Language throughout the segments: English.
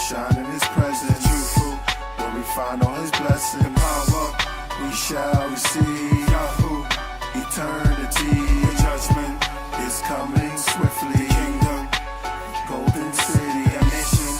shine in his presence. Truthful, where we find all his blessings. And power, we shall receive. Yahoo, eternity. The judgment is coming swiftly. Kingdom, golden city. A mission,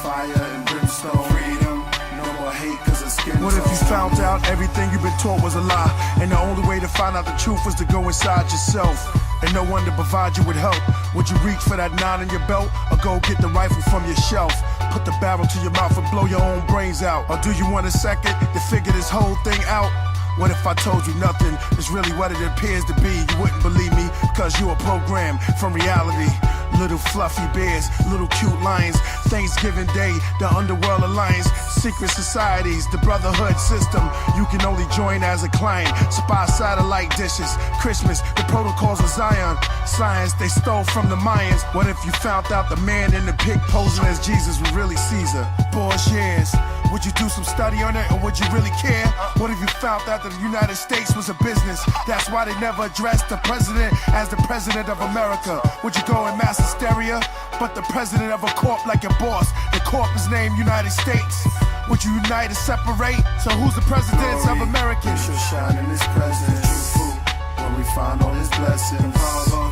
fire and brimstone. Freedom, no more hate cause of skin tone. What if you found out everything you've been taught was a lie, and the only way to find out the truth was to go inside yourself, and no one to provide you with help? Would you reach for that 9 in your belt, or go get the rifle from your shelf? Put the barrel to your mouth and blow your own brains out? Or do you want a second to figure this whole thing out? What if I told you nothing is really what it appears to be? You wouldn't believe me, cause you're a program from reality. Little fluffy bears, little cute lions. Thanksgiving Day, the Underworld Alliance. Secret societies, the brotherhood system. You can only join as a client. Spy satellite dishes. Christmas, the protocols of Zion. Science they stole from the Mayans. What if you found out the man in the pig posing as Jesus was really Caesar? Borgias. Would you do some study on it, or would you really care? What if you found out that the United States was a business? That's why they never addressed the president as the president of America. Would you go in mass hysteria? But the president of a corp like your boss, the corp is named United States. Would you unite or separate? So who's the presidents of America? We shall shine in his presence. Truthful, where we find all his blessings. Power,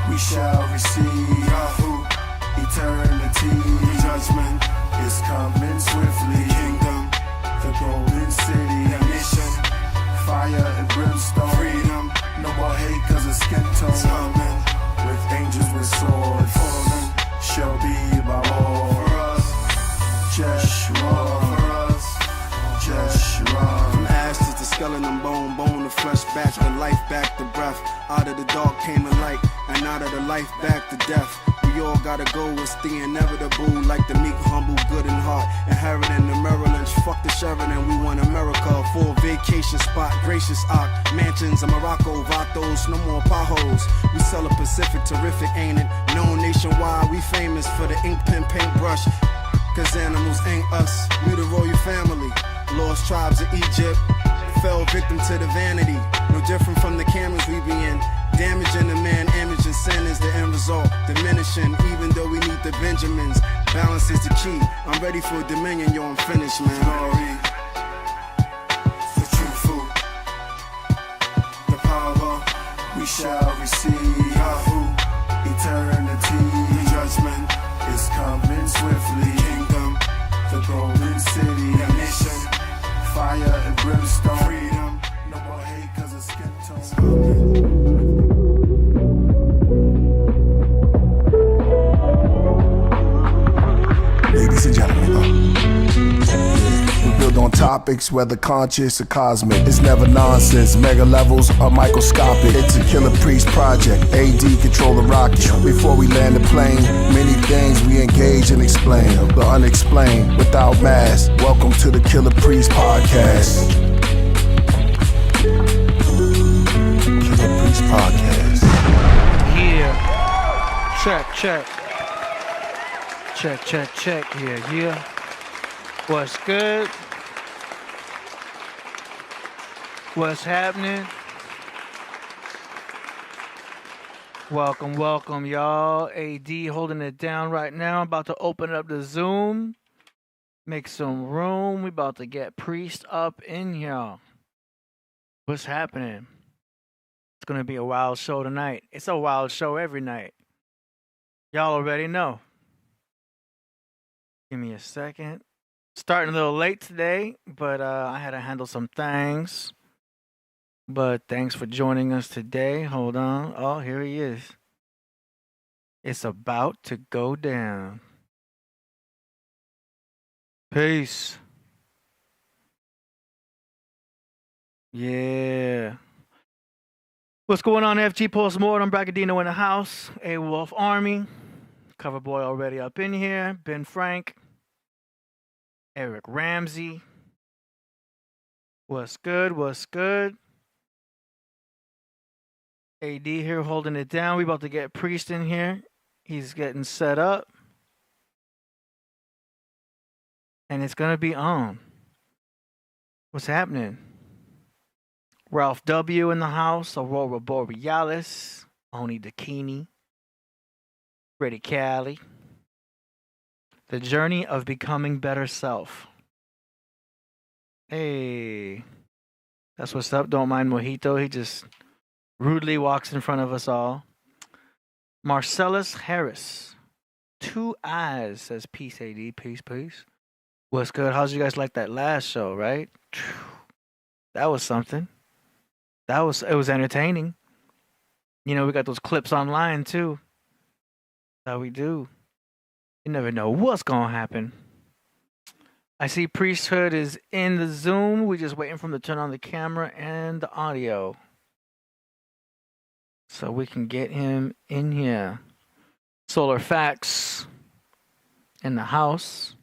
we shall receive. Yahoo, eternity. Judgment is coming swiftly. Kingdom, the golden city. A mission, fire and brimstone. Freedom, no more hate cause of skin tone. Coming with angels with swords. Fallen shall be by all. For us, Jeshurun. For us, Jeshurun. From ashes to skeleton, bone, bone to flesh, back to life, back to breath. Out of the dark came the light, and out of the life back to death. We all gotta go, it's the inevitable. Like the meek, humble, good in heart. Inheriting the Merrill Lynch, fuck the Sheridan. We want America, full vacation spot. Gracious Ock, mansions in Morocco, Vatos, no more potholes. We sell a Pacific, terrific, ain't it? Known nationwide, we famous for the ink pen paintbrush. Cause animals ain't us, we the royal family. Lost tribes of Egypt, fell victim to the vanity. No different from the cameras we be in. Damaging the man, image and sin is the end result. Diminishing, even though we need the Benjamins. Balance is the key. I'm ready for dominion, yo, I'm finished, man. Glory, the truthful, the power, we shall receive. Yahoo, eternity. The judgment is coming swiftly. Kingdom, the golden city. A mission, fire and brimstone. Freedom, no more hate cause of skin tone. Ladies and gentlemen, we build on topics, whether conscious or cosmic. It's never nonsense, mega levels or microscopic. It's a Killah Priest project, AD control the rocket. Before we land the plane, many things we engage and explain. The unexplained, without mask. Welcome to the Killah Priest podcast. Killah Priest podcast. Yeah. Check. Check. Yeah. What's good? What's happening? Welcome, y'all. AD holding it down right now. I'm about to open up the Zoom. Make some room. We about to get Priest up in here. What's happening? It's going to be a wild show tonight. It's a wild show every night. Y'all already know. Give me a second. Starting a little late today, but I had to handle some things. But thanks for joining us today. Hold on. Oh, here he is. It's about to go down. Peace. Yeah. What's going on, FG Postmortem? Braggadino in the house. A Wolf Army. Cover boy already up in here. Ben Frank. Eric Ramsey. What's good? AD here holding it down. We about to get Priest in here. He's getting set up. And it's going to be on. What's happening? Ralph W. in the house. Aurora Borealis. Oni Dakini. Freddie Cali. The journey of becoming better self. Hey, that's what's up. Don't mind Mojito. He just rudely walks in front of us all. Marcellus Harris. 2 eyes, says peace, AD. Peace, peace. What's good? How'd you guys like that last show, right? That was something. It was entertaining. You know, we got those clips online too. That's how we do. You never know what's gonna happen. I see Priesthood is in the Zoom. We're just waiting for him to turn on the camera and the audio, so we can get him in here. Solar Facts in the house.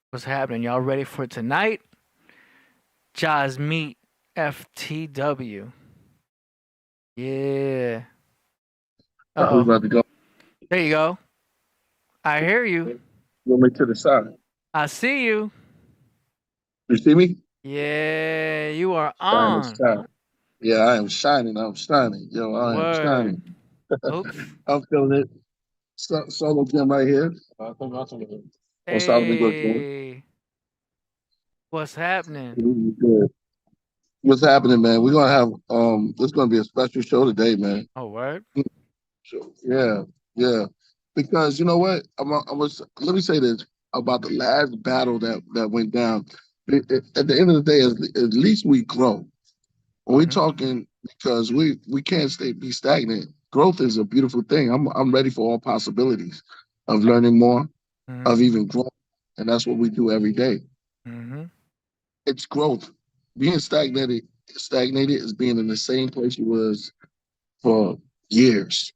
What's happening? Y'all ready for tonight? Jaws Meet FTW. Yeah. We're about to go. There you go. I hear you. Go me to the side. I see you. You see me? Yeah, you are Shining, on. shining. Yeah, I am shining. I'm shining. Yo, I am Word. shining. Oops. I'm feeling it. Solo Jim right here. On Solomon Good Jim. Hey. What's happening? Good. What's happening, man? We're gonna have this is gonna be a special show today, man. Oh, word? So, yeah. Because you know what? Let me say this about the last battle that went down. At the end of the day, at least we grow. When we're talking, because we can't be stagnant. Growth is a beautiful thing. I'm ready for all possibilities of learning more, of even growing, and that's what we do every day. It's growth. Being stagnated is being in the same place you was for years,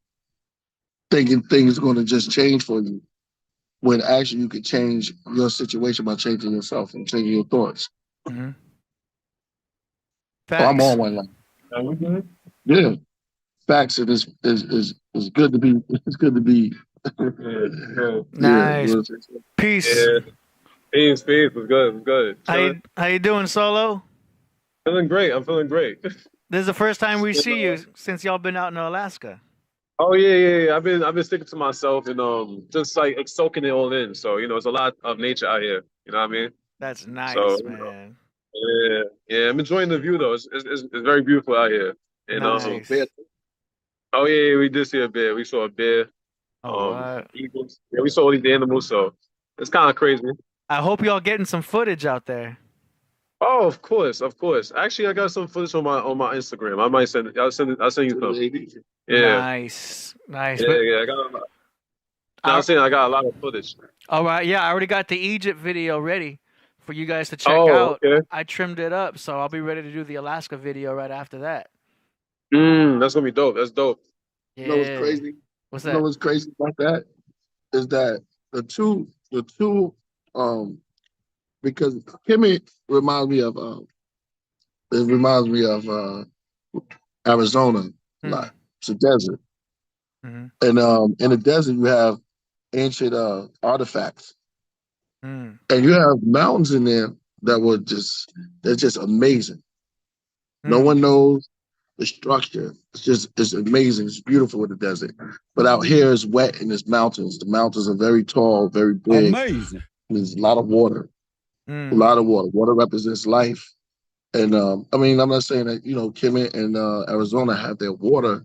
thinking things are going to just change for you, when actually you could change your situation by changing yourself and changing your thoughts. Facts. So I'm on one line. Yeah. Facts. It is good to be. It's good to be. Nice. Yeah. Peace. Yeah. Peace. Was good. How you doing, Solo? Feeling great. I'm feeling great. This is the first time we see you since y'all been out in Alaska. Oh yeah. I've been sticking to myself and just like soaking it all in. So it's a lot of nature out here. You know what I mean? That's nice, So, man. Yeah. I'm enjoying the view though. It's very beautiful out here. And Nice. oh yeah, we did see a bear. We saw a bear. What? Eagles. Yeah, we saw all these animals. So it's kind of crazy. I hope y'all getting some footage out there. Oh, of course. Actually, I got some footage on my Instagram. I might send it. I'll send you some. Yeah. Nice. Yeah. I got a lot. I was saying I got a lot of footage. All right. Yeah, I already got the Egypt video ready for you guys to check Oh, out. okay. I trimmed it up, so I'll be ready to do the Alaska video right after that. That's gonna be dope. That's dope. Yeah. You know what's crazy? What's You that? know what's crazy about that is that the two because Kimmy reminds me of Arizona a lot. It's a desert. And in the desert you have ancient artifacts. And you have mountains in there that they're just amazing. No one knows the structure. It's amazing. It's beautiful in the desert. But out here it's wet and it's mountains. The mountains are very tall, very big. Amazing. There's a lot of water. A lot of water. Water represents life. And I'm not saying that, Kimmy and Arizona have their water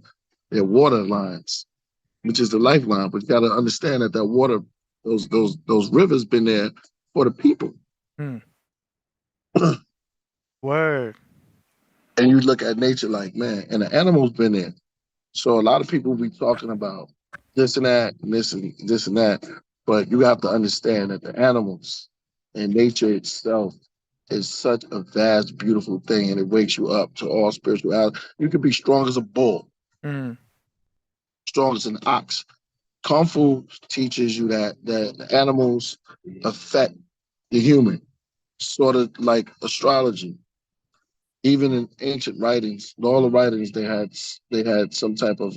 lines, which is the lifeline. But you gotta understand that water, those rivers been there for the people. Word. And you look at nature like, man, and the animals been there. So a lot of people be talking about this and that, and this and that. But you have to understand that the animals and nature itself is such a vast, beautiful thing, and it wakes you up to all spirituality. You can be strong as a bull, strong as an ox. Kung Fu teaches you that the animals affect the human, sort of like astrology. Even in ancient writings, in all the writings, they had some type of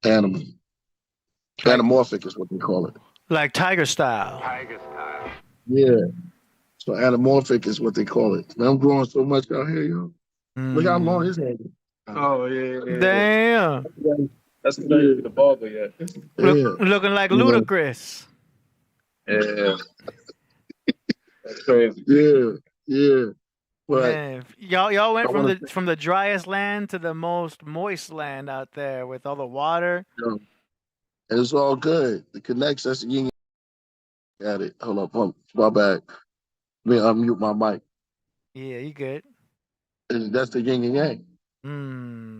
animal. Anamorphic is what they call it. Like tiger style. Yeah. So anamorphic is what they call it. Man, I'm growing so much out here, yo. Look how long his head is. Oh yeah. Damn. That's the barber, yeah. Looking like Ludacris. Yeah, that's crazy. Yeah. But Man, y'all I went want to, from the driest land to the most moist land out there with all the water. and it's all good. The connection, that's the yin at it. Hold up, my bad. Let me unmute my mic. Yeah, you good. And that's the yin and yang. Hmm.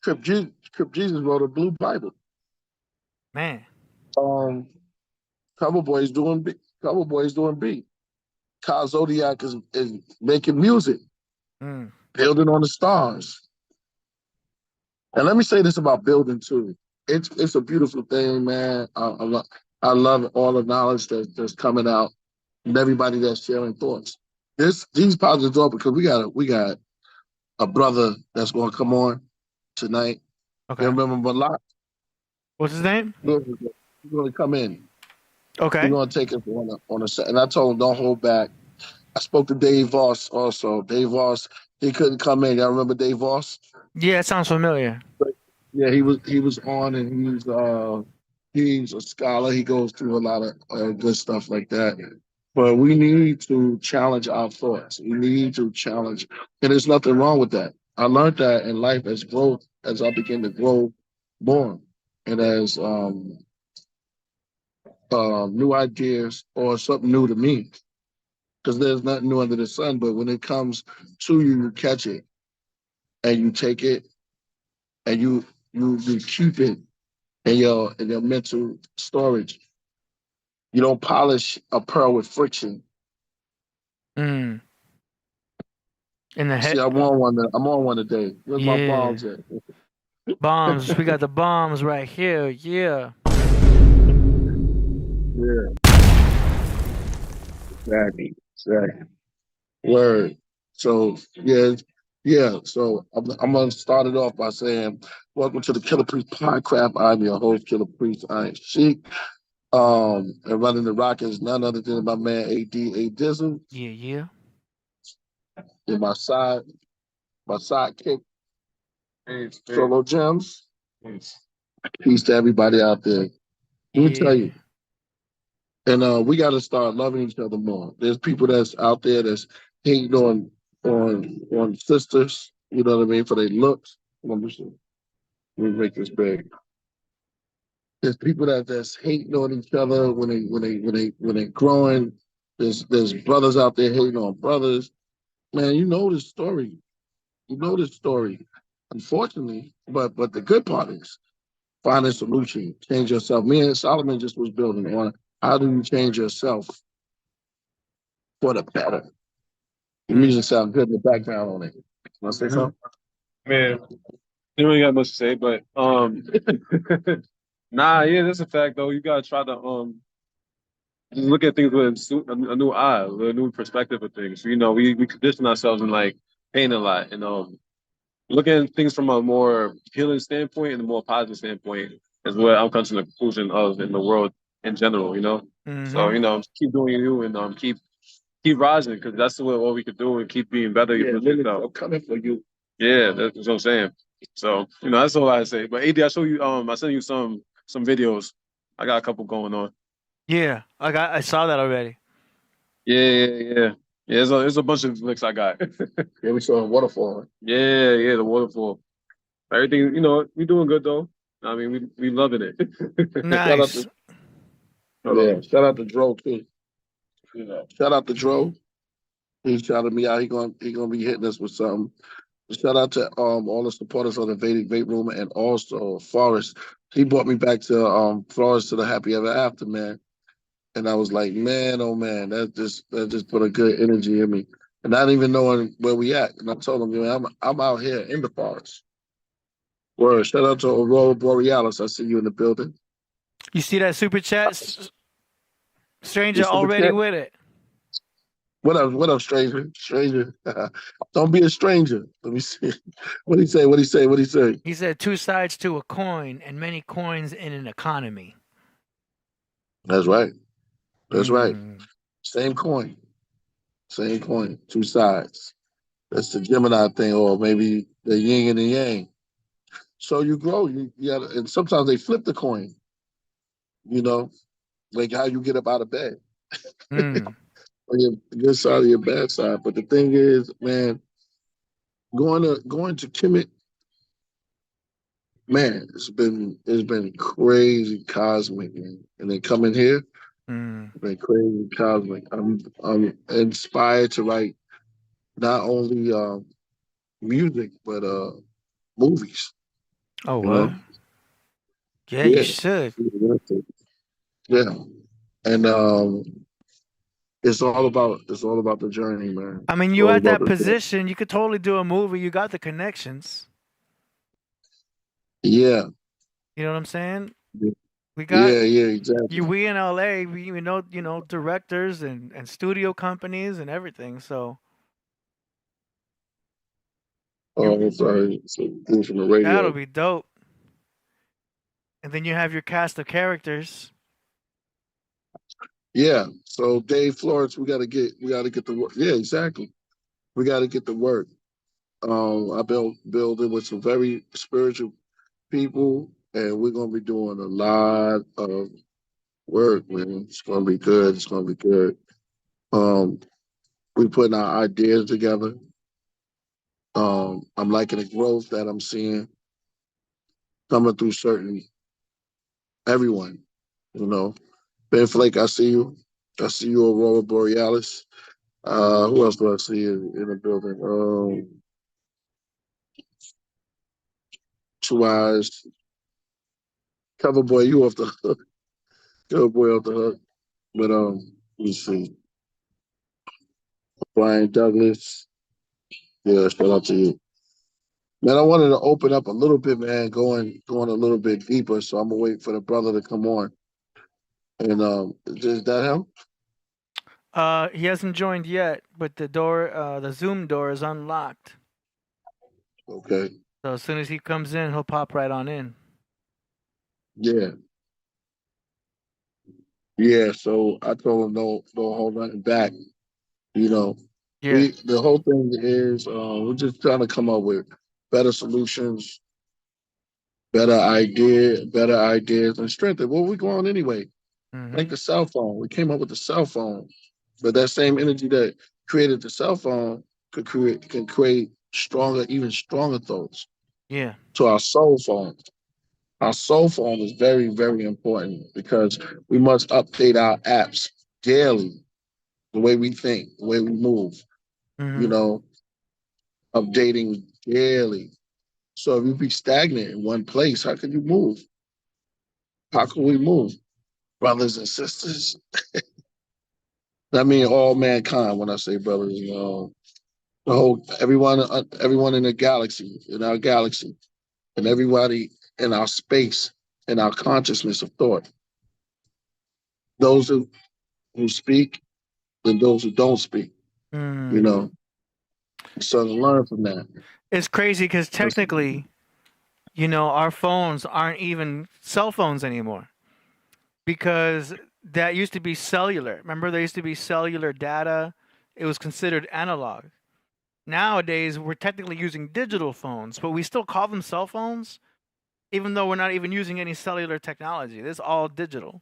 Crip Jesus wrote a blue Bible. Man. Um, Cover Boys doing B. Cover Boys doing B. Kyle Zodiac is making music, Mm. building on the stars. And let me say this about building too. It's a beautiful thing, man. I love all the knowledge that's coming out and everybody that's sharing thoughts. These positive thoughts because we got a brother that's going to come on tonight. You Okay. remember Malak? What's his name? He's going to come in. He's Okay. going to take us on a set. And I told him don't hold back. I spoke to Dave Voss also. Dave Voss, he couldn't come in. Y'all remember Dave Voss? Yeah, it sounds familiar. Yeah, he was on, and he's a scholar. He goes through a lot of good stuff like that. But we need to challenge our thoughts. We need to challenge, and there's nothing wrong with that. I learned that in life as growth, as I begin to grow more, and as new ideas or something new to me, because there's nothing new under the sun. But when it comes to you, you catch it and you take it and you keep it in your mental storage. You don't polish a pearl with friction. Mm. In the See, head. I'm on one. I'm on one today. Where's my Yeah. bombs at? Bombs. We got the bombs right here. Yeah. Yeah, exactly. Word. So yeah. So I'm gonna start it off by saying, welcome to the Killah Priest Podcraft. I'm your host, Killah Priest. I am Sheik. And running the rock is none other than my man A Dizzle. Yeah, yeah. In my sidekick, Solo Gems. Peace to everybody out there. Let me tell Yeah. you, and we got to start loving each other more. There's people that's out there that's hating on sisters. You know what I mean for their looks. Let me see. Let me make this big. There's people that's hating on each other when they growing. There's brothers out there hating on brothers. Man, you know this story. You know this story. Unfortunately, but the good part is find a solution, change yourself. Me and Solomon just was building on how do you change yourself for the better. The Mm. music sounds good in the background on it. Want to say something? Man, you really got much to say, but nah, yeah, that's a fact though. You gotta try to just look at things with a new eye, with a new perspective of things. You know, we condition ourselves in like pain a lot, and looking at things from a more healing standpoint and a more positive standpoint is what I'm coming to the conclusion of in the world in general. You know, so Mm-hmm. just keep doing you and keep rising because that's what we could do and keep being better. Yeah, limits are coming for you. Yeah, that's what I'm saying. So that's all I say. But AD, I show you. I sent you some videos. I got a couple going on. Yeah. I saw that already. Yeah. There's a bunch of flicks I got. Yeah, we saw a waterfall. Yeah, the waterfall. Everything, we doing good though. I mean, we loving it. Shout out Nice. to shout out to Dro too. Shout out to Dro. He shouted me out. He gonna be hitting us with something. Shout out to all the supporters of the Vedic Vape Room and also Forrest. He brought me back to Florence to the Happy Ever After, man. And I was like, man, oh man, that just put a good energy in me. And not even knowing where we at. And I told him, man, I'm out here in the forest. Word. Shout out to Aurora Borealis. I see you in the building. You see that super chat? Stranger Just in the already chat. with it. What up, stranger? Stranger. Don't be a stranger. Let me see. What he say? What he say? What he say? He said two sides to a coin and many coins in an economy. That's right. That's right. Mm. Same coin. Same coin. Two sides. That's the Gemini thing, or maybe the yin and the yang. So you grow. You gotta, and sometimes they flip the coin. You know, like how you get up out of bed. Mm. On your good side or your bad side. But the thing is, man, going to Kemet, man, it's been crazy cosmic, man. And then coming here, it's been crazy cosmic. I'm inspired to write not only music but movies. Oh, You what? know, Yeah, you yeah, should. yeah, and it's all about the journey, man. I mean, It's you all at about that the journey. position, you could totally do a movie. You got the connections. Yeah, You know what I'm saying? We got yeah, exactly. we in LA, we know, directors and studio companies and everything. So Oh, you I'm sorry. So things from the radio. that'll be dope. And then you have your cast of characters. Yeah. So Dave Florence, we gotta get the work. Yeah, exactly. We gotta get the work. I build it with some very spiritual people, and we're gonna be doing a lot of work, man. It's gonna be good. It's gonna be good. Um, we putting our ideas together. I'm liking the growth that I'm seeing coming through certain everyone. You know, Ben Flake, I see you. I see you, Aurora Borealis. Who else do I see in the building? Two Eyes. Cover Boy, you off the hook. Cover Boy off the hook. But let me see. Brian Douglas. Yeah, shout out to you. Man, I wanted to open up a little bit, man, going a little bit deeper. So I'm gonna wait for the brother to come on. And is that him? He hasn't joined yet, but the Zoom door is unlocked. Okay. So as soon as he comes in, he'll pop right on in. Yeah. Yeah. So I told him don't hold nothing back. You know, Yeah. the whole thing is we're just trying to come up with better solutions, better ideas, and strengthen. Well, we're going anyway. Like Mm-hmm. the cell phone, we came up with the cell phone, but that same energy that created the cell phone can create stronger, even stronger thoughts Yeah. to our soul phone. Our soul phone is very, very important because we must update our apps daily, the way we think, the way we move. You Mm-hmm. know, updating daily. So if you be stagnant in one place, how can you move? How can we move? Brothers and sisters. I mean all mankind when I say brothers, the whole everyone in the galaxy, in our galaxy, and everybody in our space, in our consciousness of thought. Those who speak and those who don't speak, you Mm. know. So to learn from that. It's crazy because technically, our phones aren't even cell phones anymore because that used to be cellular. Remember, there used to be cellular data. It was considered analog. Nowadays, we're technically using digital phones, but we still call them cell phones, even though we're not even using any cellular technology. This is all digital.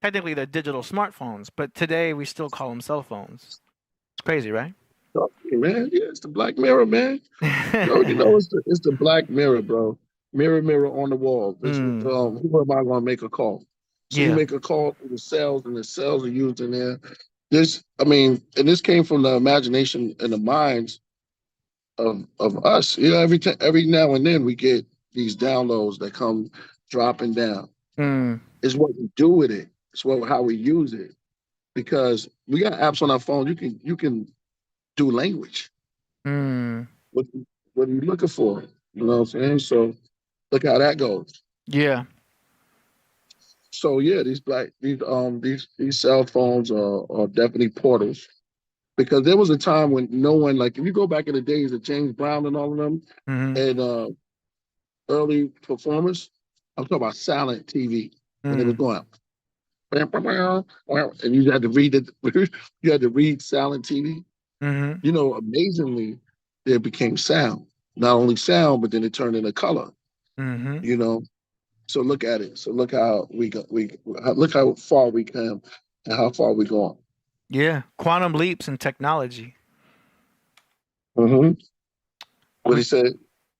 Technically, they're digital smartphones, but today we still call them cell phones. It's crazy, right? Man, yeah, it's the Black Mirror, man. Yo, it's the Black Mirror, bro. Mirror, mirror on the wall. Mm, Who am I going to make a call? So you yeah. make a call to the cells, and the cells are used in there. And this came from the imagination and the minds of us. Every now and then we get these downloads that come dropping down. Mm, It's what we do with it. It's how we use it. Because we got apps on our phone. You can do language. mm, What what are you looking for? You know what I'm saying? So look how that goes. yeah. So yeah, these cell phones are definitely portals because there was a time when no one, like, if you go back in the days of James Brown and all of them Mm-hmm. and early performers, I'm talking about silent TV when it was Mm, going up. And you had to read it. You had to read silent TV. mm-hmm. Amazingly, it became sound. Not only sound, but then it turned into color. Mm-hmm. You know, So look at it. So look how we go. Look how far we come and how far we going. Yeah, quantum leaps in technology. Mm-hmm. What he said.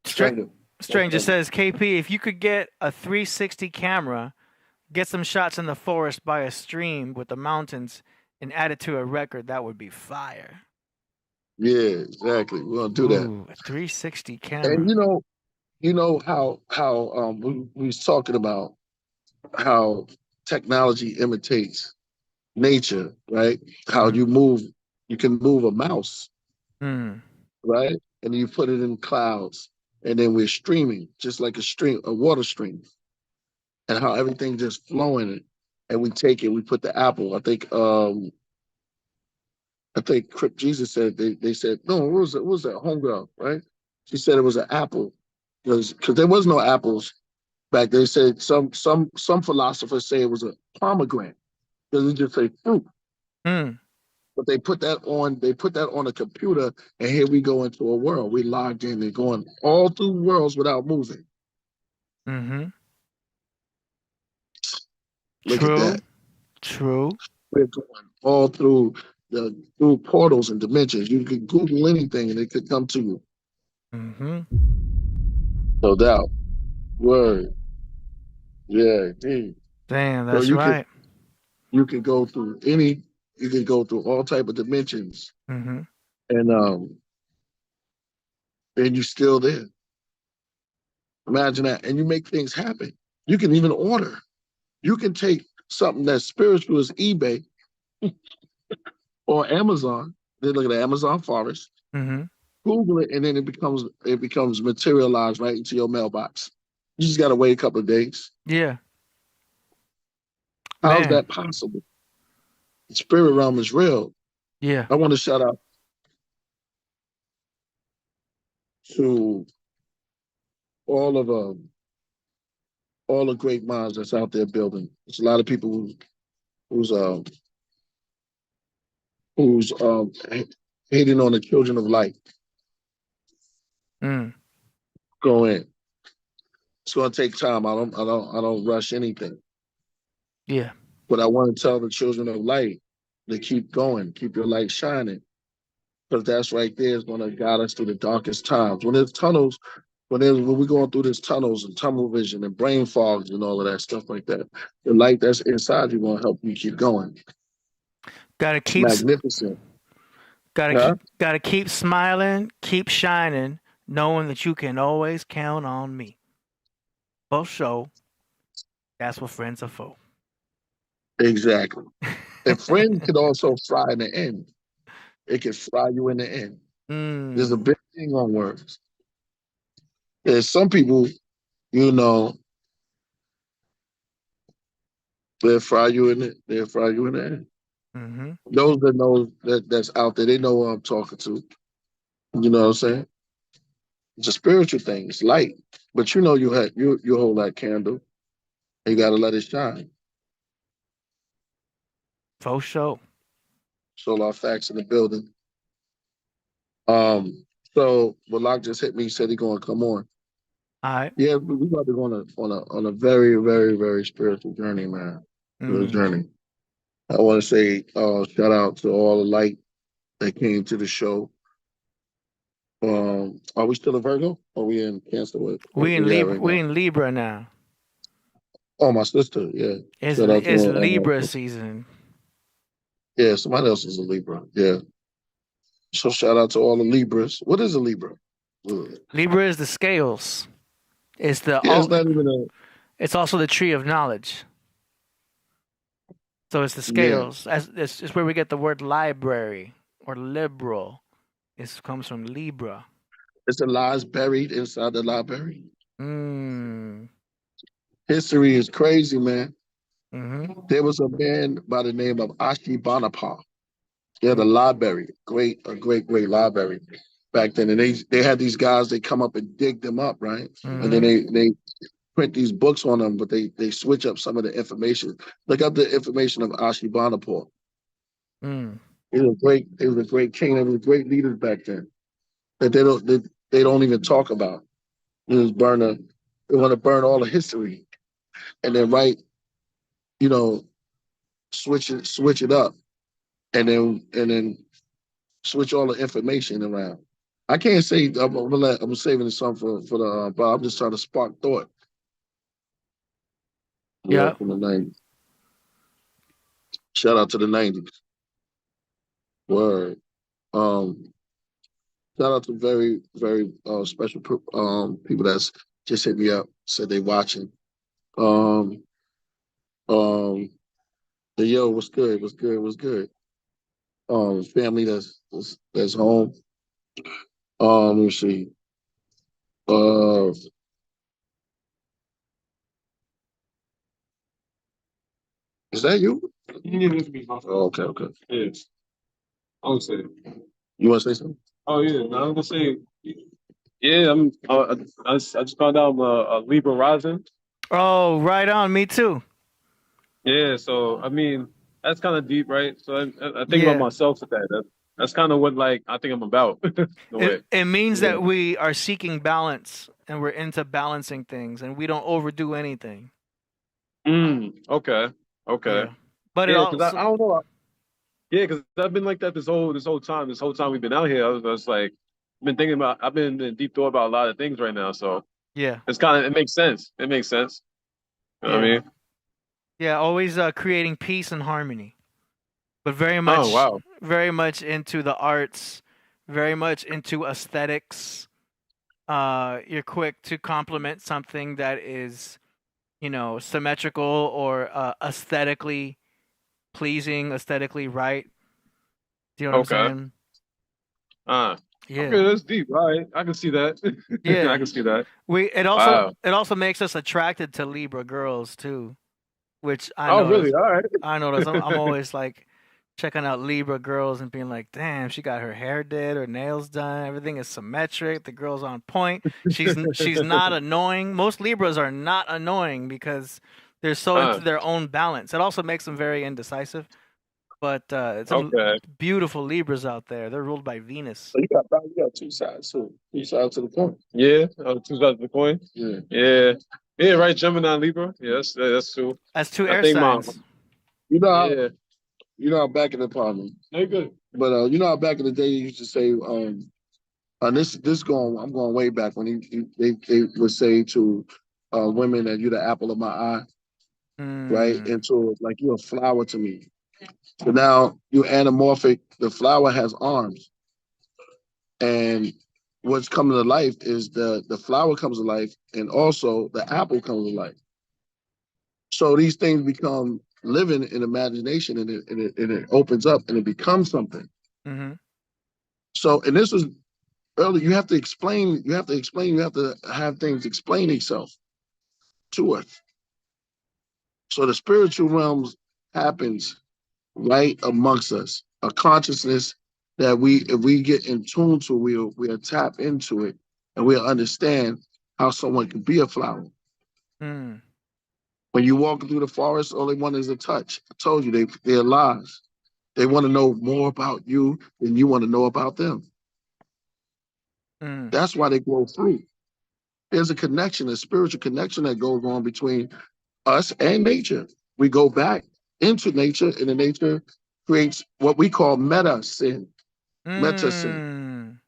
Stranger says, KP, if you could get a 360 camera, get some shots in the forest by a stream with the mountains, and add it to a record, that would be fire. Yeah, exactly. We're gonna do that. A 360 camera. And you know how we was talking about how technology imitates nature, right? How you can move a mouse, right? And you put it in clouds, and then we're streaming, just like a water stream, and how everything just flowing. And we take it, we put the apple. I think Crip Jesus said they said no. What was it? What was that homegirl? Right? She said it was an apple because there was no apples back. They said some philosophers say it was a pomegranate because it just say fruit. But they put that on a computer, and here we go into a world. We logged in and going all through worlds without moving. Look at that. True. We're going all through portals and dimensions. You could Google anything and it could come to you. No doubt. Word. Yeah, indeed. Damn, that's right. You can go through all type of dimensions. And you're still there. Imagine that. And you make things happen. You can even order. You can take something that's spiritual as eBay or Amazon. They look at the Amazon forest, Google it, and then it becomes materialized right into your mailbox. You just gotta wait a couple of days. Yeah. How's that possible? The spirit realm is real. Yeah. I want to shout out to all the great minds that's out there building. There's a lot of people who's hating on the children of light. Go in. It's gonna take time. I don't rush anything. Yeah. But I want to tell the children of light to keep going, keep your light shining. Because that's right there is gonna guide us through the darkest times. When there's tunnels, when we're going through these tunnels and tunnel vision and brain fogs and all of that stuff like that, the light that's inside you gonna help you keep going. It's magnificent. Gotta keep smiling, keep shining, knowing that you can always count on me. For sure. That's what friends are for. Exactly. And friends could also fry in the end. It can fry you in the end. There's a big thing on words. There's some people, they'll fry you in the end. Those that know that's out there, they know what I'm talking to. You know what I'm saying? It's a spiritual thing. It's light, but you hold that candle. You gotta let it shine. For sure. Solar facts in the building. So Balak just hit me. He said he's gonna come on. All right. Yeah, we about to go on a very, very, very spiritual journey, man. Journey. I want to say shout out to all the light that came to the show. Are we still a Virgo? Or are we in Cancer? We in Libra. We in Libra now. Oh, my sister, yeah. It's Libra season. Yeah, somebody else is a Libra. Yeah. So shout out to all the Libras. What is a Libra? Libra is the scales. It's not even It's also the tree of knowledge. So it's the scales. Yeah. It's where we get the word library or liberal. It comes from Libra. It's the lies buried inside the library. History is crazy, man. There was a man by the name of Ashurbanipal. He had a library, a great library back then. And they had these guys, they come up and dig them up, right? And then they print these books on them, but they switch up some of the information. Look up the information of Ashurbanipal. He was a great king. There was great leaders back then that they don't even talk about. They want to burn all the history. and then you know, switch it up, and then switch all the information around. I can't say I'm saving some for the, but I'm just trying to spark thought. Yeah, Yeah. from the 90s. Shout out to the 90s. Word. Um, Shout out to very, very special people that's just hit me up, said they watching. Um, um, yo, what's good? What's good? What's good? Family that's home. Let me see. Uh, is that you? Yeah, that's me. Oh, okay, okay. Yeah, I would say. You want to say something? Oh yeah, no, I'm gonna say. Yeah, I just found out I'm a Libra rising. Oh, right on. Me too. Yeah, so I mean that's kind of deep, right? So I think about Yeah. myself with that. That's kind of what like I think I'm about. In a way. It means Yeah. that we are seeking balance and we're into balancing things and we don't overdo anything. Okay. Okay. Yeah. But it Yeah, because also I don't know. Yeah, because I've been like that this whole time. This whole time we've been out here, I was like, been thinking about. I've been in deep thought about a lot of things right now. So yeah. it's kind of it makes sense. It makes sense. You know what I Yeah. mean? Yeah, always creating peace and harmony. But Oh wow. very much into the arts, very much into aesthetics. You're quick to compliment something that is, symmetrical or aesthetically pleasing, aesthetically right. Do you know what Okay. I'm saying? Okay, Yeah. that's deep. All right, I can see that. I Yeah. can see that. It also Wow. makes us attracted to Libra girls too, which I Oh really? notice. All right. I'm always like checking out Libra girls and being like, damn, she got her hair did, her nails done, everything is symmetric, the girl's on point. She's not annoying. Most Libras are not annoying because they're so into Uh, their own balance. It also makes them very indecisive. But it's some okay. beautiful Libras out there. They're ruled by Venus. So you got two sides too. Two sides to the coin. Yeah. Two sides of the coin. Yeah. Yeah. Yeah. Right. Gemini, Libra. Yes. That's true. As two I air think signs. You know how Yeah. back in the apartment. No good. But you know how back in the day you used to say, I'm going way back when they would say to women that you're the apple of my eye, right? Mm. And so like you're a flower to me. So now you're anamorphic. The flower has arms, and what's coming to life is the flower comes to life, and also the apple comes to life. So these things become living in imagination, and it opens up, and it becomes something. Mm-hmm. So, and this was early. You have to explain. You have to have things explain itself to us. So the spiritual realms happens right amongst us. A consciousness that if we get in tune to, we'll tap into it, and we'll understand how someone can be a flower. Mm. When you walk through the forest, all they want is a touch. I told you they're lies. They want to know more about you than you want to know about them. Mm. That's why they grow fruit. There's a connection, a spiritual connection that goes on between us and nature. We go back into nature, and the nature creates what we call meta sin. Meta sin.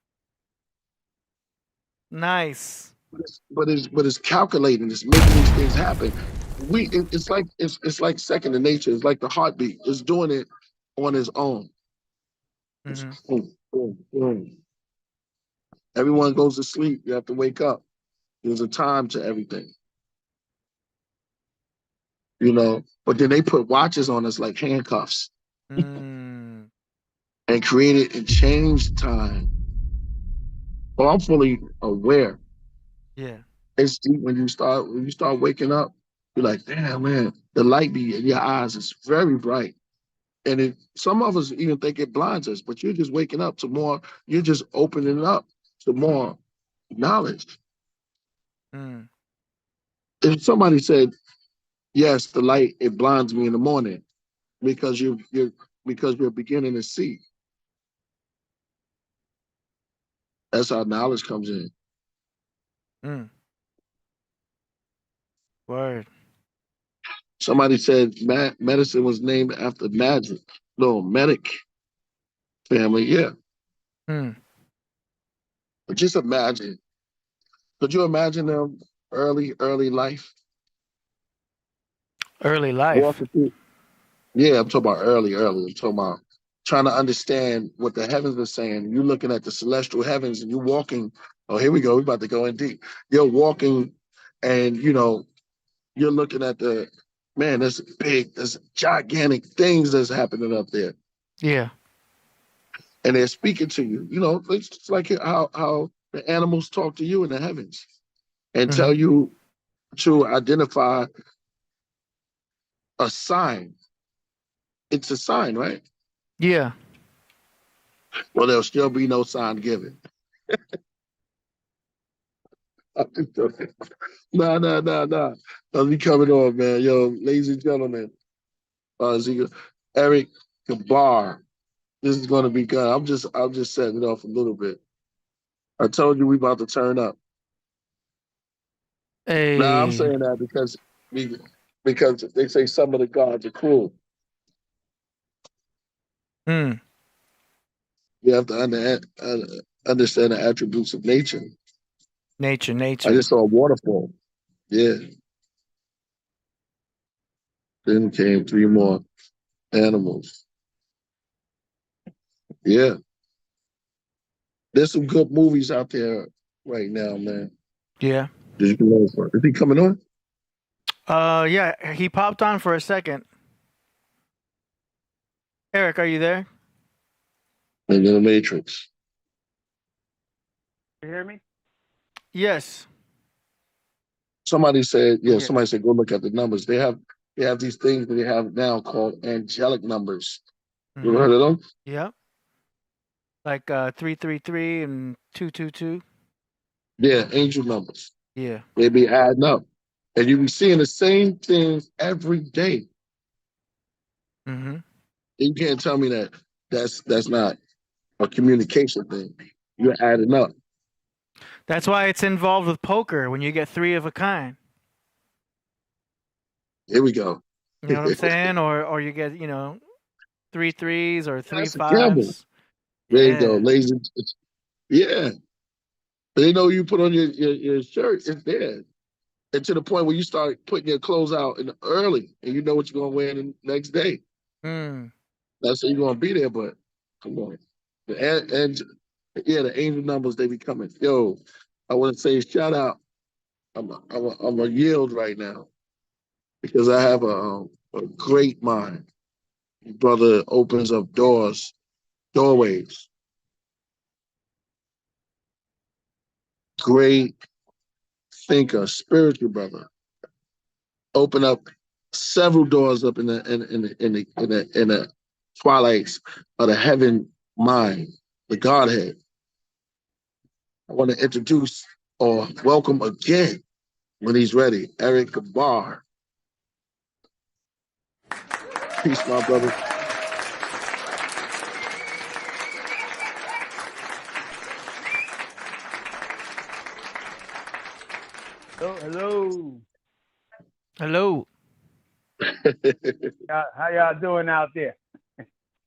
Mm. Nice. But it's calculating. It's making these things happen. It's like second to nature. It's like the heartbeat. It's doing it on its own. It's Mm-hmm. boom, boom, boom. Everyone goes to sleep. You have to wake up. There's a time to everything. But then they put watches on us like handcuffs Mm. and created and changed time. Well, I'm fully aware. Yeah. It's deep when you start waking up. You're like, damn man, the light be in your eyes is very bright, and some of us even think it blinds us, but you're just waking up to more. You're just opening up to more knowledge. Mm. If somebody said, yes, the light it blinds me in the morning because you're beginning to see. That's how knowledge comes in. Mm. Word. Somebody said medicine was named after magic. No, medic family. Yeah. Hmm. But just imagine. Could you imagine them early life? Early life. Walking through. Yeah, I'm talking about early. I'm talking about trying to understand what the heavens are saying. You looking at the celestial heavens and you walking. Oh, here we go. We're about to go in deep. You're walking and you're looking at there's gigantic things that's happening up there. Yeah. And they're speaking to you. It's just like how the animals talk to you in the heavens and tell you to identify a sign. It's a sign, right? Yeah. Well, there'll still be no sign given. Nah. I'll be coming on, man. Yo, ladies and gentlemen, Eric Gabar. This is going to be good. I'm just setting it off a little bit. I told you we about to turn up. Hey. Nah, I'm saying that because they say some of the gods are cruel. Hmm. You have to understand the attributes of nature. Nature. I just saw a waterfall. Yeah. Then came 3 more animals. Yeah. There's some good movies out there right now, man. Yeah. Is he coming on? Yeah, he popped on for a second. Eric, are you there? In the Matrix. You hear me? Yes. Somebody said go look at the numbers. They have these things that they have now called angelic numbers. You ever heard of them? Yep. Like 333 and 222. Yeah, angel numbers. Yeah. They be adding up. And you be seeing the same things every day. Mm-hmm. You can't tell me that's not a communication thing. You're adding up. That's why it's involved with poker when you get 3 of a kind. Here we go. You know what I'm saying? Or you get, 3 3s or 3 That's a gamble. 5s. There Yeah. you go, ladies. Yeah. They know you put on your shirt, it's there. And to the point where you start putting your clothes out early and you know what you're going to wear the next day. That's how you're going to be there, but come on. The angel numbers, they be coming. Yo, I want to say shout out. I'm a yield right now because I have a great mind. Brother opens up doorways. Great thinker, spiritual brother. Open up several doors up in the twilights of the heaven mind, the Godhead. I want to introduce or welcome again when he's ready, Eric Gabar. Peace, my brother. Hello. Hello. How y'all doing out there?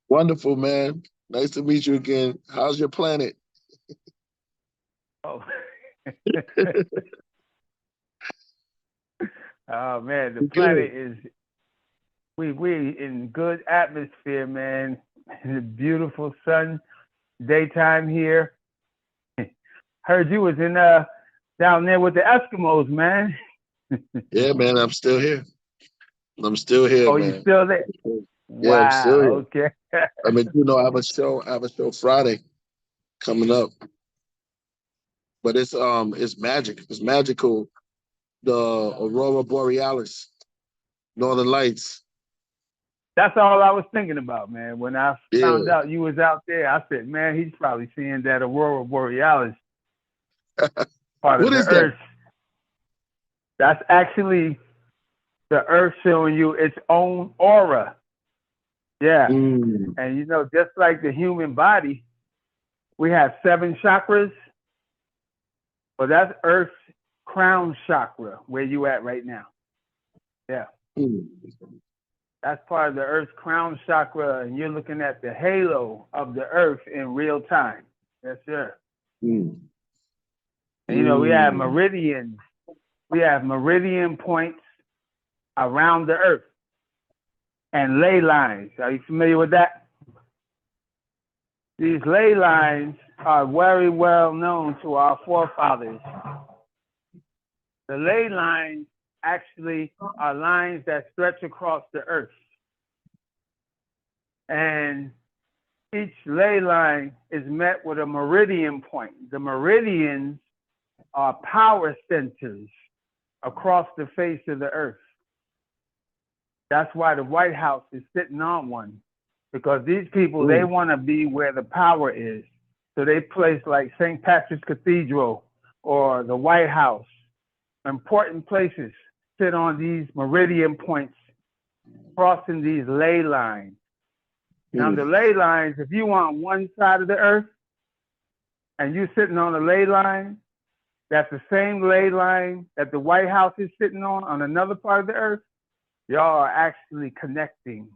Wonderful, man. Nice to meet you again. How's your planet? Oh. Oh man, the planet is we in good atmosphere, man. The beautiful sun, daytime here. Heard you was in down there with the Eskimos, man. Yeah, man, I'm still here. I'm still here, Oh, man. you still there? Yeah, I'm still here. Okay. I mean, I have a show Friday coming up. But it's magic. It's magical. The Aurora Borealis, Northern Lights. That's all I was thinking about, man. When I found Yeah. out you was out there, I said, man, he's probably seeing that Aurora Borealis part What of is the Earth. That's actually the Earth showing you its own aura. Yeah. And just like the human body, we have 7 chakras. Well, that's Earth's crown chakra, where you at right now. Yeah. That's part of the Earth's crown chakra, and you're looking at the halo of the Earth in real time. Yes, sir. And you know, we have meridians. We have meridian points around the Earth and ley lines. Are you familiar with that? These ley lines are very well known to our forefathers. The ley lines actually are lines that stretch across the Earth. And each ley line is met with a meridian point. The meridians are power centers across the face of the Earth. That's why the White House is sitting on one, because these people, they want to be where the power is. So they place like St. Patrick's Cathedral or the White House. Important places sit on these meridian points, crossing these ley lines. Now the ley lines, if you on one side of the Earth and you're sitting on a ley line, that's the same ley line that the White House is sitting on another part of the Earth. Y'all are actually connecting.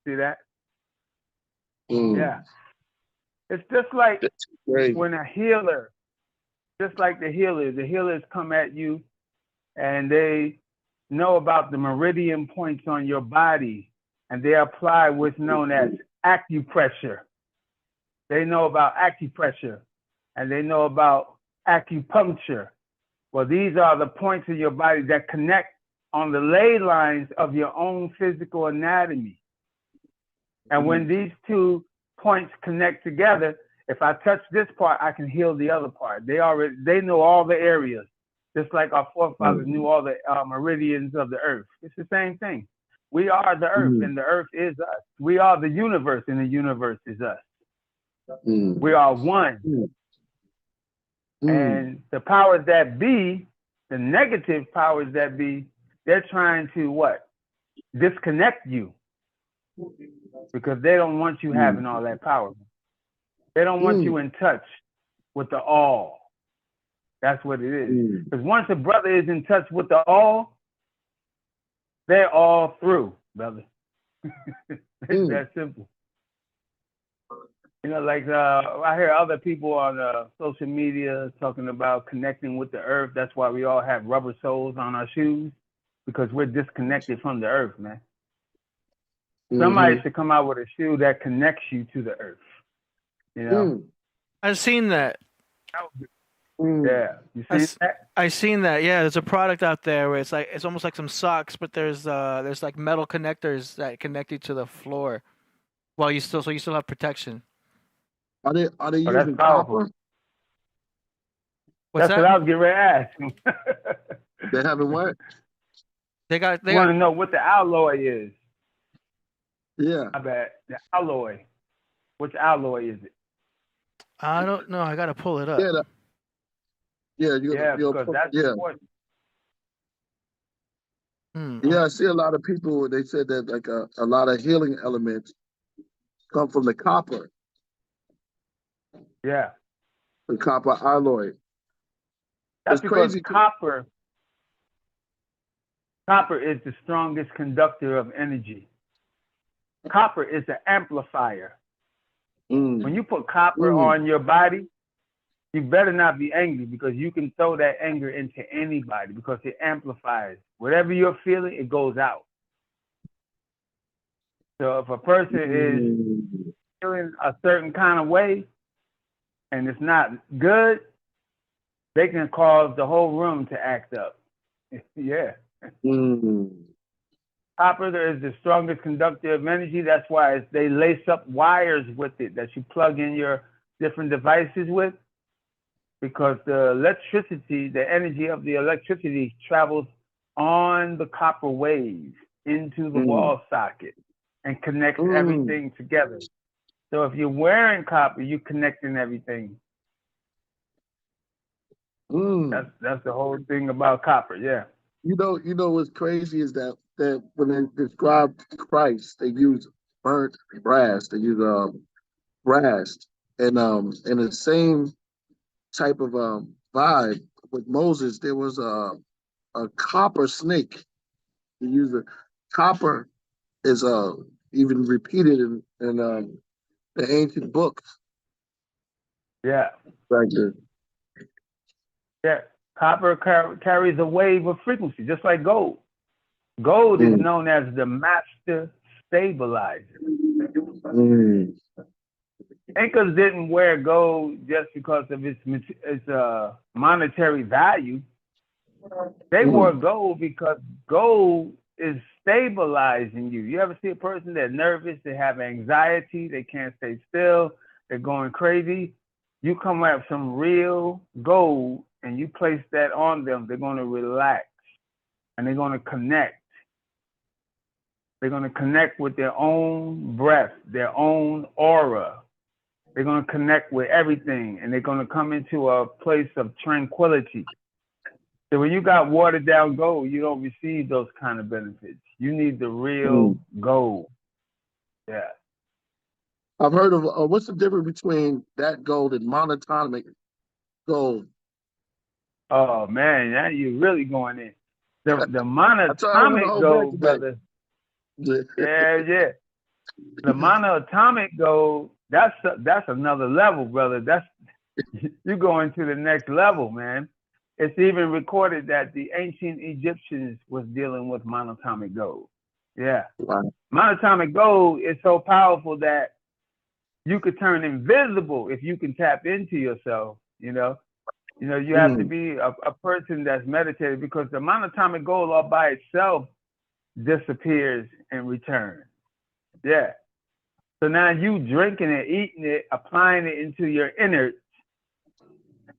See that? Yeah. It's just like when a healer, just like the healers come at you and they know about the meridian points on your body and they apply what's known as acupressure. They know about acupressure and they know about acupuncture. Well, these are the points in your body that connect on the ley lines of your own physical anatomy. And when these two points connect together, if I touch this part, I can heal the other part. They know all the areas, just like our forefathers knew all the meridians of the Earth. It's the same thing. We are the Earth, and the Earth is us. We are the universe, and the universe is us. We are one. And the powers that be, the negative powers that be, they're trying to what? Disconnect you. Because they don't want you having all that power. They don't want you in touch with the all. That's what it is. Because once a brother is in touch with the all, they're all through, brother. It's that simple. You know, like I hear other people on social media talking about connecting with the Earth. That's why we all have rubber soles on our shoes, because we're disconnected from the Earth, man. Somebody should come out with a shoe that connects you to the Earth. You know? I've seen that. Yeah, you seen that? I've seen that. Yeah, there's a product out there where it's almost like some socks, but there's like metal connectors that connect you to the floor, while you still have protection. Are they using copper? That's what I was getting ready to ask. They having what? They want to know what the alloy is. Yeah. I bet the alloy. Which alloy is it? I don't know. I gotta pull it up. Because that's important. Yeah, I see a lot of people. They said that like a lot of healing elements come from the copper. Yeah. The copper alloy. That's because copper is the strongest conductor of energy. Copper is an amplifier. When you put copper on your body, you better not be angry, because you can throw that anger into anybody, because it amplifies. Whatever you're feeling, it goes out. So if a person is feeling a certain kind of way and it's not good, they can cause the whole room to act up. Yeah. Copper is the strongest conductor of energy. That's why they lace up wires with it that you plug in your different devices with, because the electricity, the energy of the electricity travels on the copper wave into the wall socket and connects everything together. So if you're wearing copper, you're connecting everything. That's the whole thing about copper, yeah. You know what's crazy is that when they describe Christ, they use burnt brass. They use brass, and in the same type of vibe with Moses, there was a copper snake You use the copper is even repeated in the ancient books Yeah. back then. Yeah. Copper carries a wave of frequency, just like gold. Gold is known as the master stabilizer. Incas didn't wear gold just because of its monetary value. They wore gold because gold is stabilizing you. You ever see a person that's nervous, they have anxiety, they can't stay still, they're going crazy? You come out some real gold and you place that on them, they're going to relax and they're going to connect. They're going to connect with their own breath, their own aura. They're going to connect with everything, and they're going to come into a place of tranquility. So when you got watered down gold, you don't receive those kind of benefits. You need the real gold. Yeah. I've heard of what's the difference between that gold and monatomic gold? Oh man, now you're really going in. The monatomic gold, brother. Yeah. The monatomic gold, that's another level, brother. That's you're going to the next level, man. It's even recorded that the ancient Egyptians was dealing with monatomic gold. Yeah. Wow. Monatomic gold is so powerful that you could turn invisible if you can tap into yourself, you know. You have to be a person that's meditated, because the monatomic gold all by itself disappears and returns. Yeah. So now you drinking it, eating it, applying it into your innards,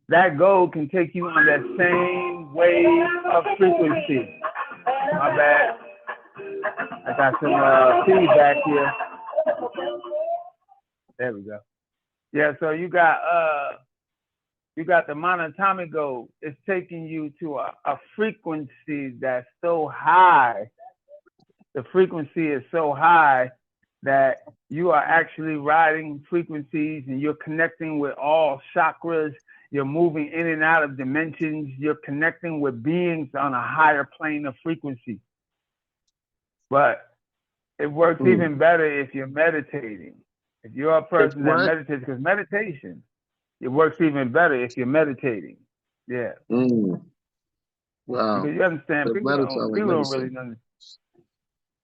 that gold can take you on that same wave of frequency. My bad. I got some feedback here. There we go. Yeah, so you got the monatomic gold. It's taking you to a frequency that's so high. The frequency is so high that you are actually riding frequencies and you're connecting with all chakras. You're moving in and out of dimensions. You're connecting with beings on a higher plane of frequency. But it works even better if you're meditating. If you're a person that meditates, because meditation, it works even better if you're meditating. Yeah. Wow. Because you understand, people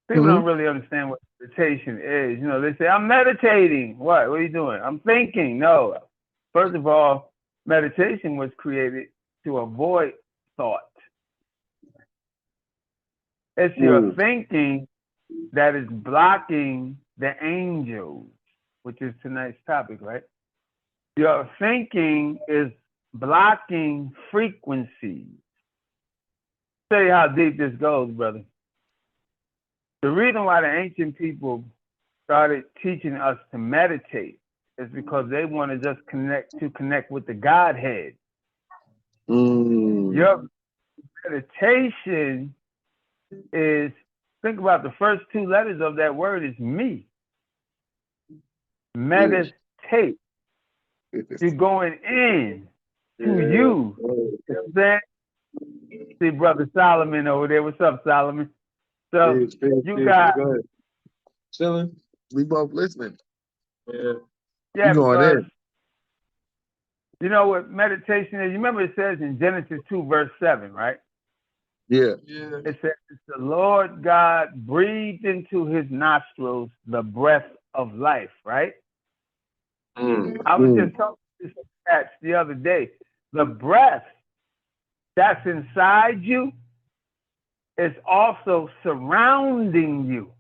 don't really understand what meditation is. They say, I'm meditating. What are you doing? I'm thinking. No. First of all, meditation was created to avoid thought. It's your thinking that is blocking the angels, which is tonight's topic, right? Your thinking is blocking frequencies. Tell you how deep this goes, brother. The reason why the ancient people started teaching us to meditate is because they wanted us to connect with the Godhead. Your meditation is, think about the first two letters of that word is me. Meditate. You're going in to you. You know what I'm saying? See Brother Solomon over there. What's up, Solomon? So you got chilling. We both listening. Yeah, you going in. You know what meditation is? You remember it says in Genesis 2, verse 7, right? Yeah. It says, the Lord God breathed into his nostrils the breath of life, right? I was just talking to some cats the other day. The breath that's inside you is also surrounding you.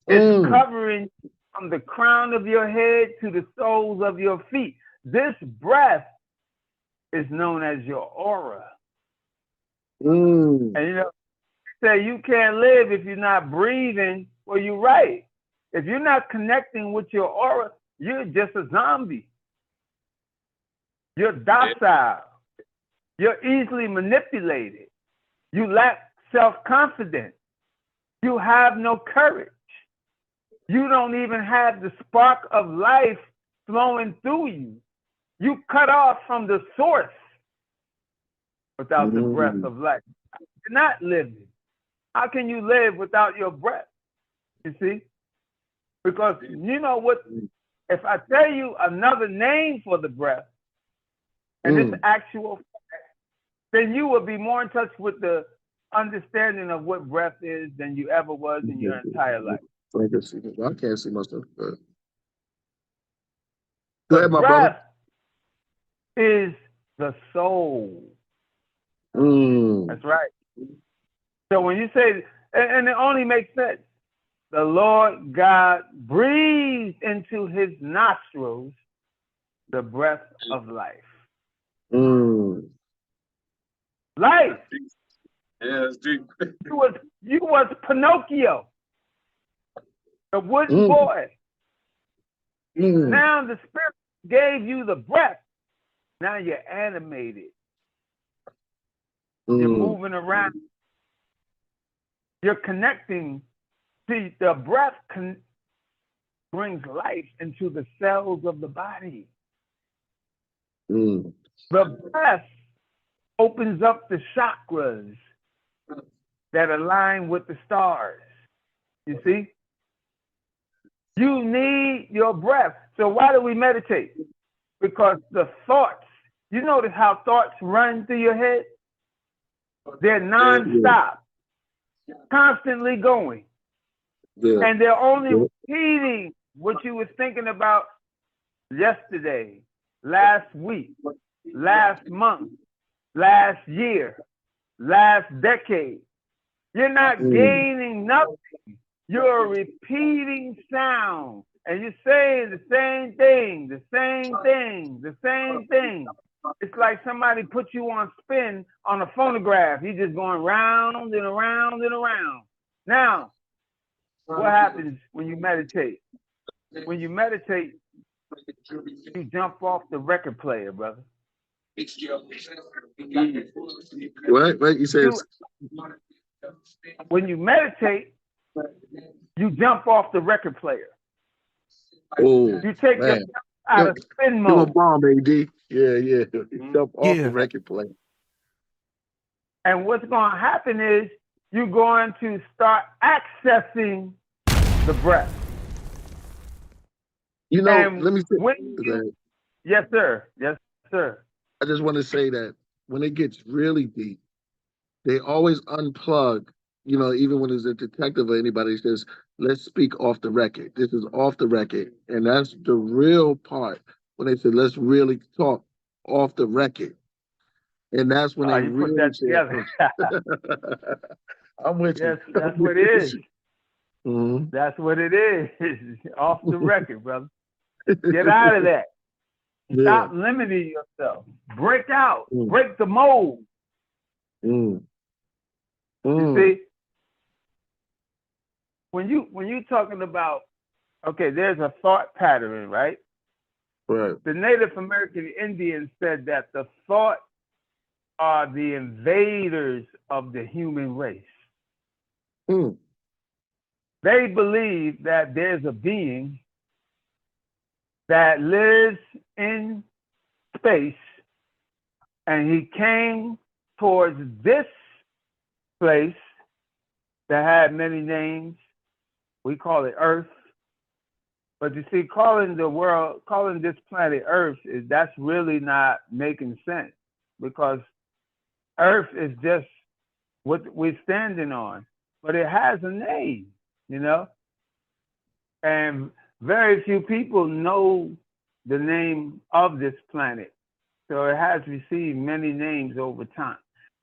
It's covering from the crown of your head to the soles of your feet. This breath is known as your aura. And say you can't live if you're not breathing. Well, you're right. If you're not connecting with your aura, you're just a zombie. You're docile. You're easily manipulated. You lack self-confidence. You have no courage. You don't even have the spark of life flowing through you. You cut off from the source without the breath of life. You're not living. How can you live without your breath? You see? Because you know what? If I tell you another name for the breath, and it's actual fact, then you will be more in touch with the understanding of what breath is than you ever was in your entire life. I can't see myself. Go The ahead, my breath brother. is the soul. Mm. That's right. So when you say, and it only makes sense, the Lord God breathed into his nostrils the breath of life. Mm. Life. Yeah, it's deep. You was Pinocchio, the wooden boy. Now the Spirit gave you the breath. Now you're animated. You're moving around. You're connecting. See, the breath brings life into the cells of the body. The breath opens up the chakras that align with the stars. You see? You need your breath. So why do we meditate? Because the thoughts, you notice how thoughts run through your head? They're nonstop, constantly going. And they're only repeating what you was thinking about yesterday, last week, last month, last year, last decade. You're not gaining nothing. You're repeating sound. And you're saying the same thing, the same thing, the same thing. It's like somebody put you on spin on a phonograph. You're just going round and around and around. Now, what happens when you meditate? When you meditate, you jump off the record player, brother. What? You said when you meditate, you jump off the record player. Oh, you take yourself out of spin mode. You're a bomb, AD. Yeah. You jump off the record player. And what's going to happen is you're going to start accessing the breath. You know, let me say, yes, sir. Yes, sir. I just want to say that when it gets really deep, they always unplug, you know, even when it's a detective or anybody says, let's speak off the record. This is off the record. And that's the real part when they say, let's really talk off the record. And that's when they really put that together. I'm with you. That's what it is. That's what it is. Off the record, brother. Get out of that. Stop limiting yourself. Break out. Break the mold. You see, when you talking about, okay, there's a thought pattern, right? Right. The Native American Indians said that the thought are the invaders of the human race. They believe that there's a being that lives in space, and he came towards this place that had many names. We call it Earth. But you see, calling this planet Earth, that's really not making sense, because Earth is just what we're standing on, but it has a name, you know? And very few people know the name of this planet. So it has received many names over time.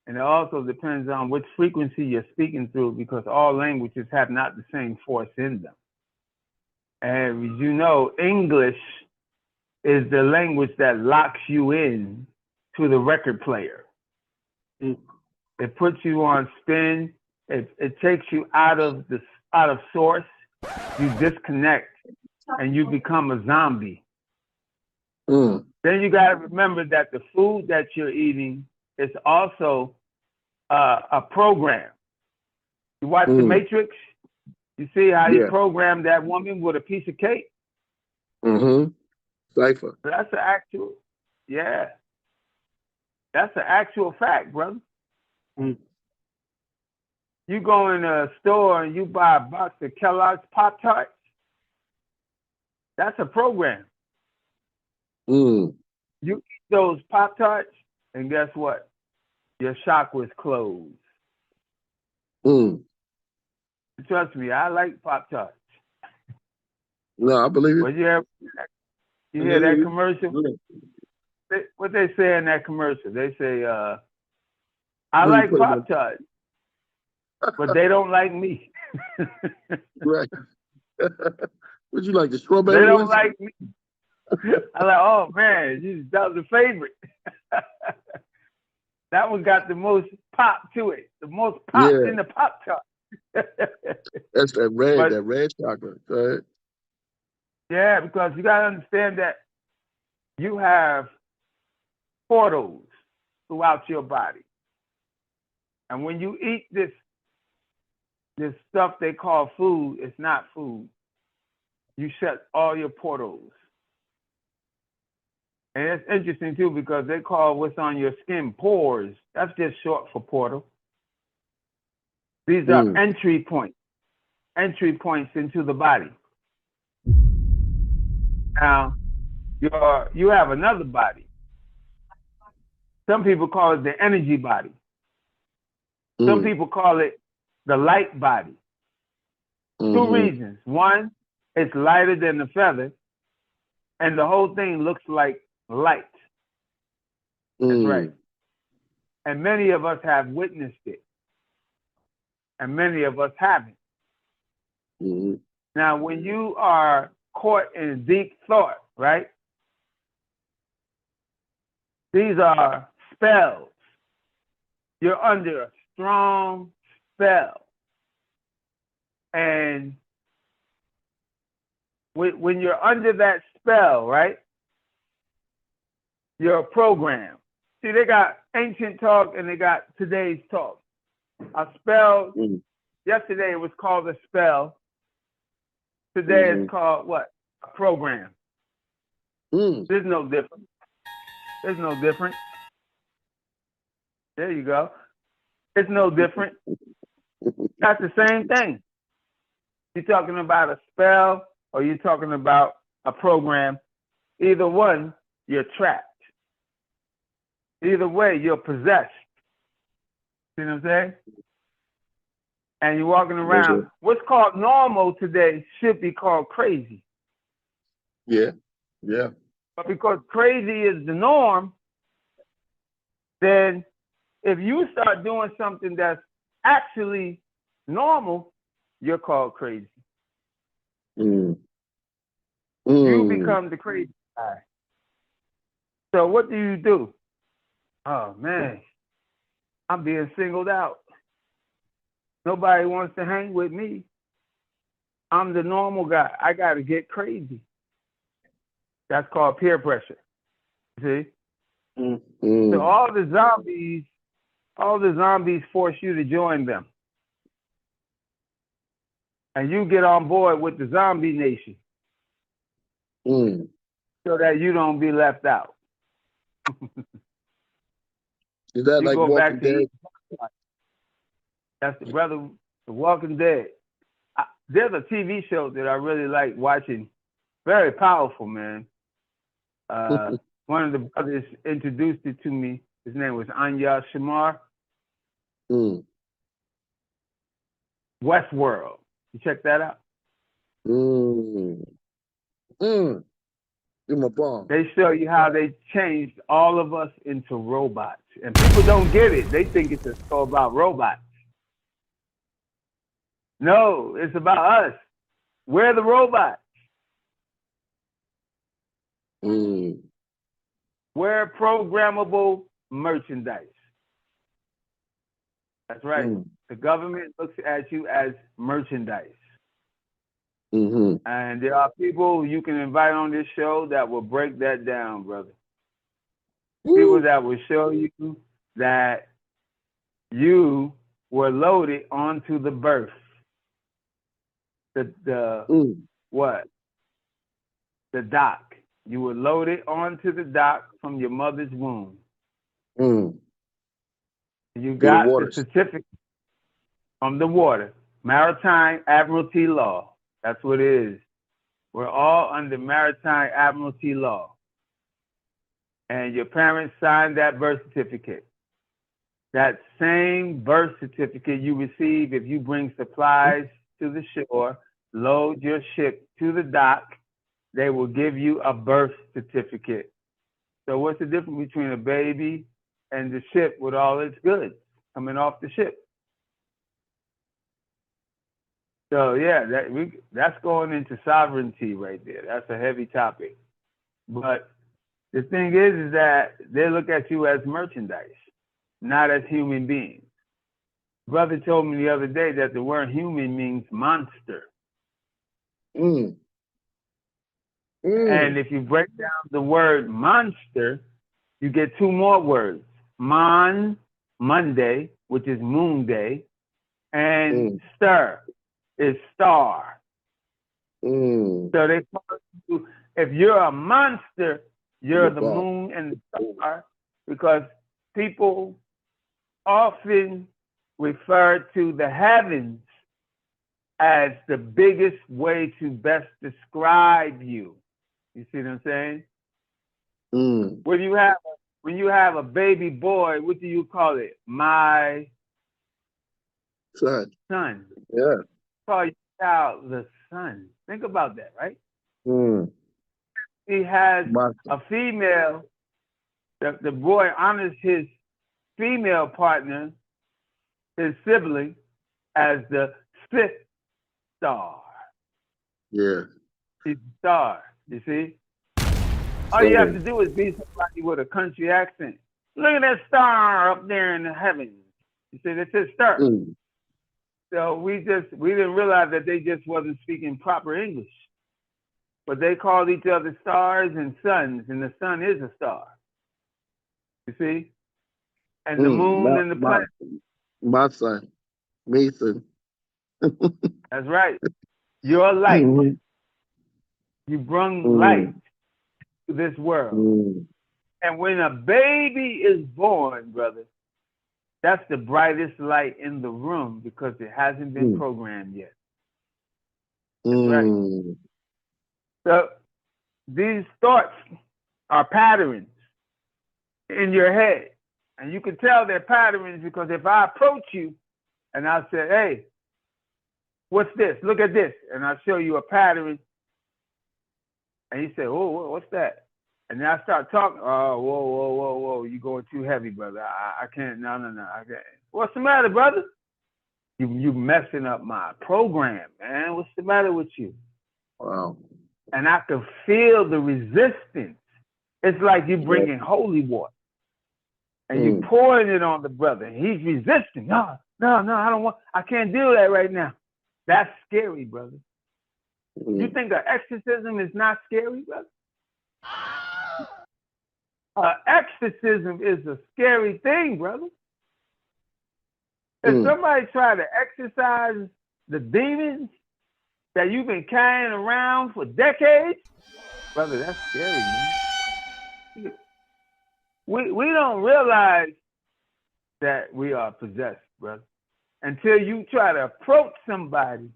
And it also depends on which frequency you're speaking through, because all languages have not the same force in them. And as you know, English is the language that locks you in to the record player. It puts you on spin. It takes you out of source. You disconnect and you become a zombie. Then you got to remember that the food that you're eating is also a program. You watch The Matrix. You see how he programmed that woman with a piece of cake? Cipher. That's an actual, that's an actual fact, brother. You go in a store and you buy a box of Kellogg's Pop-Tarts. That's a program. Mm. You eat those Pop-Tarts, and guess what? Your chakra's closed. Mm. Trust me, I like Pop-Tarts. No, I believe it. But you hear that commercial? What they say in that commercial? They say, I like Pop-Tarts, but they don't like me. Right. Would you like the strawberry They don't ones? like me. I'm like, oh man, that was a favorite. That one got the most pop to it. The most pop in the Pop-Tart. That's that red chocolate. Go ahead. Yeah, because you gotta understand that you have portals throughout your body. And when you eat this stuff they call food, it's not food. You shut all your portals. And it's interesting too because they call what's on your skin pores. That's just short for portal. These are entry points into the body. Now, you have another body. Some people call it the energy body. Some people call it the light body. Two reasons. One, it's lighter than the feather, and the whole thing looks like light. That's right. And many of us have witnessed it. And many of us haven't. Now, when you are caught in deep thought, right? These are spells. You're under a strong spell. And when you're under that spell, right? You're programmed. See, they got ancient talk and they got today's talk. A spell, yesterday it was called a spell. Today it's called what? A program. There's no difference. There's no difference. There you go. It's no different. That's the same thing. You're talking about a spell or you're talking about a program. Either one, you're trapped. Either way, you're possessed. See what I'm saying? And you're walking around. What's called normal today should be called crazy. Yeah. But because crazy is the norm, then if you start doing something that's actually normal, you're called crazy. You become the crazy guy. So what do? Oh man, I'm being singled out. Nobody wants to hang with me. I'm the normal guy. I got to get crazy. That's called peer pressure. See? So all the zombies force you to join them. And you get on board with the zombie nation. So that you don't be left out. Is that like Walking Dead? That's the Walking Dead. There's a TV show that I really like watching. Very powerful, man. One of the brothers introduced it to me. His name was Anya Shamar. Westworld. You check that out? Give my bomb. They show you how they changed all of us into robots. And people don't get it. They think it's a show about robots. No, it's about us. We're the robots. We're programmable merchandise. That's right. The government looks at you as merchandise. And there are people you can invite on this show that will break that down, brother. People that will show you that you were loaded onto the birth. What? The dock. You were loaded onto the dock from your mother's womb. You got the certificate. from the water. Maritime Admiralty law. That's what it is. We're all under Maritime Admiralty law. And your parents signed that birth certificate. That same birth certificate you receive if you bring supplies to the shore, load your ship to the dock, they will give you a birth certificate. So what's the difference between a baby and the ship with all its goods coming off the ship? So yeah, that's going into sovereignty right there. That's a heavy topic. But the thing is that they look at you as merchandise, not as human beings. Brother told me the other day that the word human means monster. And if you break down the word monster, you get two more words. Mon, Monday, which is moon day, and stir is star. So they call you, if you're a monster, you're the moon and the star, because people often refer to the heavens as the biggest way to best describe you. You see what I'm saying? When you have a baby boy, what do you call it? My son. Yeah. Call your child the son. Think about that, right? He has a female. The boy honors his female partner, his sibling, as the fifth star. Yeah. He's the star, you see? All you have to do is be somebody with a country accent. Look at that star up there in the heavens. You see, that's his star. So we didn't realize that they just wasn't speaking proper English. But they called each other stars and suns, and the sun is a star. You see? And the moon and the planet. My son, Mason. That's right. You're light. You bring light to this world. And when a baby is born, brother, that's the brightest light in the room because it hasn't been programmed yet. That's right. So these thoughts are patterns in your head. And you can tell they're patterns because if I approach you and I say, hey, what's this? Look at this. And I show you a pattern. And you say, oh, what's that? And then I start talking. Oh, whoa. You're going too heavy, brother. I can't. No. I can't. What's the matter, brother? You messing up my program, man. What's the matter with you? Wow. And I can feel the resistance. It's like you bringing holy water. And you pouring it on the brother. He's resisting. No, I can't do that right now. That's scary, brother. You think an exorcism is not scary, brother? Exorcism is a scary thing, brother. If somebody try to exorcise the demons that you've been carrying around for decades, brother, that's scary, man. We don't realize that we are possessed, brother, until you try to approach somebody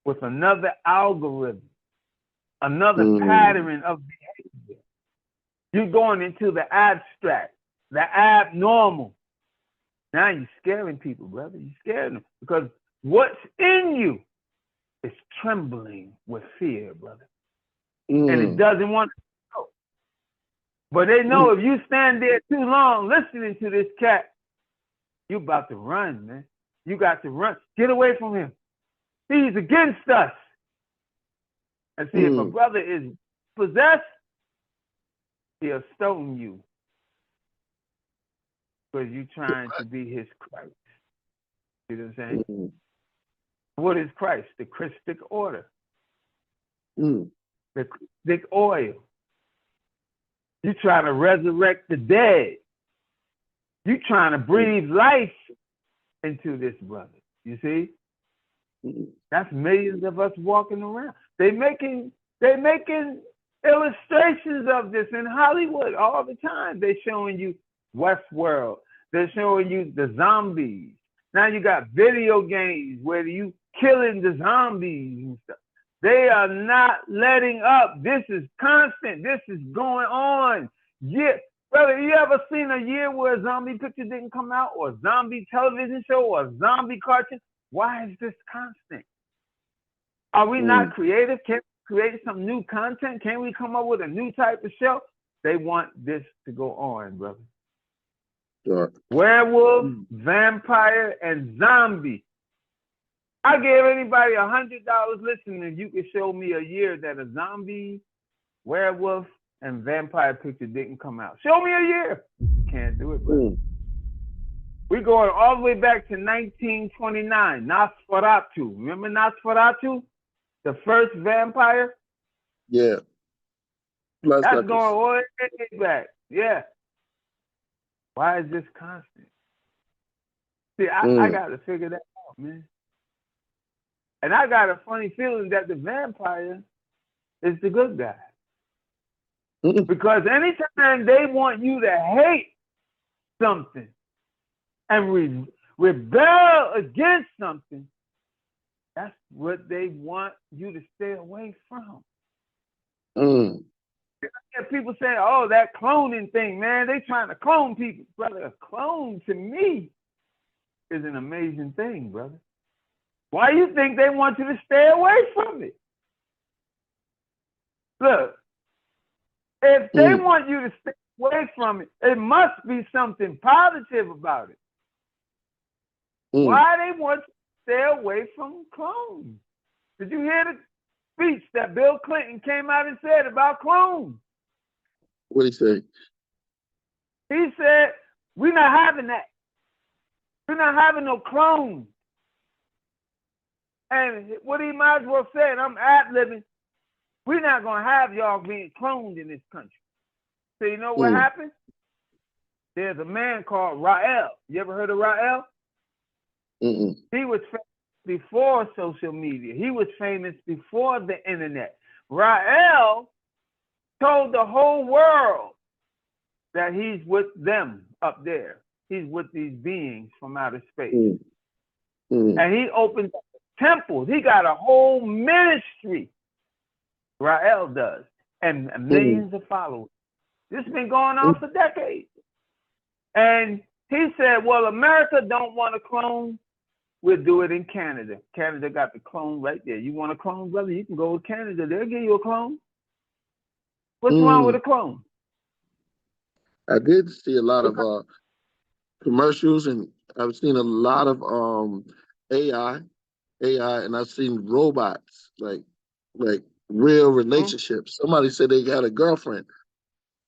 with another algorithm, another pattern of behavior. You're going into the abstract, the abnormal. Now you're scaring people, brother. You're scaring them because what's in you is trembling with fear, brother. And it doesn't want to go. But they know if you stand there too long listening to this cat, you're about to run, man. You got to run. Get away from him. He's against us. And see, if a brother is possessed, he'll stone you because you're trying to be his Christ. You know what I'm saying? What is Christ? The Christic order. The Christic oil. You're trying to resurrect the dead. You're trying to breathe life into this brother. You see? That's millions of us walking around. They making illustrations of this in Hollywood all the time. They're showing you Westworld. They're showing you the zombies. Now you got video games where you killing the zombies and stuff. They are not letting up. This is constant. This is going on. Yeah, brother, you ever seen a year where a zombie picture didn't come out, or a zombie television show, or a zombie cartoon? Why is this constant? Are we not creative? Can we create some new content? Can we come up with a new type of show? They want this to go on, brother. Sure. Werewolf, vampire, and zombie. I gave anybody $100 listening if you could show me a year that a zombie, werewolf, and vampire picture didn't come out. Show me a year. You can't do it, brother. We're going all the way back to 1929. Nosferatu. Remember Nosferatu? The first vampire? Yeah. That's going all the way back. Yeah. Why is this constant? See, I got to figure that out, man. And I got a funny feeling that the vampire is the good guy. Because anytime they want you to hate something and rebel against something, that's what they want you to stay away from. People say, oh, that cloning thing, man, they trying to clone people. Brother, a clone to me is an amazing thing, brother. Why you think they want you to stay away from it? Look, if they want you to stay away from it, it must be something positive about it. Why they want you to stay away from clones? Did you hear the speech that Bill Clinton came out and said about clones? What did he say? He said, we're not having that. We're not having no clones. And what he might as well say, and I'm ad-libbing, we're not going to have y'all being cloned in this country. So you know what happened? There's a man called Rael. You ever heard of Rael? He was famous before social media. He was famous before the internet. Rael told the whole world that he's with them up there. He's with these beings from outer space. And he opened up temples. He got a whole ministry. Rael does. And millions of followers. This has been going on for decades. And he said, well, America don't want a clone. We'll do it in Canada. Canada got the clone right there. You want a clone, brother? You can go to Canada. They'll give you a clone. What's wrong with a clone? I did see a lot of commercials, and I've seen a lot of AI, and I've seen robots, like real relationships. Somebody said they got a girlfriend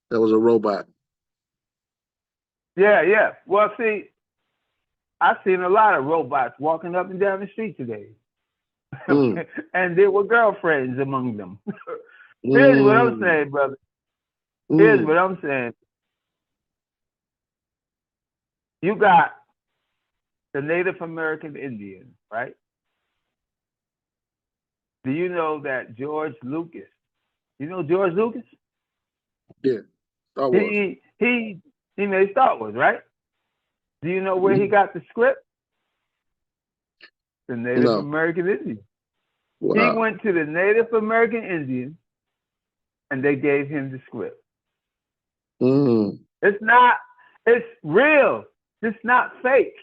that was a robot. Yeah. Well, see, I've seen a lot of robots walking up and down the street today. And there were girlfriends among them. Here's what I'm saying, brother. Here's what I'm saying. You got the Native American Indians, right? Do you know that George Lucas? You know George Lucas? Yeah. Star Wars. He made Star Wars, right? Do you know where he got the script? The Native American Indians. Wow. He went to the Native American Indians and they gave him the script. It's real. It's not fake.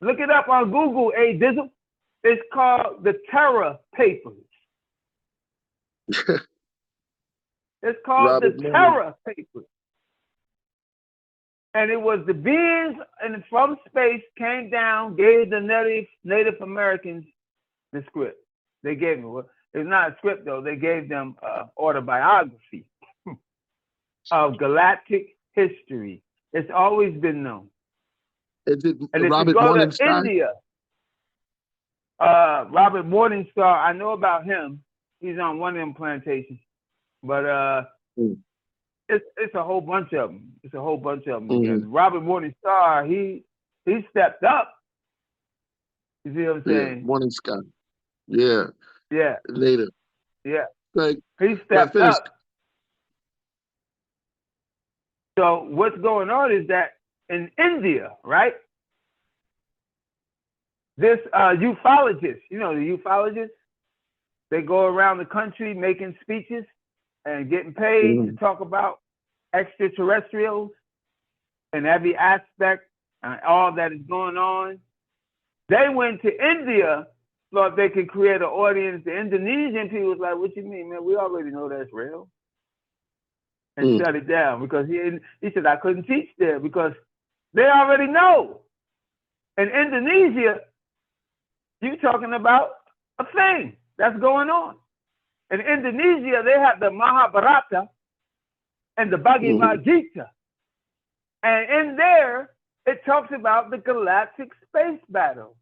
Look it up on Google, Dizzle. It's called the Terror Papers. It's called the Terror Papers. And it was the beings and from space came down, gave the Native Americans the script. They gave them, it's not a script though, they gave them autobiography of galactic history. It's always been known. Is it and if Robert you go Morningstar? to India, Robert Morningstar, I know about him. He's on one of them plantations. But it's a whole bunch of them. It's a whole bunch of them. Because Robert Morningstar, he stepped up. You see what I'm saying? Morningstar. Yeah. Yeah. Later. Yeah. Like, he stepped up. So what's going on is that in India, right? this ufologist, you know, the ufologists, they go around the country making speeches and getting paid to talk about extraterrestrials and every aspect and all that is going on. They went to India, thought they could create an audience. The Indonesian people was like, what you mean, man? We already know that's real. And shut it down because he said, I couldn't teach there because they already know. In Indonesia, you're talking about a thing that's going on. In Indonesia, they have the Mahabharata and the Bhagavad Gita. And in there, it talks about the galactic space battle.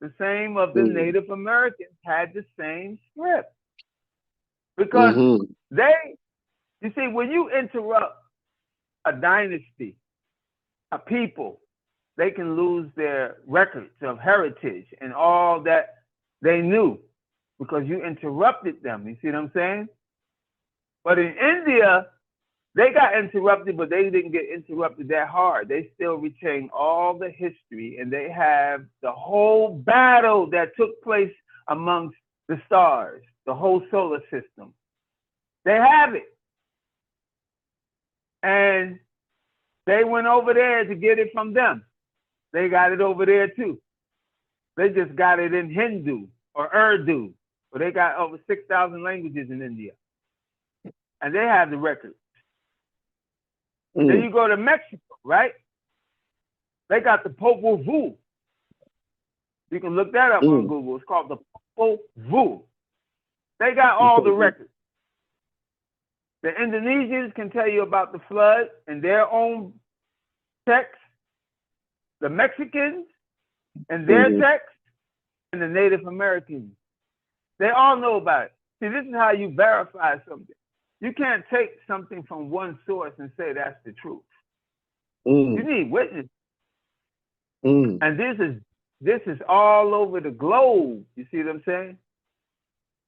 The same of the Native Americans had the same script. Because you see, when you interrupt a dynasty, a people, they can lose their records of heritage and all that they knew because you interrupted them. You see what I'm saying? But in India, they got interrupted, but they didn't get interrupted that hard. They still retain all the history, and they have the whole battle that took place amongst the stars, the whole solar system. They have it. And they went over there to get it from them. They got it over there too. They just got it in Hindu or Urdu. But they got over 6,000 languages in India. And they have the records. Then you go to Mexico, right? They got the Popol Vuh. You can look that up on Google. It's called the Popol Vuh. They got all the records. The Indonesians can tell you about the flood in their own text. The Mexicans and their text, and the Native Americans. They all know about it. See, this is how you verify something. You can't take something from one source and say that's the truth. You need witnesses. And this is all over the globe. You see what I'm saying?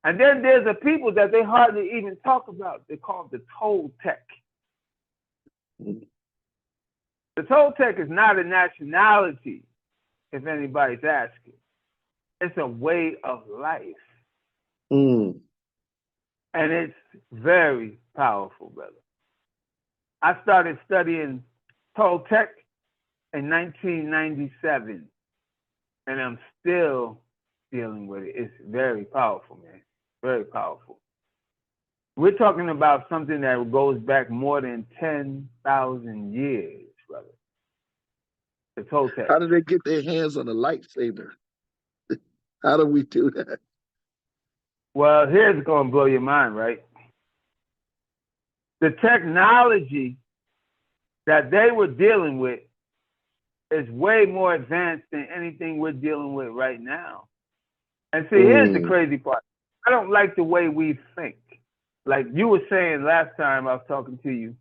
And then there's a people that they hardly even talk about. They're called the Toltec. The Toltec is not a nationality, if anybody's asking. It's a way of life. And it's very powerful, brother. I started studying Toltec in 1997, and I'm still dealing with it. It's very powerful, man. Very powerful. We're talking about something that goes back more than 10,000 years, brother. The Toltec. How did they get their hands on a lightsaber? How do we do that? Well, here's going to blow your mind, right? The technology that they were dealing with is way more advanced than anything we're dealing with right now. And see, here's the crazy part. I don't like the way we think. Like you were saying last time I was talking to you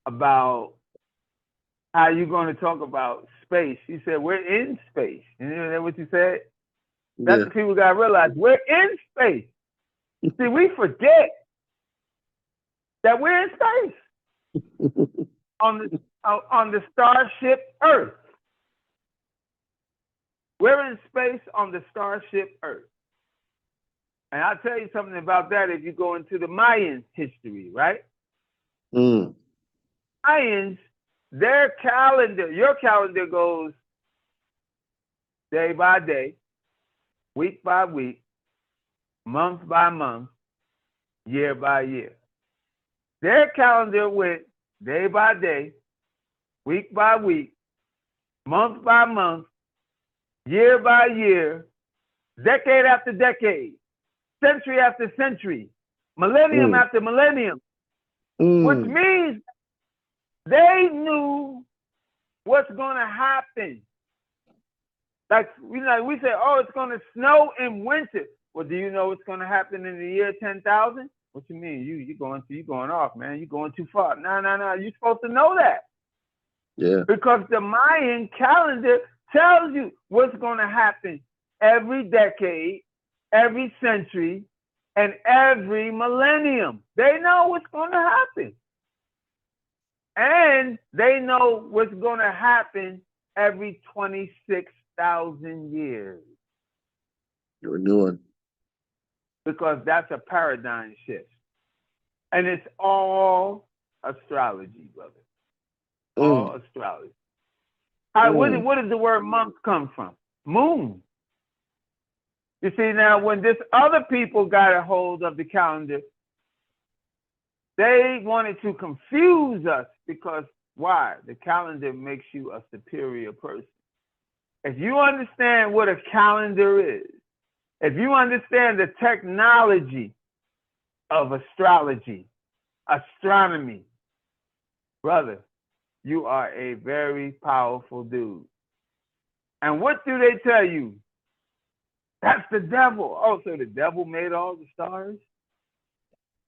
about how you're going to talk about space. You said, we're in space. You know that what you said? That's what people got to realize. We're in space. See, we forget that we're in space on the starship Earth. We're in space on the starship Earth. And I'll tell you something about that if you go into the Mayan history, right? Mayans, their calendar, your calendar goes day by day, week by week, month by month, year by year. Their calendar went day by day, week by week, month by month, year by year, decade after decade, century after century, millennium after millennium, which means they knew what's going to happen. Like we say, oh, it's going to snow in winter. Well, do you know what's going to happen in the year 10,000? What you mean? You going off, man. You're going too far. No. You're supposed to know that. Yeah. Because the Mayan calendar tells you what's going to happen every decade, every century, and every millennium. They know what's going to happen. And they know what's going to happen every 26 5,000 years. You're renewing. Because that's a paradigm shift. And it's all astrology, brother. All astrology. All right, what does the word month come from? Moon. You see, now when this other people got a hold of the calendar, they wanted to confuse us because why? The calendar makes you a superior person. If you understand what a calendar is, if you understand the technology of astrology, astronomy, brother, you are a very powerful dude. And what do they tell you? That's the devil. Oh, so the devil made all the stars?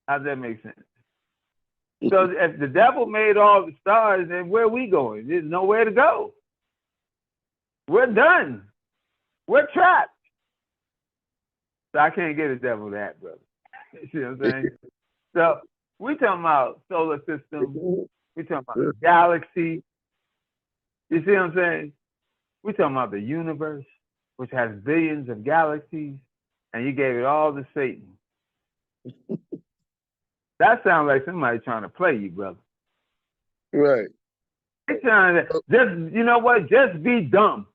How does that make sense? So if the devil made all the stars, then where are we going? There's nowhere to go. We're done. We're trapped. So I can't get a devil that, brother. You see what I'm saying? So we talking about solar system. We talking about galaxy. You see what I'm saying? We talking about the universe, which has billions of galaxies, and you gave it all to Satan. That sounds like somebody trying to play you, brother. Right. They trying to just, you know what? Just be dumb.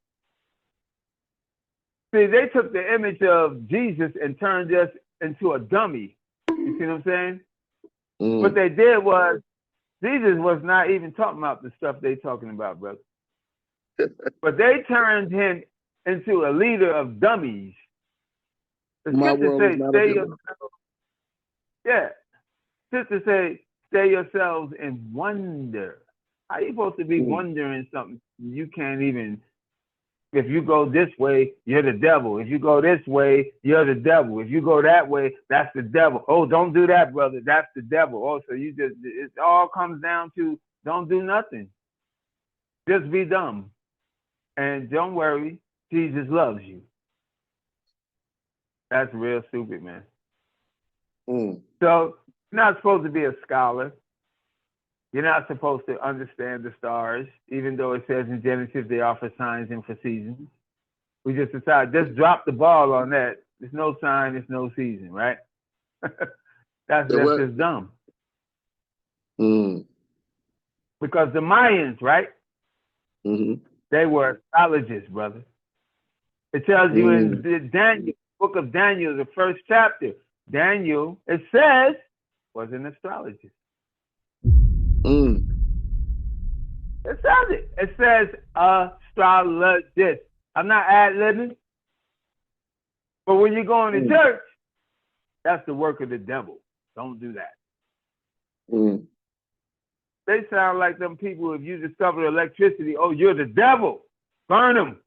See, they took the image of Jesus and turned us into a dummy. You see what I'm saying? What they did was, Jesus was not even talking about the stuff they talking about, brother. But they turned him into a leader of dummies. The scripture says, stay yourselves. Yeah. Sister say, stay yourselves in wonder. How you supposed to be wondering something you can't even? If you go this way, you're the devil. If you go this way, you're the devil. If you go that way, that's the devil. Oh, don't do that, brother. That's the devil. Oh, so you just, it all comes down to don't do nothing. Just be dumb. And don't worry, Jesus loves you. That's real stupid, man. So you're not supposed to be a scholar. You're not supposed to understand the stars, even though it says in Genesis they are for signs and for seasons. We just decided, just drop the ball on that. There's no sign, there's no season, right? That's just dumb. Because the Mayans, right? They were astrologists, brother. It tells you in the Daniel, book of Daniel, the first chapter, Daniel, it says, was an astrologist. It says it. It says astrologist. I'm not ad-libbing. But when you go into church, that's the work of the devil. Don't do that. They sound like them people, if you discover electricity, oh, you're the devil. Burn them.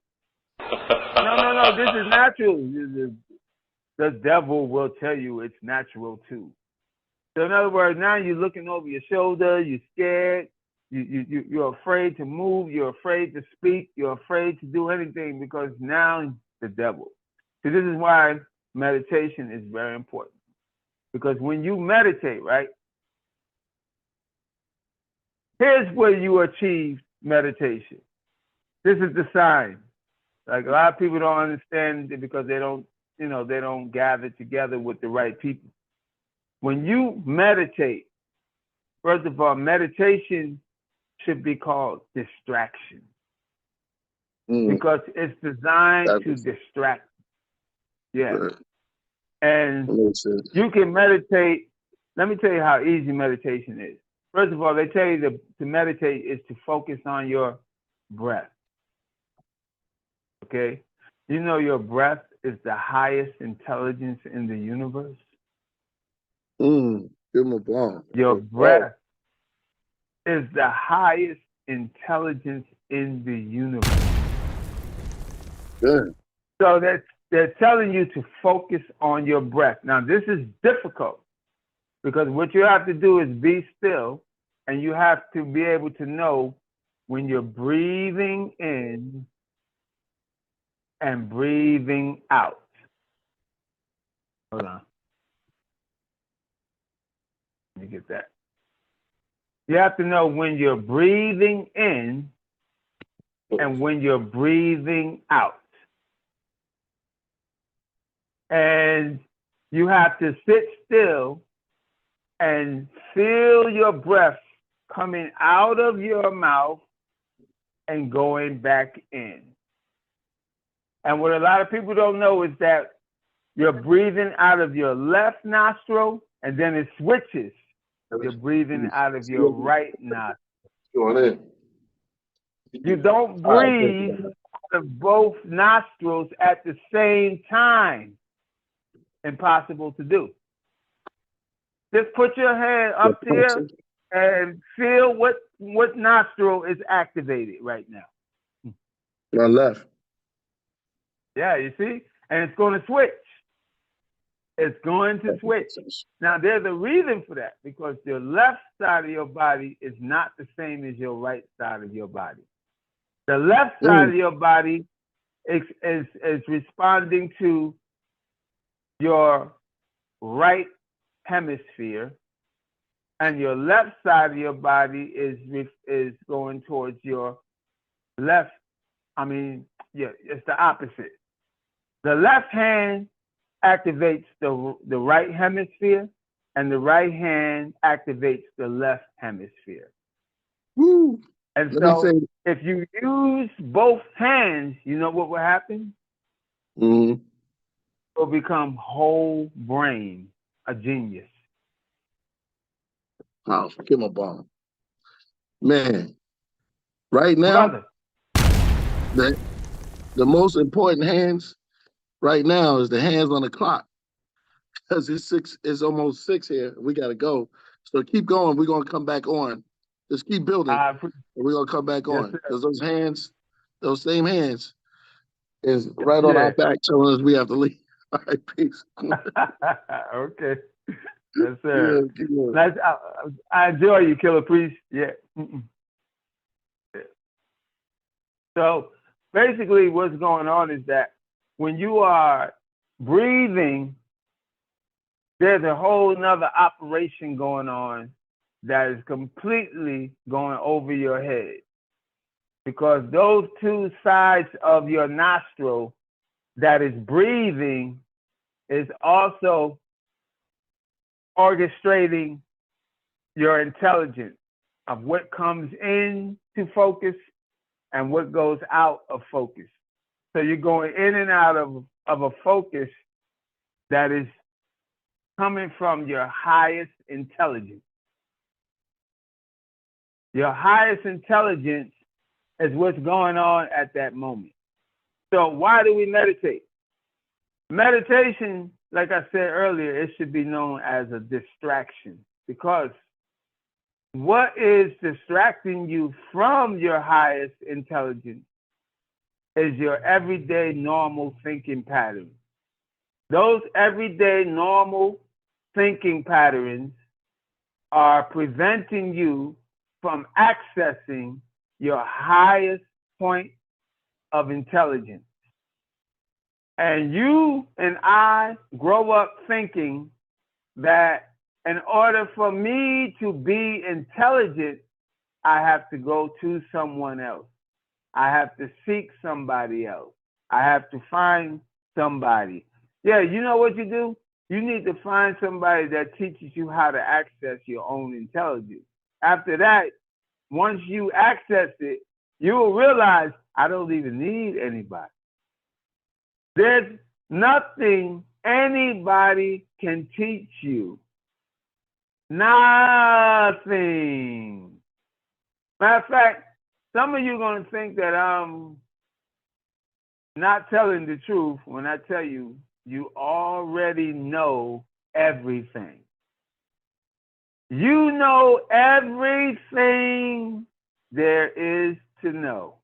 No. This is natural. The devil will tell you it's natural too. So in other words, now you're looking over your shoulder, you're scared, you're afraid to move, you're afraid to speak, you're afraid to do anything because now the devil. So this is why meditation is very important. Because when you meditate, right, here's where you achieve meditation. This is the sign. Like a lot of people don't understand it because they don't gather together with the right people. When you meditate, first of all, meditation should be called distraction because it's designed to distract. Yeah. And you can meditate. Let me tell you how easy meditation is. First of all, they tell you to meditate is to focus on your breath. Okay? You know your breath is the highest intelligence in the universe. Give him a bomb. Your breath is the highest intelligence in the universe. Good. So they're telling you to focus on your breath. Now, this is difficult because what you have to do is be still, and you have to be able to know when you're breathing in and breathing out. Hold on. Let me get that. You have to know when you're breathing in and when you're breathing out. And you have to sit still and feel your breath coming out of your mouth and going back in. And what a lot of people don't know is that you're breathing out of your left nostril, and then it switches. You're breathing out of your right nostril. You don't breathe out of both nostrils at the same time. Impossible to do. Just put your hand up there and feel what nostril is activated right now. My left. Yeah, you see? And it's going to switch. It's going to switch. Now, there's a reason for that, because your left side of your body is not the same as your right side of your body. The left side of your body is responding to your right hemisphere, and your left side of your body is going towards your left. It's the opposite. The left hand activates the right hemisphere, and the right hand activates the left hemisphere. Woo. And so if you use both hands, you know what will happen? Mm-hmm. You'll become whole brain, a genius. Oh, give my bomb. Man, right now, the most important hands right now is the hands on the clock, because it's almost 6 here. We got to go. So keep going. We're going to come back on. Just keep building. We're going to come back on, because those same hands is right on our back telling us we have to leave. All right, peace. Okay. Yes, sir. Yeah, I enjoy you, Killah Priest. Yeah. Yeah. So basically what's going on is that when you are breathing, there's a whole nother operation going on that is completely going over your head, because those two sides of your nostril that is breathing is also orchestrating your intelligence of what comes into focus and what goes out of focus. So you're going in and out of a focus that is coming from your highest intelligence. Your highest intelligence is what's going on at that moment. So why do we meditate? Meditation, like I said earlier, it should be known as a distraction, because what is distracting you from your highest intelligence is your everyday normal thinking patterns. Those everyday normal thinking patterns are preventing you from accessing your highest point of intelligence. And you and I grow up thinking that in order for me to be intelligent, I have to go to someone else. I have to seek somebody else. I have to find somebody. Yeah, you know what you do? You need to find somebody that teaches you how to access your own intelligence. After that, once you access it, you will realize I don't even need anybody. There's nothing anybody can teach you. Nothing. Matter of fact, some of you are going to think that I'm not telling the truth when I tell you, you already know everything. You know everything there is to know.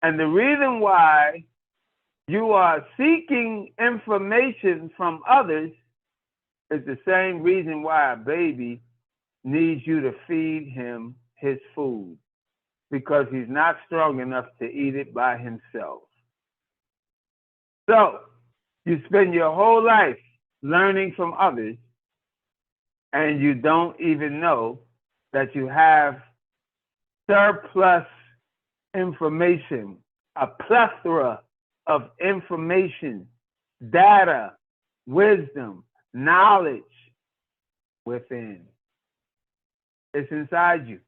And the reason why you are seeking information from others is the same reason why a baby needs you to feed him his food, because he's not strong enough to eat it by himself. So you spend your whole life learning from others, and you don't even know that you have surplus information, a plethora of information, data, wisdom, knowledge within. It's inside you.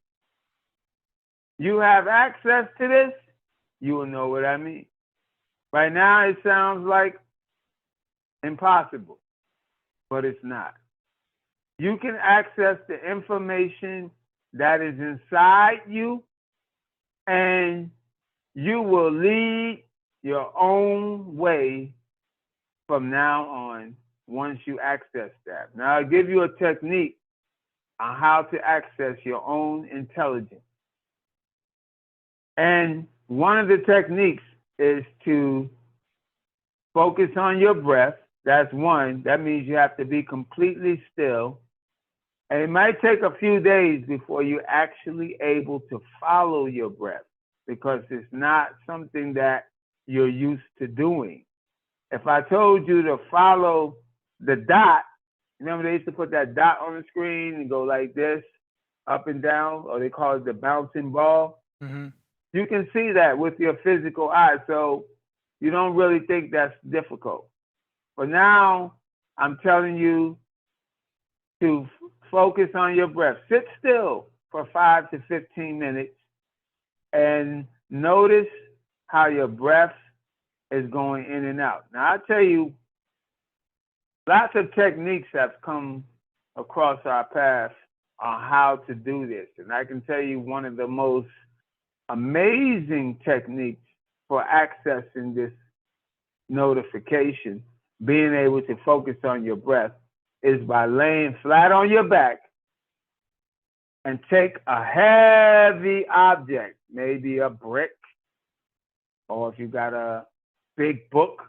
You have access to this, you will know what I mean. Right now, it sounds like impossible, but it's not. You can access the information that is inside you, and you will lead your own way from now on once you access that. Now, I'll give you a technique on how to access your own intelligence. And one of the techniques is to focus on your breath. That's one. That means you have to be completely still. And it might take a few days before you're actually able to follow your breath, because it's not something that you're used to doing. If I told you to follow the dot, remember they used to put that dot on the screen and go like this, up and down, or they call it the bouncing ball. Mm-hmm. You can see that with your physical eye, so you don't really think that's difficult. But now I'm telling you to focus on your breath. Sit still for 5 to 15 minutes and notice how your breath is going in and out. Now, I tell you, lots of techniques have come across our path on how to do this. And I can tell you one of the most amazing techniques for accessing this notification, being able to focus on your breath, is by laying flat on your back and take a heavy object, maybe a brick, or if you got a big book,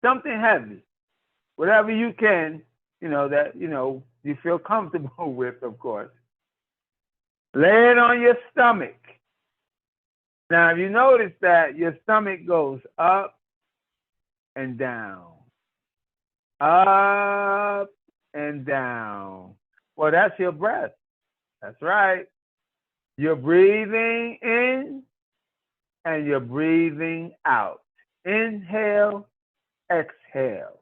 something heavy, whatever you can, that, you feel comfortable with, of course. Lay it on your stomach. Now, if you notice that your stomach goes up and down, up and down, well, that's your breath. That's right. You're breathing in and you're breathing out. Inhale, exhale.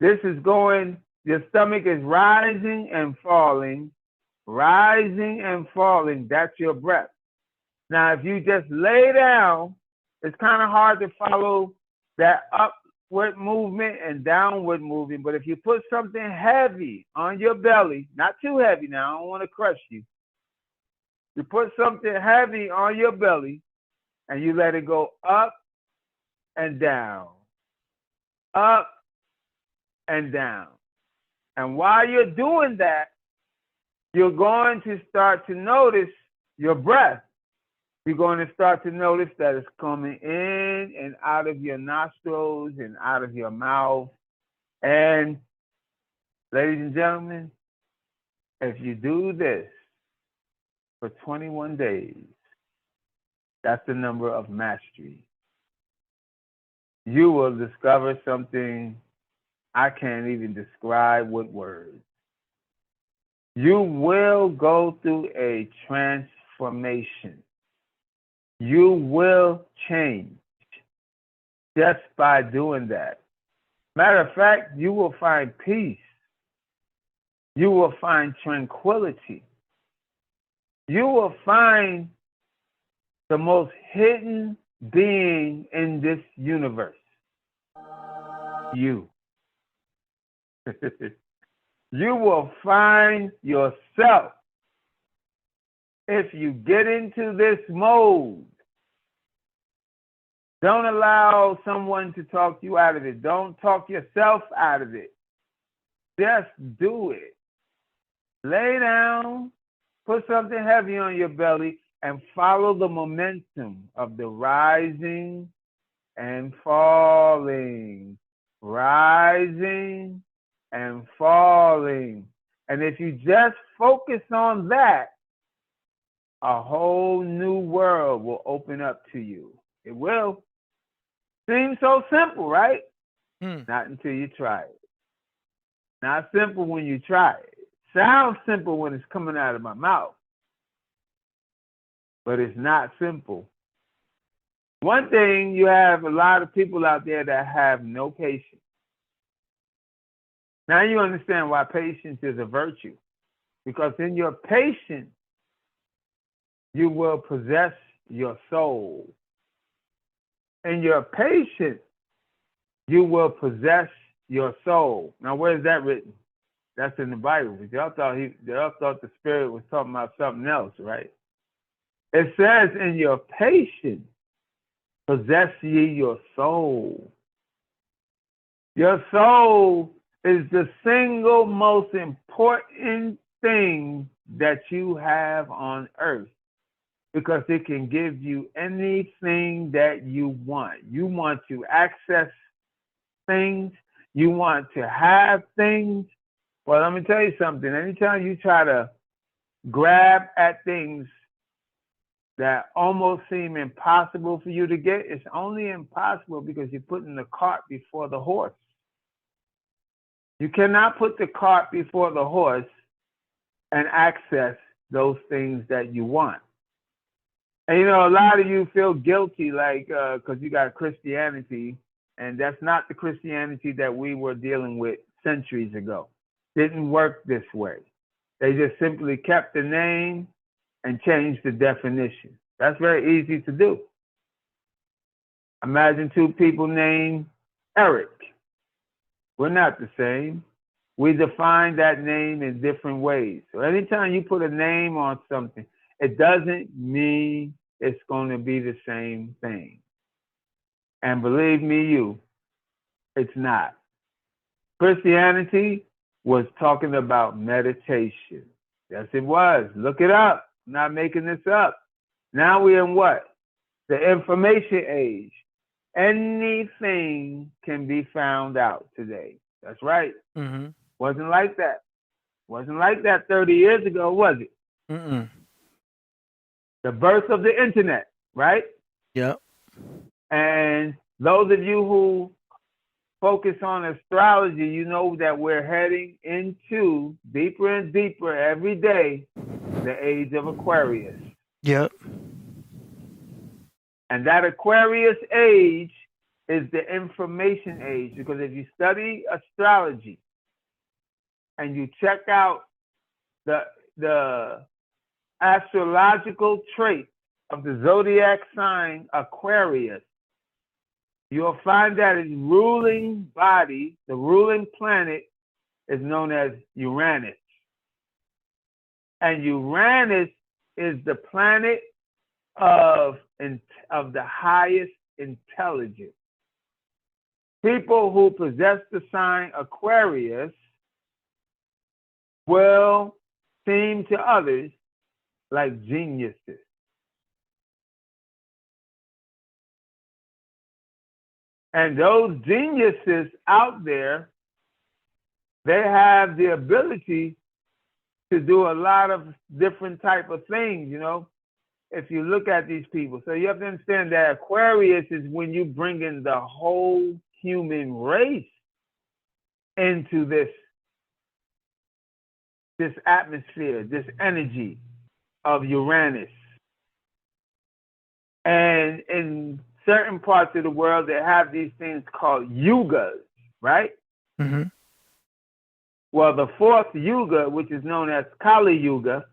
This is going, your stomach is rising and falling, rising and falling. That's your breath. Now, if you just lay down, it's kind of hard to follow that upward movement and downward movement. But if you put something heavy on your belly, not too heavy now, I don't want to crush you. You put something heavy on your belly and you let it go up and down, up and down. And while you're doing that, you're going to start to notice your breath. You're going to start to notice that it's coming in and out of your nostrils and out of your mouth. And ladies and gentlemen, if you do this for 21 days, that's the number of mastery. You will discover something I can't even describe with words. You will go through a transformation. You will change just by doing that. Matter of fact, you will find peace. You will find tranquility. You will find the most hidden being in this universe. You. You will find yourself if you get into this mode. Don't allow someone to talk you out of it. Don't talk yourself out of it. Just do it. Lay down, put something heavy on your belly, and follow the momentum of the rising and falling, rising and falling. And if you just focus on that, a whole new world will open up to you. It will. Seems so simple, right? Not until you try it. Not simple when you try it. Sounds simple when it's coming out of my mouth. but it's not simple. One thing, you have a lot of people out there that have no patience. Now you understand why patience is a virtue. Because in your patience, you will possess your soul. In your patience, you will possess your soul. Now, where's that written? That's in the Bible. Y'all thought the Spirit was talking about something else, right? It says, in your patience, possess ye your soul. Your soul is the single most important thing that you have on earth, because it can give you anything that you want. You want to access things. You want to have things. Well, let me tell you something. Anytime you try to grab at things that almost seem impossible for you to get, it's only impossible because you're putting the cart before the horse. You cannot put the cart before the horse and access those things that you want. And you know, a lot of you feel guilty, like, because you got Christianity, and that's not the Christianity that we were dealing with centuries ago. Didn't work this way. They just simply kept the name and changed the definition. That's very easy to do. Imagine two people named Eric. We're not the same. We define that name in different ways. So anytime you put a name on something, it doesn't mean it's going to be the same thing. And believe me, it's not. Christianity was talking about meditation. Yes, it was. Look it up. I'm not making this up. Now we're in what? The information age. Anything can be found out today. That's right. Mm-hmm. Wasn't like that. Wasn't like that 30 years ago, was it? Mm-mm. The birth of the internet, right? Yep. And those of you who focus on astrology, you know that we're heading into deeper and deeper every day the age of Aquarius. Yep. And that Aquarius age is the information age, because if you study astrology and you check out the astrological trait of the zodiac sign Aquarius, you'll find that its ruling body, the ruling planet, is known as Uranus. And Uranus is the planet of the highest intelligence. People who possess the sign Aquarius will seem to others like geniuses. And those geniuses out there, they have the ability to do a lot of different type of things, you know, if you look at these people. So you have to understand that Aquarius is when you bring in the whole human race into this atmosphere, this energy of Uranus. And in certain parts of the world, they have these things called yugas, right? Mm-hmm. Well, the fourth yuga, which is known as Kali Yuga,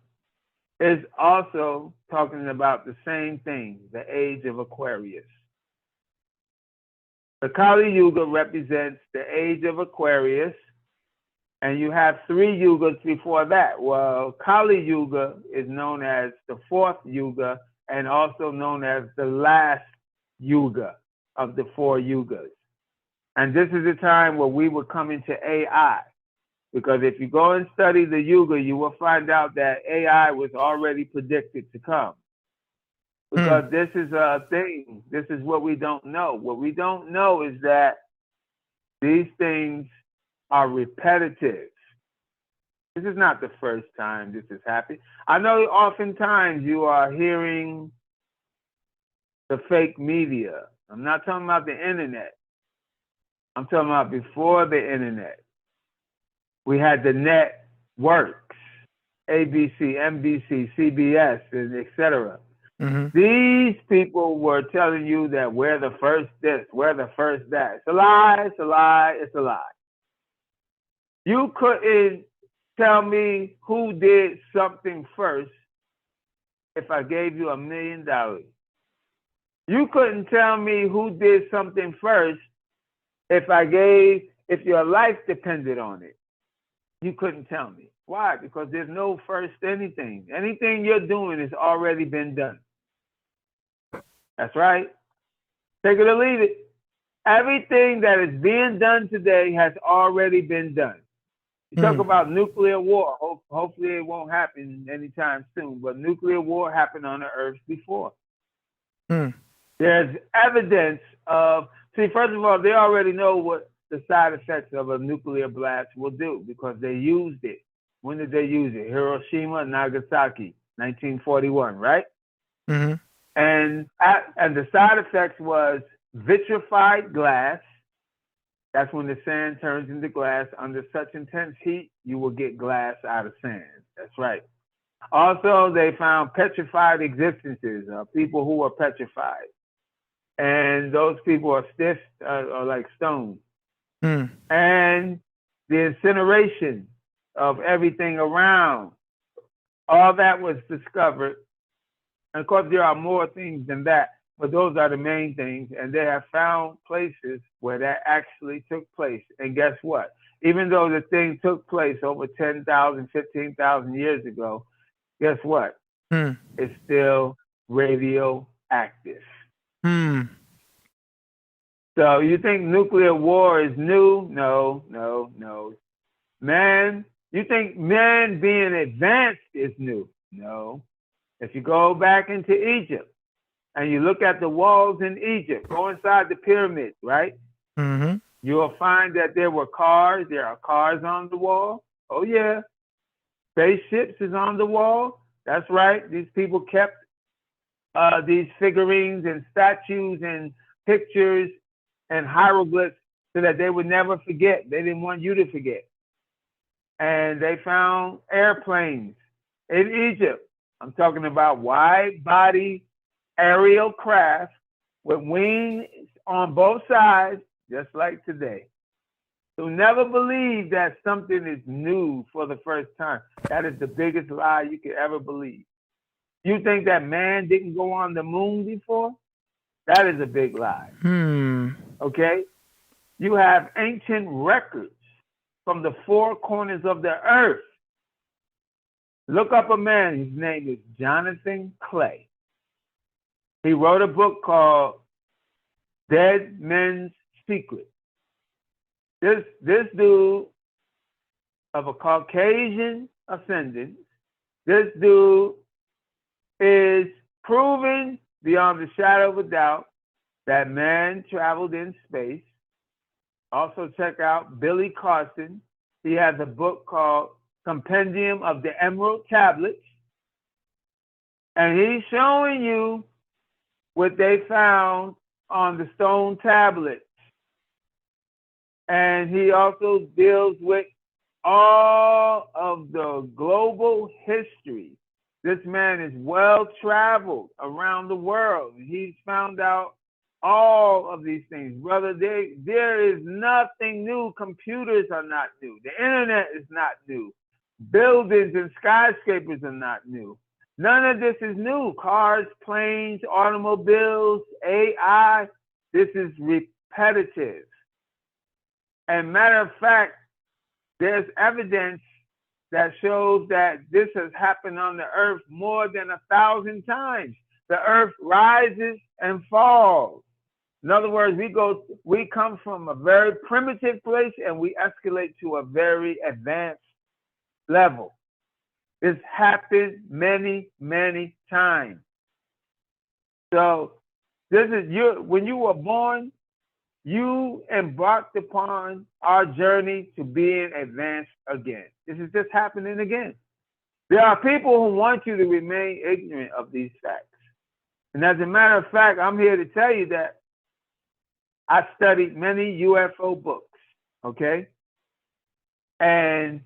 is also talking about the same thing, the age of Aquarius. The Kali Yuga represents the age of Aquarius, and you have 3 yugas before that. Well, Kali Yuga is known as the fourth yuga, and also known as the last yuga of the 4 yugas. And this is a time where we will come into AI. Because if you go and study the yuga, you will find out that AI was already predicted to come. Because this is a thing. This is what we don't know. What we don't know is that these things are repetitive. This is not the first time this has happened. I know oftentimes you are hearing the fake media. I'm not talking about the internet. I'm talking about before the internet. We had the networks, ABC, NBC, CBS, and etc. These people were telling you that we're the first this, we're the first that. It's a lie, it's a lie, it's a lie. You couldn't tell me who did something first if I gave you $1 million. You couldn't tell me who did something first if your life depended on it. You couldn't tell me. Why? Because there's no first anything. Anything you're doing has already been done. That's right. Take it or leave it. Everything that is being done today has already been done. You talk about nuclear war. Hopefully it won't happen anytime soon, but nuclear war happened on the earth before. There's evidence of, first of all, they already know what the side effects of a nuclear blast will do because they used it. When did they use it? Hiroshima and Nagasaki, 1941, right? And the side effects was vitrified glass. That's when the sand turns into glass. Under such intense heat, you will get glass out of sand. That's right. Also, they found petrified existences, people who were petrified. And those people are stiff or like stone. And the incineration of everything around, all that was discovered. And of course, there are more things than that, but those are the main things. And they have found places where that actually took place. And guess what? Even though the thing took place over 10,000, 15,000 years ago, guess what? It's still radioactive. So you think nuclear war is new? No. You think man being advanced is new? No. If you go back into Egypt and you look at the walls in Egypt, go inside the pyramids, right? You'll find that there were cars. There are cars on the wall. Oh, yeah. Spaceships is on the wall. That's right. These people kept these figurines and statues and pictures and hieroglyphs so that they would never forget. They didn't want you to forget. And they found airplanes in Egypt. I'm talking about wide-body aerial craft with wings on both sides, just like today. So never believe that something is new for the first time. That is the biggest lie you could ever believe. You think that man didn't go on the moon before? That is a big lie. Okay? You have ancient records from the four corners of the earth. Look up a man, his name is Jonathan Clay. He wrote a book called Dead Men's Secret. This dude of a Caucasian ascendant, this dude is proven beyond the shadow of a doubt that man traveled in space. Also check out Billy Carson. He has a book called Compendium of the Emerald Tablets. And he's showing you what they found on the stone tablets. And he also deals with all of the global history. This man is well-traveled around the world. He's found out all of these things. Brother, there is nothing new. Computers are not new. The internet is not new. Buildings and skyscrapers are not new. None of this is new. Cars, planes, automobiles, AI, this is repetitive. And matter of fact, there's evidence that shows that this has happened on the earth more than 1,000 times. The earth rises and falls. In other words, we come from a very primitive place and we escalate to a very advanced level. It's happened many, many times. So this is when you were born, you embarked upon our journey to being advanced again. This is just happening again. There are people who want you to remain ignorant of these facts. And as a matter of fact, I'm here to tell you that I studied many UFO books, okay? And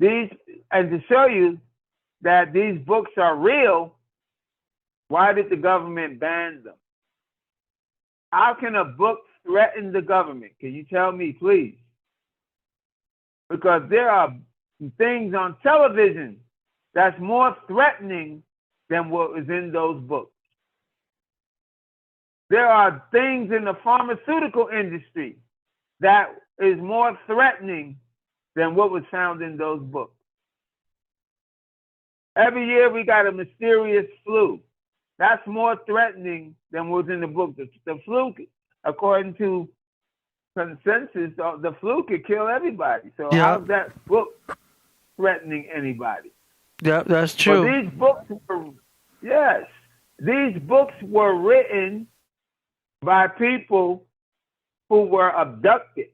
to show you that these books are real, Why did the government ban them? How can a book threaten the government? Can you tell me, please? Because there are things on television that's more threatening than what is in those books. There are things in the pharmaceutical industry that is more threatening than what was found in those books. Every year we got a mysterious flu. That's more threatening than what's in the book. The flu, according to consensus, the flu could kill everybody. So how's that book threatening anybody? Yeah, that's true. But these books were written by people who were abducted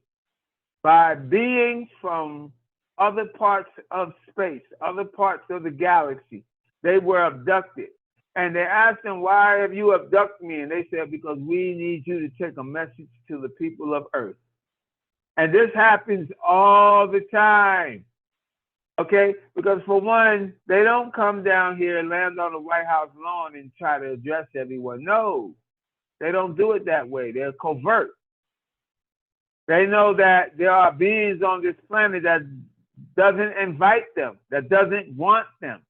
by beings from other parts of space, other parts of the galaxy. They were abducted. And they asked them, why have you abducted me? And they said, because we need you to take a message to the people of Earth. And this happens all the time. Okay? Because for one, they don't come down here and land on the White House lawn and try to address everyone. No, they don't do it that way. They're covert. They know that there are beings on this planet that doesn't invite them, that doesn't want them.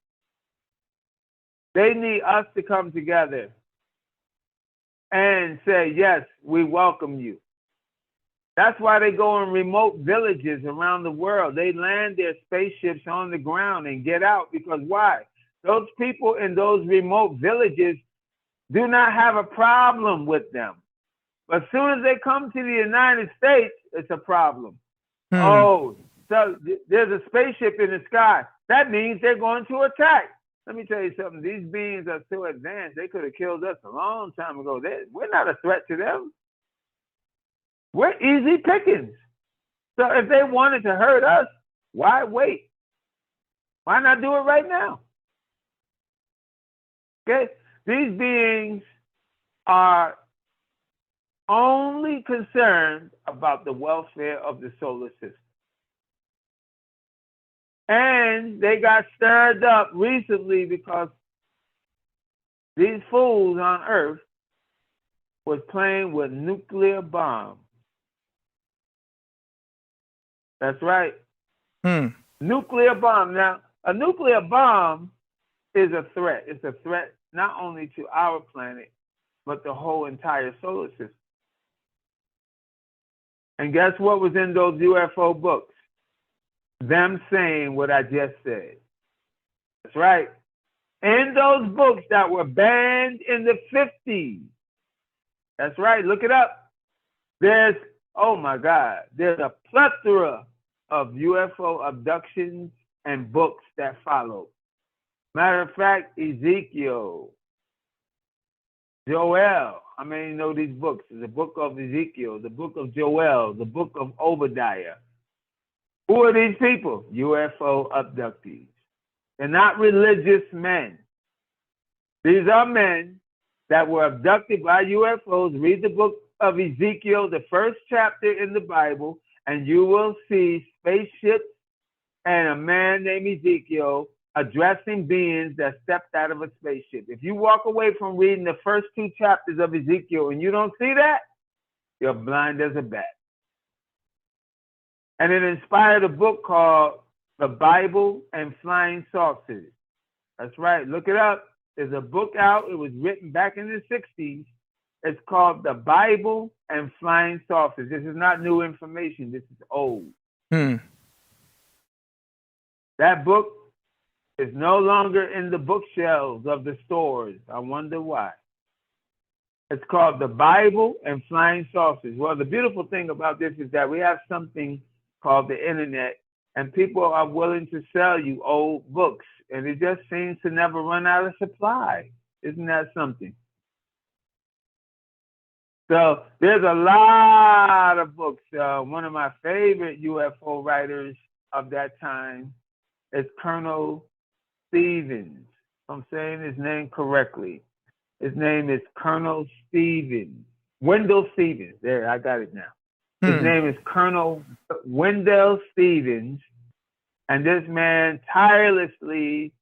They need us to come together and say, yes, we welcome you. That's why they go in remote villages around the world. They land their spaceships on the ground and get out, because why? Those people in those remote villages do not have a problem with them. But as soon as they come to the United States, it's a problem. Oh, so there's a spaceship in the sky. That means they're going to attack. Let me tell you something. These beings are so advanced, they could have killed us a long time ago. We're not a threat to them. We're easy pickings. So if they wanted to hurt us, why wait? Why not do it right now? Okay? These beings are only concerned about the welfare of the solar system. And they got stirred up recently because these fools on Earth was playing with nuclear bombs. That's right. Nuclear bomb. Now, a nuclear bomb is a threat. It's a threat not only to our planet, but the whole entire solar system. And guess what was in those UFO books? Them saying what I just said. That's right. In those books that were banned in the 50s. That's right. Look it up. There's, oh my God, there's a plethora of UFO abductions and books that follow. Matter of fact, Ezekiel, Joel. How many know these books? The book of Ezekiel, the book of Joel, the book of Obadiah. Who are these people? UFO abductees. They're not religious men. These are men that were abducted by UFOs. Read the book of Ezekiel, the first chapter in the Bible, and you will see spaceships and a man named Ezekiel addressing beings that stepped out of a spaceship. If you walk away from reading the first 2 chapters of Ezekiel and you don't see that, you're blind as a bat. And it inspired a book called The Bible and Flying Saucers. That's right. Look it up. There's a book out. It was written back in the 60s. It's called The Bible and Flying Saucers. This is not new information. This is old. That book is no longer in the bookshelves of the stores. I wonder why. It's called The Bible and Flying Saucers. Well, the beautiful thing about this is that we have something called the internet, and people are willing to sell you old books, and it just seems to never run out of supply. Isn't that something? So there's a lot of books. One of my favorite UFO writers of that time is Colonel Stevens. I'm saying his name correctly. His name is Colonel Stevens. Wendell Stevens. There, I got it now. His name is Colonel Wendell Stevens, and this man tirelessly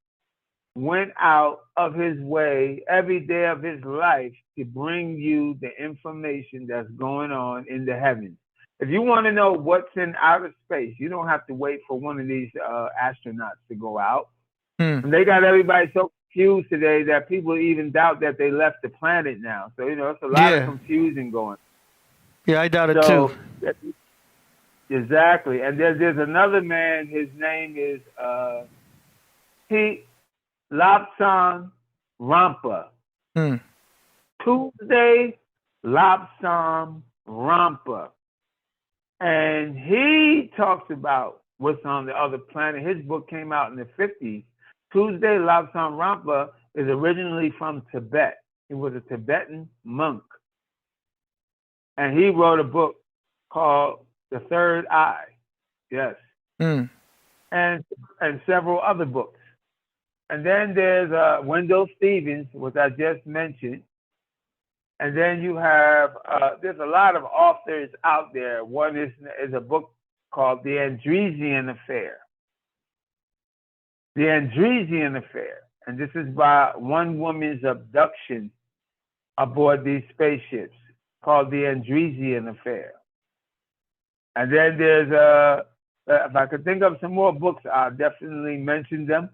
went out of his way every day of his life to bring you the information that's going on in the heavens. If you want to know what's in outer space, you don't have to wait for one of these astronauts to go out. And they got everybody so confused today that people even doubt that they left the planet now. So, it's a lot of confusion going. Yeah, I doubt it too. Exactly. And there's another man, his name is Lobsang Rampa. Tuesday Lobsang Rampa. And he talks about what's on the other planet. His book came out in the 50s. Tuesday Lobsang Rampa is originally from Tibet. He was a Tibetan monk. And he wrote a book called The Third Eye. Yes. And several other books. And then there's Wendell Stevens, which I just mentioned. And then you have, there's a lot of authors out there. One is a book called The Andresian Affair. The Andresian Affair. And this is by one woman's abduction aboard these spaceships, called The Andresian Affair. And then there's, if I could think of some more books, I'll definitely mention them.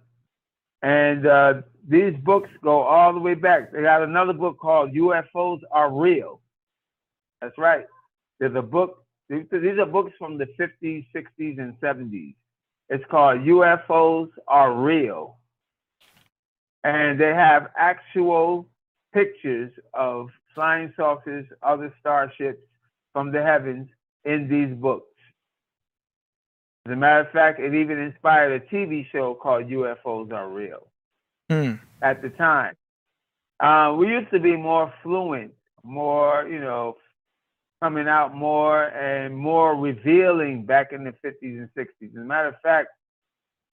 And these books go all the way back. They got another book called UFOs Are Real. That's right. There's a book. These are books from the 50s, 60s, and 70s. It's called UFOs Are Real. And they have actual pictures of flying saucers, other starships from the heavens in these books. As a matter of fact, it even inspired a TV show called UFOs Are Real at the time. We used to be more fluent, more, coming out more and more revealing back in the 50s and 60s. As a matter of fact,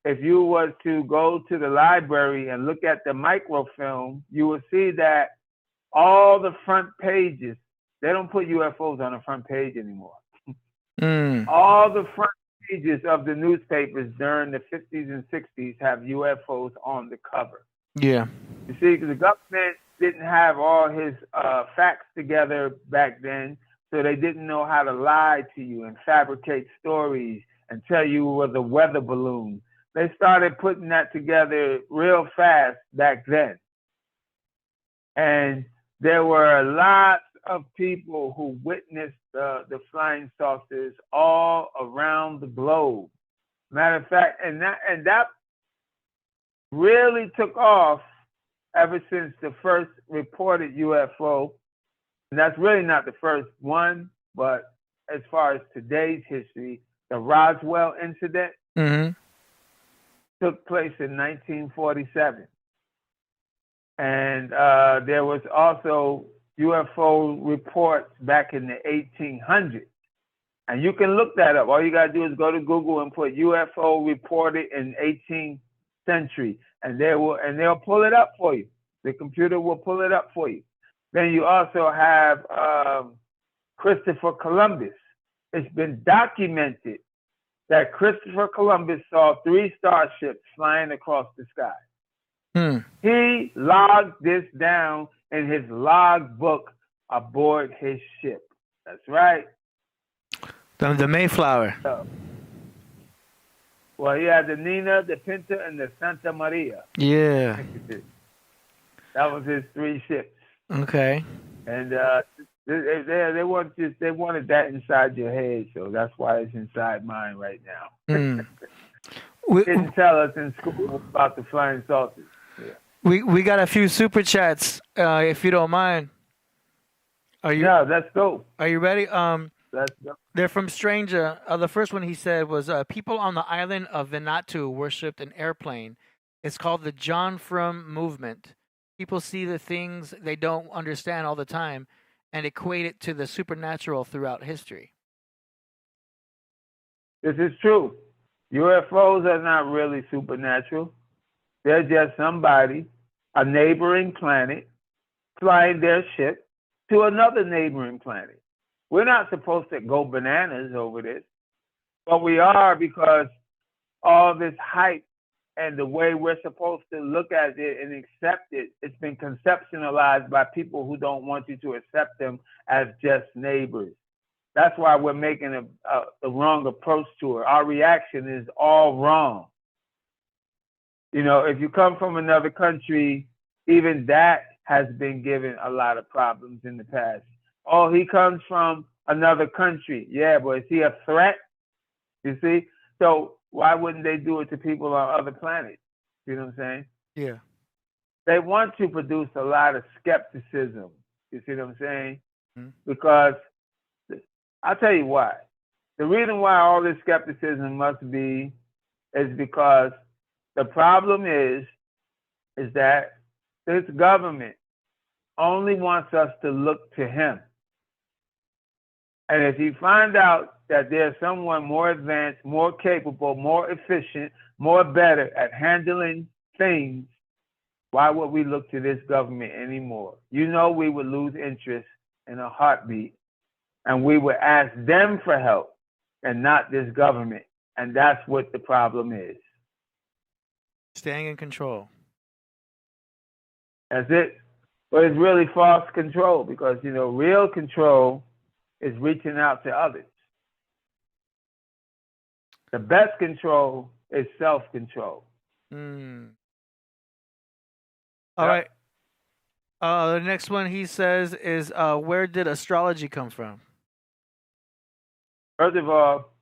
if you was to go to the library and look at the microfilm, you will see that all the front pages, they don't put UFOs on the front page anymore. All the front pages of the newspapers during the 50s and 60s have UFOs on the cover. Yeah. You see, because the government didn't have all his facts together back then, so they didn't know how to lie to you and fabricate stories and tell you it was a weather balloon. They started putting that together real fast back then. And there were lots of people who witnessed the flying saucers all around the globe. Matter of fact, and that really took off ever since the first reported UFO. And that's really not the first one, but as far as today's history, the Roswell incident took place in 1947. And there was also UFO reports back in the 1800s. And you can look that up. All you got to do is go to Google and put UFO reported in 18th century, and they'll pull it up for you. The computer will pull it up for you. Then you also have Christopher Columbus. It's been documented that Christopher Columbus saw 3 starships flying across the sky. He logged this down in his log book aboard his ship. That's right. The Mayflower. So, well, he had the Nina, the Pinta, and the Santa Maria. Yeah. That was his 3 ships. Okay. And they wanted that inside your head, so that's why it's inside mine right now. Didn't tell us in school about the flying saucers. Yeah. We got a few super chats, if you don't mind. Yeah, let's go. Are you ready? Let's go. They're from Stranger. The first one he said was, people on the island of Vanuatu worshipped an airplane. It's called the John Frum movement. People see the things they don't understand all the time and equate it to the supernatural throughout history. This is true. UFOs are not really supernatural. They're just somebody, a neighboring planet, flying their ship to another neighboring planet. We're not supposed to go bananas over this, but we are, because all this hype and the way we're supposed to look at it and accept it, it's been conceptualized by people who don't want you to accept them as just neighbors. That's why we're making the wrong approach to it. Our reaction is all wrong. You know, if you come from another country, even that has been given a lot of problems in the past. Oh, he comes from another country. Yeah, but is he a threat? You see? So why wouldn't they do it to people on other planets? You know what I'm saying? Yeah. They want to produce a lot of skepticism. You see what I'm saying? Mm-hmm. Because I'll tell you why. The reason why all this skepticism must be is because the problem is that this government only wants us to look to him. And if you find out that there's someone more advanced, more capable, more efficient, more better at handling things, why would we look to this government anymore? You know, we would lose interest in a heartbeat, and we would ask them for help and not this government. And that's what the problem is. Staying in control. That's it. But it's really false control because, you know, real control is reaching out to others. The best control is self-control. All right. The next one he says is, where did astrology come from? First of all,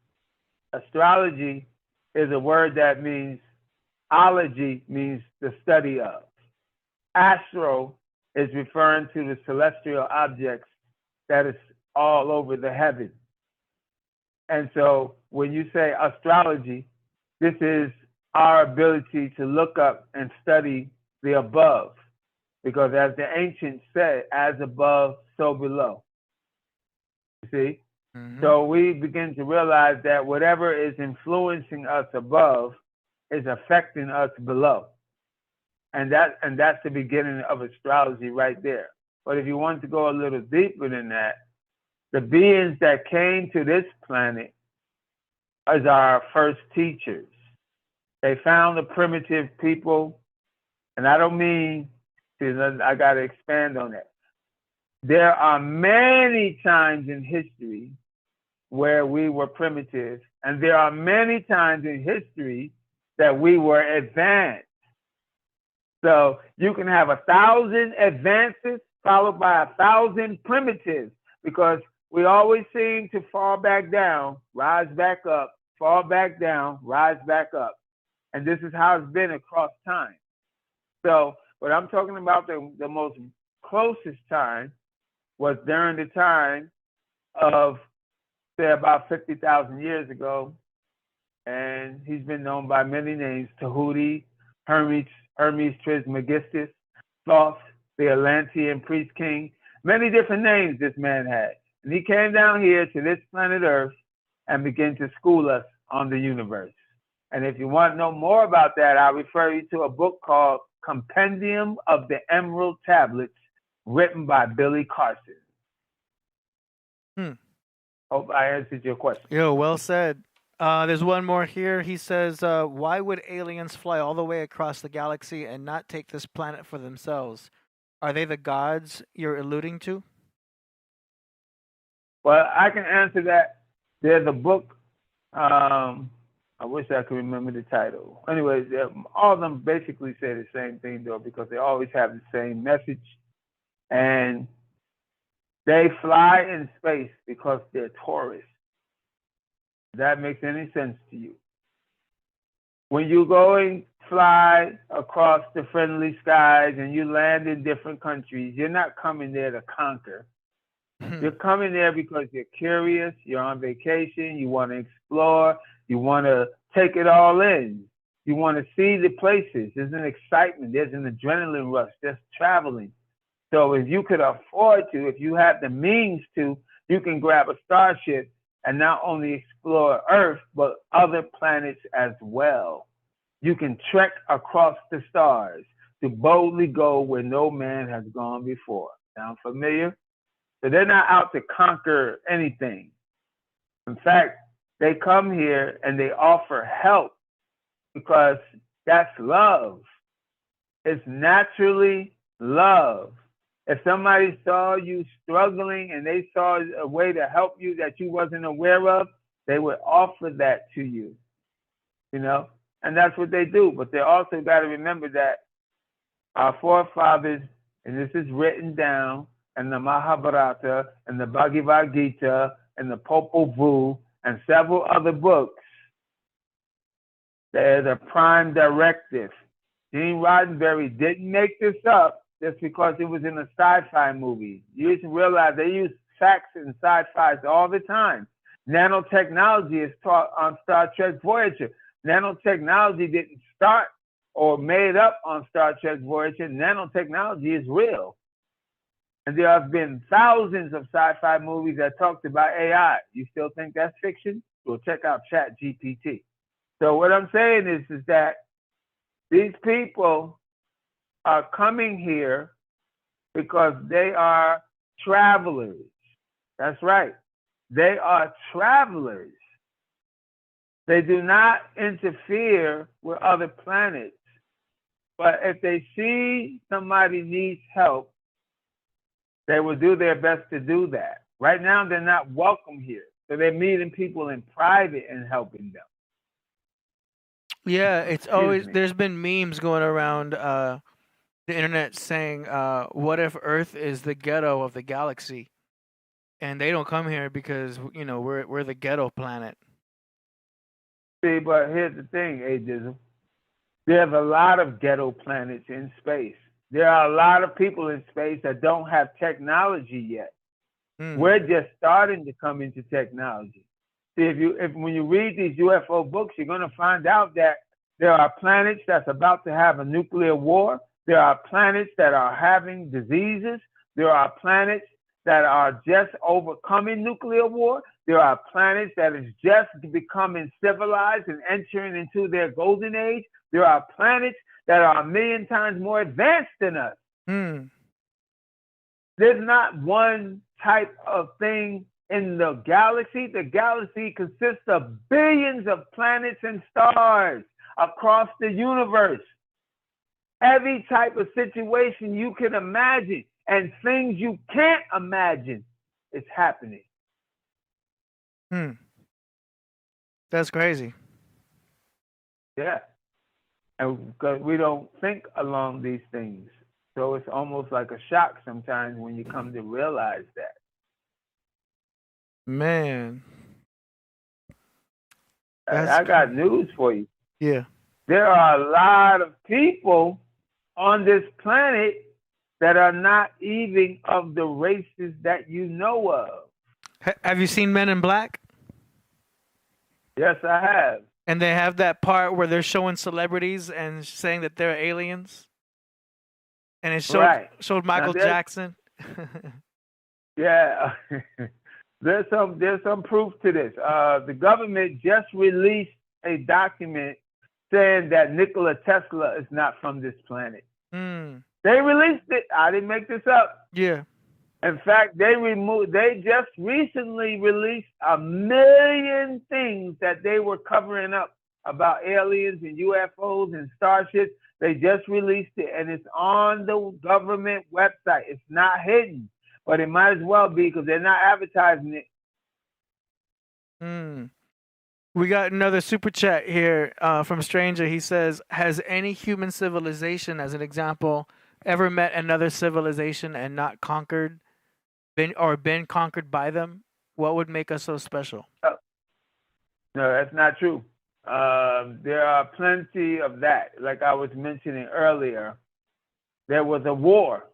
astrology is a word that means, ology means the study of. Astro is referring to the celestial objects that is all over the heavens. And so when you say astrology, this is our ability to look up and study the above. Because as the ancients said, as above, so below. You see? Mm-hmm. So we begin to realize that whatever is influencing us above is affecting us below. And that's the beginning of astrology right there. But if you want to go a little deeper than that, the beings that came to this planet as our first teachers. They found the primitive people, and I don't mean, I got to expand on that. There are many times in history where we were primitive, and there are many times in history that we were advanced. So you can have 1,000 advances followed by 1,000 primitives, because we always seem to fall back down, rise back up, fall back down, rise back up. And this is how it's been across time. So what I'm talking about, the most closest time was during the time of, say, about 50,000 years ago. And he's been known by many names: Tahuti, Hermes Trismegistus, Thoth, the Atlantean priest king. Many different names this man had. And he came down here to this planet Earth and began to school us on the universe. And if you want to know more about that, I'll refer you to a book called Compendium of the Emerald Tablets, written by Billy Carson. Hope I answered your question. Yo, well said. There's one more here. He says, why would aliens fly all the way across the galaxy and not take this planet for themselves? Are they the gods you're alluding to? Well, I can answer that. There's a book. I wish I could remember the title. Anyways, all of them basically say the same thing, though, because they always have the same message. And they fly in space because they're tourists. If that makes any sense to you. When you go and fly across the friendly skies and you land in different countries, you're not coming there to conquer. You're coming there because you're curious, you're on vacation, you want to explore, you want to take it all in. You want to see the places. There's an excitement, there's an adrenaline rush, there's traveling. So if you could afford to, if you have the means to, you can grab a starship and not only explore Earth, but other planets as well. You can trek across the stars to boldly go where no man has gone before. Sound familiar? So they're not out to conquer anything. In fact, they come here and they offer help because That's love. It's naturally love. If somebody saw you struggling and they saw a way to help you that you wasn't aware of, they would offer that to you, you know? And that's what they do. But they also got to remember that our forefathers, and this is written down in the Mahabharata and the Bhagavad Gita and the Popol Vuh and several other books, there's a prime directive. Gene Roddenberry didn't make this up just because it was in a sci-fi movie. You should realize they use facts in sci-fi all the time. Nanotechnology is taught on Star Trek Voyager. Nanotechnology didn't start or made up on Star Trek Voyager. Nanotechnology is real. And there have been thousands of sci-fi movies that talked about AI. You still think that's fiction? Well, check out ChatGPT. So what I'm saying is that these people are coming here because they are travelers. That's right. They are travelers. They do not interfere with other planets. But if they see somebody needs help, they will do their best to do that. Right now, they're not welcome here. So they're meeting people in private and helping them. Yeah, it's always, there's been memes going around the internet saying, what if Earth is the ghetto of the galaxy? And they don't come here because, you know, we're the ghetto planet. See, but here's the thing, Ageism. There's a lot of ghetto planets in space. There are a lot of people in space that don't have technology yet. We're just starting to come into technology. See, when you read these UFO books, you're going to find out that there are planets that's about to have a nuclear war. There are planets that are having diseases. There are planets that are just overcoming nuclear war. There are planets that is just becoming civilized and entering into their golden age. There are planets that are 1 million times more advanced than us. There's not one type of thing in the galaxy. The galaxy consists of billions of planets and stars across the universe. Every type of situation you can imagine and things you can't imagine is happening. That's crazy. Yeah. And because we don't think along these things. So it's almost like a shock sometimes when you come to realize that. Man. I got news for you. Yeah. There are a lot of people on this planet that are not even of the races that you know of. Have you seen Men in Black? Yes, I have. And they have that part where they're showing celebrities and saying that they're aliens. And it showed Michael Jackson. Yeah. There's some proof to this. The government just released a document saying that Nikola Tesla is not from this planet. They released it. I didn't make this up. Yeah. In fact, they just recently released 1 million things that they were covering up about aliens and UFOs and starships. They just released it, and it's on the government website. It's not hidden, but it might as well be because they're not advertising it. We got another super chat here from Stranger. He says, has any human civilization, as an example, ever met another civilization and not conquered, been conquered by them? What would make us so special? No, that's not true. There are plenty of that. Like I was mentioning earlier, there was a war,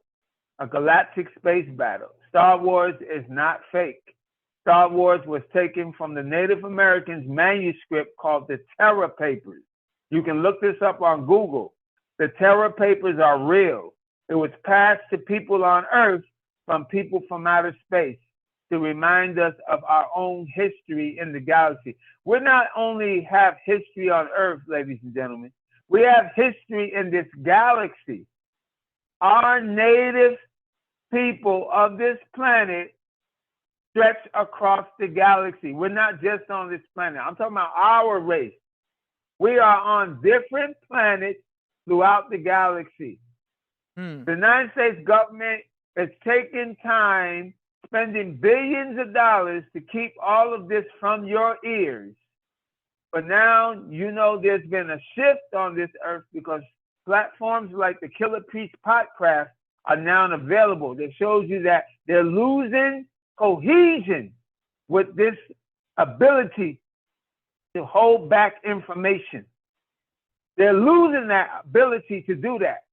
a galactic space battle. Star Wars is not fake. Star Wars was taken from the Native Americans' manuscript called the Terra Papers. You can look this up on Google. The Terra Papers are real. It was passed to people on Earth from people from outer space to remind us of our own history in the galaxy. We not only have history on Earth, ladies and gentlemen, we have history in this galaxy. Our native people of this planet stretch across the galaxy. We're not just on this planet. I'm talking about our race. We are on different planets throughout the galaxy. The United States government is taking time, spending billions of dollars to keep all of this from your ears. But now, you know, there's been a shift on this earth because platforms like the Killah Priest Podcraft are now available. That shows you that they're losing cohesion with this ability to hold back information. They're losing that ability to do that.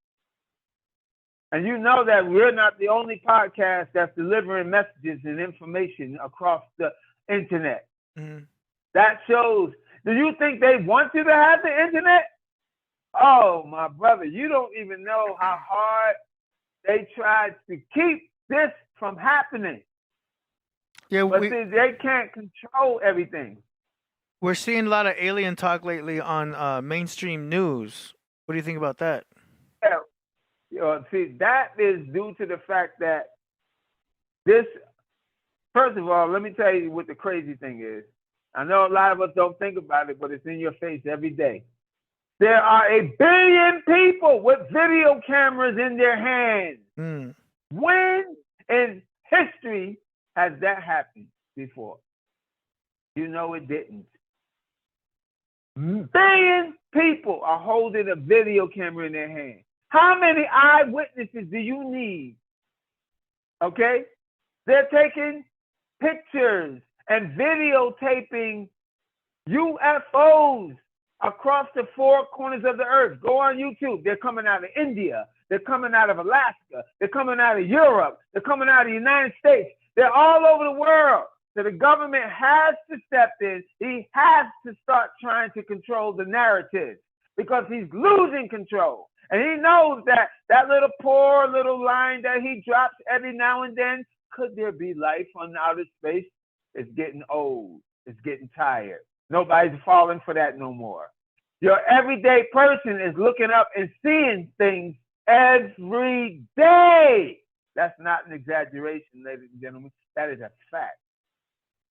And you know that we're not the only podcast that's delivering messages and information across the internet. That shows, do you think they want you to have the internet? Oh, my brother, you don't even know how hard they tried to keep this from happening. Yeah, but see, they can't control everything. We're seeing a lot of alien talk lately on mainstream news. What do you think about that? Yeah, see, that is due to the fact that this, first of all, let me tell you what the crazy thing is. I know a lot of us don't think about it, but it's in your face every day. There are 1 billion people with video cameras in their hands. When in history has that happened before? You know it didn't. 1 billion people are holding a video camera in their hand. How many eyewitnesses do you need? Okay? They're taking pictures and videotaping UFOs across the 4 corners of the earth. Go on YouTube. They're coming out of India. They're coming out of Alaska. They're coming out of Europe. They're coming out of the United States. They're all over the world. So the government has to step in. He has to start trying to control the narrative because he's losing control. And he knows that that little poor little line that he drops every now and then, could there be life on outer space? It's getting old. It's getting tired. Nobody's falling for that no more. Your everyday person is looking up and seeing things every day. That's not an exaggeration, ladies and gentlemen. That is a fact.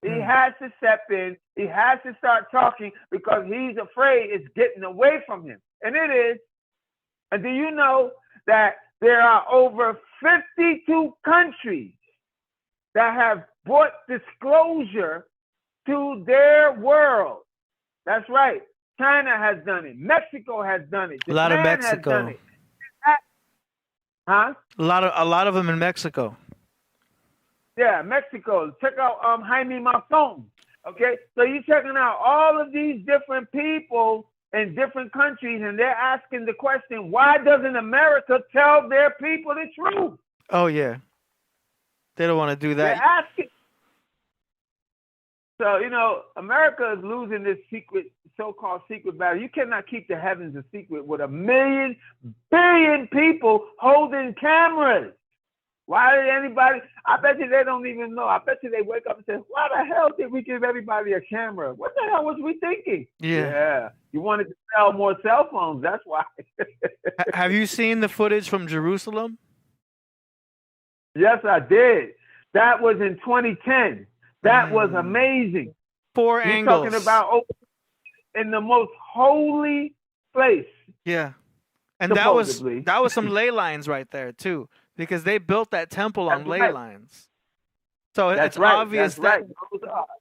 He has to step in. He has to start talking because he's afraid it's getting away from him. And it is. And do you know that there are over 52 countries that have brought disclosure to their world? That's right. China has done it. Mexico has done it. Japan a lot of Mexico. Has done it. Huh? A lot of them in Mexico. Yeah, Mexico. Check out Jaime Maussan. Okay, so you're checking out all of these different people in different countries, and they're asking the question, why doesn't America tell their people the truth? Oh, yeah. They don't want to do that. They're asking. So, you know, America is losing this secret, so-called secret battle. You cannot keep the heavens a secret with 1 billion people holding cameras. Why did anybody? I bet you they don't even know. I bet you they wake up and say, why the hell did we give everybody a camera? What the hell was we thinking? Yeah. You wanted to sell more cell phones. That's why. Have you seen the footage from Jerusalem? Yes, I did. That was in 2010. That was amazing. 4 You're angles. talking about in the most holy place. Yeah. And that was some ley lines right there too, because they built that temple on ley lines. So it's obvious that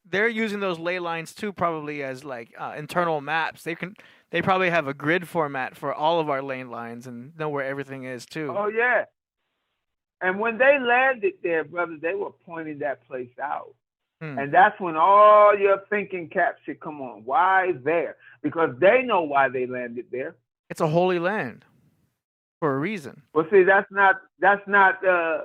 they're using those ley lines too, probably as like internal maps. They probably have a grid format for all of our ley lines and know where everything is too. Oh yeah. And when they landed there, brother, they were pointing that place out. And that's when all your thinking caps should come on. Why there? Because they know why they landed there. It's a holy land for a reason. Well, see, that's not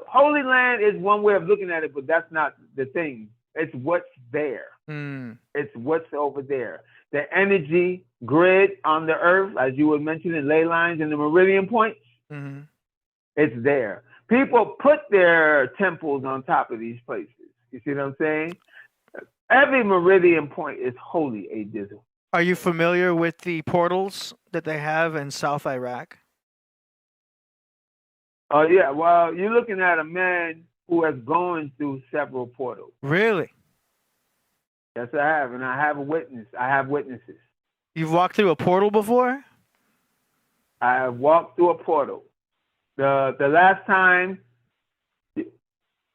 Holy Land is one way of looking at it, but that's not the thing. It's what's there. It's what's over there. The energy grid on the earth, as you were mentioning, ley lines and the meridian points, it's there. People put their temples on top of these places. You see what I'm saying? Every meridian point is holy, A Dizzle. Are you familiar with the portals that they have in South Iraq? Oh, yeah. Well, you're looking at a man who has gone through several portals. Really? Yes, I have. And I have a witness. I have witnesses. You've walked through a portal before? I walked through a portal. The last time,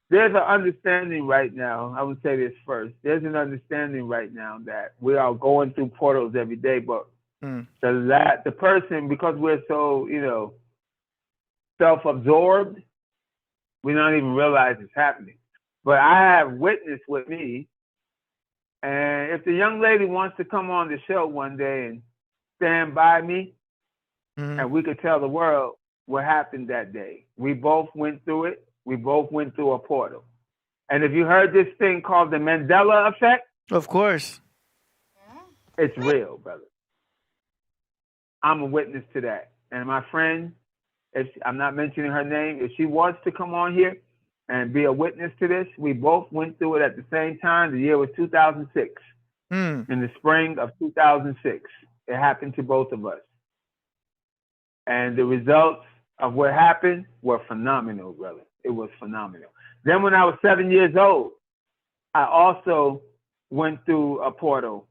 there's an understanding right now. I would say this first. There's an understanding right now that we are going through portals every day, but the person, because we're so, self-absorbed, we don't even realize it's happening. But I have witness with me, and if the young lady wants to come on the show one day and stand by me, and we could tell the world what happened that day. We both went through it. We both went through a portal. And if you heard this thing called the Mandela effect, of course, it's real, brother. I'm a witness to that. And my friend, I'm not mentioning her name, if she wants to come on here and be a witness to this, we both went through it at the same time. The year was 2006. In the spring of 2006. It happened to both of us. And the results of what happened were phenomenal, brother. It was phenomenal. Then when I was 7 years old, I also went through a portal.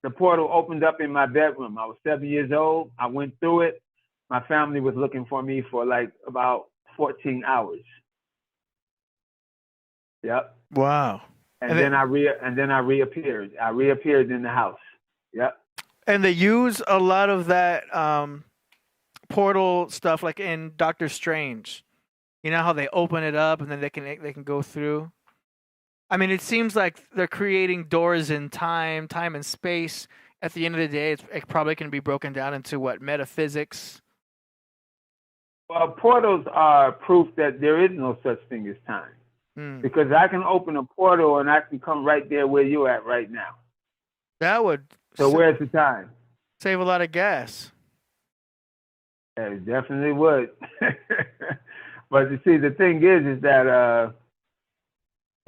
The portal opened up in my bedroom. I was 7 years old. I went through it. My family was looking for me for like about 14 hours. Yep. Wow. And then I reappeared. I reappeared in the house. Yep. And they use a lot of that portal stuff, like in Doctor Strange. You know how they open it up and then they can go through. I mean, it seems like they're creating doors in time and space. At the end of the day, it probably can be broken down into metaphysics. Well, portals are proof that there is no such thing as time. Because I can open a portal and I can come right there where you're at right now. That would. So where's the time? Save a lot of gas. It definitely would. But you see, the thing is that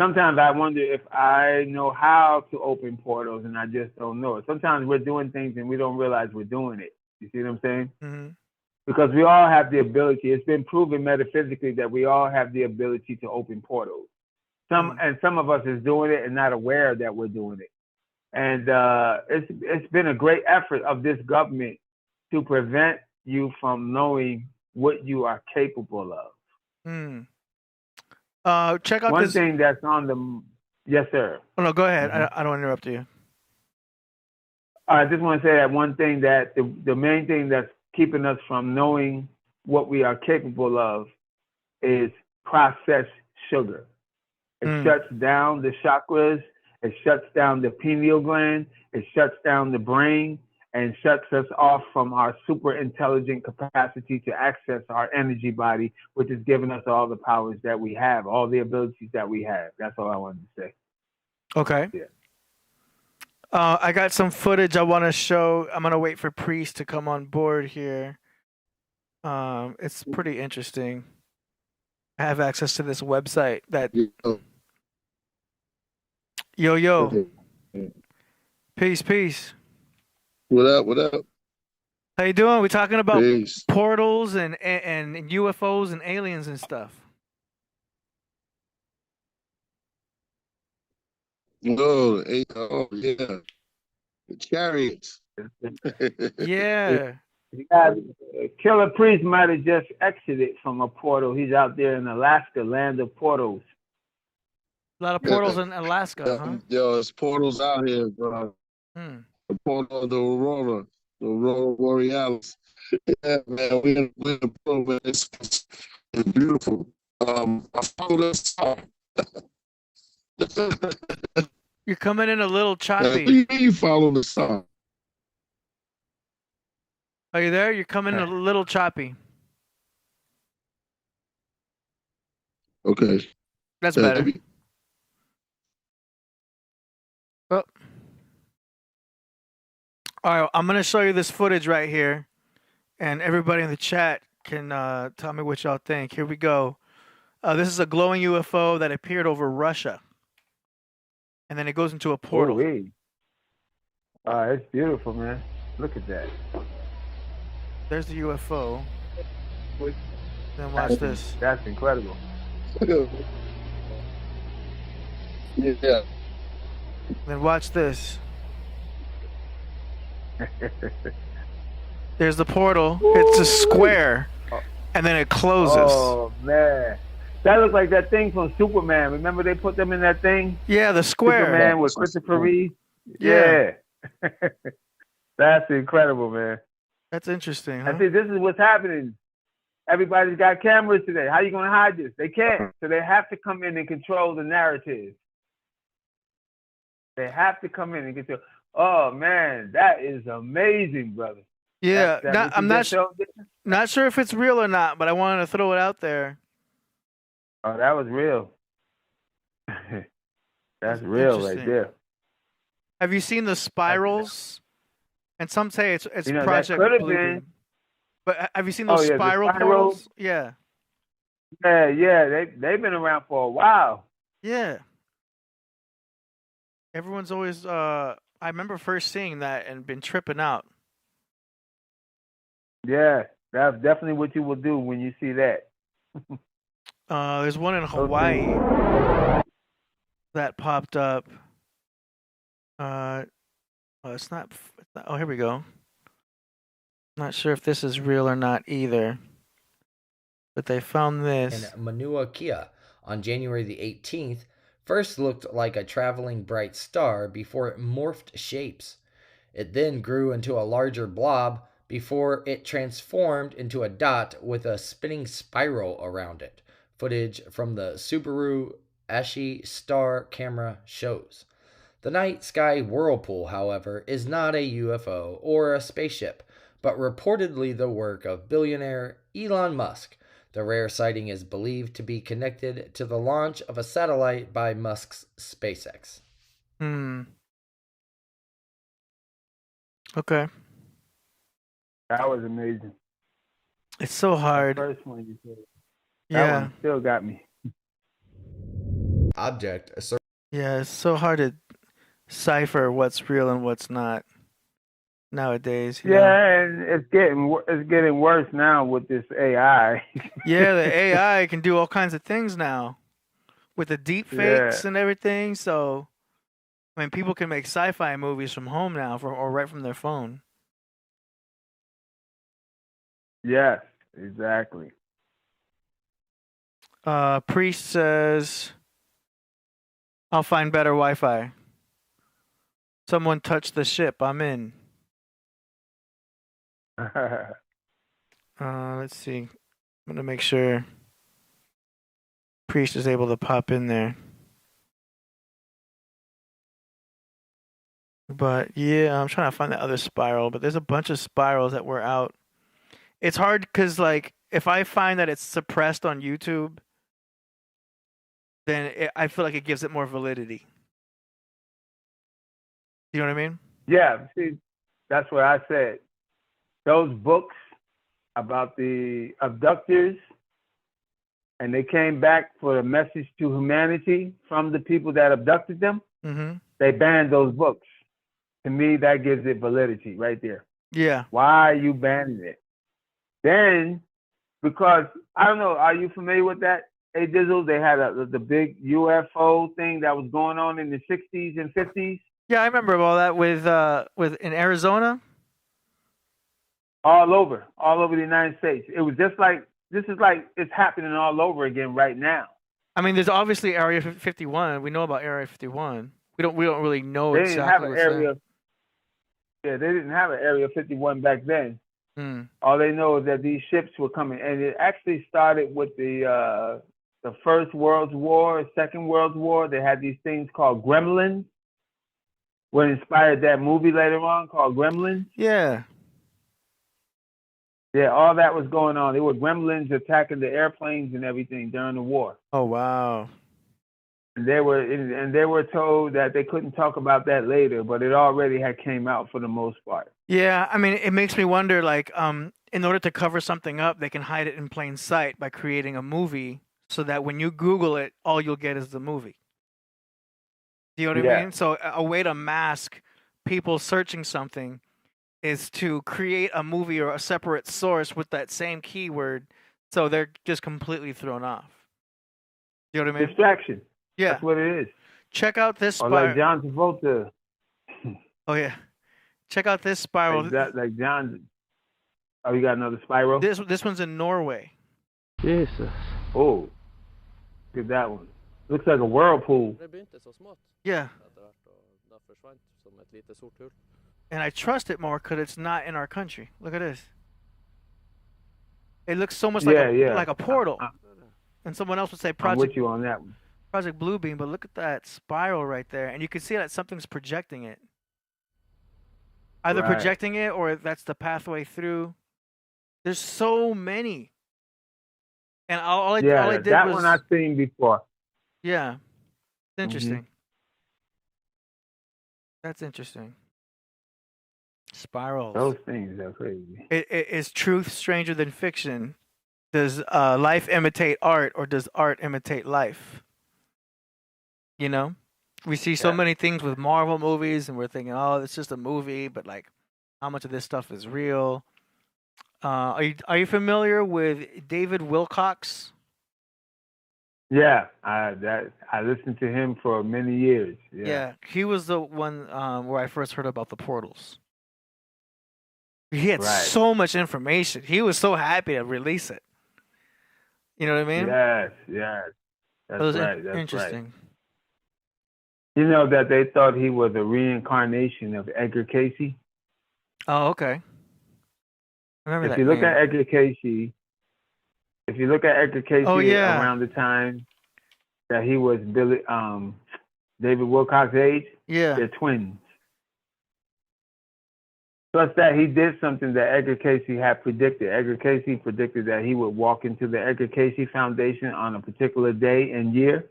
sometimes I wonder if I know how to open portals and I just don't know it. Sometimes we're doing things and we don't realize we're doing it. You see what I'm saying? Mm-hmm. Because we all have the ability. It's been proven metaphysically that we all have the ability to open portals. Some of us is doing it and not aware that we're doing it. And it's been a great effort of this government to prevent you from knowing what you are capable of. Check out one thing that's on the. Yes, sir. Oh no, go ahead. I don't want to interrupt you. I just want to say that one thing that the main thing that's keeping us from knowing what we are capable of is processed sugar. It shuts down the chakras. It shuts down the pineal gland. It shuts down the brain and shuts us off from our super intelligent capacity to access our energy body, which is giving us all the powers that we have, all the abilities that we have. That's all I wanted to say. Okay. Yeah. I got some footage I want to show. I'm going to wait for Priest to come on board here. It's pretty interesting. I have access to this website that... Yo. Peace. What up? How you doing? We're talking about Peace. portals and UFOs and aliens and stuff. Oh, yeah. The chariots. Yeah. Killah Priest might have just exited from a portal. He's out there in Alaska, land of portals. A lot of portals in Alaska, huh? Yo, there's portals out here, bro. The portal of the Aurora Borealis. Yeah, man, we're in the portal. It's beautiful. I follow this song. You're coming in a little choppy. You follow the song. Are you there? You're coming in a little choppy. Okay. That's better. Oh. All right, I'm going to show you this footage right here, and everybody in the chat can tell me what y'all think. Here we go. This is a glowing UFO that appeared over Russia, and then it goes into a portal. It's beautiful, man. Look at that. There's the UFO. Then watch this. That's incredible. Yeah. Then watch this. There's the portal. It's a square, and then it closes. Oh man, that looks like that thing from Superman. Remember they put them in that thing? Yeah, the square. Superman with Christopher Reeve. Yeah. That's incredible, man. That's interesting. Huh? I think this is what's happening. Everybody's got cameras today. How are you going to hide this? They can't. So they have to come in and control the narrative. They have to come in and control. Oh man, that is amazing, brother. Yeah, I'm not sure if it's real or not, but I wanted to throw it out there. Oh, that was real. That's real right there. Have you seen the spirals? And some say it's Project Bluebeam. But have you seen those spiral portals? Yeah. Yeah. They've been around for a while. Yeah. Everyone's always. I remember first seeing that and been tripping out. Yeah, that's definitely what you will do when you see that. There's one in Hawaii that popped up. It's not. Oh, here we go. Not sure if this is real or not either. But they found this. And Mauna Kea on January the 18th first looked like a traveling bright star before it morphed shapes. It then grew into a larger blob before it transformed into a dot with a spinning spiral around it. Footage from the Subaru Ashi Star camera shows. The night sky whirlpool, however, is not a UFO or a spaceship, but reportedly the work of billionaire Elon Musk. The rare sighting is believed to be connected to the launch of a satellite by Musk's SpaceX. Okay. That was amazing. It's so hard. The first one you said. Yeah. That one still got me. Object. Yeah, it's so hard to cipher what's real and what's not nowadays. You know? And it's getting worse now with this AI. Yeah, the AI can do all kinds of things now with the deep fakes and everything. So, I mean, people can make sci-fi movies from home now, or right from their phone. Yes, exactly. Priest says, "I'll find better Wi-Fi. Someone touched the ship. I'm in." Let's see. I'm gonna make sure Priest is able to pop in there. But yeah, I'm trying to find the other spiral. But there's a bunch of spirals that were out. It's hard because, like, if I find that it's suppressed on YouTube, then I feel like it gives it more validity. You know what I mean? Yeah, see, that's what I said. Those books about the abductors, and they came back for a message to humanity from the people that abducted them, they banned those books. To me, that gives it validity right there. Yeah. Why are you banning it? Then, because, I don't know, are you familiar with that? Hey, Dizzle, they had the big UFO thing that was going on in the 60s and 50s. Yeah, I remember all that with in Arizona. All over the United States. It was just like, this is like it's happening all over again right now. I mean, there's obviously Area 51. We know about Area 51. We don't really know They exactly didn't have an what's area. there. Yeah, they didn't have an Area 51 back then. All they know is that these ships were coming, and it actually started with the First World War, Second World War. They had these things called gremlins. What inspired that movie later on called Gremlins? Yeah. Yeah, all that was going on. There were gremlins attacking the airplanes and everything during the war. Oh wow. And they were told that they couldn't talk about that later, but it already had came out for the most part. Yeah, I mean, it makes me wonder, like, in order to cover something up, they can hide it in plain sight by creating a movie so that when you Google it, all you'll get is the movie. Do you know what I mean? So a way to mask people searching something is to create a movie or a separate source with that same keyword, so they're just completely thrown off. You know what I mean? Distraction. Yeah. That's what it is. Check out this Or like John Travolta. Oh, yeah. Check out this spiral. Like John. Oh, you got another spiral? This one's in Norway. Jesus. Oh, look at that one. Looks like a whirlpool. Yeah. And I trust it more because it's not in our country. Look at this. It looks so much like a portal. And someone else would say I'm with you on that one. Project Bluebeam, but look at that spiral right there. And you can see that something's projecting it. Either projecting it or that's the pathway through. There's so many. And all I did that was... one I've seen before. Yeah. It's interesting. That's interesting. Spirals. Those things are crazy. Is truth stranger than fiction? Does life imitate art, or does art imitate life? You know? We see so many things with Marvel movies, and we're thinking, oh, it's just a movie, but like, how much of this stuff is real? Are you familiar with David Wilcox? Yeah, I listened to him for many years. Yeah, he was the one where I first heard about the portals. He had so much information. He was so happy to release it. You know what I mean? Yes. That's right. That's interesting. Right. You know that they thought he was a reincarnation of Edgar Cayce? Oh, okay. Remember if you look at Edgar Cayce, around the time that he was David Wilcox's age, they're twins. Plus that he did something that Edgar Cayce had predicted. Edgar Cayce predicted that he would walk into the Edgar Cayce Foundation on a particular day and year.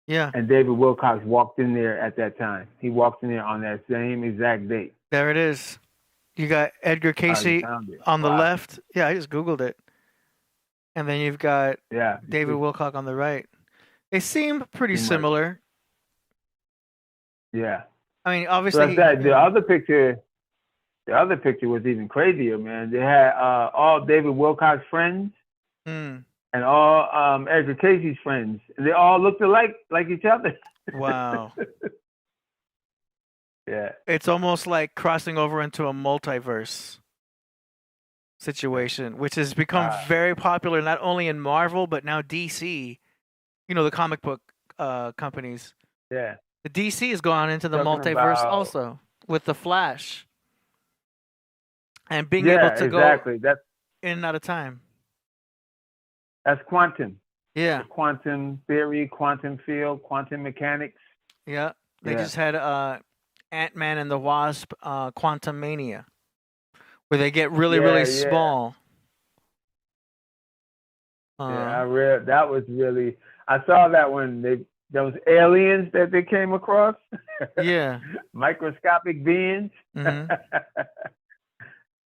Yeah. And David Wilcox walked in there at that time. He walked in there on that same exact date. There it is. You got Edgar Cayce on the left. Yeah, I just Googled it. And then you've got David Wilcox on the right. They seem pretty similar. Yeah. I mean, obviously. The other picture was even crazier, man. They had all David Wilcox friends and all Edgar Cayce's friends. And they all looked alike, like each other. Wow. Yeah. It's almost like crossing over into a multiverse situation, which has become very popular not only in Marvel, but now DC. You know, the comic book companies. Yeah. The DC has gone into the multiverse also with the Flash. And being able to go in and out of time. That's quantum. Yeah. Quantum theory, quantum field, quantum mechanics. Yeah. They just had Ant-Man and the Wasp, Quantum Mania, where they get really small. I read that was really. I saw that when those aliens that they came across. Yeah. Microscopic beings. Mm-hmm.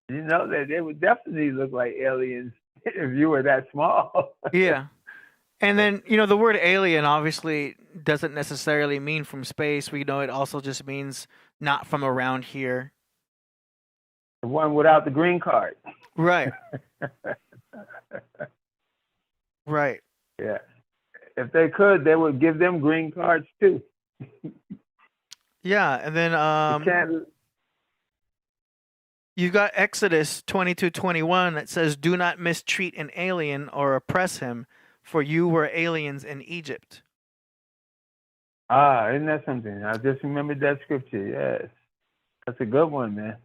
You know that they would definitely look like aliens if you were that small. Yeah. And then, you know, the word alien obviously doesn't necessarily mean from space. We know it also just means not from around here. The one without the green card. Right. Right. Yeah. If they could, they would give them green cards too. Yeah. And then you've got Exodus 22:21 that says, "Do not mistreat an alien or oppress him, for you were aliens in Egypt." Isn't that something? I just remembered that scripture. Yes. That's a good one, man.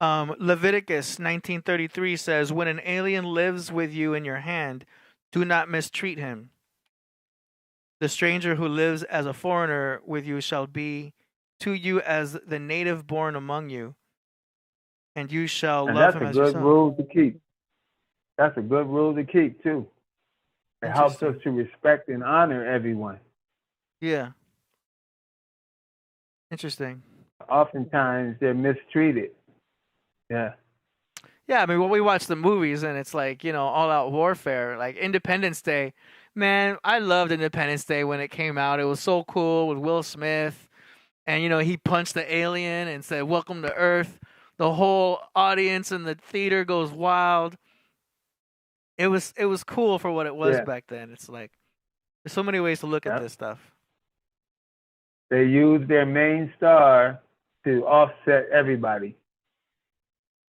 Leviticus 19:33 says, "When an alien lives with you in your hand, do not mistreat him. The stranger who lives as a foreigner with you shall be to you as the native born among you, and you shall love him as yourself." That's a good rule to keep. That's a good rule to keep, too. It helps us to respect and honor everyone. Yeah. Interesting. Oftentimes, they're mistreated. Yeah. Yeah, I mean, when we watch the movies and it's like, you know, all-out warfare, like Independence Day. Man, I loved Independence Day when it came out. It was so cool with Will Smith. And, you know, he punched the alien and said, "Welcome to Earth." The whole audience in the theater goes wild. It was cool for what it was back then. It's like, there's so many ways to look at this stuff. They used their main star to offset everybody.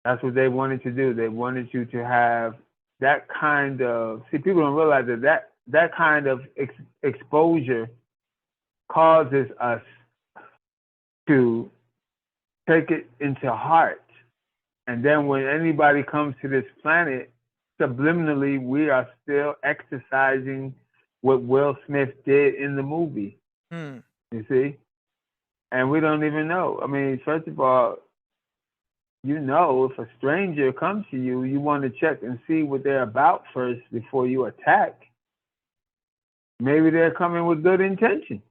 That's what they wanted to do. They wanted you to have that kind of, see, people don't realize that kind of exposure causes us to take it into heart. And then when anybody comes to this planet, subliminally, we are still exercising what Will Smith did in the movie. You see? And we don't even know. I mean, first of all, you know, if a stranger comes to you, you want to check and see what they're about first before you attack. Maybe they're coming with good intentions,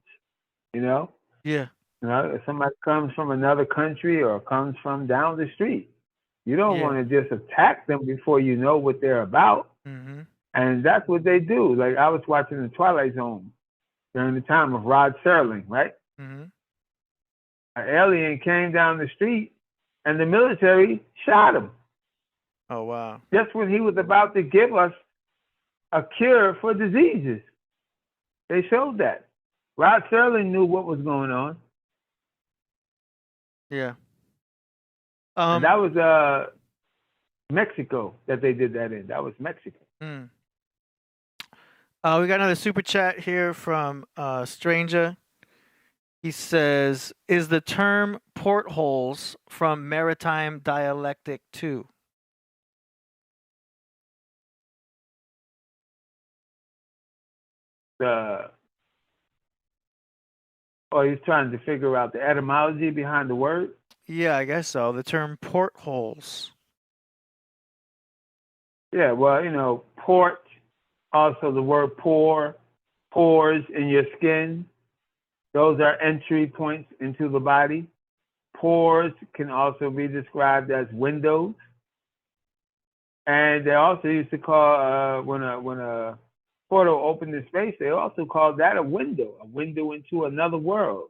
you know? Yeah. You know, if somebody comes from another country or comes from down the street, you don't want to just attack them before you know what they're about. Mm-hmm. And that's what they do. Like, I was watching The Twilight Zone during the time of Rod Serling, right? Mm-hmm. An alien came down the street and the military shot him. Oh, wow. Just when he was about to give us a cure for diseases. They showed that. Rod Serling knew what was going on. Yeah. And that was Mexico that they did that in. That was Mexico. We got another super chat here from Stranger. He says, is the term portholes from maritime dialectic too? He's trying to figure out the etymology behind the word? Yeah, I guess so. The term portholes. Yeah, well, you know, port, also the word pore, pores in your skin. Those are entry points into the body. Pores can also be described as windows. And they also used to call, when a portal opened in space, they also called that a window into another world.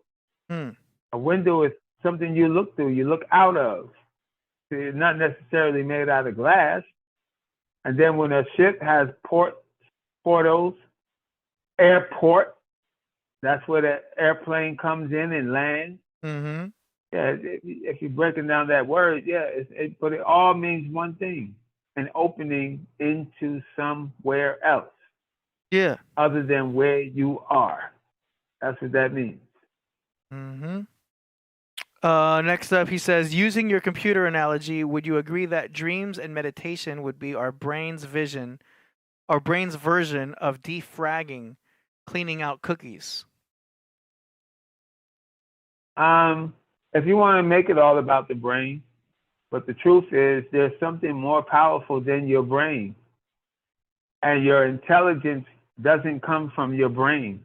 A window is something you look through, you look out of. It's not necessarily made out of glass. And then when a ship has portals, airport, that's where the airplane comes in and lands. Mm-hmm. Yeah, if you're breaking down that word, but it all means one thing, an opening into somewhere else. Yeah. Other than where you are. That's what that means. Mm-hmm. Next up, he says, using your computer analogy, would you agree that dreams and meditation would be our brain's version of defragging, cleaning out cookies? If you want to make it all about the brain, but the truth is there's something more powerful than your brain. And your intelligence doesn't come from your brain.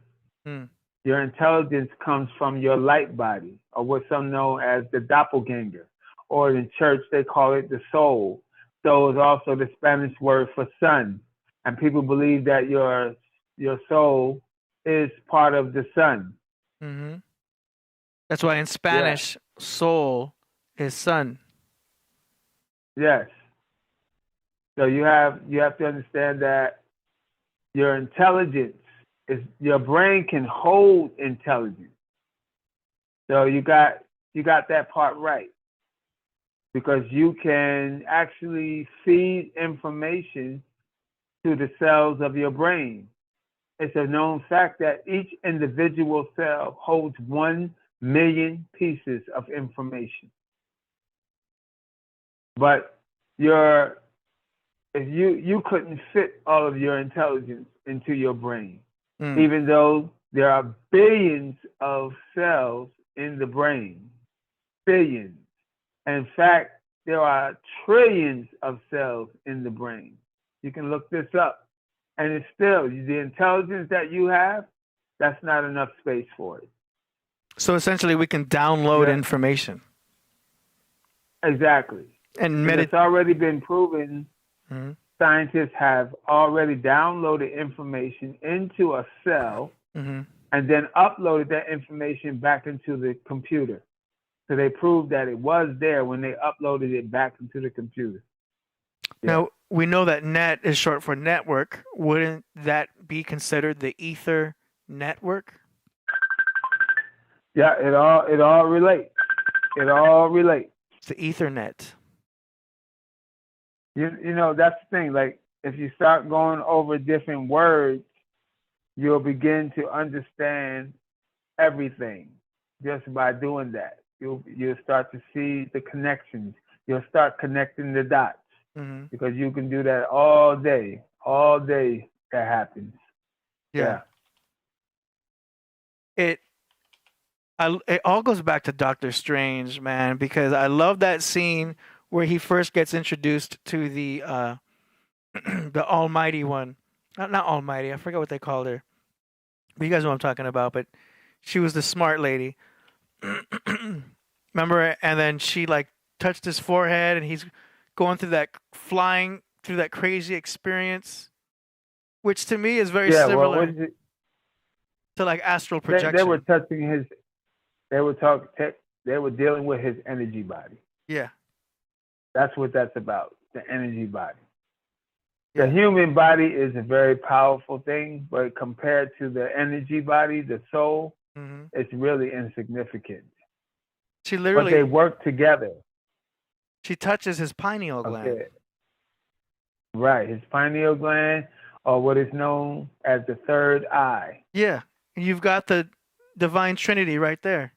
Your intelligence comes from your light body, or what some know as the doppelganger, or in church they call it the soul. So is also the Spanish word for sun. And people believe that your soul is part of the sun. Mm-hmm. That's why in Spanish, soul is sun. Yes. So you have to understand that your intelligence is, your brain can hold intelligence. So you got that part right, because you can actually feed information to the cells of your brain. It's a known fact that each individual cell holds 1 million pieces of information. But if you couldn't fit all of your intelligence into your brain, even though there are billions of cells in the brain, billions. In fact, there are trillions of cells in the brain. You can look this up. And it's still, the intelligence that you have, that's not enough space for it. So essentially we can download information. Exactly. And it's already been proven. Scientists have already downloaded information into a cell and then uploaded that information back into the computer. So they proved that it was there when they uploaded it back into the computer. Now, we know that net is short for network. Wouldn't that be considered the ether network? Yeah, it all relates. It all relates. It's the Ethernet. You know, that's the thing. Like, if you start going over different words, you'll begin to understand everything just by doing that. You'll start to see the connections. You'll start connecting the dots because you can do that all day. All day that happens. Yeah. It all goes back to Doctor Strange, man, because I love that scene where he first gets introduced to the the Almighty One. Not Almighty, I forgot what they called her. But you guys know what I'm talking about, but she was the smart lady. Remember? And then she like touched his forehead and he's going through that flying through that crazy experience, which to me is very similar to like astral projection. They were touching his. They were They were dealing with his energy body. Yeah, that's what that's about. The energy body. The human body is a very powerful thing, but compared to the energy body, the soul, it's really insignificant. She literally. But they work together. She touches his pineal gland. Okay. Right, his pineal gland, or what is known as the third eye. Yeah, you've got the divine trinity right there.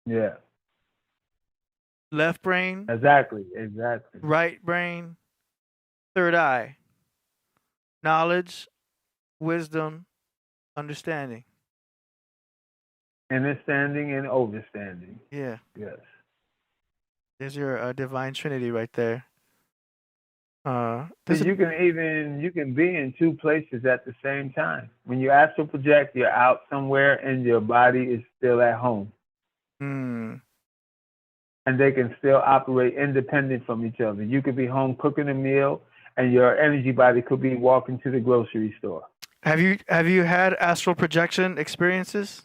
Yeah. Left brain. Exactly. Right brain. Third eye. Knowledge, wisdom, understanding. Understanding and overstanding. Yeah. Yes. There's your divine trinity right there. You can be in two places at the same time. When you astral project, you're out somewhere and your body is still at home. And they can still operate independent from each other. You could be home cooking a meal and your energy body could be walking to the grocery store. Have you had astral projection experiences?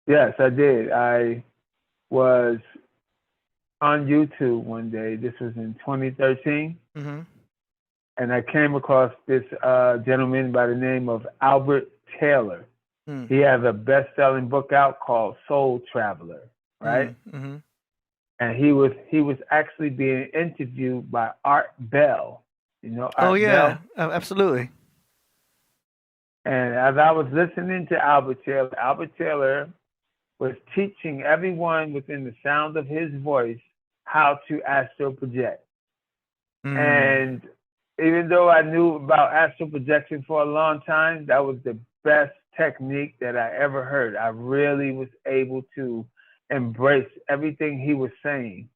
Yes, I did. I was on YouTube one day. This was in 2013. And I came across this gentleman by the name of Albert Taylor. He has a best-selling book out called Soul Traveler, right? And he was actually being interviewed by Art Bell. You know Art Bell? Absolutely. And as I was listening to Albert Taylor was teaching everyone within the sound of his voice how to astral project. And even though I knew about astral projection for a long time, that was the best technique that I ever heard. I really was able to embrace everything he was saying.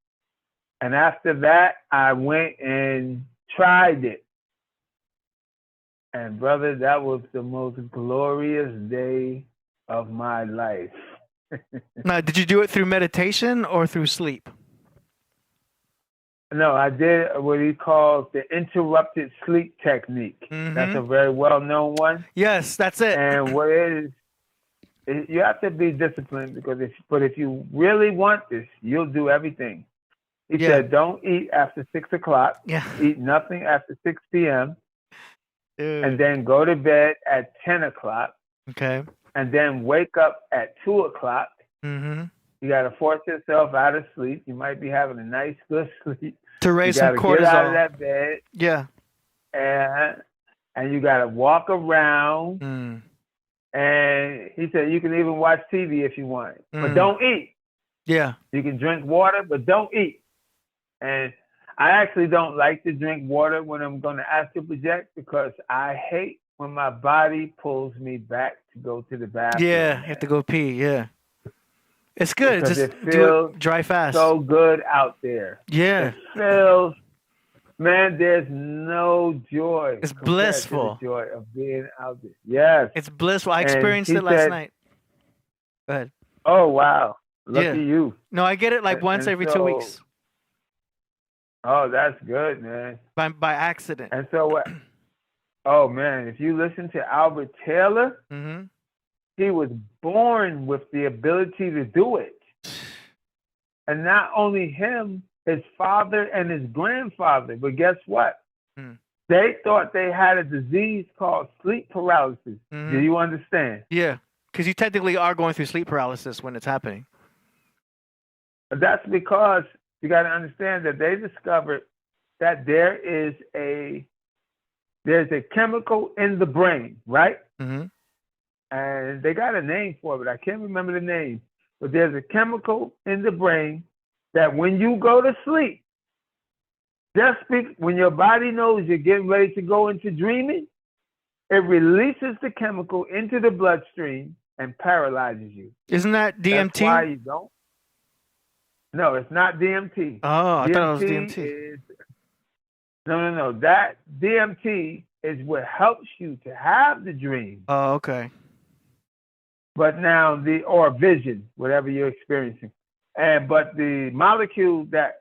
And after that, I went and tried it. And brother, that was the most glorious day of my life. Now, did you do it through meditation or through sleep? No, I did what he calls the interrupted sleep technique. That's a very well-known one. Yes, that's it. And what it is, you have to be disciplined because if you really want this, you'll do everything. He said, don't eat after 6 o'clock. Eat nothing after 6 p.m. And then go to bed at 10 o'clock. Okay. And then wake up at 2 o'clock. You got to force yourself out of sleep. You might be having a nice, good sleep. To raise some cortisol. Get out of that bed. Yeah. And you got to walk around. And he said you can even watch TV if you want, but don't eat. Yeah. You can drink water, but don't eat. And I actually don't like to drink water when I'm going to astral project because I hate when my body pulls me back to go to the bathroom. Yeah, you have to go pee. Yeah. It's good. Because Just it feels do it dry fast. So good out there. Yeah. It feels, man, there's no joy. It's blissful. To the joy of being out there. Yes. It's blissful. I experienced it last night. Go ahead. Oh, wow. Lucky you. No, I get it like once every 2 weeks. Oh, that's good, man. By accident. And so what? Oh, man, if you listen to Albert Taylor, he was born with the ability to do it. And not only him, his father and his grandfather. But guess what? They thought they had a disease called sleep paralysis. Do you understand? Yeah, because you technically are going through sleep paralysis when it's happening. But that's because you got to understand that they discovered that there's a chemical in the brain, right? Mm-hmm. And they got a name for it, but I can't remember the name. But there's a chemical in the brain that when you go to sleep, when your body knows you're getting ready to go into dreaming, it releases the chemical into the bloodstream and paralyzes you. Isn't that DMT? That's why you don't. No, it's not DMT. Oh, I thought it was DMT. No. That DMT is what helps you to have the dream. Oh, okay. But now or vision, whatever you're experiencing. But the molecule it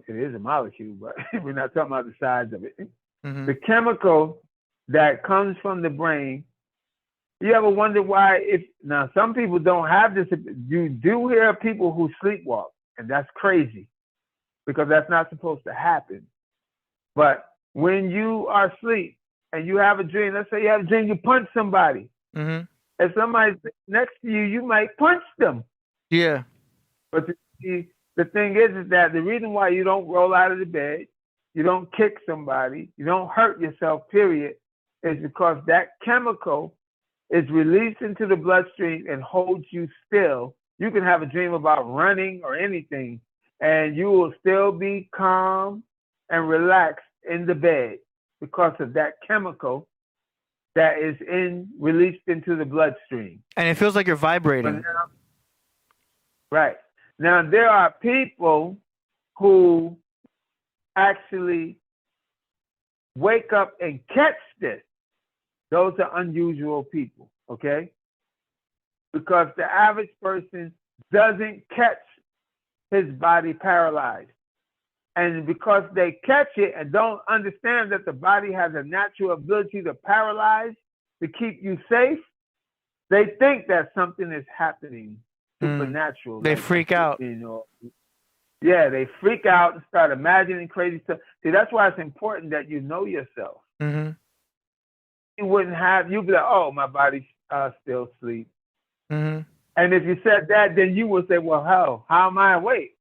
is a molecule, but we're not talking about the size of it. Mm-hmm. The chemical that comes from the brain, you ever wonder why now some people don't have this, you do hear people who sleepwalk, and that's crazy because that's not supposed to happen. But when you are asleep and you have a dream, let's say you have a dream, you punch somebody. Mm-hmm. If somebody's next to you, you might punch them. Yeah. But the thing is that the reason why you don't roll out of the bed, you don't kick somebody, you don't hurt yourself, period, is because that chemical is released into the bloodstream and holds you still. You can have a dream about running or anything, and you will still be calm and relaxed in the bed because of that chemical that is released into the bloodstream. And it feels like you're vibrating. Right. Now, there are people who actually wake up and catch this. Those are unusual people, okay? Because the average person doesn't catch his body paralyzed. And because they catch it and don't understand that the body has a natural ability to paralyze, to keep you safe, they think that something is happening supernatural. They freak out. Yeah, they freak out and start imagining crazy stuff. See, that's why it's important that you know yourself. Mm-hmm. You'd be like, oh, my body's still asleep. Mm-hmm. And if you said that, then you would say, well, how am I awake?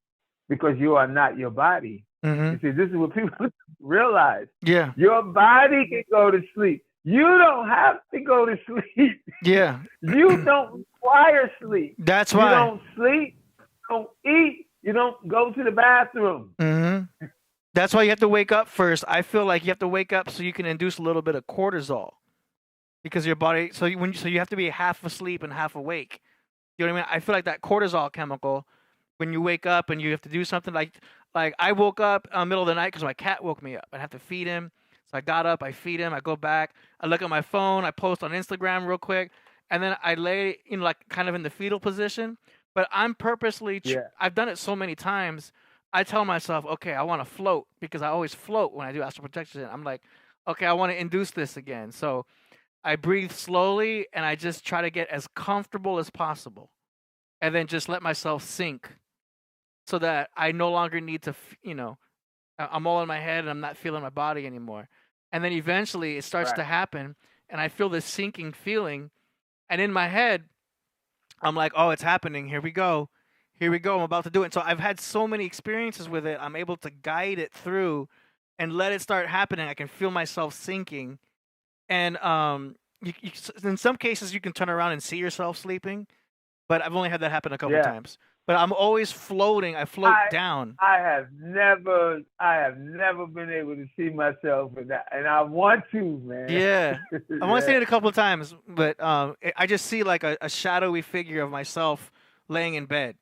Because you are not your body. Mm-hmm. You see, this is what people realize. Yeah. Your body can go to sleep. You don't have to go to sleep. Yeah. You don't require sleep. That's why. You don't sleep, you don't eat, you don't go to the bathroom. Mm-hmm. That's why you have to wake up first. I feel like you have to wake up so you can induce a little bit of cortisol. Because your body, so you have to be half asleep and half awake. You know what I mean? I feel like that cortisol chemical, when you wake up and you have to do something like I woke up in the middle of the night because my cat woke me up. I have to feed him. So I got up, I feed him, I go back, I look at my phone, I post on Instagram real quick, and then I lay kind of in the fetal position. But I'm purposely, I've done it so many times, I tell myself, okay, I want to float because I always float when I do astral projection. I'm like, okay, I want to induce this again. So I breathe slowly and I just try to get as comfortable as possible and then just let myself sink so that I no longer need to, I'm all in my head and I'm not feeling my body anymore. And then eventually it starts to happen and I feel this sinking feeling. And in my head, I'm like, oh, it's happening. Here we go. I'm about to do it. So I've had so many experiences with it. I'm able to guide it through and let it start happening. I can feel myself sinking. And in some cases, you can turn around and see yourself sleeping. But I've only had that happen a couple times. But I'm always floating. I float down. I have never been able to see myself in that, and I want to, man. Yeah, I want to see it a couple of times, but I just see like a shadowy figure of myself laying in bed.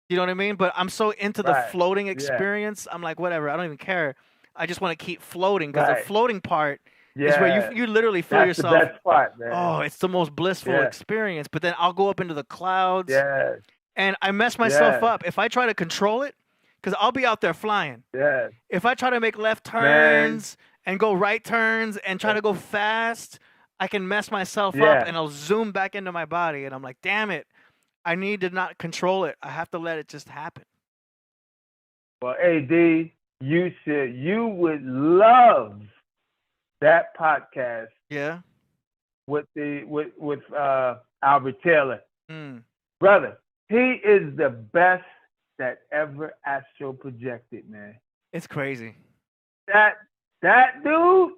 You know what I mean? But I'm so into the floating experience. I'm like, whatever. I don't even care. I just want to keep floating because the floating part is where you literally feel yourself. That's the best part, man. Oh, it's the most blissful experience. But then I'll go up into the clouds. Yes. And I mess myself up. If I try to control it, because I'll be out there flying. Yes. If I try to make left turns and go right turns and try to go fast, I can mess myself up and I'll zoom back into my body. And I'm like, damn it. I need to not control it. I have to let it just happen. Well, AD, you would love that podcast. Yeah. With Albert Taylor. Brother. He is the best that ever astral projected, man. It's crazy. That dude,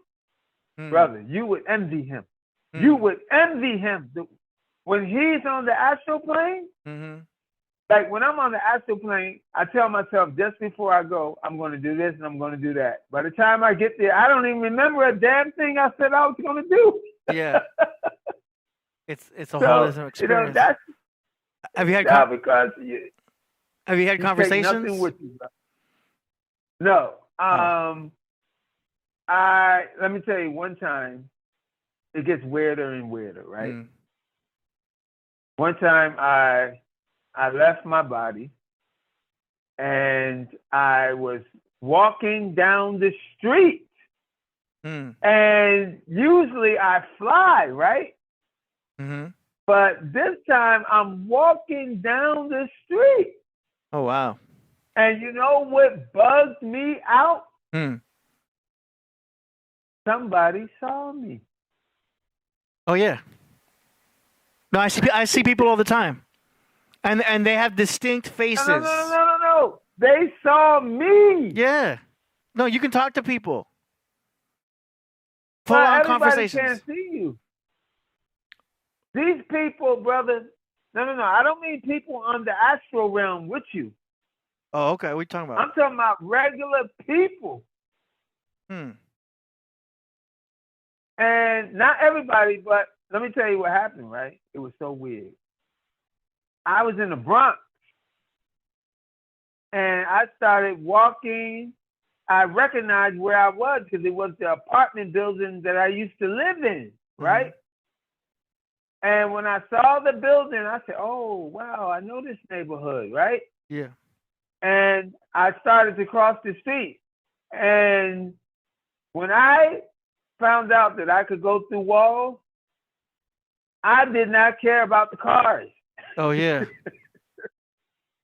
brother, you would envy him. You would envy him. When he's on the astral plane, like when I'm on the astral plane, I tell myself just before I go, I'm going to do this and I'm going to do that. By the time I get there, I don't even remember a damn thing I said I was going to do. Yeah. It's a whole different experience. Have you had have you had conversations? Take nothing with you, bro. No. Let me tell you, one time it gets weirder and weirder, right? One time I left my body and I was walking down the street. And usually I fly, right? But this time I'm walking down the street. Oh, wow. And you know what bugged me out? Somebody saw me. Oh, yeah. No, I see people all the time. And they have distinct faces. No. They saw me. Yeah. No, you can talk to people. Full-on conversations. Everybody can't see you. These people, brother. No. I don't mean people on the astral realm with you. Oh, okay. What are you talking about? I'm talking about regular people. And not everybody, but let me tell you what happened, right? It was so weird. I was in the Bronx. And I started walking. I recognized where I was because it was the apartment building that I used to live in, right? And when I saw the building, I said, oh, wow, I know this neighborhood, right? Yeah. And I started to cross the street. And when I found out that I could go through walls, I did not care about the cars. Oh, yeah.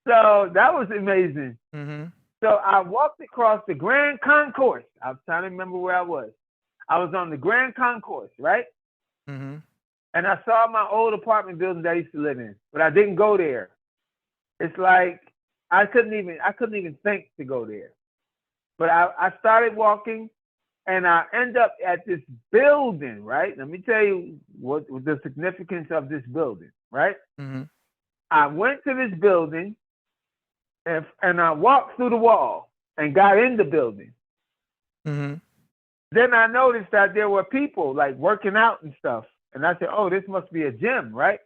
So that was amazing. So I walked across the Grand Concourse. I was trying to remember where I was. I was on the Grand Concourse, right? And I saw my old apartment building that I used to live in, but I didn't go there. It's like I couldn't even think to go there. But I started walking, and I end up at this building, right? Let me tell you what the significance of this building, right? I went to this building, and I walked through the wall and got in the building. Then I noticed that there were people like working out and stuff. And I said, oh, this must be a gym, right?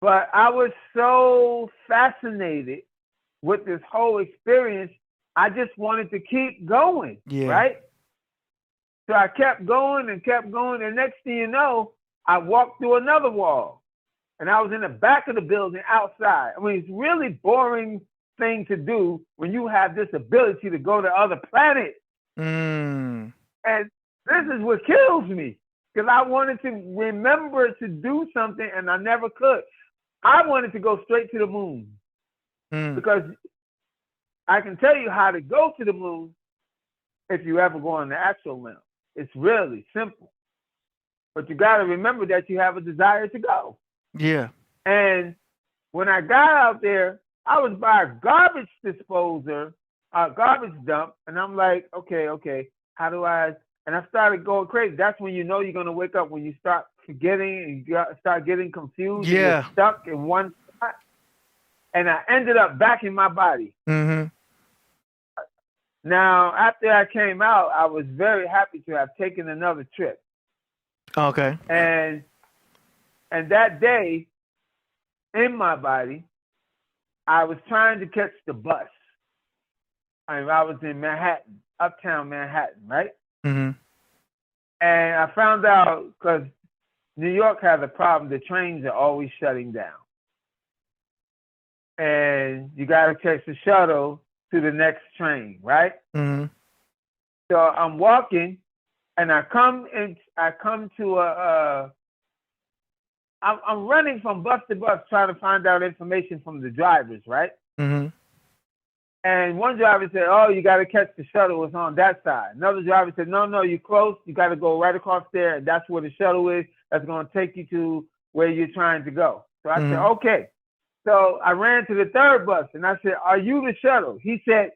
But I was so fascinated with this whole experience, I just wanted to keep going, right? So I kept going and kept going. And next thing you know, I walked through another wall. And I was in the back of the building outside. I mean, it's really boring thing to do when you have this ability to go to other planets. And this is what kills me. Because I wanted to remember to do something and I never could. I wanted to go straight to the moon. Because I can tell you how to go to the moon if you ever go on the astral realm. It's really simple. But you got to remember that you have a desire to go. Yeah. And when I got out there, I was by a garbage disposer, a garbage dump. And I'm like, okay, how do I... And I started going crazy. That's when you know you're going to wake up, when you start forgetting and you start getting confused. Yeah. You're stuck in one spot. And I ended up back in my body. Now, after I came out, I was very happy to have taken another trip. Okay. And that day, in my body, I was trying to catch the bus. I was in Manhattan, uptown Manhattan, right? And I found out, because New York has a problem, the trains are always shutting down. And you got to catch the shuttle to the next train, right? So I'm walking, and I come to I'm running from bus to bus trying to find out information from the drivers, right? And one driver said, oh, you got to catch the shuttle. It's on that side. Another driver said, no, you're close. You got to go right across there. And that's where the shuttle is. That's going to take you to where you're trying to go. So I said, okay. So I ran to the third bus and I said, "Are you the shuttle?" He said,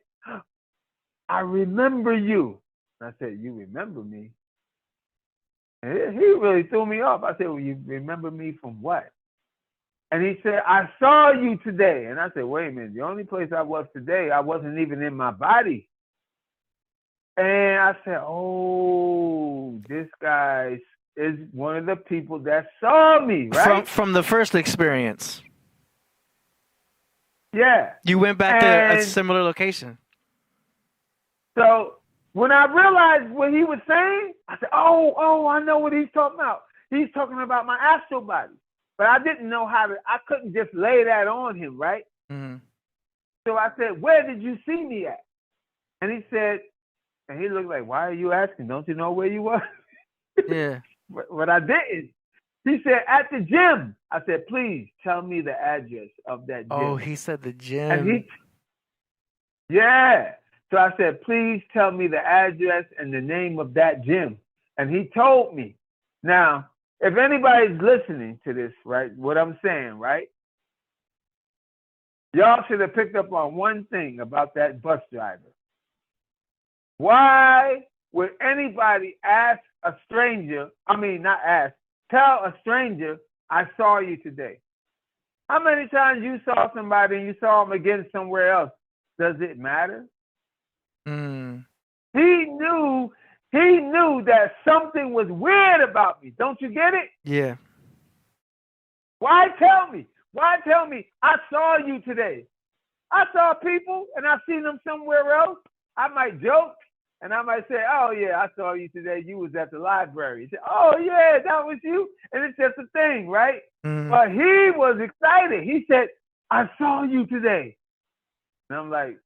"I remember you." And I said, "You remember me?" And he really threw me off. I said, "Well, you remember me from what?" And he said, "I saw you today." And I said, "Wait a minute. The only place I was today, I wasn't even in my body." And I said, "Oh, this guy is one of the people that saw me, right?" From the first experience. Yeah. You went back to a similar location. So when I realized what he was saying, I said, oh, I know what he's talking about. He's talking about my astral body. But I didn't know I couldn't just lay that on him, right? Mm-hmm. So I said, "Where did you see me at?" And he said, and he looked like, "Why are you asking? Don't you know where you were?" Yeah. But I didn't. He said, "At the gym." I said, "Please tell me the address of that gym." Oh, he said the gym. And yeah. So I said, "Please tell me the address and the name of that gym." And he told me. Now, if anybody's listening to this, right, what I'm saying, right, y'all should have picked up on one thing about that bus driver. Why would anybody ask a stranger, tell a stranger, "I saw you today"? How many times you saw somebody and you saw them again somewhere else? Does it matter? Mm. He knew that something was weird about me. Don't you get it? Yeah. Why tell me? Why tell me I saw you today? I saw people and I seen them somewhere else. I might joke and I might say, "Oh yeah, I saw you today. You was at the library." He said, "Oh yeah, that was you." And it's just a thing, right? Mm. But he was excited. He said, "I saw you today." And I'm like,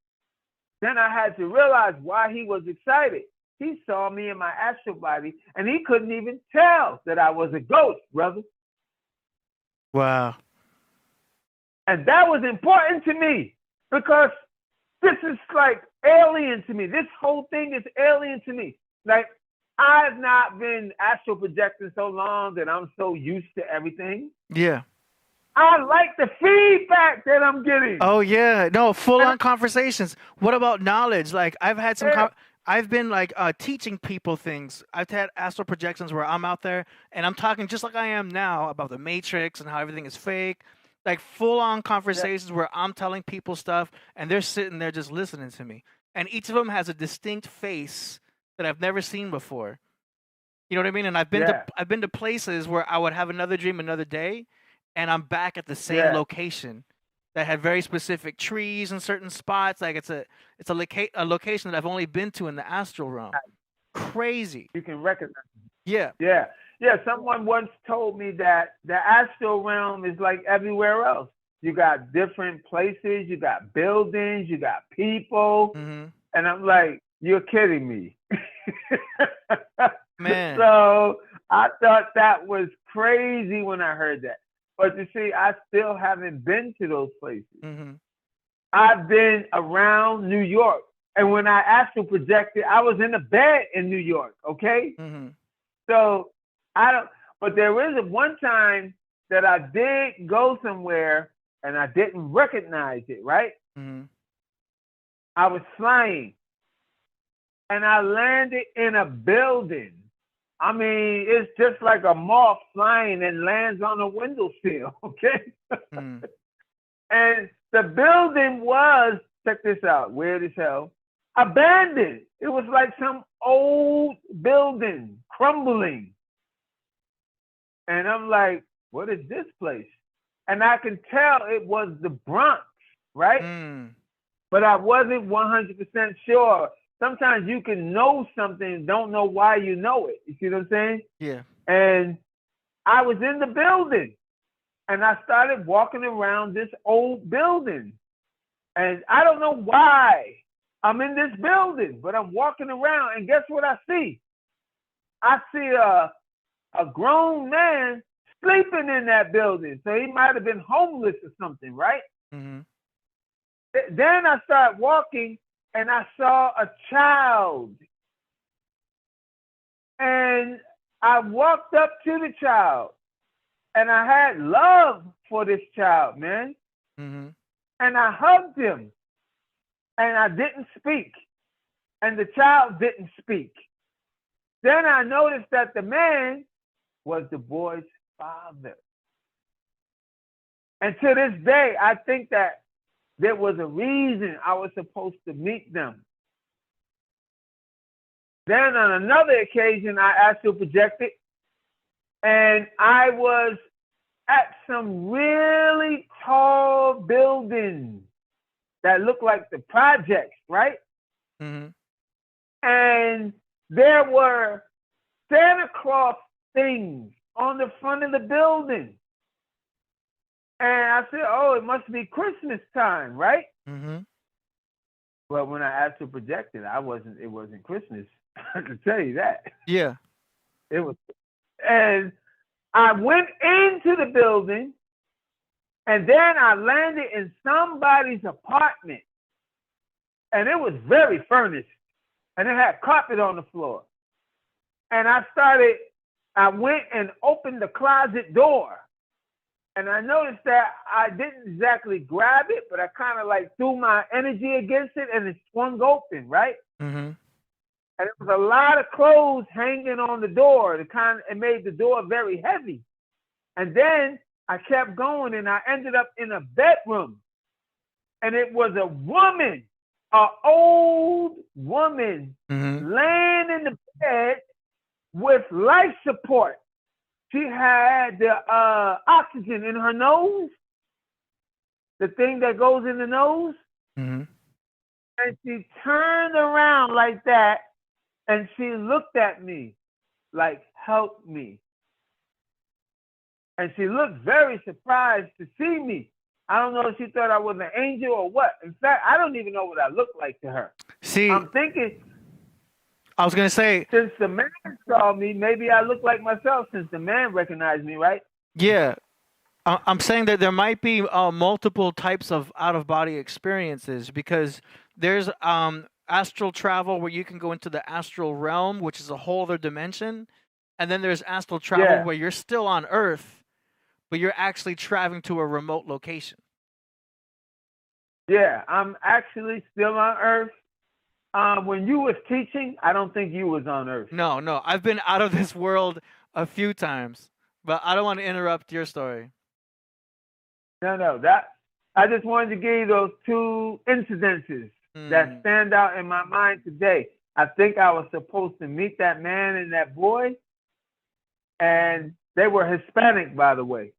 then I had to realize why he was excited. He saw me in my astral body and he couldn't even tell that I was a ghost, brother. Wow. And that was important to me because this is like alien to me. This whole thing is alien to me. Like, I've not been astral projecting so long that I'm so used to everything. Yeah. I like the feedback that I'm getting. Oh yeah, no, full on conversations. What about knowledge? Like I've had some. I've been like teaching people things. I've had astral projections where I'm out there and I'm talking just like I am now about the Matrix and how everything is fake. Like full on conversations where I'm telling people stuff and they're sitting there just listening to me. And each of them has a distinct face that I've never seen before. You know what I mean? And I've been to places where I would have another dream another day, and I'm back at the same location that had very specific trees in certain spots. Like it's a location that I've only been to in the astral realm. Crazy. You can recognize. Yeah. Yeah. Yeah. Someone once told me that the astral realm is like everywhere else. You got different places, you got buildings, you got people. Mm-hmm. And I'm like, you're kidding me. Man. So I thought that was crazy when I heard that. But you see, I still haven't been to those places. Mm-hmm. I've been around New York. And when I astral projected, I was in a bed in New York, okay? Mm-hmm. So but there is one time that I did go somewhere and I didn't recognize it, right? Mm-hmm. I was flying and I landed in a building. I mean, it's just like a moth flying and lands on a windowsill, okay? Mm-hmm. And the building was, check this out, weird as hell, abandoned. It was like some old building crumbling. And I'm like, what is this place? And I can tell it was the Bronx, right? Mm. But I wasn't 100% sure. Sometimes you can know something and don't know why you know it. You see what I'm saying? Yeah. And I was in the building and I started walking around this old building. And I don't know why I'm in this building, but I'm walking around and guess what I see? I see a grown man sleeping in that building. So he might have been homeless or something, right? Mm-hmm. Then I started walking and I saw a child. And I walked up to the child and I had love for this child, man. Mm-hmm. And I hugged him, and I didn't speak, and the child didn't speak. Then I noticed that the man was the boy's father. And to this day, I think that there was a reason I was supposed to meet them. Then on another occasion, I astral projected, and I was at some really tall buildings that looked like the projects, right? Mm-hmm. And there were Santa Claus things on the front of the building. And I said, oh, it must be Christmas time, right? Mm-hmm. But when I astral projected, it wasn't Christmas. I can tell you that. Yeah. It was. And I went into the building, and then I landed in somebody's apartment. And it was very furnished. And it had carpet on the floor. And I went and opened the closet door. And I noticed that I didn't exactly grab it, but I kind of like threw my energy against it, and it swung open, right? Mm-hmm. And there was a lot of clothes hanging on the door. It made the door very heavy. And then I kept going, and I ended up in a bedroom. And it was a woman, an old woman, laying in the bed with life support. She had the oxygen in her nose, the thing that goes in the nose. Mm-hmm. And she turned around like that, and she looked at me like, help me. And she looked very surprised to see me. I don't know if she thought I was an angel or what. In fact, I don't even know what I looked like to her. See, I'm thinking, I was going to say, since the man saw me, maybe I look like myself since the man recognized me, right? yeah, I'm saying that there might be multiple types of out-of-body experiences, because there's astral travel where you can go into the astral realm, which is a whole other dimension. And then there's astral travel where you're still on Earth, but you're actually traveling to a remote location. Yeah, I'm actually still on Earth. When you was teaching, I don't think you was on Earth. No. I've been out of this world a few times, but I don't want to interrupt your story. No. I just wanted to give you those two incidences that stand out in my mind today. I think I was supposed to meet that man and that boy, and they were Hispanic, by the way.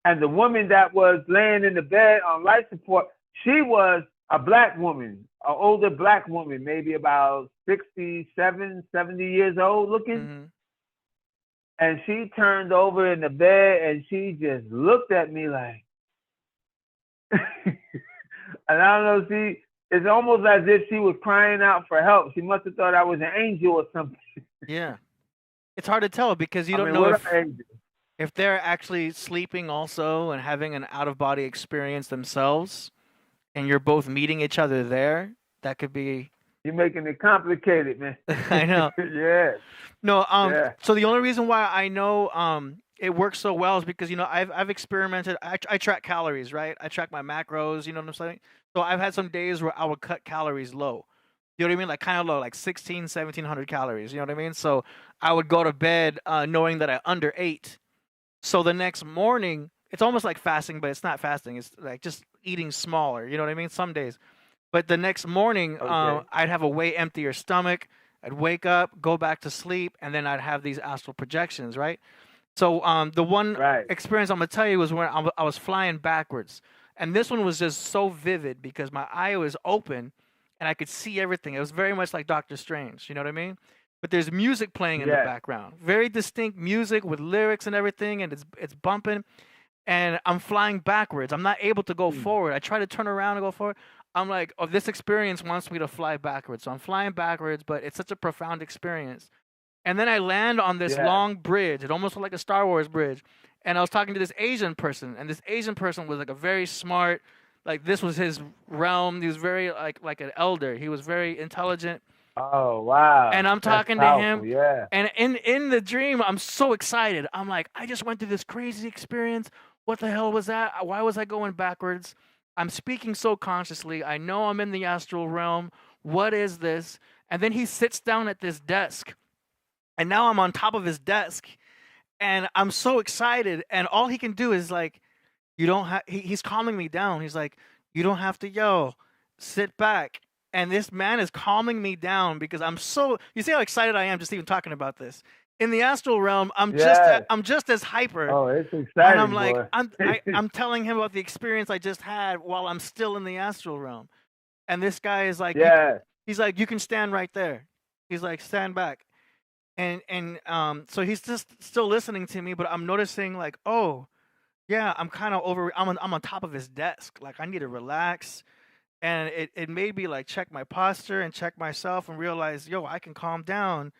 And the woman that was laying in the bed on life support, she was a black woman, an older black woman, maybe about 67, 70 years old looking. Mm-hmm. And she turned over in the bed and she just looked at me like, and I don't know, it's almost as if she was crying out for help. She must have thought I was an angel or something. Yeah. It's hard to tell because you don't know if they're actually sleeping also and having an out-of-body experience themselves, and you're both meeting each other there. That could be... You're making it complicated, man. I know. Yeah. No, So the only reason why I know it works so well is because, I've experimented. I track calories, right? I track my macros, you know what I'm saying? So I've had some days where I would cut calories low. You know what I mean? Like kind of low, like 1,700 calories. You know what I mean? So I would go to bed knowing that I underate. So the next morning, it's almost like fasting, but it's not fasting. It's like just eating smaller. You know what I mean? Some days. But the next morning, I'd have a way emptier stomach. I'd wake up, go back to sleep, and then I'd have these astral projections, right? So the one experience I'm going to tell you was when I was flying backwards. And this one was just so vivid because my eye was open and I could see everything. It was very much like Doctor Strange, you know what I mean? But there's music playing in the background. Very distinct music with lyrics and everything, and it's bumping. And I'm flying backwards. I'm not able to go forward. I try to turn around and go forward. I'm like, oh, this experience wants me to fly backwards. So I'm flying backwards, but it's such a profound experience. And then I land on this long bridge. It almost looked like a Star Wars bridge. And I was talking to this Asian person, and this Asian person was like a very smart, like this was his realm. He was very like an elder. He was very intelligent. Oh, wow. And I'm talking to him. Yeah. And in the dream, I'm so excited. I'm like, I just went through this crazy experience. what the hell was that? Why was I going backwards? I'm speaking so consciously. I know I'm in the astral realm. What is this? And then he sits down at this desk. And now I'm on top of his desk. And I'm so excited. And all he can do is like, you don't have, he's calming me down. He's like, you don't have to yell. Sit back. And this man is calming me down because I'm so, you see how excited I am just even talking about this. In the astral realm, I'm just as hyper. Oh, it's exciting. And I'm like, boy. I'm telling him about the experience I just had while I'm still in the astral realm. And this guy is like, he's like, you can stand right there. He's like, stand back. And so he's just still listening to me, but I'm noticing like, oh, yeah, I'm kind of I'm on top of his desk. Like I need to relax. And it made me like check my posture and check myself and realize, yo, I can calm down.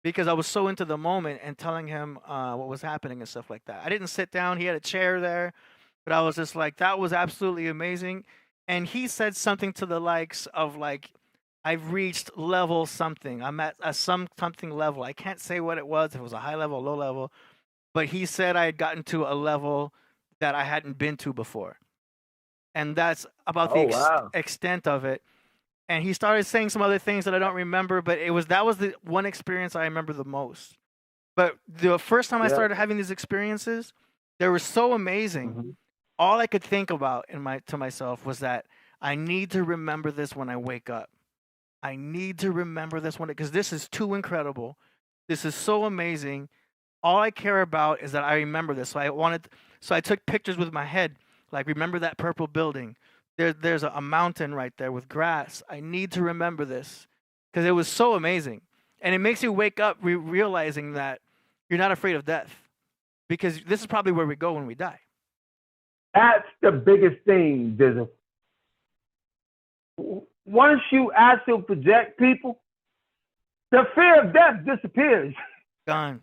Because I was so into the moment and telling him what was happening and stuff like that. I didn't sit down. He had a chair there. But I was just like, that was absolutely amazing. And he said something to the likes of like, I've reached level something. I'm at a something level. I can't say what it was, if it was a high level, low level. But he said I had gotten to a level that I hadn't been to before. And that's about the extent of it. And he started saying some other things that I don't remember, but that was the one experience I remember the most. But the first time I started having these experiences, they were so amazing. Mm-hmm. All I could think about to myself was that I need to remember this when I wake up. I need to remember this because this is too incredible. This is so amazing. All I care about is that I remember this. So I took pictures with my head, like remember that purple building. There's a mountain right there with grass. I need to remember this because it was so amazing. And it makes you wake up realizing that you're not afraid of death because this is probably where we go when we die. That's the biggest thing, Dizzle. Once you astral project people, the fear of death disappears. Gone.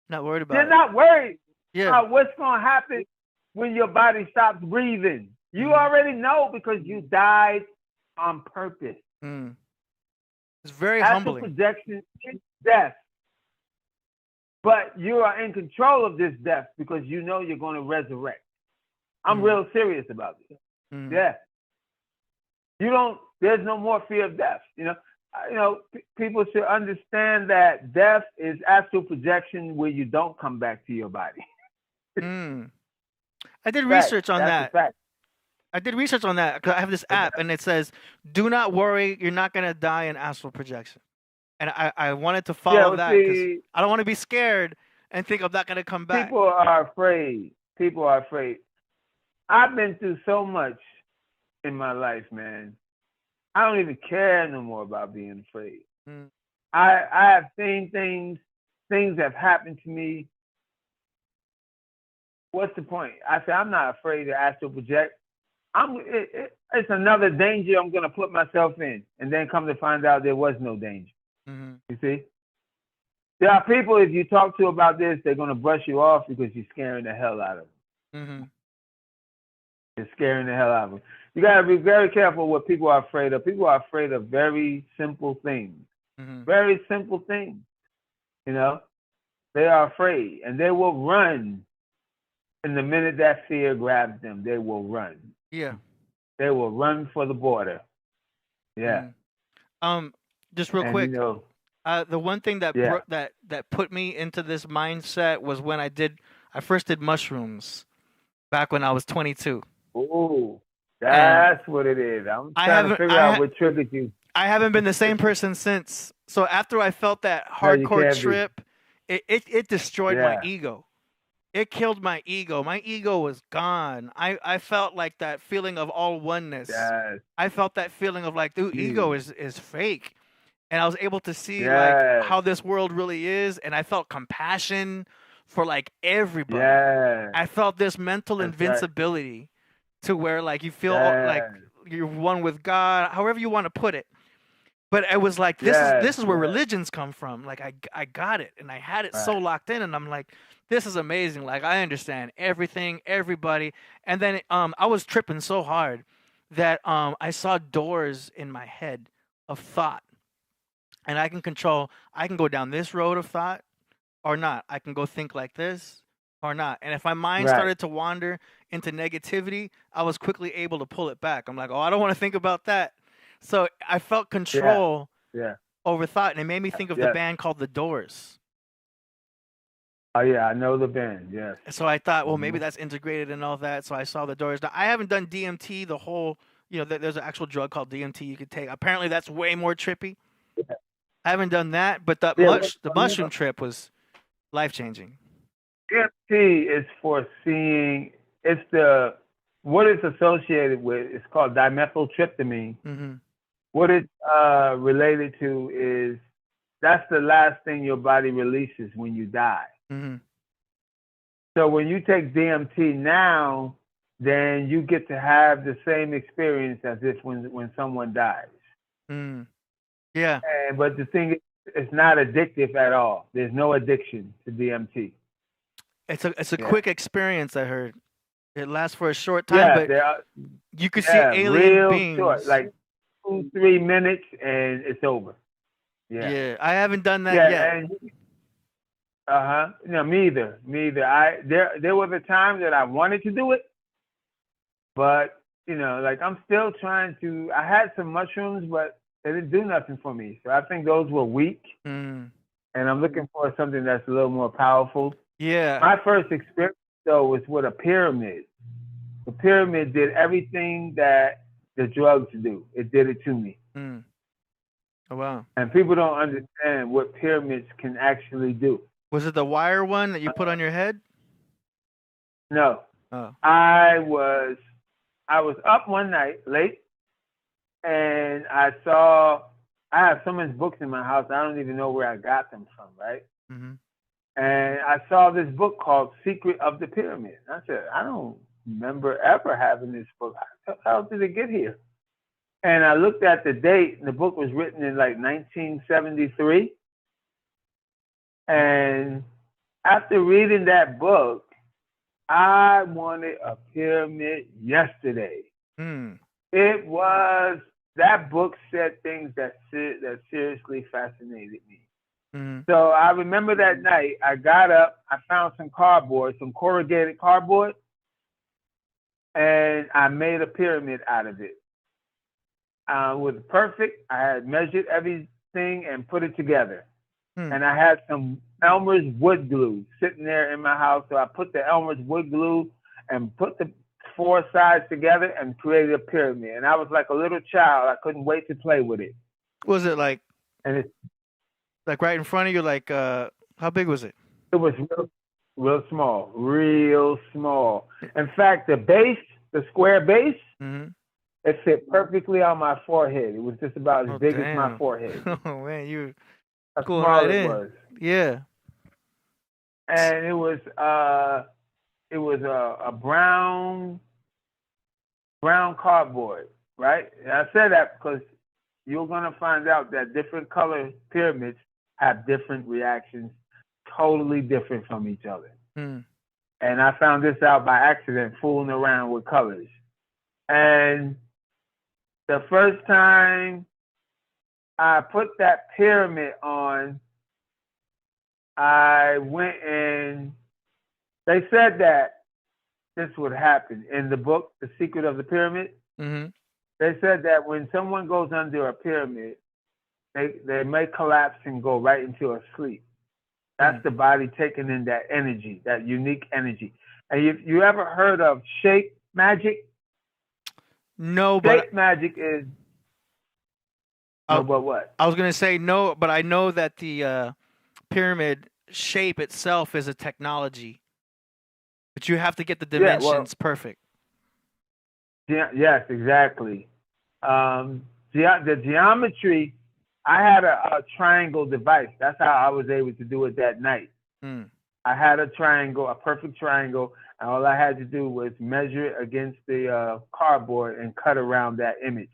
Not worried about They're not worried about what's going to happen when your body stops breathing. You already know because you died on purpose. Mm. It's very humbling. Astral projection is death. But you are in control of this death because you know you're going to resurrect. I'm real serious about this. Yeah. There's no more fear of death. People should understand that death is astral projection where you don't come back to your body. I did research on that. I did research on that because I have this app and it says, do not worry, you're not going to die in astral projection. And I wanted to follow that because I don't want to be scared and think I'm not going to come back. People are afraid. I've been through so much in my life, man. I don't even care no more about being afraid. I have seen things have happened to me. What's the point? I say, I'm not afraid to astral project. It's another danger I'm going to put myself in. And then come to find out there was no danger. You see? There are people, if you talk to about this, they're going to brush you off because you're scaring the hell out of them. You're scaring the hell out of them. You got to be very careful what people are afraid of. People are afraid of very simple things. Very simple things. They are afraid. And they will run. And the minute that fear grabs them, they will run. Yeah. They will run for the border. Yeah. Just real quick. The one thing that put me into this mindset was when I first did mushrooms back when I was 22. Oh, that's what it is. I'm trying to figure out what triggered you. I haven't been the same person since. So after I felt that hardcore trip, it destroyed my ego. It killed my ego. My ego was gone. I felt like that feeling of all oneness. Yes. I felt that feeling of like, dude, ego is fake. And I was able to see like how this world really is. And I felt compassion for like everybody. I felt this mental invincibility to where like you feel like you're one with God, however you want to put it. But it was like, this is where religions come from. Like I got it. And I had it so locked in. And I'm like, this is amazing. Like I understand everything, everybody. And then I was tripping so hard that I saw doors in my head of thought. And I can go down this road of thought or not. I can go think like this or not. And if my mind Right. started to wander into negativity, I was quickly able to pull it back. I'm like, oh, I don't want to think about that. So I felt control Yeah. over thought, and it made me think of the Yes. band called The Doors. Oh yeah, I know the band. Yes. So I thought, well, maybe that's integrated and all that. So I saw The Doors. Now, I haven't done DMT, the whole, there's an actual drug called DMT you could take. Apparently, that's way more trippy. Yeah. I haven't done that, but the mushroom trip was life-changing. DMT is for seeing. It's what it's associated with. It's called dimethyltryptamine. Mm-hmm. What it's related to is that's the last thing your body releases when you die. Mm-hmm. So when you take DMT now, then you get to have the same experience as if when someone dies. Mm. Yeah. But the thing is, it's not addictive at all. There's no addiction to DMT. It's a quick experience, I heard. It lasts for a short time, but you could see alien beings. Short, like 2-3 minutes, and it's over. Yeah, I haven't done that yet. No, me either. There was a time that I wanted to do it, but I'm still trying to. I had some mushrooms, but they didn't do nothing for me. So I think those were weak, and I'm looking for something that's a little more powerful. Yeah. My first experience though was with a pyramid. The pyramid did everything that the drugs do. It did it to me. Mm. Oh wow. And people don't understand what pyramids can actually do. Was it the wire one that you put on your head? No. Oh. I was up one night late, and I have so many books in my house, I don't even know where I got them from, right? Mm-hmm. And I saw this book called Secret of the Pyramid. I said, I don't remember ever having this book. How did it get here? And I looked at the date, and the book was written in like 1973. And after reading that book, I wanted a pyramid yesterday. Mm. That book said things that seriously fascinated me. Mm-hmm. So I remember that night, I got up, I found some corrugated cardboard, and I made a pyramid out of it. It was perfect. I had measured everything and put it together. And I had some Elmer's wood glue sitting there in my house. So I put the Elmer's wood glue and put the 4 sides together and created a pyramid. And I was like a little child. I couldn't wait to play with it. Was it like? And it's like right in front of you? Like how big was it? It was real small, real small. In fact, the square base, it fit perfectly on my forehead. It was just about as big as my forehead. Oh man, you. How Cool, small right it in. was. Yeah. And it was a brown cardboard, right? And I said that because you're gonna find out that different color pyramids have different reactions, totally different from each other. Mm. And I found this out by accident, fooling around with colors. And the first time I put that pyramid on, I went and they said that this would happen in the book, The Secret of the Pyramid. Mm-hmm. They said that when someone goes under a pyramid, they may collapse and go right into a sleep. That's the body taking in that energy, that unique energy. And you ever heard of shape magic? No, shape magic is. But what? I was gonna say no, but I know that the pyramid shape itself is a technology, but you have to get the dimensions perfect. Yes, exactly. The geometry. I had a triangle device. That's how I was able to do it that night. Mm. I had a triangle, a perfect triangle, and all I had to do was measure it against the cardboard and cut around that image.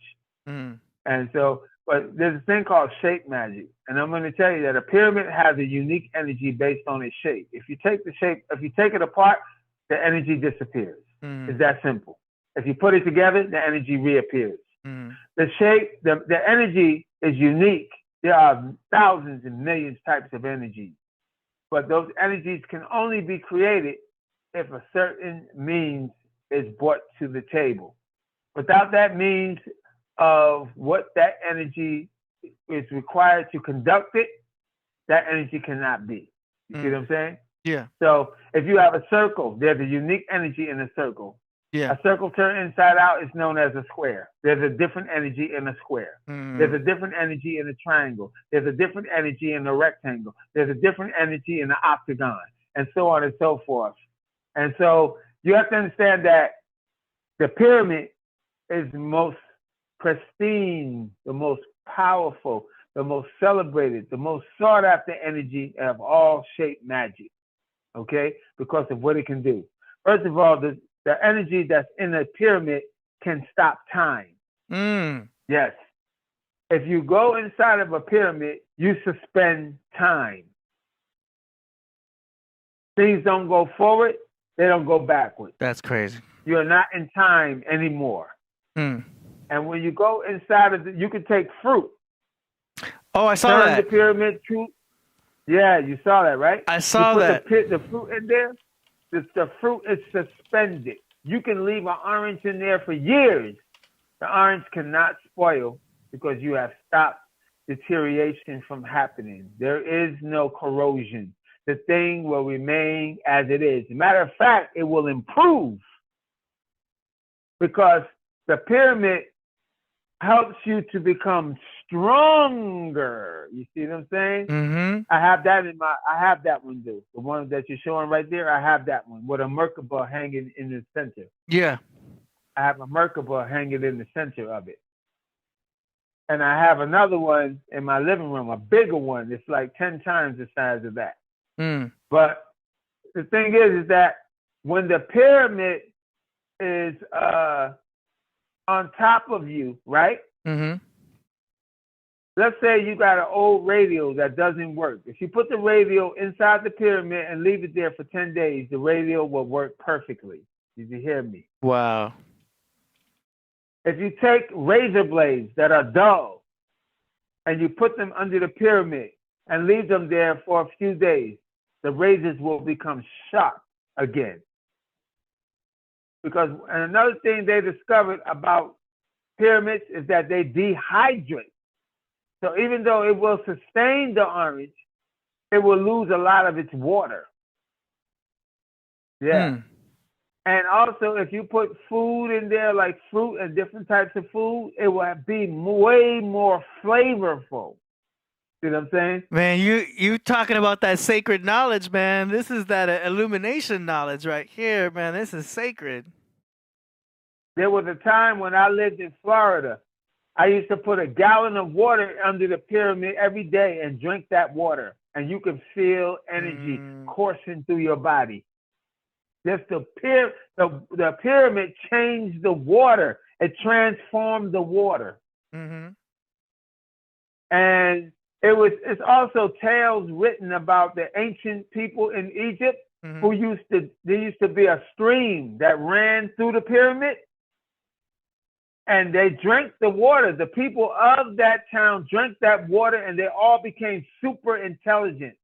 Mm. And so, but there's a thing called shape magic, and I'm going to tell you that a pyramid has a unique energy based on its shape. If you take it apart, the energy disappears. Mm. It's that simple. If you put it together, the energy reappears. Mm. The shape, the energy is unique. There are thousands and millions types of energy, but those energies can only be created if a certain means is brought to the table. Without that means of what that energy is required to conduct it, that energy cannot be. You see what I'm saying? Yeah. So if you have a circle, there's a unique energy in a circle. Yeah. A circle turned inside out is known as a square. There's a different energy in a square. There's a different energy in a triangle. There's a different energy in a rectangle. There's a different energy in an octagon, and so on and so forth. And so you have to understand that the pyramid is the most pristine, the most powerful, the most celebrated, the most sought after energy of all shape magic, okay? Because of what it can do. First of all, the energy that's in a pyramid can stop time. Yes. If you go inside of a pyramid, you suspend time. Things don't go forward, they don't go backward. That's crazy. You're not in time anymore. And when you go inside of you can take fruit. Oh, I saw that. The pyramid fruit. Yeah, you saw that, right? I saw that. The fruit in there, the fruit is suspended. You can leave an orange in there for years. The orange cannot spoil because you have stopped deterioration from happening. There is no corrosion. The thing will remain as it is. Matter of fact, it will improve because the pyramid helps you to become stronger. You see what I'm saying? I have that one too. The one that you're showing right there, I have that one with a Merkaba hanging in the center. Yeah. I have a Merkaba hanging in the center of it. And I have another one in my living room, a bigger one. It's like 10 times the size of that. But the thing is that when the pyramid is on top of you, right? Let's say you got an old radio that doesn't work. If you put the radio inside the pyramid and leave it there for 10 days, the radio will work perfectly. Did you hear me? Wow. If you take razor blades that are dull and you put them under the pyramid and leave them there for a few days, the razors will become sharp again. Because and another thing they discovered about pyramids is that they dehydrate. So even though it will sustain the orange, it will lose a lot of its water. Yeah. And also, if you put food in there, like fruit and different types of food, it will be way more flavorful. You know what I'm saying? Man, you talking about that sacred knowledge, man. This is that illumination knowledge right here, man. This is sacred. There was a time when I lived in Florida. I used to put a gallon of water under the pyramid every day and drink that water. And you can feel energy coursing through your body. Just the pyramid changed the water. It transformed the water. And it's also tales written about the ancient people in Egypt who there used to be a stream that ran through the pyramid. And they drank the water. The people of that town drank that water and they all became super intelligent,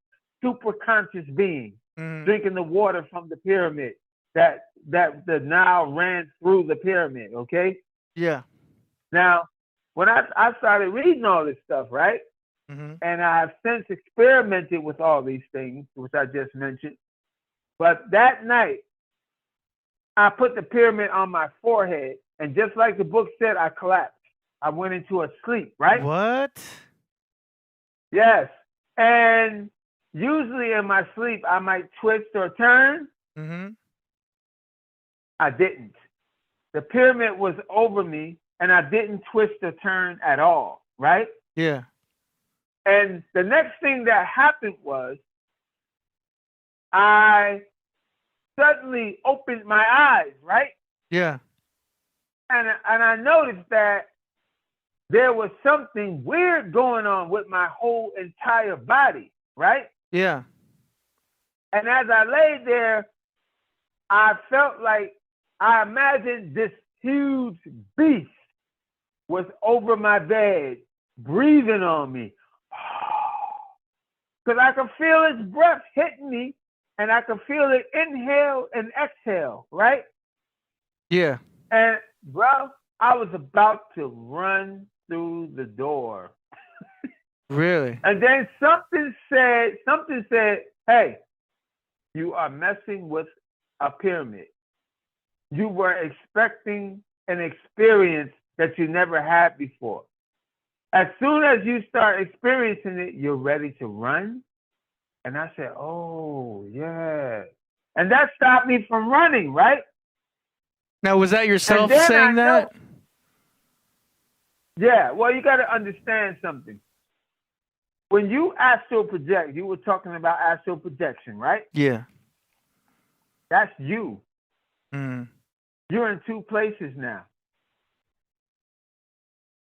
super conscious beings, drinking the water from the pyramid that the Nile ran through the pyramid, okay? Yeah. Now, when I started reading all this stuff, right? And I have since experimented with all these things, which I just mentioned. But that night, I put the pyramid on my forehead. And just like the book said, I collapsed. I went into a sleep, right? What? Yes. And usually in my sleep, I might twist or turn. I didn't. The pyramid was over me, and I didn't twist or turn at all, right? Yeah. And the next thing that happened was I suddenly opened my eyes, right? Yeah. And I noticed that there was something weird going on with my whole entire body, right? Yeah. And as I lay there, I felt like I imagined this huge beast was over my bed, breathing on me. Because I could feel its breath hitting me and I could feel it inhale and exhale, right? Yeah. And bro, I was about to run through the door. Really? And then something said, hey, you are messing with a pyramid. You were expecting an experience that you never had before. As soon as you start experiencing it, you're ready to run. And I said, oh, yeah. And that stopped me from running, right? Now, was that yourself saying that? Yeah, well, you got to understand something. When you astral project, you were talking about astral projection, right? Yeah. That's you. Mm. You're in two places now.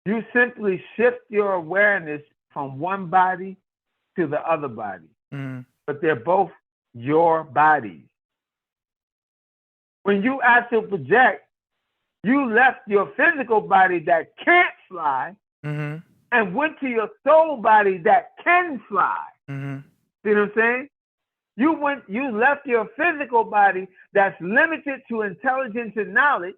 You simply shift your awareness from one body to the other body. Mm. But they're both your bodies. When you astral project, you left your physical body that can't fly and went to your soul body that can fly. Mm-hmm. See what I'm saying? You left your physical body that's limited to intelligence and knowledge,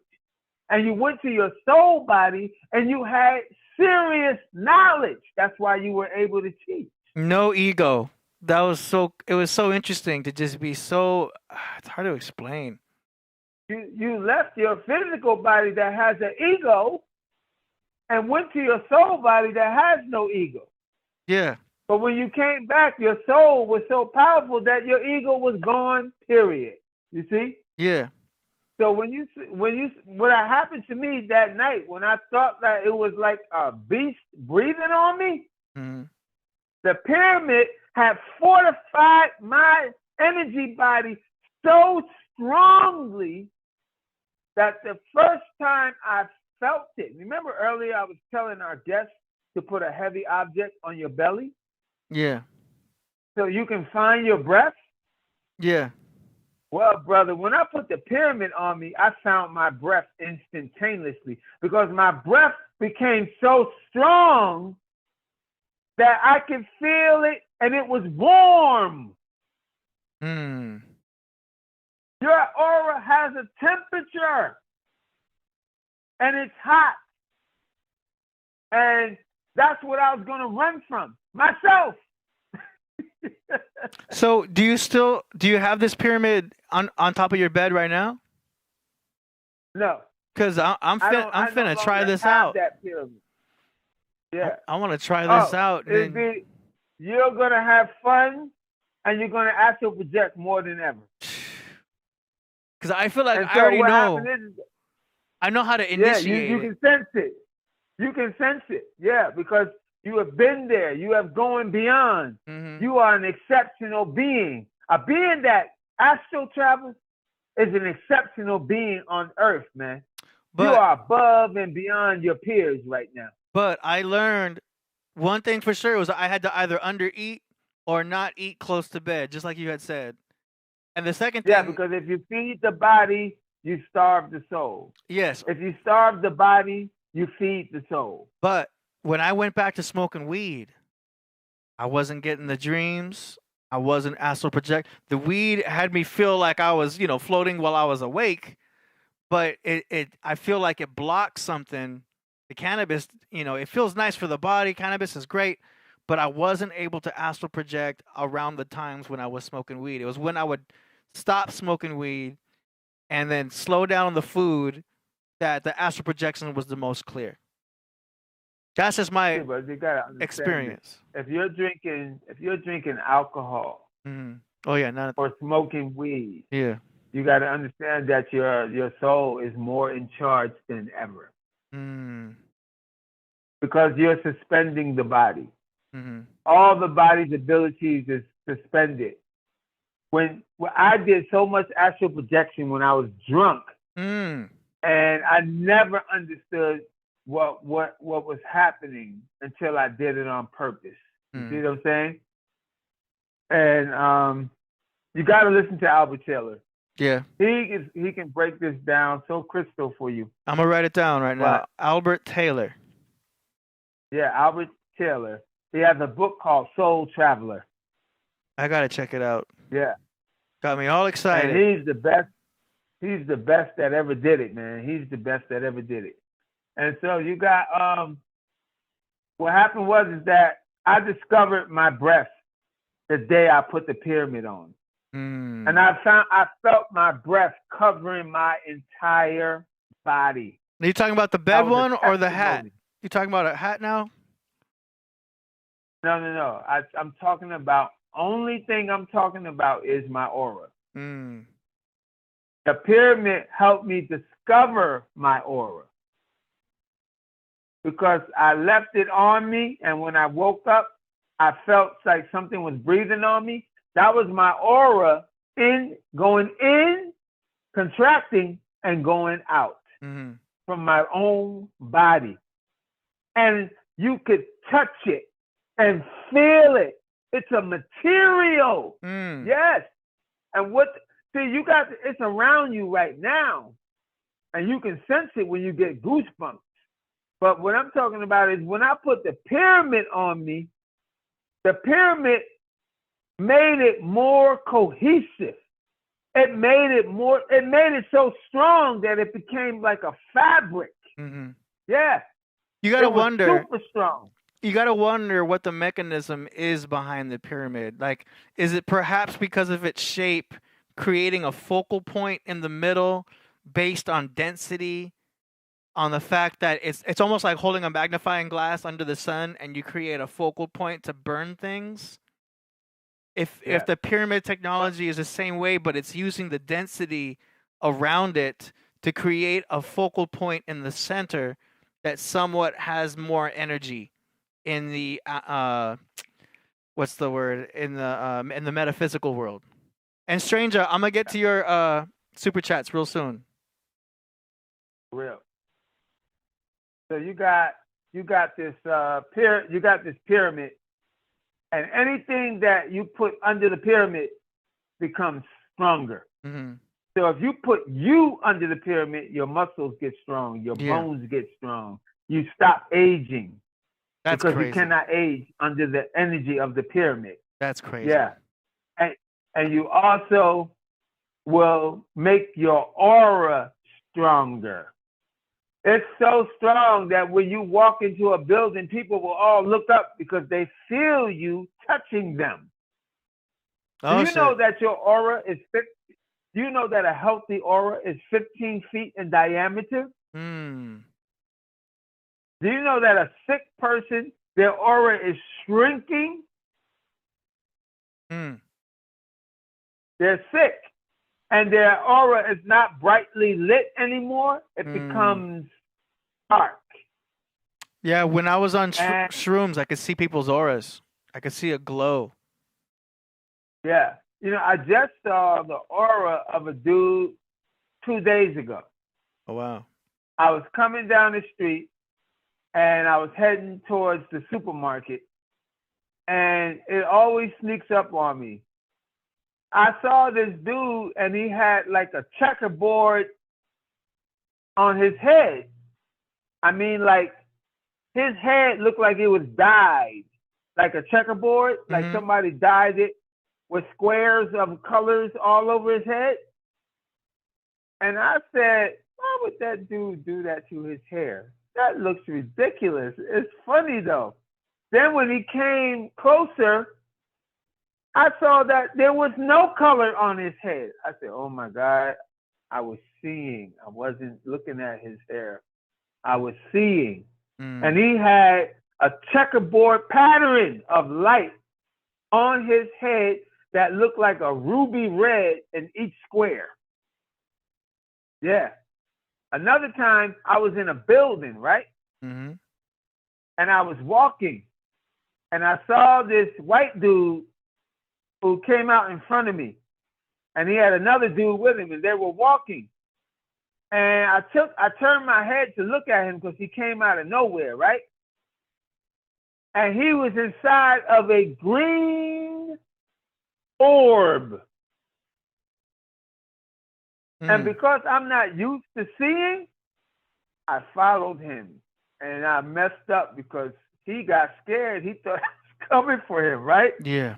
and you went to your soul body and you had serious knowledge. That's why you were able to teach. No ego. It was so interesting to just be so, it's hard to explain. You left your physical body that has an ego and went to your soul body that has no ego. Yeah. But when you came back, your soul was so powerful that your ego was gone, period. You see? Yeah. So what happened to me that night, when I thought that it was like a beast breathing on me, the pyramid had fortified my energy body so strongly that the first time I felt it, remember earlier I was telling our guests to put a heavy object on your belly? Yeah. So you can find your breath? Yeah. Well, brother, when I put the pyramid on me, I found my breath instantaneously because my breath became so strong that I could feel it and it was warm. Your aura has a temperature and it's hot. And that's what I was going to run from, myself. So do you have this pyramid on top of your bed right now? No. Because I'm finna try this out. That pyramid. Yeah. I want to try this out. You're going to have fun and you're going to astral project more than ever. Because I feel like I already know. I know how to initiate you can sense it. You can sense it. Yeah, because you have been there. You have gone beyond. You are an exceptional being. A being that astral travels is an exceptional being on Earth, man. You are above and beyond your peers right now. But I learned one thing for sure was I had to either undereat or not eat close to bed, just like you had said. And the second thing... Yeah, because if you feed the body, you starve the soul. Yes. If you starve the body, you feed the soul. But when I went back to smoking weed, I wasn't getting the dreams. I wasn't astral project. The weed had me feel like I was, floating while I was awake. But I feel like it blocks something. The cannabis, it feels nice for the body. Cannabis is great. But I wasn't able to astral project around the times when I was smoking weed. It was when I would stop smoking weed and then slow down on the food that the astral projection was the most clear. That's just my experience. If you're drinking alcohol, oh yeah, or smoking weed, yeah, you got to understand that your soul is more in charge than ever. Because you're suspending the body. All the body's abilities is suspended. When I did so much astral projection when I was drunk, and I never understood what was happening until I did it on purpose. You see what I'm saying? And you got to listen to Albert Taylor. Yeah, he can break this down so crystal for you. I'm gonna write it down right now. Albert Taylor. Yeah, Albert Taylor. He has a book called Soul Traveler. I gotta check it out. Yeah. Got me all excited. And he's the best. He's the best that ever did it, man. He's the best that ever did it. And so you got what happened is that I discovered my breath the day I put the pyramid on. And I felt my breath covering my entire body. Are you talking about the bed one or the hat? You talking about a hat now? No. I'm talking about, only thing I'm talking about is my aura. The pyramid helped me discover my aura. Because I left it on me, and when I woke up, I felt like something was breathing on me. That was my aura going in, contracting, and going out from my own body. And you could touch it and feel it. It's a material. Yes. And it's around you right now. And you can sense it when you get goosebumps. But what I'm talking about is when I put the pyramid on me, the pyramid made it more cohesive. It made it so strong that it became like a fabric. Yeah. You gotta wonder. Super strong. You gotta wonder what the mechanism is behind the pyramid. Like, is it perhaps because of its shape, creating a focal point in the middle based on density, on the fact that it's almost like holding a magnifying glass under the sun and you create a focal point to burn things? If the pyramid technology is the same way, but it's using the density around it to create a focal point in the center that somewhat has more energy in the what's the word, in the metaphysical world. And Stranger, I'm gonna get to your super chats real soon. Real. So you got this pyramid, and anything that you put under the pyramid becomes stronger. So if you put you under the pyramid, your muscles get strong, your bones get strong. You stop aging. That's because crazy. you cannot age under the energy of the pyramid. That's crazy. Yeah. And you also will make your aura stronger. It's so strong that when you walk into a building, people will all look up because they feel you touching them. Do you know that your aura is do you know that a healthy aura is 15 feet in diameter? Do you know that a sick person, their aura is shrinking? They're sick, and their aura is not brightly lit anymore. It becomes dark. Yeah, when I was on shrooms, I could see people's auras. I could see a glow. Yeah. You know, I just saw the aura of a dude 2 days ago. Oh, wow. I was coming down the street, and I was heading towards the supermarket, and it always sneaks up on me. I saw this dude, and he had like a checkerboard on his head. I mean, like, his head looked like it was dyed, like a checkerboard, like somebody dyed it with squares of colors all over his head. And I said, why would that dude do that to his hair? That looks ridiculous. It's funny, though. Then when he came closer, I saw that there was no color on his head. I said, oh, my God. I was seeing. I wasn't looking at his hair. I was seeing. And he had a checkerboard pattern of light on his head that looked like a ruby red in each square. Yeah. Another time, I was in a building, right? And I was walking, and I saw this white dude who came out in front of me, and he had another dude with him, and they were walking. And I turned my head to look at him because he came out of nowhere, right? And he was inside of a green orb. And because I'm not used to seeing, I followed him. And I messed up because he got scared. He thought I was coming for him, right? Yeah.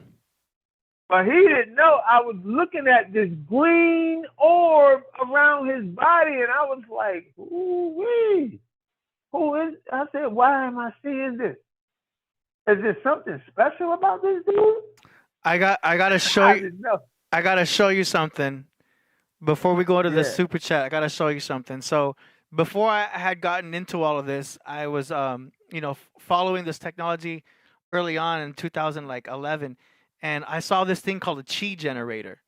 But he didn't know. I was looking at this green orb around his body, and I was like, ooh-wee. Who is? I said, why am I seeing this? Is there something special about this dude? I gotta show you. I gotta show you something before we go to the super chat. I gotta show you something. So before I had gotten into all of this, I was following this technology early on in 2011, and I saw this thing called a chi generator,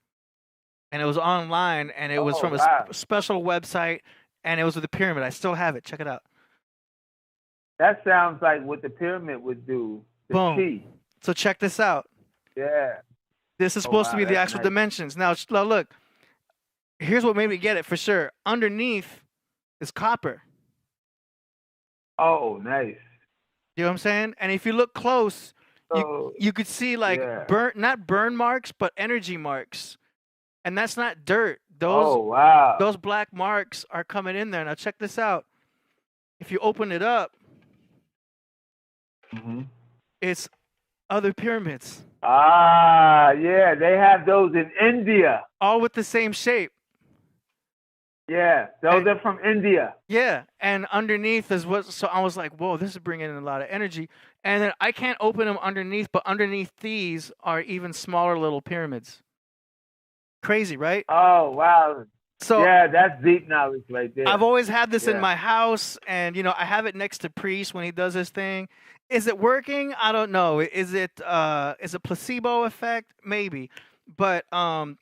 and it was online, and it was from a special website, and it was with a pyramid. I still have it. Check it out. That sounds like what the pyramid would do. Boom. Chi. So check this out. Yeah. This is supposed to be the actual dimensions. Now look, here's what made me get it for sure. Underneath is copper. Oh, nice. You know what I'm saying? And if you look close, you could see like not burn marks, but energy marks. And that's not dirt. Those black marks are coming in there. Now check this out. If you open it up, it's other pyramids. Yeah, they have those in India. All with the same shape. Yeah, those are from India. Yeah, and underneath is what. So I was like, whoa, this is bringing in a lot of energy. And then I can't open them underneath, but underneath these are even smaller little pyramids. Crazy, right? Oh, wow. So yeah, that's deep knowledge right there. I've always had this in my house, and I have it next to Priest when he does his thing. Is it working? I don't know. Is it a placebo effect? Maybe. But when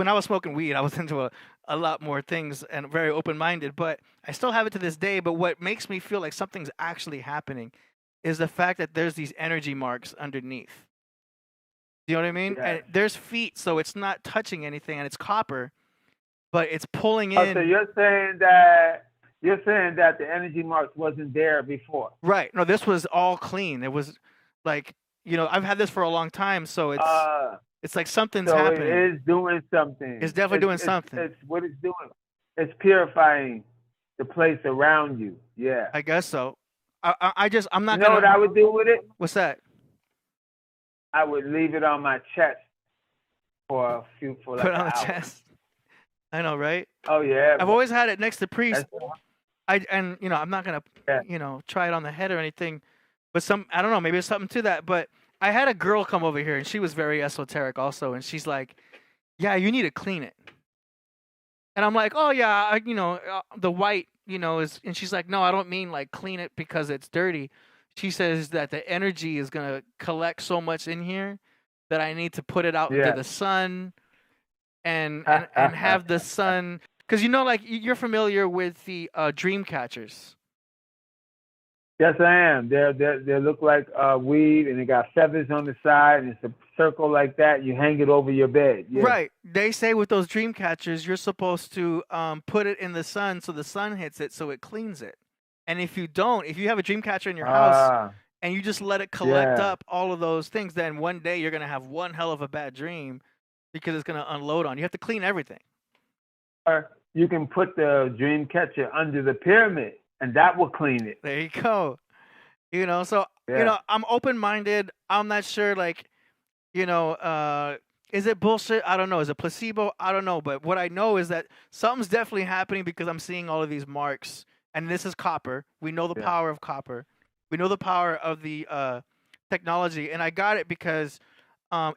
I was smoking weed, I was into a lot more things and very open-minded. But I still have it to this day. But what makes me feel like something's actually happening is the fact that there's these energy marks underneath. You know what I mean? Yeah. And there's feet, so it's not touching anything, and it's copper, but it's pulling in. So you're saying that the energy marks wasn't there before? Right. No, this was all clean. It was like, I've had this for a long time, so it's like something's happening. It is doing something. It's definitely doing something. It's what it's doing. It's purifying the place around you. Yeah. I guess so. I'm not You know what I would do with it? What's that? I would leave it on my chest for like Put it on an the hour. chest. I know, right? Oh yeah. I've always had it next to Priest. I'm not gonna try it on the head or anything, but I don't know, maybe there's something to that. But I had a girl come over here, and she was very esoteric also, and she's like, "Yeah, you need to clean it." And I'm like, "Oh yeah, the white, is," and she's like, "No, I don't mean like clean it because it's dirty." She says that the energy is gonna collect so much in here that I need to put it out into the sun, and have the sun, because like you're familiar with the dream catchers. Yes, I am. They look like weed, and they got feathers on the side, and it's a circle like that. You hang it over your bed. Yeah. Right. They say with those dream catchers, you're supposed to put it in the sun so the sun hits it so it cleans it. And if you have a dream catcher in your house and you just let it collect up all of those things, then one day you're going to have one hell of a bad dream because it's going to unload on you. You have to clean everything. Or you can put the dream catcher under the pyramid, and that will clean it. There you go. So, I'm open-minded. I'm not sure, is it bullshit? I don't know. Is it placebo? I don't know. But what I know is that something's definitely happening because I'm seeing all of these marks. And this is copper. We know the power of copper. We know the power of the technology. And I got it because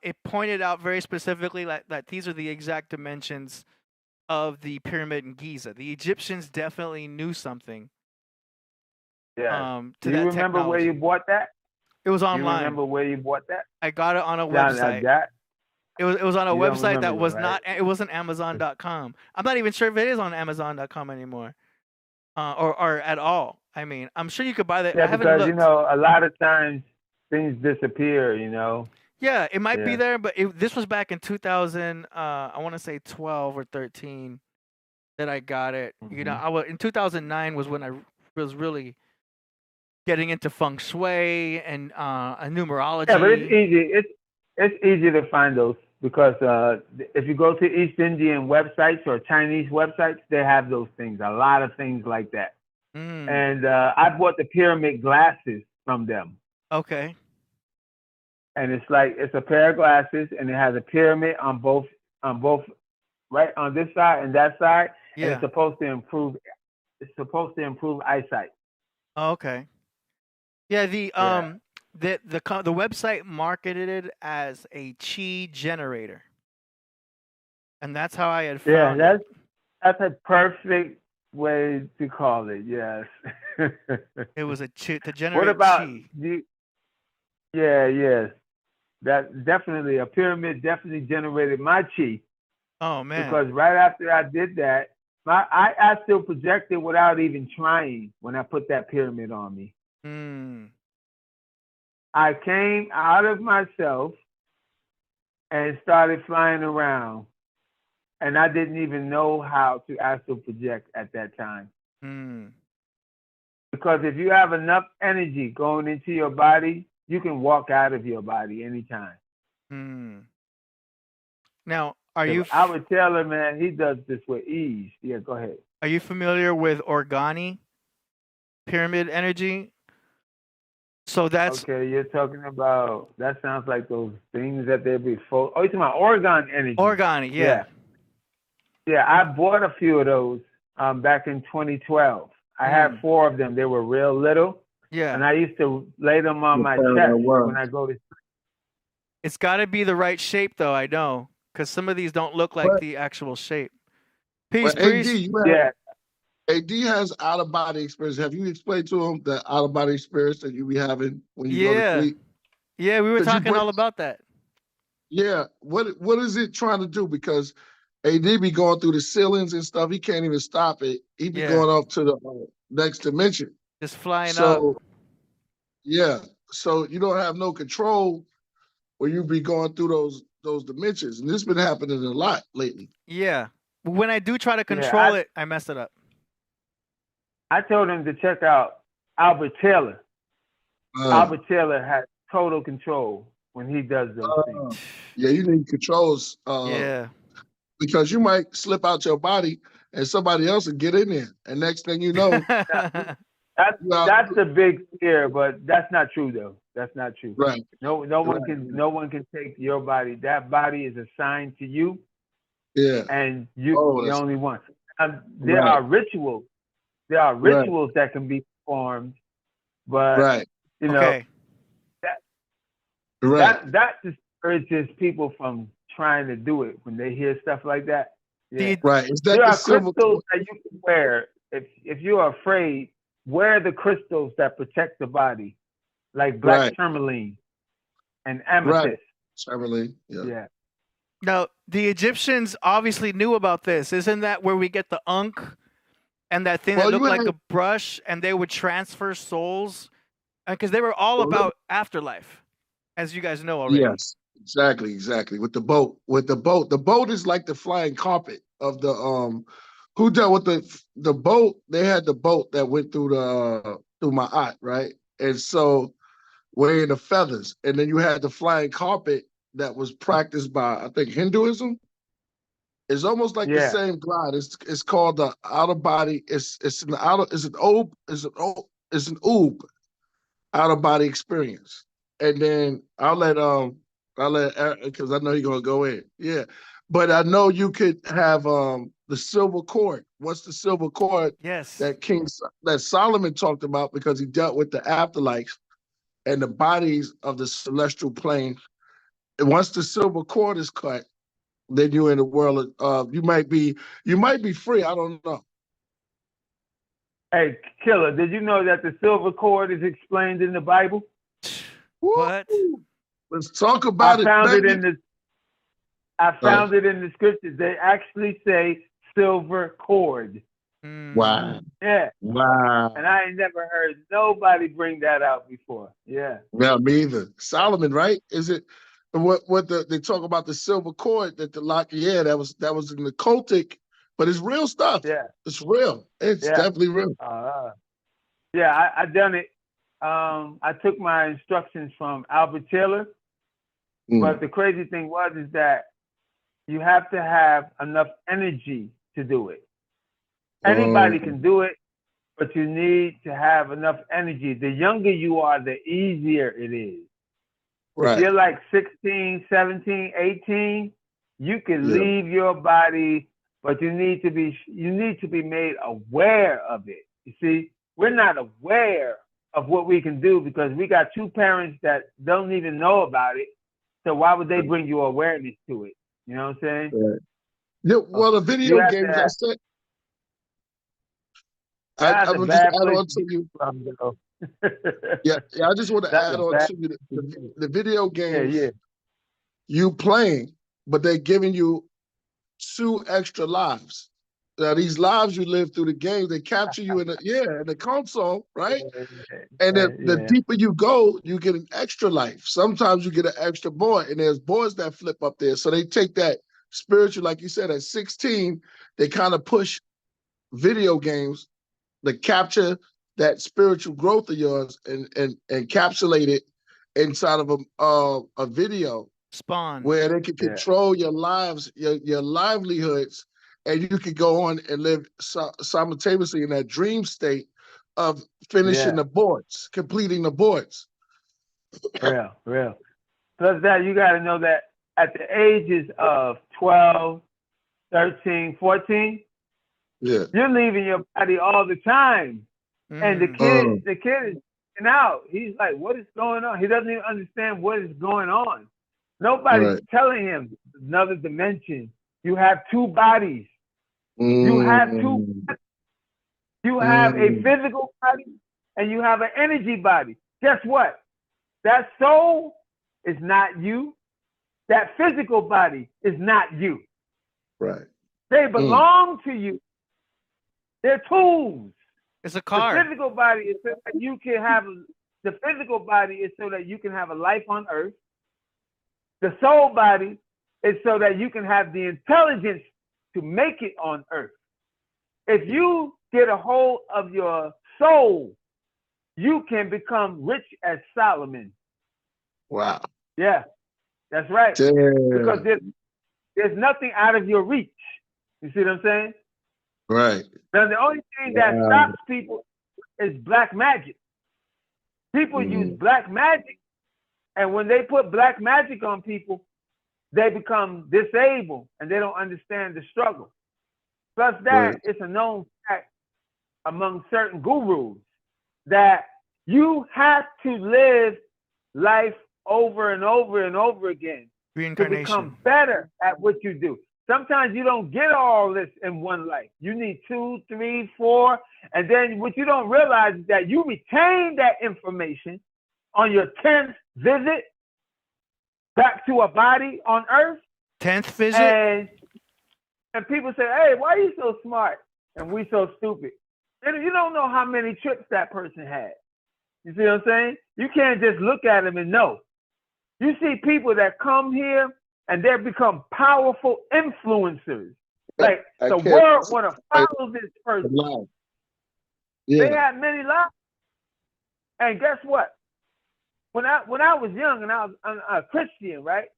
it pointed out very specifically that these are the exact dimensions of the pyramid in Giza. The Egyptians definitely knew something. Yeah. Do you remember where you bought that? It was online. Do you remember where you bought that? I got it on a website. It was on a website that was it wasn't Amazon.com. I'm not even sure if it is on Amazon.com anymore. Or at all. I mean, I'm sure you could buy that. Yeah, I haven't because looked. a lot of times things disappear. Yeah, it might be there, but this was back in 2000. I want to say 12 or 13 that I got it. Mm-hmm. In 2009 was when I was really getting into feng shui and numerology. Yeah, but it's easy. It's easy to find those because if you go to East Indian websites or Chinese websites, they have those things. A lot of things like that. And I bought the pyramid glasses from them. Okay. and it's a pair of glasses, and it has a pyramid on both, right on this side and that side, and Yeah. it's supposed to improve eyesight. Oh, okay. Yeah. The website marketed it as a chi generator, and that's how I had found it. That's a perfect way to call it. Yes. It was to generate What about chi. yes. That definitely, a pyramid definitely generated my chi, Oh man. because right after I did that, I still projected without even trying when I put that pyramid on me. I came out of myself and started flying around, and I didn't even know how to astral project at that time. Because if you have enough energy going into your body, you can walk out of your body anytime. Now, Albert Taylor, man, he does this with ease. Yeah, go ahead. Are you familiar with origami pyramid energy? So that's okay. You're talking about, that sounds like those things that they before. Oh, you're talking about Oregon energy. Origami, yeah. Yeah, I bought a few of those back in 2012. I had 4 of them. They were real little. Yeah. And I used to lay them on my chest when I go to sleep. It's got to be the right shape, though, I know, because some of these don't look like the actual shape. Peace, Priest. AD has out-of-body experience. Have you explained to him the out-of-body experience that you be having when you go to sleep? Yeah, we were talking all about that. Yeah. What is it trying to do? Because AD be going through the ceilings and stuff. He can't even stop it. He be going up to the next dimension. Just flying up. Yeah. So you don't have no control when you be going through those dimensions. And this been happening a lot lately. Yeah. When I do try to control it, I mess it up. I told him to check out Albert Taylor. Albert Taylor has total control when he does those things. Yeah, you need controls. Because you might slip out your body and somebody else will get in there. And next thing you know. that's the big fear, but that's not true though. That's not true. Right. No one can take your body. That body is assigned to you. Yeah. And you're the only one. There are rituals. There are rituals that can be performed, but you know that discourages people from trying to do it when they hear stuff like that. Yeah. Right. Is that there are crystals that you can wear. If you're afraid, wear the crystals that protect the body, like black tourmaline and amethyst. Right. Tourmaline. Yeah. Now, the Egyptians obviously knew about this. Isn't that where we get the Ankh and that thing that looked like a brush, and they would transfer souls? Because they were all about afterlife, as you guys know already. Yes, exactly. With the boat. The boat is like the flying carpet of the who dealt with the boat. They had the boat that went through Ma'at, right? And so wearing the feathers, and then you had the flying carpet that was practiced by, I think, Hinduism. It's almost like the same glide. It's called the outer body. It's an oob out of body experience. And then I'll let because I know you're gonna go in. Yeah. But I know you could have the silver cord. What's the silver cord? Yes. That Solomon talked about, because he dealt with the afterlife and the bodies of the celestial plane. And once the silver cord is cut, then you're in the world of you might be free. I don't know. Hey, Killah, did you know that the silver cord is explained in the Bible? What? Let's talk about it. I found it in the scriptures. They actually say silver cord. Wow. Yeah. Wow. And I ain't never heard nobody bring that out before. Yeah. Yeah, me either. Solomon, right? Is it what they talk about the silver cord that the lock? Yeah, that was in the cultic, but it's real stuff. Yeah. It's real. It's definitely real. Yeah, I done it. I took my instructions from Albert Taylor, but the crazy thing is that you have to have enough energy to do it. Anybody can do it, but you need to have enough energy. The younger you are, the easier it is. If you're like 16, 17, 18, you can leave your body, but you need to be made aware of it. You see, we're not aware of what we can do because we got two parents that don't even know about it. So why would they bring you awareness to it? You know what I'm saying? Right. Yeah, well, the video games, I said, I would just add on to you. Yeah, I just want to add on to you the video games you playing, but they're giving you 2 extra lives. Now, these lives you live through the game, they capture you in the console, right? And the deeper you go, you get an extra life. Sometimes you get an extra board, and there's boards that flip up there. So they take that spiritual, like you said, at 16, they kind of push video games to capture that spiritual growth of yours and encapsulate it inside of a video where they can control your lives, your livelihoods, and you can go on and live simultaneously in that dream state of finishing the boards, completing the boards. Real. Plus that, you got to know that at the ages of 12, 13, 14, you're leaving your body all the time. And the kid is getting out. He's like, what is going on? He doesn't even understand what is going on. Nobody's telling him another dimension. You have 2 bodies. You have 2 bodies. You have a physical body and you have an energy body. Guess what? That soul is not you. That physical body is not you. Right. They belong to you. They're tools. It's a car. The physical body is so that you can have a life on earth. The soul body is so that you can have the intelligence to make it on earth. If you get a hold of your soul, you can become rich as Solomon. Wow. Yeah, that's right. Damn. Because there's nothing out of your reach. You see what I'm saying? Right. Now, the only thing that stops people is black magic. People use black magic, and when they put black magic on people, they become disabled, and they don't understand the struggle. Plus that, it's a known fact among certain gurus that you have to live life over and over and over again to become better at what you do. Sometimes you don't get all this in one life. You need 2, 3, 4. And then what you don't realize is that you retain that information on your 10th visit back to a body on earth. 10th visit? And people say, hey, why are you so smart? And we so stupid. And you don't know how many trips that person had. You see what I'm saying? You can't just look at them and know. You see people that come here and they become powerful influencers. Like the world want to follow this person. They had many lives. And guess what? When I was young and I was a Christian, right?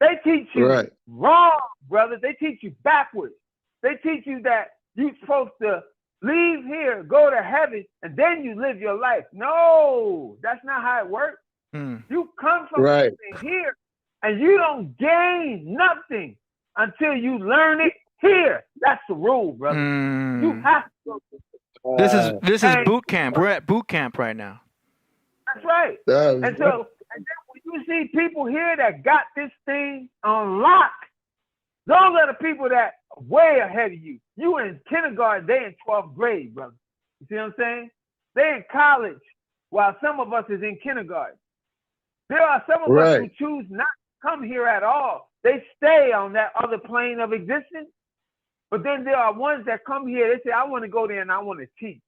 They teach you wrong, brother. They teach you backwards. They teach you that you're supposed to leave here, go to heaven, and then you live your life. No, that's not how it works. You come from something here, and you don't gain nothing until you learn it here. That's the rule, brother. You have to go. This is boot camp. We're at boot camp right now. That's right. And then when you see people here that got this thing on lock, those are the people that are way ahead of you. You in kindergarten, they in 12th grade, brother. You see what I'm saying? They in college, while some of us is in kindergarten. There are some of us who choose not to come here at all. They stay on that other plane of existence. But then there are ones that come here, they say, I want to go there and I want to teach.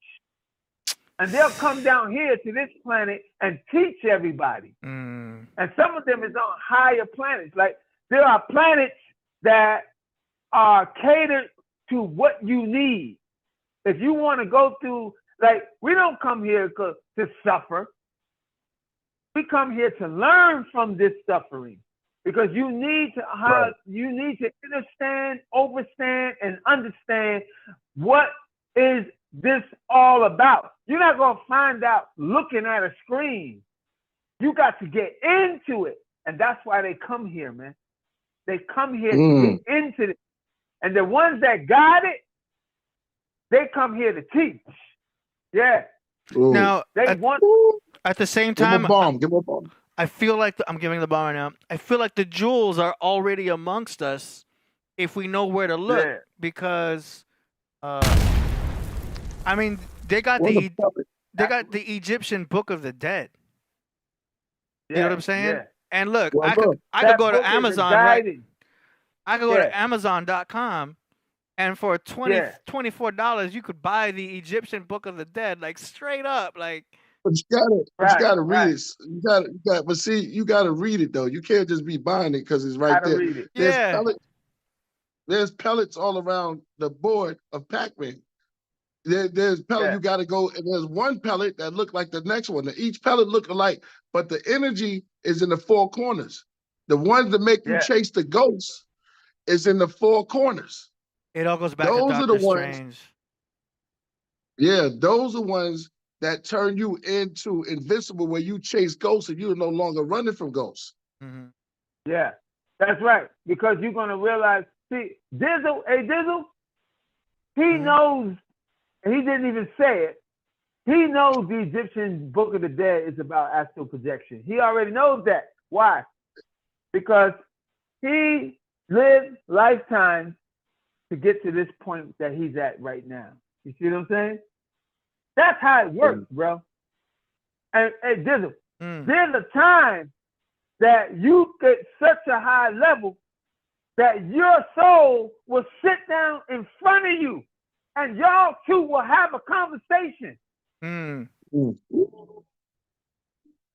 And they'll come down here to this planet and teach everybody. And some of them is on higher planets. Like there are planets that are catered to what you need. If you want to go through, like we don't come here to suffer. We come here to learn from this suffering because you need to understand, overstand, and understand what is this all about. You're not going to find out looking at a screen. You got to get into it. And that's why they come here, man. They come here to get into it. And the ones that got it, they come here to teach. Yeah. Ooh. Now, They want. at the same Give time, him a bomb. Give him a bomb. I feel like I'm giving the bomb right now. I feel like the jewels are already amongst us if we know where to look. Yeah. Because, I mean, they got Well, they got the Egyptian Book of the Dead. Yeah, You know what I'm saying? yeah. And look, Well, I could That go to book is Amazon, a right? guiding. I could go to Yeah. Amazon.com, and for Yeah. $24, you could buy the Egyptian Book of the Dead, like straight up, like. But you Right, gotta read right. it. But see, you gotta read it though. You can't just be buying it because it's right How to there. read it. Yeah. There's pellets all around the board of Pac-Man. There's pellet Yeah. you got to go, and there's one pellet that look like the next one. Each pellet look alike, but the energy is in the four corners. The ones that make you Yeah. chase the ghosts is in the four corners. It all goes back Those to are Doctor the ones- Strange. Yeah, those are ones that turn you into invincible, where you chase ghosts and you're no longer running from ghosts. Mm-hmm. Yeah. That's right. Because you're going to realize, see, Dizzle, he knows, and he didn't even say it, he knows the Egyptian Book of the Dead is about astral projection. He already knows that. Why? Because he lived lifetimes to get to this point that he's at right now. You see what I'm saying? That's how it works, bro. And Dizzle, there's a time that you get such a high level that your soul will sit down in front of you and y'all two will have a conversation.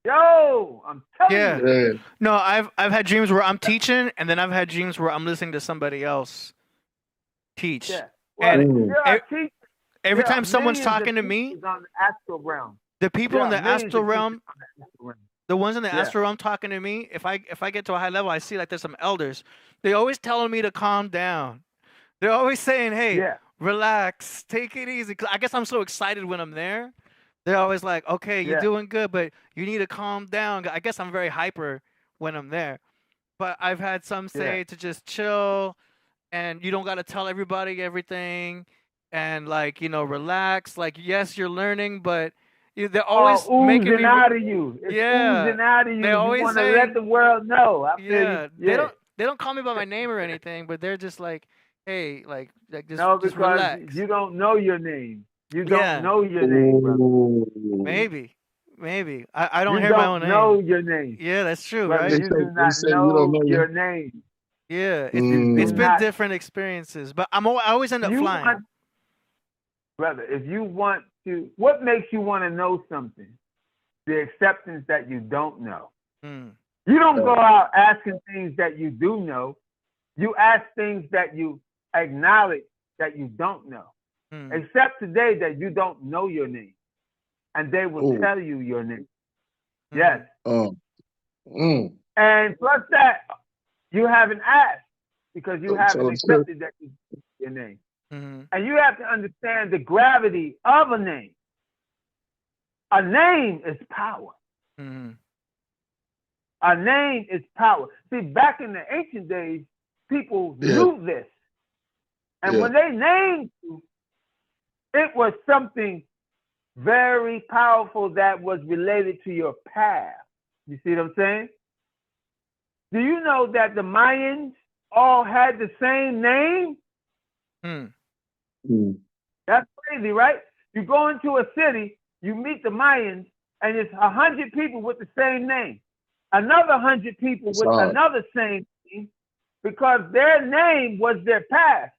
Yo, I'm telling you. Yeah. No, I've had dreams where I'm teaching, and then I've had dreams where I'm listening to somebody else teach. Yeah. Well, And every there time are someone's millions of talking to me, teachers on the astral realm. the people in the There are millions astral of realm, teachers on the astral realm. the ones in the Yeah. astral realm talking to me, if I get to a high level, I see like there's some elders. They always telling me to calm down. They're always saying, "Hey, Yeah. relax, take it easy." 'Cause I guess I'm so excited when I'm there. They're always like, "Okay, you're Yeah. doing good, but you need to calm down." I guess I'm very hyper when I'm there. But I've had some say to just chill, and you don't got to tell everybody everything, and like, relax. Like, yes, you're learning, but they're always making oozing me out of you. It's oozing out of you. They You always want to say- let the world know. I feel yeah, you. they don't call me by my name or anything, but they're just like, "Hey, like just No, just because relax." you don't know your name. You don't Yeah. know your name, brother. Maybe I don't You hear don't my own name. know your name. Yeah, that's true, Brother, right? They you say- do not they say you know don't know your your- name. Yeah, Mm. it's been not- different experiences, but I always end up You flying. want- brother, if you want to, what makes you want to know something? The acceptance that you don't know. Mm. You don't go out asking things that you do know. You ask things that you acknowledge that you don't know. Mm. Except today that you don't know your name. And they will Ooh. tell you your name. Mm. Yes. And plus that, you haven't asked because you Don't haven't tell them, accepted that you know your name. Mhm. And you have to understand the gravity of a name. A name is power. Mhm. A name is power. See, back in the ancient days, people knew this. And when they named you, it was something very powerful that was related to your past. You see what I'm saying? Do you know that the Mayans all had the same name? That's crazy, right? You go into a city, you meet the Mayans, and it's 100 people with the same name. Another 100 people with another same name, because their name was their past.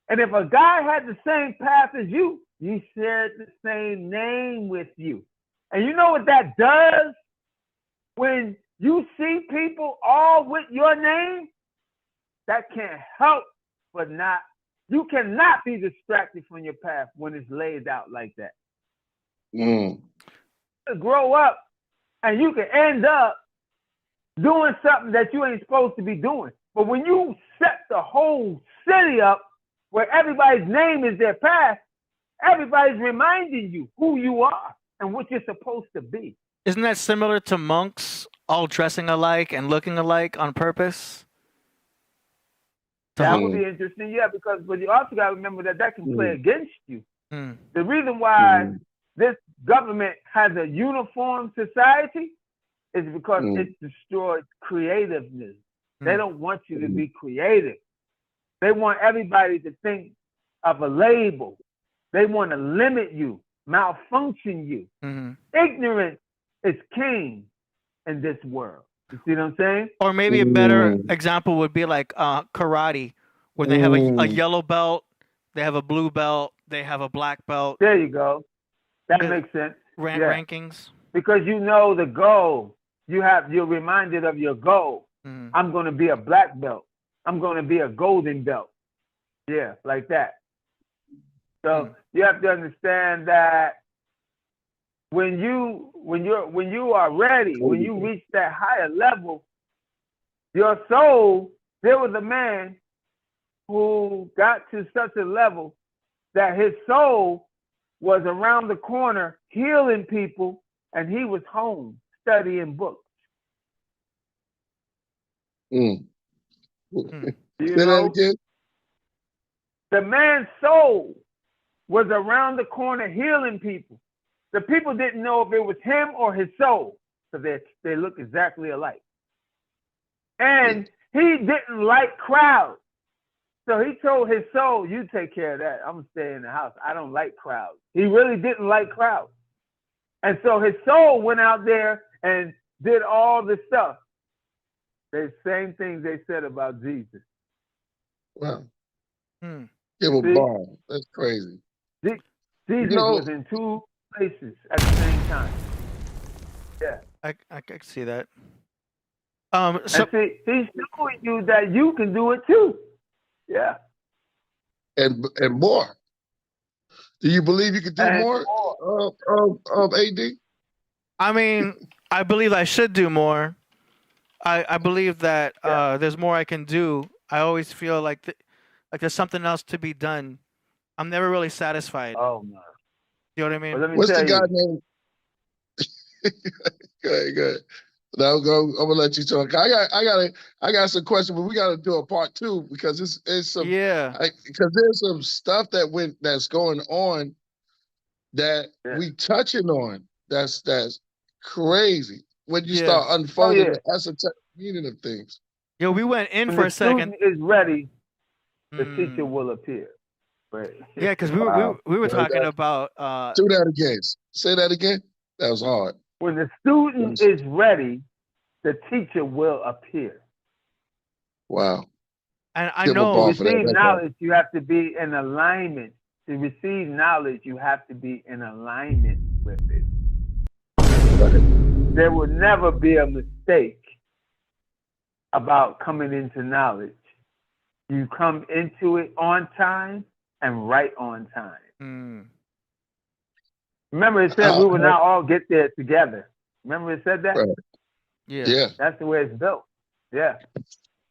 And if a guy had the same past as you, he shared the same name with you. And you know what that does? When you see people all with your name, that can't help but you cannot be distracted from your path when it's laid out like that. You grow up and you can end up doing something that you ain't supposed to be doing. But when you set the whole city up where everybody's name is their past, everybody's reminding you who you are and what you're supposed to be. Isn't that similar to monks all dressing alike and looking alike on purpose? That would be interesting, yeah, but you also got to remember that can play against you. Mm. The reason why this government has a uniform society is because it destroys creativeness. They don't want you to be creative. They want everybody to think of a label. They want to limit you, malfunction you. Ignorance is king in this world. You see what I'm saying? Or maybe a better example would be like karate, where they have a yellow belt, they have a blue belt, they have a black belt. There you go. That makes sense. Rankings. Because you know the goal. You're reminded of your goal. I'm going to be a black belt. I'm going to be a golden belt. Yeah, like that. So you have to understand that when you are ready, when you reach that higher level, your soul, there was a man who got to such a level that his soul was around the corner healing people, and he was home studying books. Say that again? The man's soul was around the corner healing people. The people didn't know if it was him or his soul, because they look exactly alike. And he didn't like crowds. So he told his soul, you take care of that. I'm going to stay in the house. I don't like crowds. He really didn't like crowds. And so his soul went out there and did all the stuff. The same things they said about Jesus. Wow. Give a ball. That's crazy. Jesus was in two places at the same time. Yeah. I can see that. So see, he's showing you that you can do it too. Yeah. And more. Do you believe you could do more of AD? I mean, I believe I should do more. I believe that there's more I can do. I always feel like there's something else to be done. I'm never really satisfied. Oh no. You know what I mean? Well, what's the guy name? Good. Now I'm gonna let you talk. I got some questions, but we got to do a part 2 because it's some because there's some stuff that's going on that we touching on. That's crazy when you start unfolding the esoteric meaning of things. Yo, we went in when for the a second. Student is ready, the teacher will appear. Right. Yeah, because we were talking about. Do that again. Say that again. That was hard. When the student is ready, the teacher will appear. Wow. And I know to receive knowledge, you have to be in alignment. To receive knowledge, you have to be in alignment with it. Right. There will never be a mistake about coming into knowledge. You come into it on time and right on time. Remember, it said we will not all get there together. Remember, it said that. Right. Yeah. That's the way it's built. Yeah.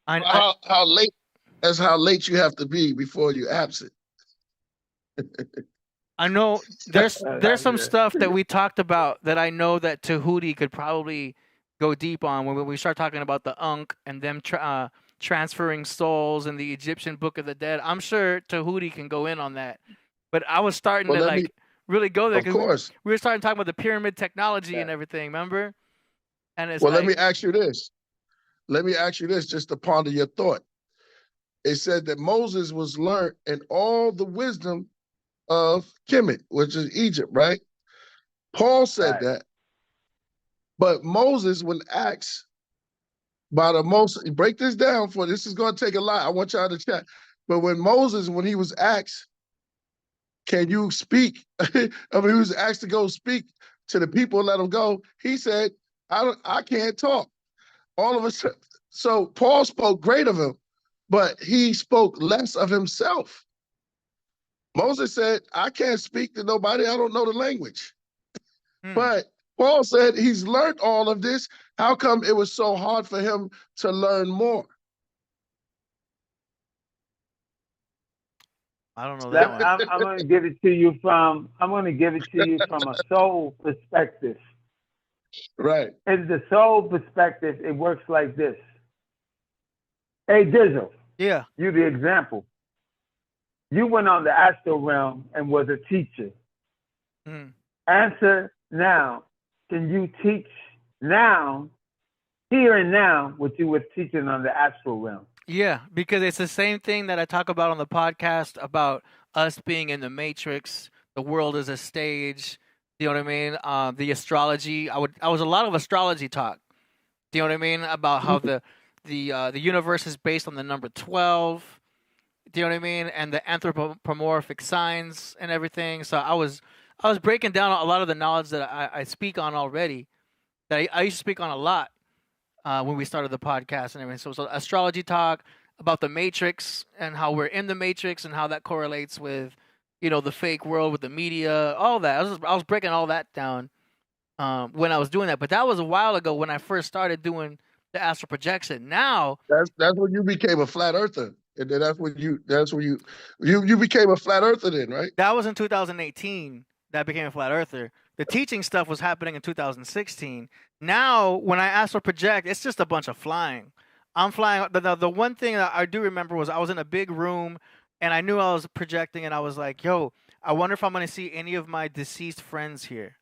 How late? That's how late you have to be before you absent. I know there's some stuff that we talked about that I know that Tahuti could probably go deep on when we start talking about the Ankh and them transferring souls in the Egyptian Book of the Dead. I'm sure Tahuti can go in on that. But I was starting to really go there because we were starting talking about the pyramid technology and everything, remember? And it's let me ask you this. Let me ask you this just to ponder your thought. It said that Moses was learned in all the wisdom of Kemet, which is Egypt, right? Paul said that. But Moses, when asked by the most, break this down for this is going to take a lot. I want y'all to chat. But when he was asked, can you speak? He was asked to go speak to the people and let them go. He said, I can't talk. All of a sudden. So Paul spoke great of him, but he spoke less of himself. Moses said, I can't speak to nobody. I don't know the language. But Paul said he's learned all of this. How come it was so hard for him to learn more? I don't know that one. I'm going to give it to you from a soul perspective. Right. In the soul perspective, it works like this. Hey, Dizzle. Yeah. You the example. You went on the astral realm and was a teacher. Answer now. Can you teach now, here and now, what you were teaching on the astral realm? Yeah, because it's the same thing that I talk about on the podcast about us being in the matrix. The world is a stage. You know what I mean? The astrology. I was a lot of astrology talk. Do you know what I mean? About how the universe is based on the number 12. Do you know what I mean? And the anthropomorphic signs and everything. So I was breaking down a lot of the knowledge that I speak on already. That I used to speak on a lot when we started the podcast and everything. So astrology talk about the matrix and how we're in the matrix and how that correlates with, the fake world, with the media, all that. I was breaking all that down when I was doing that. But that was a while ago when I first started doing the astral projection. Now that's when you became a flat earther. And then that's when you became a flat earther then, right? That was in 2018 that I became a flat earther. The teaching stuff was happening in 2016. Now, when I astral project, it's just a bunch of flying. I'm flying. The one thing that I do remember was I was in a big room, and I knew I was projecting, and I was like, yo, I wonder if I'm going to see any of my deceased friends here.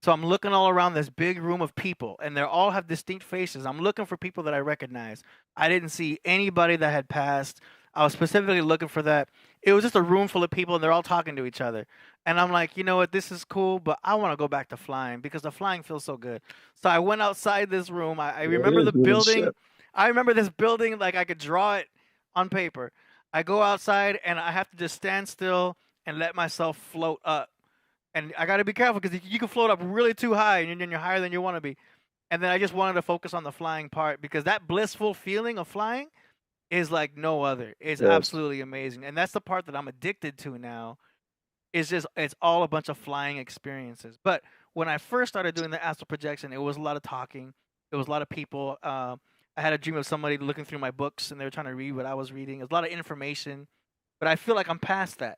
So I'm looking all around this big room of people, and they all have distinct faces. I'm looking for people that I recognize. I didn't see anybody that had passed. I was specifically looking for that. It was just a room full of people, and they're all talking to each other. And I'm like, you know what? This is cool, but I want to go back to flying because the flying feels so good. So I went outside this room. I remember the building. I remember this building like I could draw it on paper. I go outside, and I have to just stand still and let myself float up. And I got to be careful because you can float up really too high, and you're higher than you want to be. And then I just wanted to focus on the flying part because that blissful feeling of flying is like no other. It's absolutely amazing. And that's the part that I'm addicted to now. It's all a bunch of flying experiences. But when I first started doing the astral projection, it was a lot of talking. It was a lot of people. I had a dream of somebody looking through my books, and they were trying to read what I was reading. It was a lot of information. But I feel like I'm past that.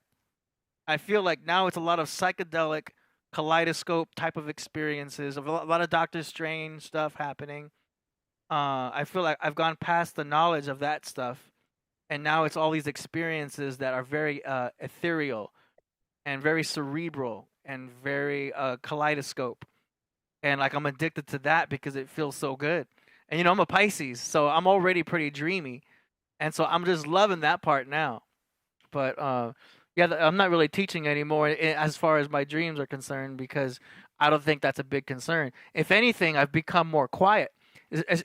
I feel like now it's a lot of psychedelic, kaleidoscope type of experiences, a lot of Doctor Strange stuff happening. I feel like I've gone past the knowledge of that stuff, and now it's all these experiences that are very ethereal and very cerebral and very kaleidoscope. And like I'm addicted to that because it feels so good. And I'm a Pisces, so I'm already pretty dreamy, and so I'm just loving that part now. But I'm not really teaching anymore as far as my dreams are concerned because I don't think that's a big concern. If anything, I've become more quiet.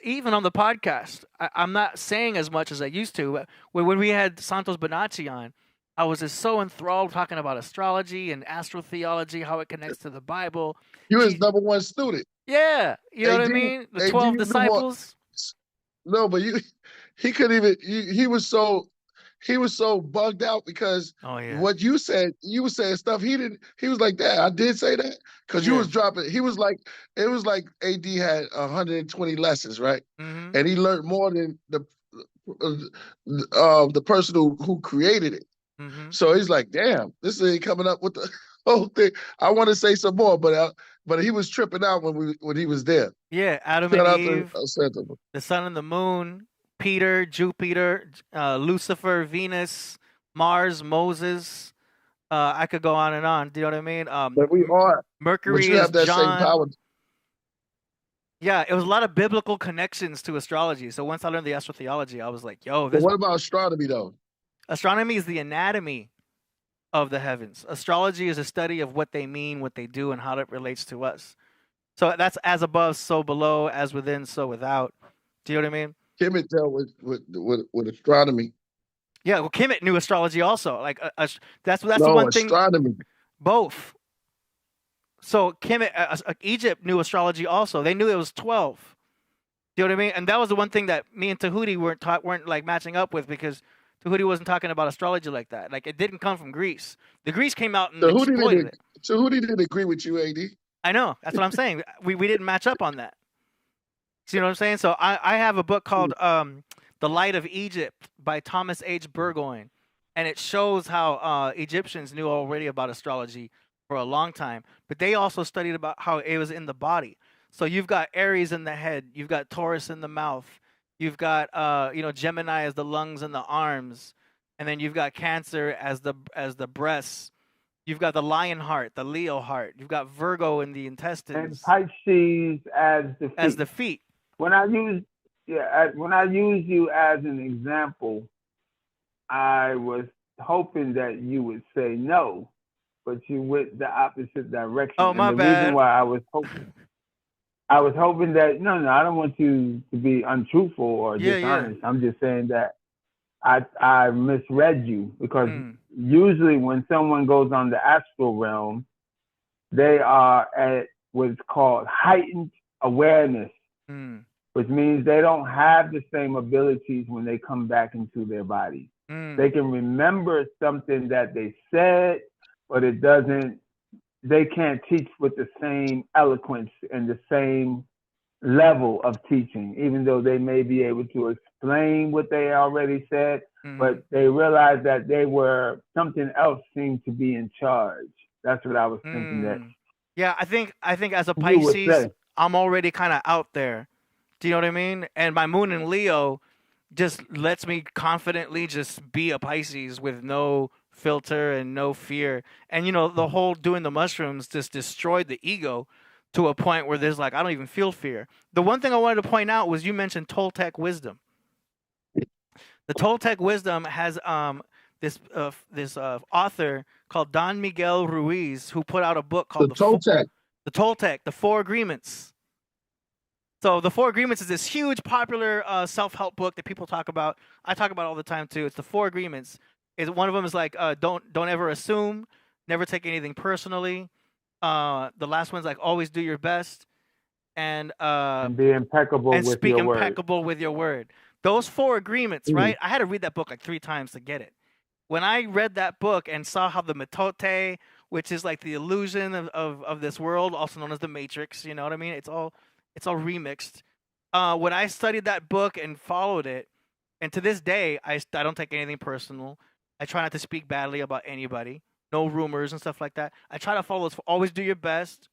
Even on the podcast, I'm not saying as much as I used to. When we had Santos Bonacci on, I was just so enthralled talking about astrology and astrotheology, how it connects to the Bible. You was number one student. Yeah, you know what I mean? The 12 disciples. No, but he couldn't even. He was so bugged out because what you said, you were saying stuff he didn't. He was like, "That I did say that," because you was dropping. He was like, it was like AD had 120 lessons, right? Mm-hmm. And he learned more than the person who created it. Mm-hmm. So he's like, "Damn, this ain't coming up with the whole thing." I want to say some more, but he was tripping out when he was there. Yeah, Adam and Eve, the sun and the moon. Peter, Jupiter, Lucifer, Venus, Mars, Moses. I could go on and on. Do you know what I mean? But we are. Mercury is that John. Same power. Yeah, it was a lot of biblical connections to astrology. So once I learned the astrotheology, I was like, yo. But what about astronomy, though? Astronomy is the anatomy of the heavens. Astrology is a study of what they mean, what they do, and how it relates to us. So that's as above, so below, as within, so without. Do you know what I mean? Kemet dealt with astronomy. Yeah, well, Kemet knew astrology also. Like that's the one thing. Astronomy. Both. So Kemet, Egypt knew astrology also. They knew it was 12. Do you know what I mean? And that was the one thing that me and Tahuti weren't like matching up with because Tahuti wasn't talking about astrology like that. Like it didn't come from Greece. The Greece came out and exploited it. Tahuti didn't agree with you, AD. I know. That's what I'm saying. We didn't match up on that. See what I'm saying? So I have a book called The Light of Egypt by Thomas H. Burgoyne. And it shows how Egyptians knew already about astrology for a long time. But they also studied about how it was in the body. So you've got Aries in the head, you've got Taurus in the mouth, you've got Gemini as the lungs and the arms, and then you've got Cancer as the breasts. You've got the lion heart, the Leo heart. You've got Virgo in the intestines. And Pisces as the feet. As the feet. When I use you as an example, I was hoping that you would say no, but you went the opposite direction. Oh, my bad. The reason why I was hoping that no, I don't want you to be untruthful or dishonest. I'm just saying that I misread you, because usually when someone goes on the astral realm, they are at what's called heightened awareness, which means they don't have the same abilities when they come back into their body. They can remember something that they said, but they can't teach with the same eloquence and the same level of teaching, even though they may be able to explain what they already said, but they realize that something else seemed to be in charge. That's what I was thinking. That I think as a Pisces, I'm already kind of out there. Do you know what I mean? And my moon in Leo just lets me confidently just be a Pisces with no filter and no fear. And the whole doing the mushrooms just destroyed the ego to a point where there's I don't even feel fear. The one thing I wanted to point out was you mentioned Toltec wisdom. The Toltec wisdom has this author called Don Miguel Ruiz, who put out a book called The Toltec, The Four Agreements. So The Four Agreements is this huge popular self-help book that people talk about. I talk about it all the time too. It's the Four Agreements. One of them is don't ever assume, never take anything personally. The last one's always do your best, and be impeccable and with speak your word. impeccable with your word. Those four agreements, right? I had to read that book 3 times to get it. When I read that book and saw how the mitote, which is the illusion of this world, also known as the Matrix, you know what I mean? It's all remixed. When I studied that book and followed it, and to this day, I don't take anything personal. I try not to speak badly about anybody. No rumors and stuff like that. I try to follow this. Always do your best.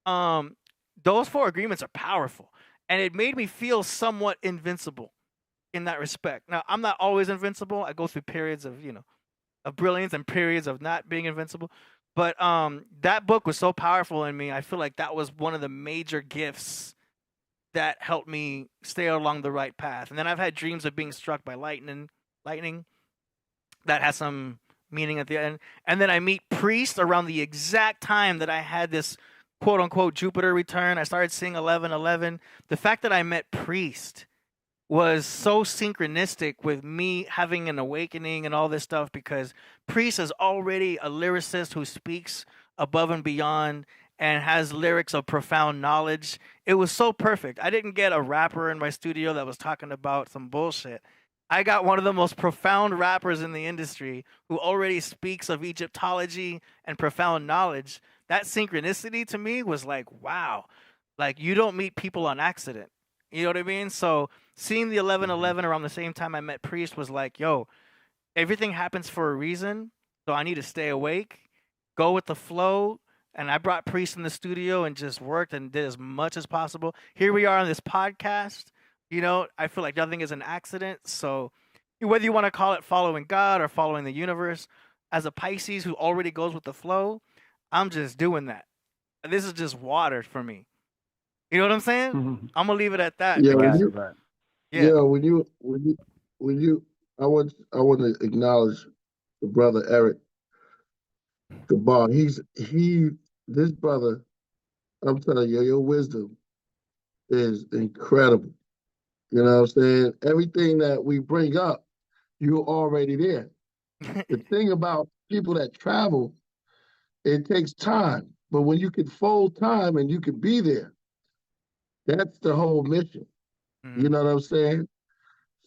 Those four agreements are powerful, and it made me feel somewhat invincible in that respect. Now, I'm not always invincible. I go through periods of of brilliance and periods of not being invincible. But that book was so powerful in me. I feel like that was one of the major gifts that helped me stay along the right path. And then I've had dreams of being struck by lightning. That has some meaning at the end. And then I meet Priest around the exact time that I had this quote-unquote Jupiter return. I started seeing 11:11. The fact that I met Priest was so synchronistic with me having an awakening and all this stuff, because Priest is already a lyricist who speaks above and beyond and has lyrics of profound knowledge. It was so perfect. I didn't get a rapper in my studio that was talking about some bullshit. I got one of the most profound rappers in the industry who already speaks of Egyptology and profound knowledge. That synchronicity to me was wow. You don't meet people on accident. You know what I mean? So seeing the 11:11 around the same time I met Priest was yo, everything happens for a reason. So I need to stay awake, go with the flow. And I brought Priest in the studio and just worked and did as much as possible. Here we are on this podcast. I feel like nothing is an accident. So whether you want to call it following God or following the universe, as a Pisces who already goes with the flow, I'm just doing that. This is just water for me. You know what I'm saying? Mm-hmm. I'm gonna leave it at that. Yeah, I want to acknowledge the brother Eric Gabar. This brother, I'm telling you, your wisdom is incredible. You know what I'm saying? Everything that we bring up, you're already there. The thing about people that travel, it takes time. But when you can fold time and you can be there, that's the whole mission. You know what I'm saying?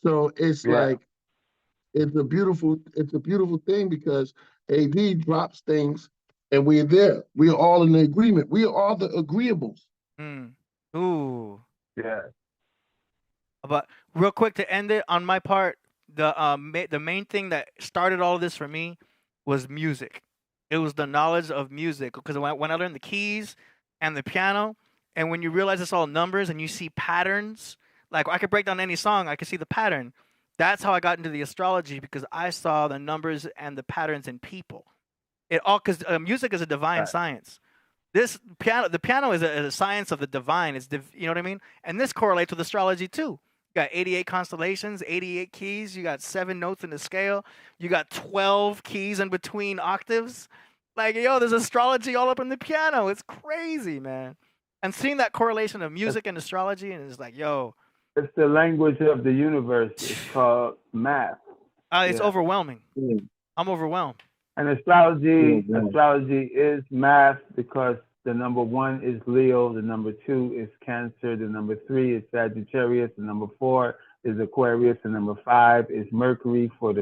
So it's it's a beautiful thing, because AD drops things and we're there. We're all in agreement. We are the agreeables. Ooh. Yeah. But real quick to end it on my part, the main thing that started all of this for me was music. It was the knowledge of music, because when I learned the keys and the piano, And when you realize it's all numbers and you see patterns, like I could break down any song, I could see the pattern. That's how I got into the astrology, because I saw the numbers and the patterns in people. It all, because music is a divine science. The piano is a science of the divine. You know what I mean? And this correlates with astrology too. You got 88 constellations, 88 keys. You got 7 notes in the scale. You got 12 keys in between octaves. Like, yo, there's astrology all up in the piano. It's crazy, man. And seeing that correlation of music and astrology, and it's like, yo. It's the language of the universe. It's called math. It's overwhelming. I'm overwhelmed. And astrology is math, because the number 1 is Leo, the number 2 is Cancer, the number 3 is Sagittarius, the number 4 is Aquarius, the number 5 is Mercury for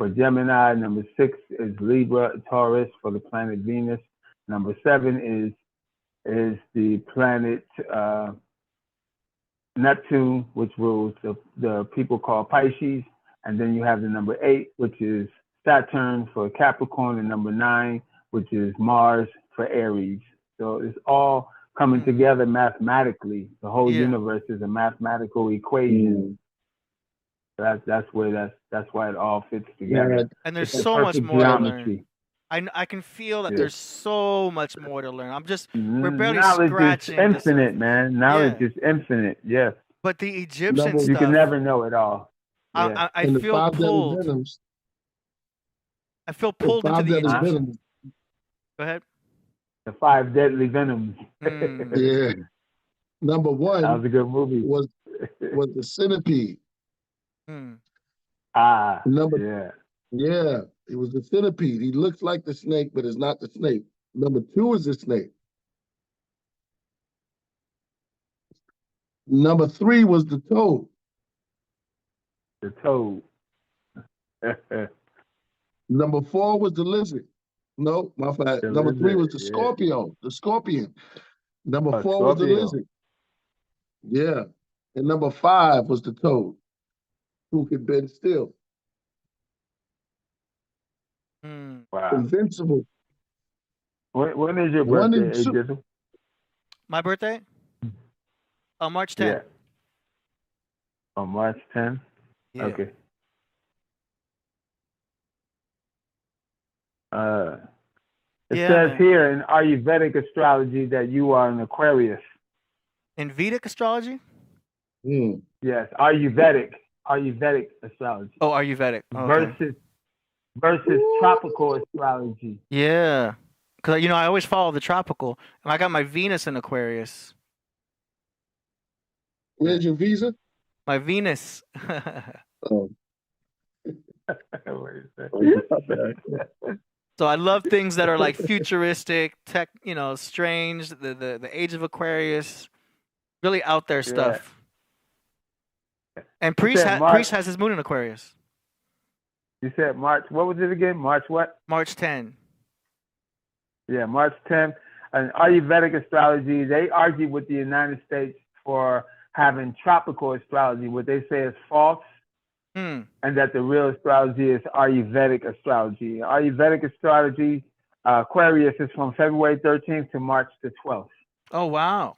Gemini, number 6 is Libra, Taurus for the planet Venus, number 7 is the planet Neptune, which rules the people called Pisces, and then you have the number 8, which is Saturn for Capricorn, and number 9, which is Mars for Aries. So it's all coming together mathematically. The whole universe is a mathematical equation. That's why it all fits together. And there's so much more geometry to learn. I can feel that there's so much more to learn. We're barely scratching. Knowledge is infinite, man. Knowledge is infinite. Yes. But the Egyptian stuff, you can never know it all. I feel pulled. I feel pulled into the Egyptian. Go ahead. The 5 deadly venoms. Yeah. Number 1. That was a good movie. Was the centipede. Yeah. It was the centipede. He looks like the snake, but it's not the snake. Number 2 is the snake. Number 3 was the toad. The toad. Number 4 was the lizard. No, my fault. Number 3 was the scorpion. The scorpion. Number 4 was the lizard. Yeah. And number 5 was the toad, who could bend still. Wow. Invincible. When is your birthday? My birthday? On March 10th. Yeah. On March 10th? Yeah. Okay. It says here in Ayurvedic astrology that you are an Aquarius. In Vedic astrology? Yes, Ayurvedic astrology. Oh, Ayurvedic. Okay. Versus tropical astrology. Yeah. Because, I always follow the tropical. And I got my Venus in Aquarius. Where's your visa? My Venus. Oh. So I love things that are like futuristic, tech, strange, the age of Aquarius, really out there stuff. And Priest has his moon in Aquarius. You said March, what was it again? March what? March 10. Yeah, March 10th. And Ayurvedic astrology, they argue with the United States for having tropical astrology, what they say is false. And that the real astrology is Ayurvedic astrology. Ayurvedic astrology, Aquarius is from February 13th to March the 12th. Oh, wow.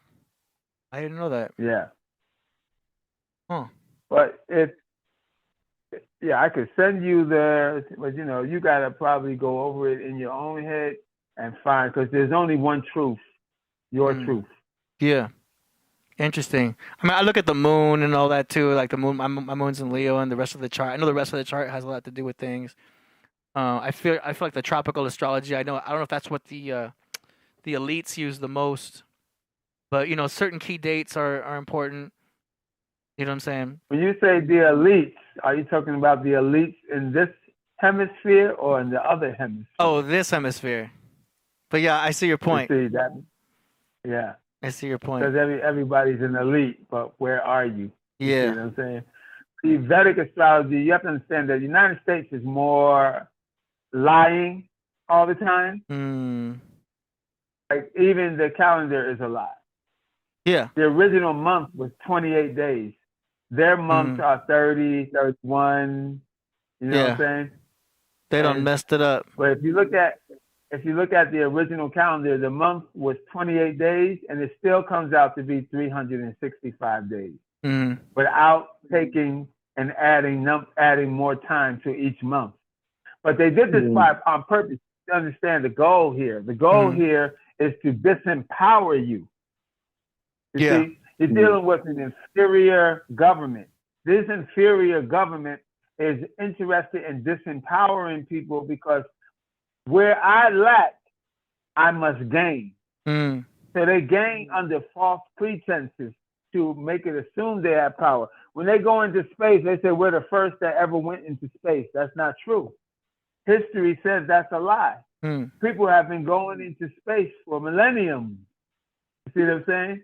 I didn't know that. Yeah. Huh. But I could send you but you got to probably go over it in your own head and find, because there's only one truth, your truth. Yeah. Interesting. I mean, I look at the moon and all that too. Like the moon, my moon's in Leo, and the rest of the chart. I know the rest of the chart has a lot to do with things. I feel like the tropical astrology. I don't know if that's what the elites use the most, but certain key dates are important. You know what I'm saying? When you say the elites, are you talking about the elites in this hemisphere or in the other hemisphere? Oh, this hemisphere. But yeah, I see your point. You see that? Yeah. I see your point. Because everybody's an elite, but where are you? Yeah. You know what I'm saying? The Vedic astrology, you have to understand that the United States is more lying all the time. Like even the calendar is a lie. Yeah. The original month was 28 days. Their months are 30, 31. You know what I'm saying? They done messed it up. But if you look at if you look at the original calendar, the month was 28 days, and it still comes out to be 365 days without taking and adding more time to each month. But they did this on purpose to understand the goal here. The goal here is to disempower you. You see, you're dealing with an inferior government. This inferior government is interested in disempowering people because where I lack, I must gain. So they gain under false pretenses to make it assume they have power. When they go into space, they say we're the first that ever went into space. That's not true. History says that's a lie. People have been going into space for millenniums. You see what I'm saying?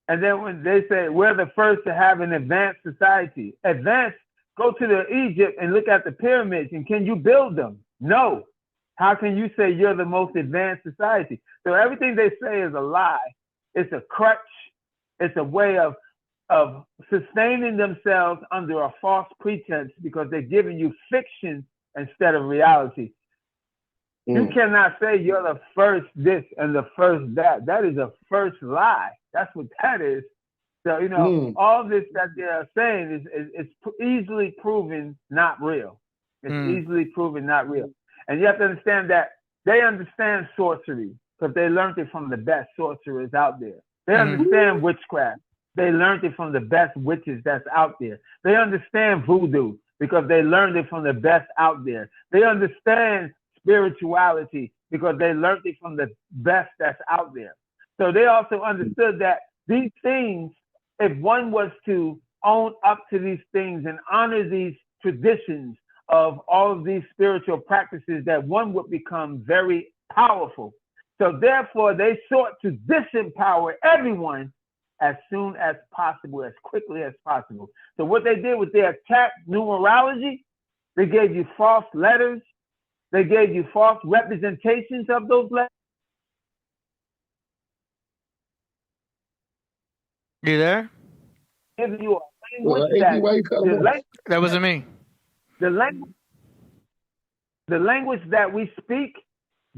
And then when they say we're the first to have an advanced society, go to Egypt and look at the pyramids, and can you build them? No. How can you say you're the most advanced society? So everything they say is a lie. It's a crutch. It's a way of sustaining themselves under a false pretense because they're giving you fiction instead of reality. You cannot say you're the first this and the first that. That is a first lie. That's what that is. So, you know, all this that they're saying is easily proven not real. It's easily proven not real. And you have to understand that they understand sorcery because they learned it from the best sorcerers out there. They understand witchcraft. They learned it from the best witches that's out there. They understand voodoo because they learned it from the best out there. They understand spirituality because they learned it from the best that's out there. So they also understood that these things, if one was to own up to these things and honor these traditions of all of these spiritual practices, that one would become very powerful. So therefore, they sought to disempower everyone as soon as possible, as quickly as possible. So what they did was they attacked numerology. They gave you false letters. They gave you false representations of those letters. You there? Giving you a language that wasn't me. The language that we speak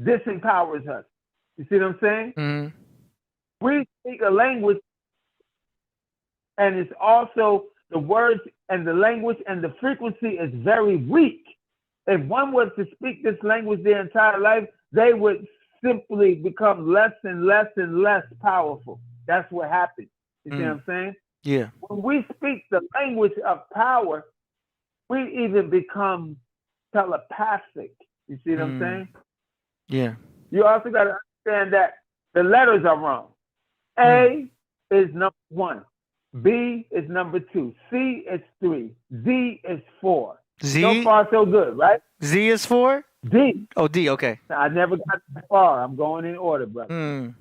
disempowers us. You see what I'm saying? We speak a language, and it's also the words and the language and the frequency is very weak. If one was to speak this language their entire life, they would simply become less and less and less powerful. That's what happens. You see what I'm saying? Yeah. When we speak the language of power, we even become telepathic. You see what I'm saying? Yeah. You also got to understand that the letters are wrong. A is number 1. B is number 2. C is 3. D is 4. Z? So far, so good, right? Z is 4? D. Oh, D, okay. I never got that far. I'm going in order, brother.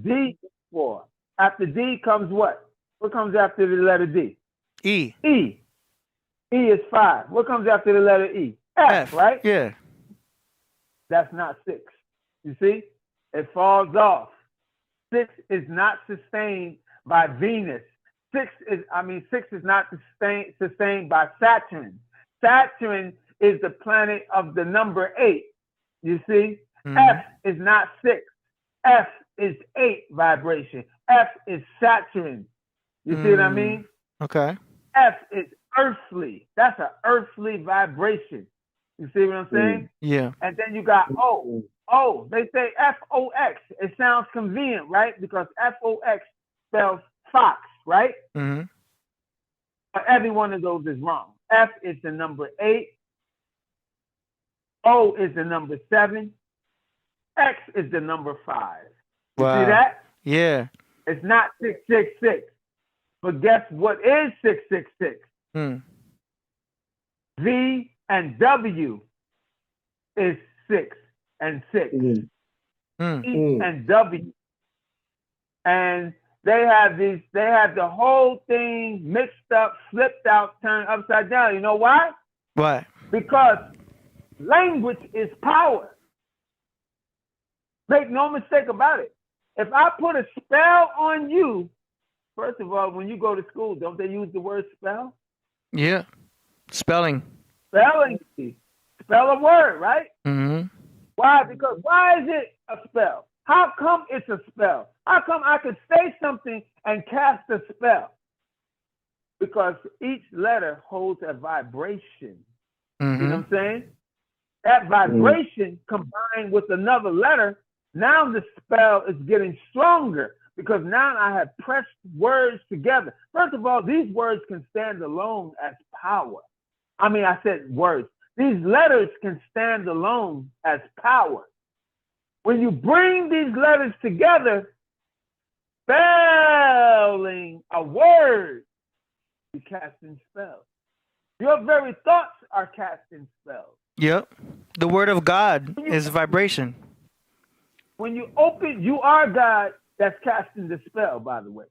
D is 4. After D comes what? What comes after the letter D? E. E. E is 5. What comes after the letter E? F, right? Yeah. That's not 6. You see? It falls off. 6 is not sustained by Venus. 6 is not sustained by Saturn. Saturn is the planet of the number 8. You see? F is not 6. F is 8 vibration. F is Saturn. You see what I mean? Okay. F is earthly. That's an earthly vibration. You see what I'm saying? Yeah. And then you got O. O, they say F-O-X. It sounds convenient, right? Because F-O-X spells fox, right? But every one of those is wrong. F is the number 8. O is the number 7. X is the number 5. You see that? Yeah. It's not 666. But guess what is 666? V and W is 6 and 6. E and W. And they have the whole thing mixed up, flipped out, turned upside down. You know why? Why? Because language is power. Make no mistake about it. If I put a spell on you, first of all, when you go to school, don't they use the word spell? Yeah. Spelling. Spelling. Spell a word, right? Mm-hmm. Why? Because why is it a spell? How come it's a spell? How come I could say something and cast a spell? Because each letter holds a vibration. You know what I'm saying? That vibration combined with another letter, now the spell is getting stronger because now I have pressed words together. First of all, these words can stand alone as power. I mean, I said words. These letters can stand alone as power. When you bring these letters together, spelling a word, you're casting spells. Your very thoughts are casting spells. Yep. The word of God is vibration. When you open, you are God that's casting the spell, by the way.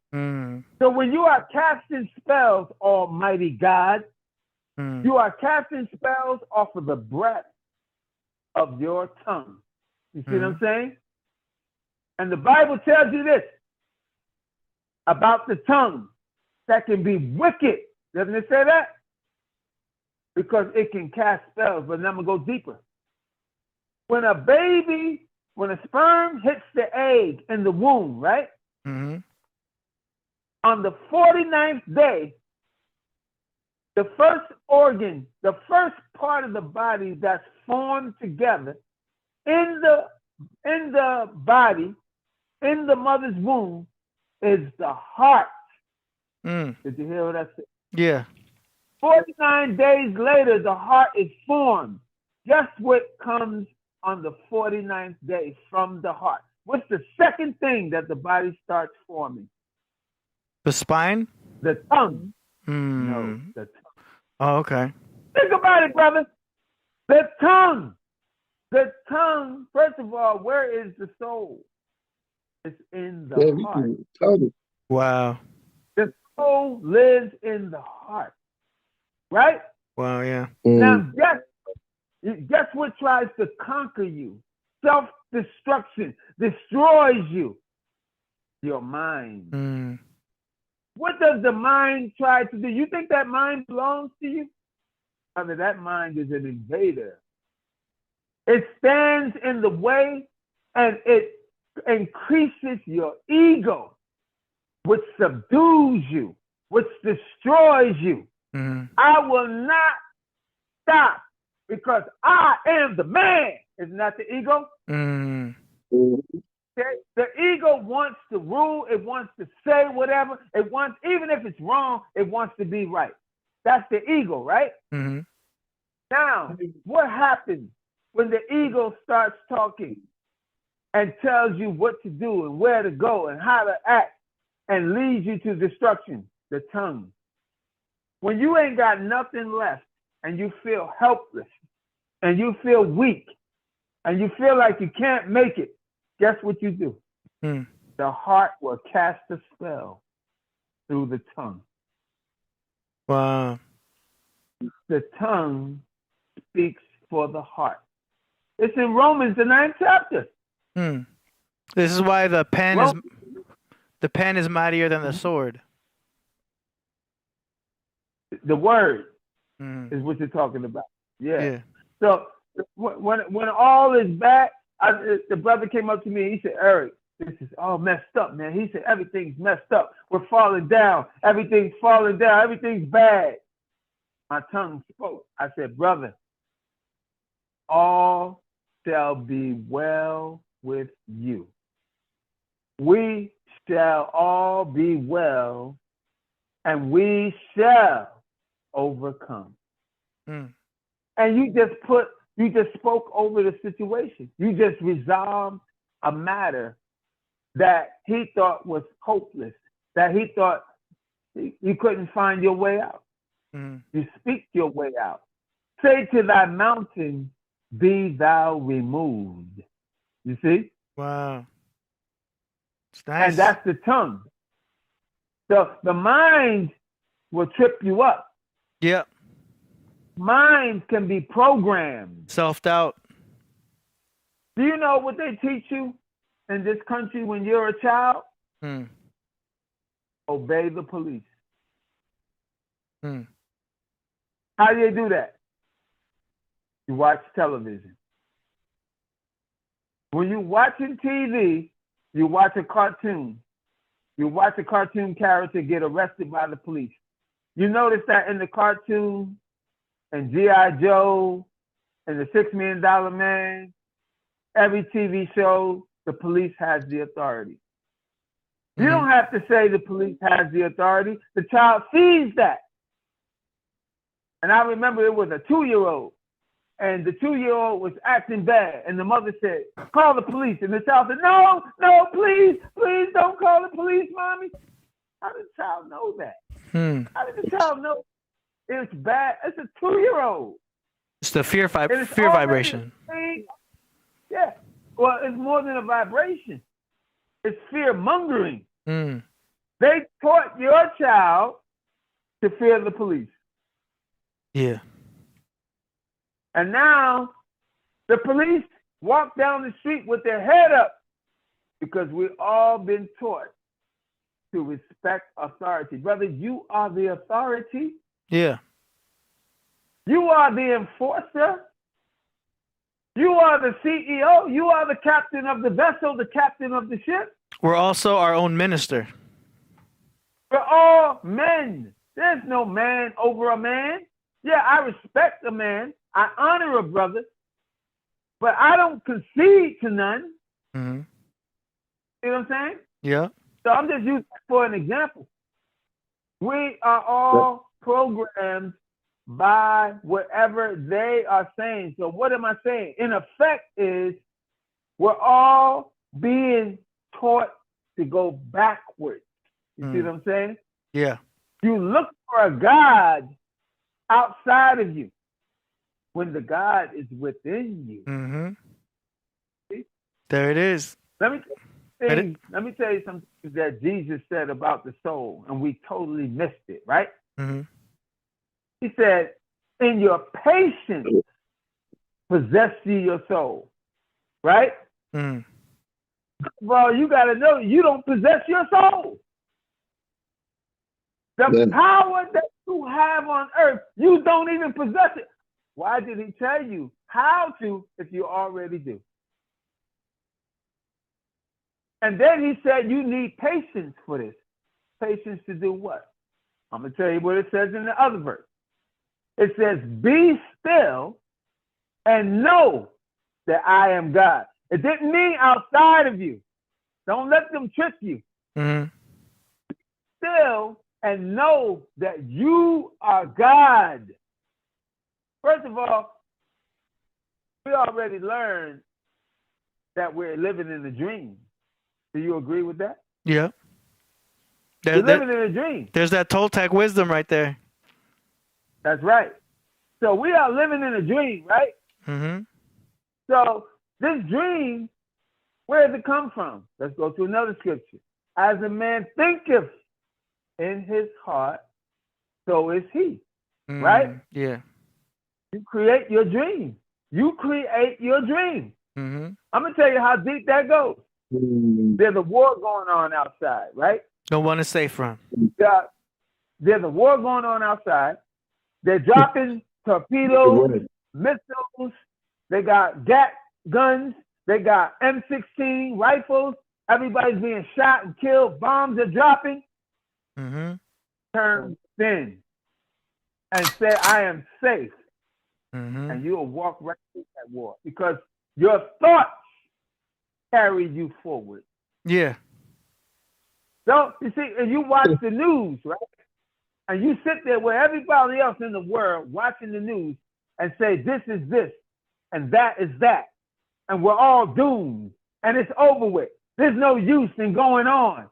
So when you are casting spells, Almighty God, you are casting spells off of the breath of your tongue. You see what I'm saying? And the Bible tells you this about the tongue, that can be wicked. Doesn't it say that? Because it can cast spells, but I'm going to go deeper. When a sperm hits the egg in the womb, right? On the 49th day, the first organ, the first part of the body that's formed together in the body, in the mother's womb, is the heart. Did you hear what I said? Yeah. 49 days later, the heart is formed. Guess what comes on the 49th day from the heart? What's the second thing that the body starts forming? The spine? The tongue. No, the tongue. Oh, okay. Think about it, brother. The tongue. The tongue, first of all, where is the soul? It's in the heart. Wow. The soul lives in the heart. Right? Wow, yeah. Now, guess what tries to conquer you? Self-destruction destroys you. Your mind. What does the mind try to do? You think that mind belongs to you? I mean, that mind is an invader. It stands in the way and it increases your ego, which subdues you, which destroys you. I will not stop because I am the man. Isn't that the ego? Okay? The ego wants to rule. It wants to say whatever. It wants, even if it's wrong, it wants to be right. That's the ego, right? Now, what happens when the ego starts talking and tells you what to do and where to go and how to act and leads you to destruction? The tongue. When you ain't got nothing left and you feel helpless and you feel weak and you feel like you can't make it, guess what you do? The heart will cast a spell through the tongue. Wow. The tongue speaks for the heart. It's in Romans, the 9th chapter. This is why the pen is mightier than the sword. The word is what you're talking about. Yeah. So when all is bad, the brother came up to me. He said, "Eric, this is all messed up, man." He said, "Everything's messed up. We're falling down. Everything's falling down. Everything's bad." My tongue spoke. I said, "Brother, all shall be well with you. We shall all be well, and we shall overcome." And you just spoke over the situation. You just resolved a matter that he thought was hopeless, that he thought you couldn't find your way out. You speak your way out. Say to thy mountain, be thou removed. You see? Wow. It's nice. And that's the tongue. So the mind will trip you up. Yep. Mind can be programmed. Self-doubt. Do you know what they teach you in this country when you're a child? Obey the police. How do they do that? You watch television. When you're watching TV, you watch a cartoon. You watch a cartoon character get arrested by the police. You notice that in the cartoon, and G.I. Joe, and the $6 Million Man, every TV show, the police has the authority. You don't have to say the police has the authority. The child sees that. And I remember it was a 2-year-old. And the 2-year-old was acting bad. And the mother said, call the police. And the child said, no, please don't call the police, mommy. How did the child know that? How did the child know it's bad? It's a 2-year-old. It's the fear vibration. Yeah. Well, it's more than a vibration. It's fear mongering. They taught your child to fear the police. Yeah. And now the police walk down the street with their head up because we've all been taught to respect authority. Brother, you are the authority. Yeah. You are the enforcer. You are the CEO. You are the captain of the vessel, the captain of the ship. We're also our own minister. We're all men. There's no man over a man. Yeah, I respect a man. I honor a brother. But I don't concede to none. You know what I'm saying? Yeah. So I'm just using that for an example. We are all programmed by whatever they are saying. So what am I saying? In effect is we're all being taught to go backwards. You see what I'm saying? Yeah. You look for a God outside of you when the God is within you. See? There it is. Let me tell you something that Jesus said about the soul, and we totally missed it, right? He said, in your patience, possess ye your soul, right? Well, you got to know you don't possess your soul. The power that you have on earth, you don't even possess it. Why did he tell you how to if you already do? And then he said you need patience for this. Patience to do what? I'm going to tell you what it says in the other verse. It says, be still and know that I am God. It didn't mean outside of you. Don't let them trick you. Be still and know that you are God. First of all, we already learned that we're living in a dream. Do you agree with that? Yeah. We're living in a dream. There's that Toltec wisdom right there. That's right. So we are living in a dream, right? So this dream, where does it come from? Let's go to another scripture. As a man thinketh in his heart, so is he. Right? Yeah. You create your dream. You create your dream. I'm going to tell you how deep that goes. There's a war going on outside, right? No one is safe from. There's a war going on outside. They're dropping torpedoes, missiles. They got gat guns. They got M16 rifles. Everybody's being shot and killed. Bombs are dropping. Turn thin and say, I am safe. And you'll walk right through that war because your thoughts carry you forward. Yeah. So, you see, and you watch the news, right? And you sit there with everybody else in the world watching the news and say, this is this, and that is that. And we're all doomed, and it's over with. There's no use in going on.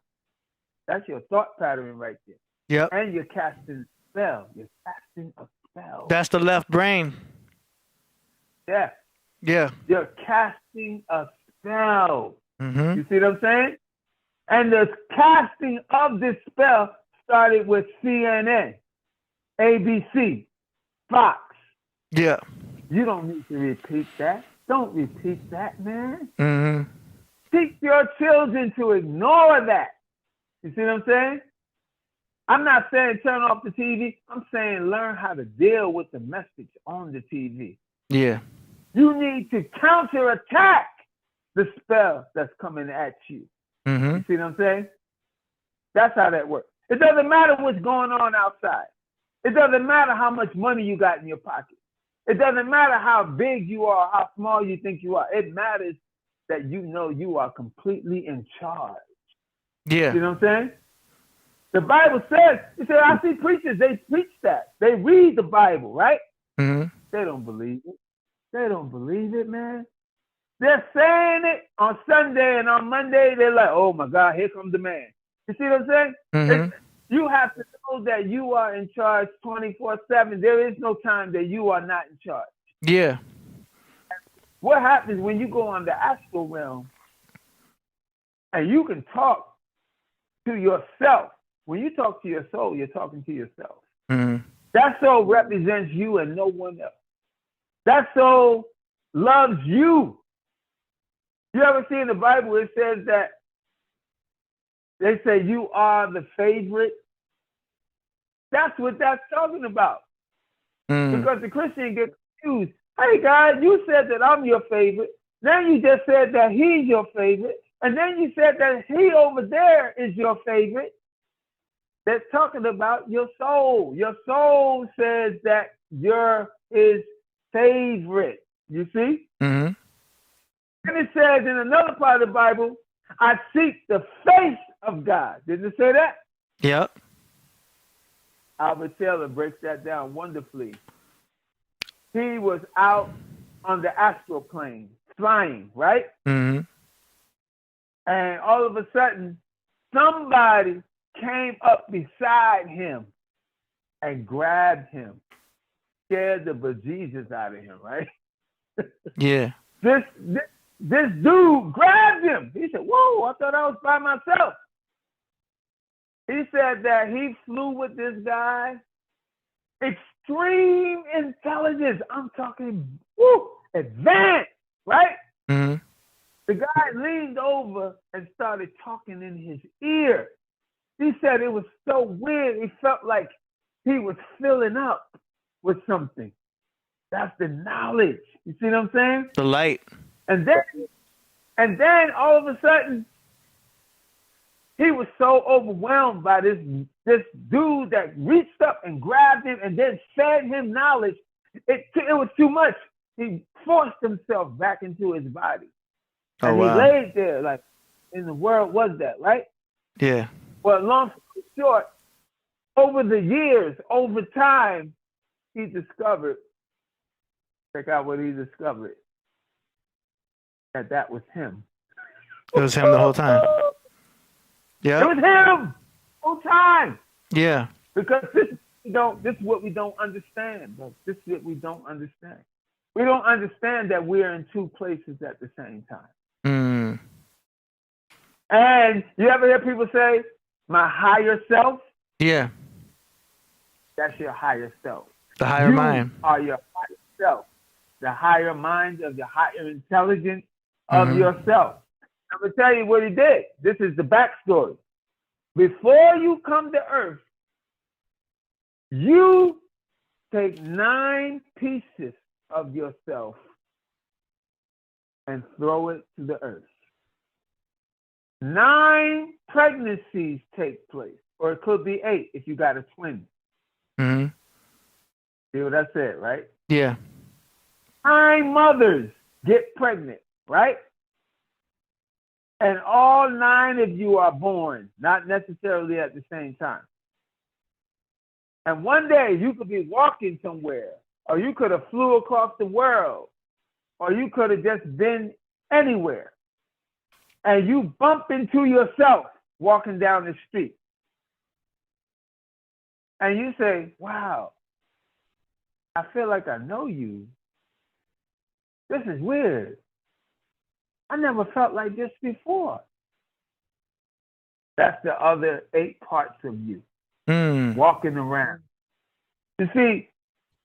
That's your thought pattern right there. Yep. And you're casting a spell. You're casting a spell. That's the left brain. Yeah. Yeah. You're casting a spell. You see what I'm saying? And the casting of this spell started with CNN, ABC, Fox. Yeah. You don't need to repeat that. Don't repeat that, man. Teach your children to ignore that. You see what I'm saying? I'm not saying turn off the TV. I'm saying learn how to deal with the message on the TV. Yeah. You need to counterattack the spell that's coming at you. Mm-hmm. You see what I'm saying? That's how that works. It doesn't matter what's going on outside. It doesn't matter how much money you got in your pocket. It doesn't matter how big you are, how small you think you are. It matters that you know you are completely in charge. Yeah. You know what I'm saying? The Bible says, you say, I see preachers, they preach that. They read the Bible, right? Mm-hmm. They don't believe it. They don't believe it, man. They're saying it on Sunday, and on Monday, they're like, oh my God, here comes the man. You see what I'm saying? Mm-hmm. You have to know that you are in charge 24/7. There is no time that you are not in charge. Yeah. What happens when you go on the astral realm and you can talk to yourself? When you talk to your soul, you're talking to yourself. Mm-hmm. That soul represents you and no one else. That soul loves you. You ever see in the Bible, it says that they say you are the favorite. That's what that's talking about. Because the Christian gets confused. Hey, God, you said that I'm your favorite. Then you just said that he's your favorite. And then you said that he over there is your favorite. That's talking about your soul. Your soul says that you're his favorite. You see? Mm-hmm. And it says in another part of the Bible, I seek the face of God. Didn't it say that? Yep. Albert Taylor breaks that down wonderfully. He was out on the astral plane, flying, right? Mm-hmm. And all of a sudden, somebody came up beside him and grabbed him, scared the bejesus out of him, right? Yeah. This dude grabbed him. He said, whoa, I thought I was by myself. He said that he flew with this guy. Extreme intelligence. I'm talking advanced, right? Mm-hmm. The guy leaned over and started talking in his ear. He said it was so weird. He felt like he was filling up with something. That's the knowledge. You see what I'm saying? The light. And then all of a sudden, he was so overwhelmed by this dude that reached up and grabbed him and then fed him knowledge. It was too much. He forced himself back into his body. And he laid there like, in the world was that, right? Yeah. Well, long story short, over the years, over time, he discovered, check out what he discovered, that was him. It was him the whole time. Yeah. It was him the whole time. Yeah. Because this is what we don't understand, bro. This is what we don't understand. We don't understand that we're in two places at the same time. Mm. And you ever hear people say, my higher self? Yeah. That's your higher self. The higher mind. You are your higher self. The higher mind of the higher intelligence of yourself. I'm going to tell you what he did. This is the backstory. Before you come to earth, you take 9 pieces of yourself and throw it to the earth. 9 pregnancies take place, or it could be 8 if you got a twin. Mm-hmm. See what I said, right? Yeah. 9 mothers get pregnant, right? And all 9 of you are born, not necessarily at the same time. And one day you could be walking somewhere, or you could have flew across the world, or you could have just been anywhere. And you bump into yourself walking down the street. And you say, wow, I feel like I know you. This is weird. I never felt like this before. That's the other 8 parts of you walking around. You see,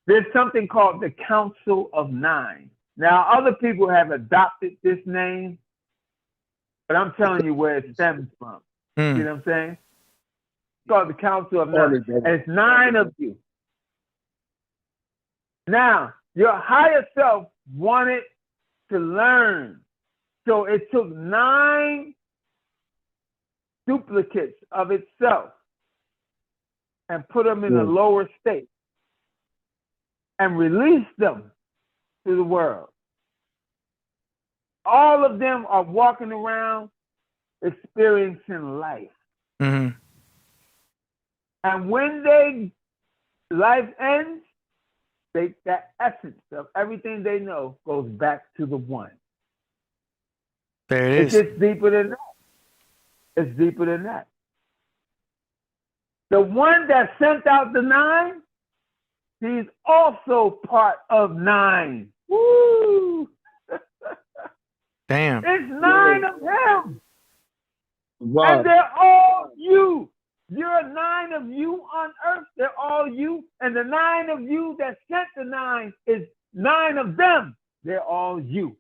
there's something called the Council of 9. Now, other people have adopted this name, but I'm telling you where it stems from. You know what I'm saying? It's called the Council of 9. And it's 9 of you. Now, your higher self wanted to learn So it took 9 duplicates of itself and put them in a lower state and released them to the world. All of them are walking around experiencing life. Mm-hmm. And when life ends, that essence of everything they know goes back to the one. There it is. It's just deeper than that. It's deeper than that. The one that sent out the 9, he's also part of 9. Woo! Damn. It's 9 of him. Wow. And they're all you. You're 9 of you on earth. They're all you. And the 9 of you that sent the 9 is 9 of them. They're all you.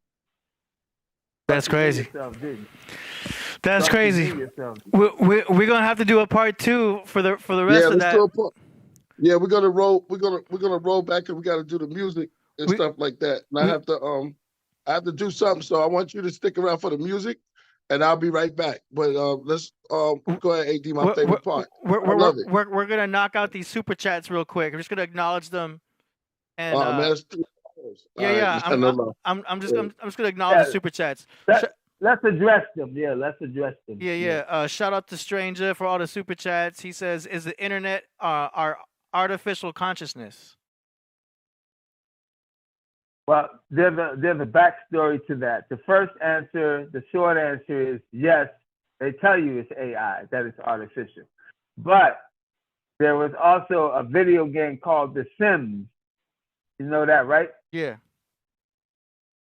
That's crazy. Yourself, That's crazy. We're gonna have to do a part 2 for the rest of that. Yeah, we're gonna roll back, and we got to do the music and stuff like that. And I have to do something, so I want you to stick around for the music, and I'll be right back. But let's go ahead, AD. My favorite part. I love it. We're gonna knock out these super chats real quick. I'm just gonna acknowledge them. And man, it's 3 hours. Yeah. I'm just gonna acknowledge the super chats. Let's address them. Yeah, let's address them. Yeah. Shout out to Stranger for all the super chats. He says, "Is the internet our artificial consciousness?" Well, there's a backstory to that. The first answer, the short answer is yes. They tell you it's AI, that it's artificial. But there was also a video game called The Sims. You know that, right? Yeah.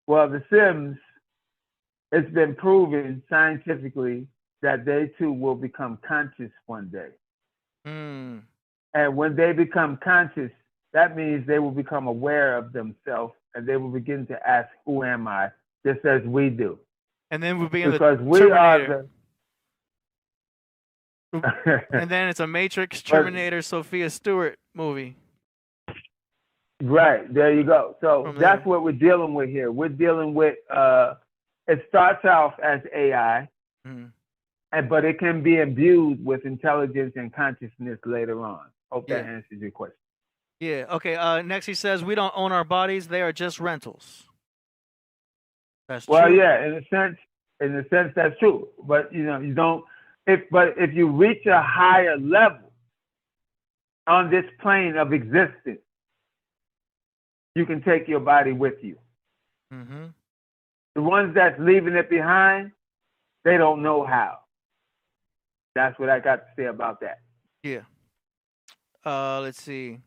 Well, The Sims, it's been proven scientifically that they too will become conscious one day. Mm. And when they become conscious, that means they will become aware of themselves and they will begin to ask, who am I? Just as we do. And then we'll be in because the we Terminator. are And then it's a Matrix, Terminator, Sophia Stewart movie. Right, there you go. So that's what we're dealing with here. We're dealing with, it starts off as AI, but it can be imbued with intelligence and consciousness later on. Hope that answers your question. Yeah, okay. Next he says, we don't own our bodies, they are just rentals. That's true. Well, yeah, in a sense that's true. But you know, you don't if you reach a higher level on this plane of existence, you can take your body with you. Mm-hmm. The ones that's leaving it behind, they don't know how. That's what I got to say about that. Yeah. Let's see.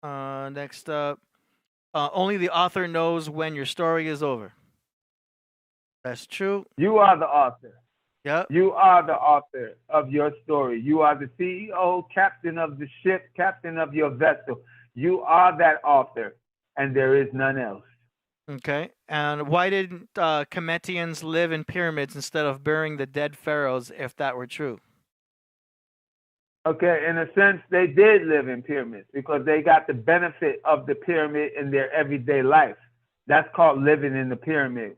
Next up. Only the author knows when your story is over. That's true. You are the author. Yep. You are the author of your story. You are the CEO, captain of the ship, captain of your vessel. You are that author, and there is none else. Okay. And why didn't Cometians live in pyramids instead of burying the dead pharaohs if that were true? Okay, in a sense, they did live in pyramids because they got the benefit of the pyramid in their everyday life. That's called living in the pyramid.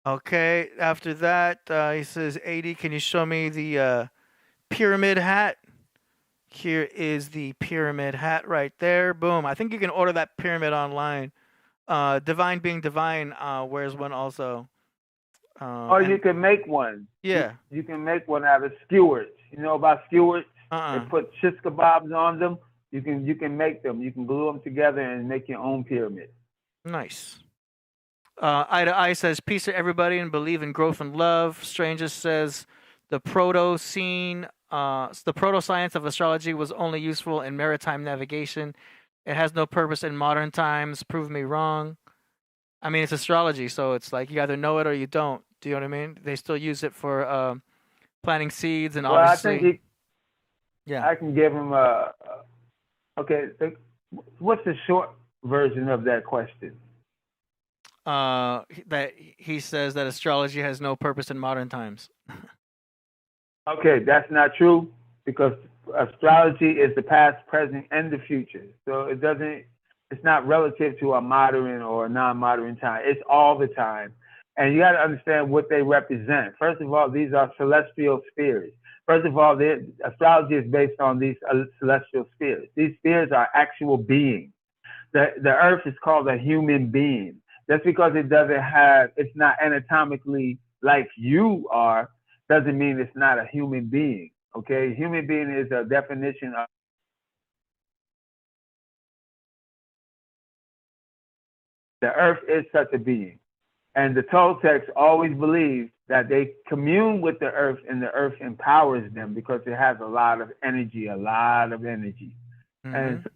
Okay, after that, he says, AD, can you show me the pyramid hat? Here is the pyramid hat right there. Boom. I think you can order that pyramid online. Divine Being Divine wears one also. Or you can make one. Yeah. You can make one out of skewers. You know about skewers? They put shish kebabs on them. You can make them. You can glue them together and make your own pyramid. Nice. Eye to Eye says, peace to everybody and believe in growth and love. Stranger says, the proto-science of astrology was only useful in maritime navigation. It has no purpose in modern times. Prove me wrong. I mean, it's astrology, so it's like you either know it or you don't. Do you know what I mean? They still use it for planting seeds and obviously. I think I can give him okay. What's the short version of that question? That he says that astrology has no purpose in modern times. Okay, that's not true because astrology is the past, present, and the future. So it doesn't. It's not relative to a modern or a non-modern time. It's all the time. And you got to understand what they represent. First of all, these are celestial spheres. First of all, astrology is based on these celestial spheres. These spheres are actual beings. The earth is called a human being. Just because it's not anatomically like you are, doesn't mean it's not a human being. Okay? Human being is a definition of the earth is such a being. And the Toltecs always believe that they commune with the earth and the earth empowers them because it has a lot of energy. Mm-hmm. And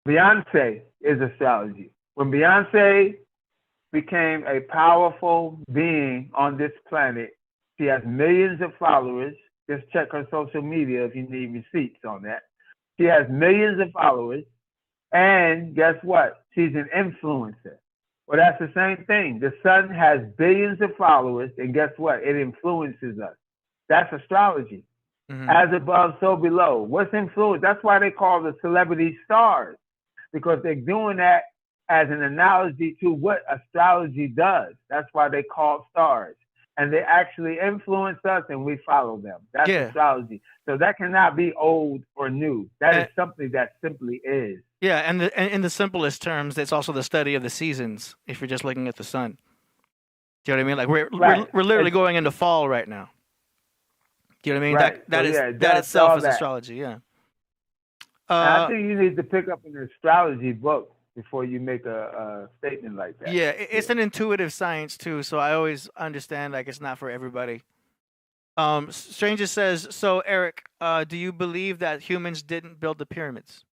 Beyonce is astrology. When Beyonce became a powerful being on this planet, she has millions of followers. Just check her social media if you need receipts on that. She has millions of followers. And guess what? She's an influencer. Well, that's the same thing. The sun has billions of followers, and guess what? It influences us. That's astrology. Mm-hmm. As above, so below. What's influence? That's why they call the celebrity stars, because they're doing that as an analogy to what astrology does. That's why they call stars. And they actually influence us, and we follow them. That's astrology. So that cannot be old or new. That is something that simply is. Yeah, and in the simplest terms, it's also the study of the seasons. If you're just looking at the sun, do you know what I mean? Like we're literally going into fall right now. Do you know what I mean? Right. That itself is astrology. Yeah. I think you need to pick up an astrology book before you make a statement like that. Yeah, it's an intuitive science too, so I always understand like it's not for everybody. Stranger says, so Eric, do you believe that humans didn't build the pyramids?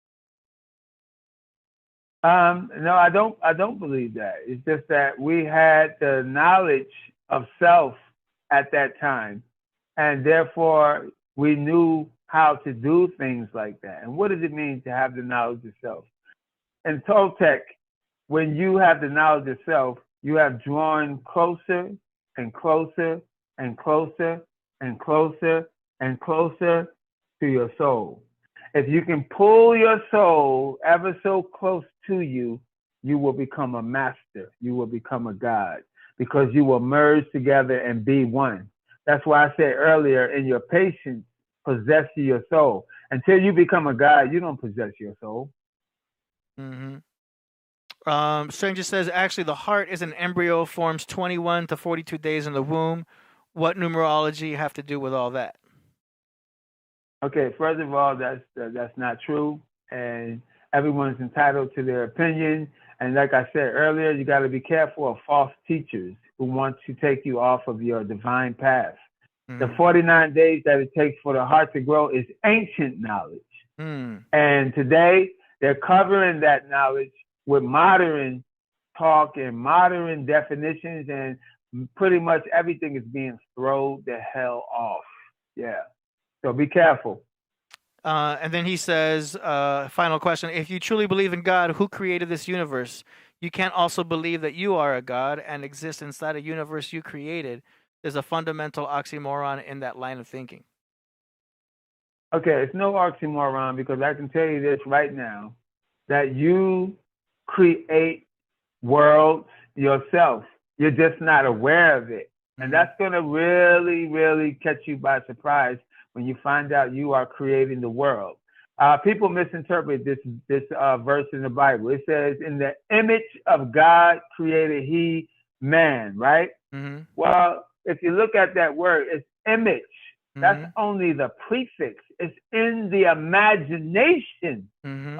No, I don't believe that. It's just that we had the knowledge of self at that time, and therefore we knew how to do things like that. And what does it mean to have the knowledge of self? In Toltec, when you have the knowledge of self, you have drawn closer and closer and closer and closer and closer to your soul. If you can pull your soul ever so close to you, you will become a master. You will become a god because you will merge together and be one. That's why I said earlier, in your patience, possess your soul. Until you become a god, you don't possess your soul. Mm-hmm. Stranger says, actually, the heart is an embryo, forms 21 to 42 days in the womb. What numerology have to do with all that? Okay, first of all, that's not true, and everyone's entitled to their opinion. And like I said earlier, you got to be careful of false teachers who want to take you off of your divine path. Mm-hmm. The 49 days that it takes for the heart to grow is ancient knowledge. And today, they're covering that knowledge with modern talk and modern definitions, and pretty much everything is being thrown the hell off. Yeah. So be careful. And then he says, final question, if you truly believe in God, who created this universe? You can't also believe that you are a God and exist inside a universe you created. There's a fundamental oxymoron in that line of thinking. Okay, it's no oxymoron, because I can tell you this right now, that you create worlds yourself. You're just not aware of it. And that's going to really, really catch you by surprise when you find out you are creating the world. People misinterpret this verse in the Bible. It says, in the image of God created he man, right? Mm-hmm. Well, if you look at that word, it's image. That's only the prefix. It's in the imagination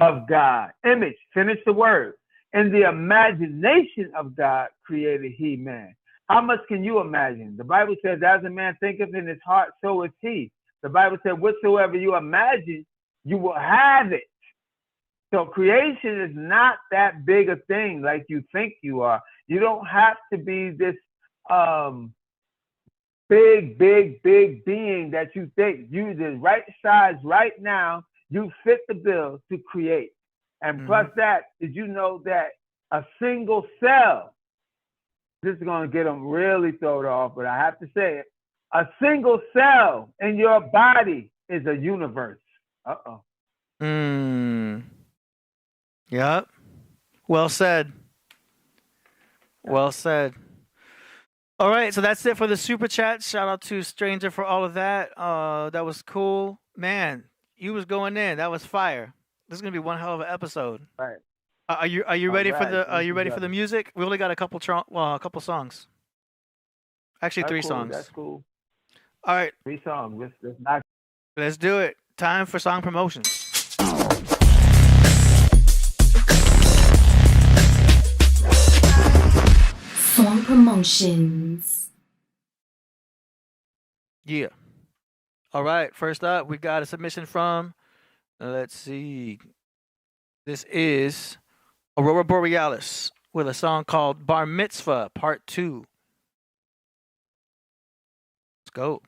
of God. Image, finish the word. In the imagination of God created he man. How much can you imagine? The Bible says, as a man thinketh in his heart, so is he. The Bible said, whatsoever you imagine, you will have it. So creation is not that big a thing like you think you are. You don't have to be this big being that you think. You the right size right now. You fit the bill to create. And plus that, did you know that a single cell, this is going to get them really thrown off, but I have to say it, a single cell in your body is a universe. Yep. Well said. Well said. All right, so that's it for the super chat. Shout out to Stranger for all of that. That was cool, man. You was going in. That was fire. This is gonna be one hell of an episode. Right. Are you ready for the for the music? We only got a couple songs. Actually, That's 3 cool. songs. That's cool. All right. 3 songs. Let's do it. Time for song promotions. Song promotions. Yeah. All right. First up, we got a submission from. Let's see. This is Aurora Borealis with a song called Bar Mitzvah Part 2. Let's go.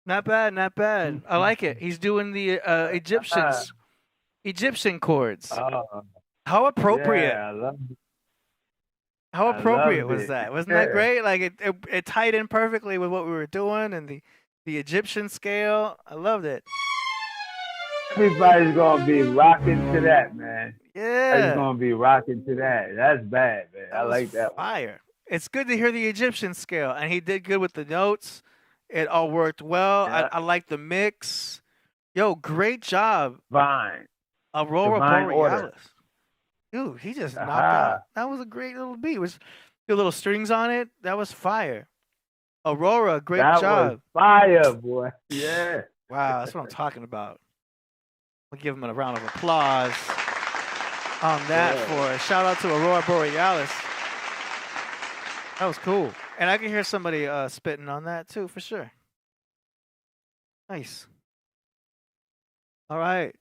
Not bad, not bad. I like it. He's doing the Egyptian chords. How appropriate. Yeah, I love it. How appropriate was it. that? Wasn't that great? Like it tied in perfectly with what we were doing and the Egyptian scale. I loved it. Everybody's gonna be rocking to that, man. Yeah. Everybody's gonna be rocking to that. That's bad, man. I like that one. Fire. It's good to hear the Egyptian scale, and he did good with the notes. It all worked well. Yeah. I like the mix. Yo, great job, Fine. Aurora Divine Borealis. order. Dude, he just knocked out. That was a great little beat. It was the little strings on it. That was fire. Aurora, great That job. was fire, boy. Yeah. Wow, that's what I'm talking about. We'll give him a round of applause on that for a shout out to Aurora Borealis. That was cool. And I can hear somebody spitting on that too, for sure. Nice. All right.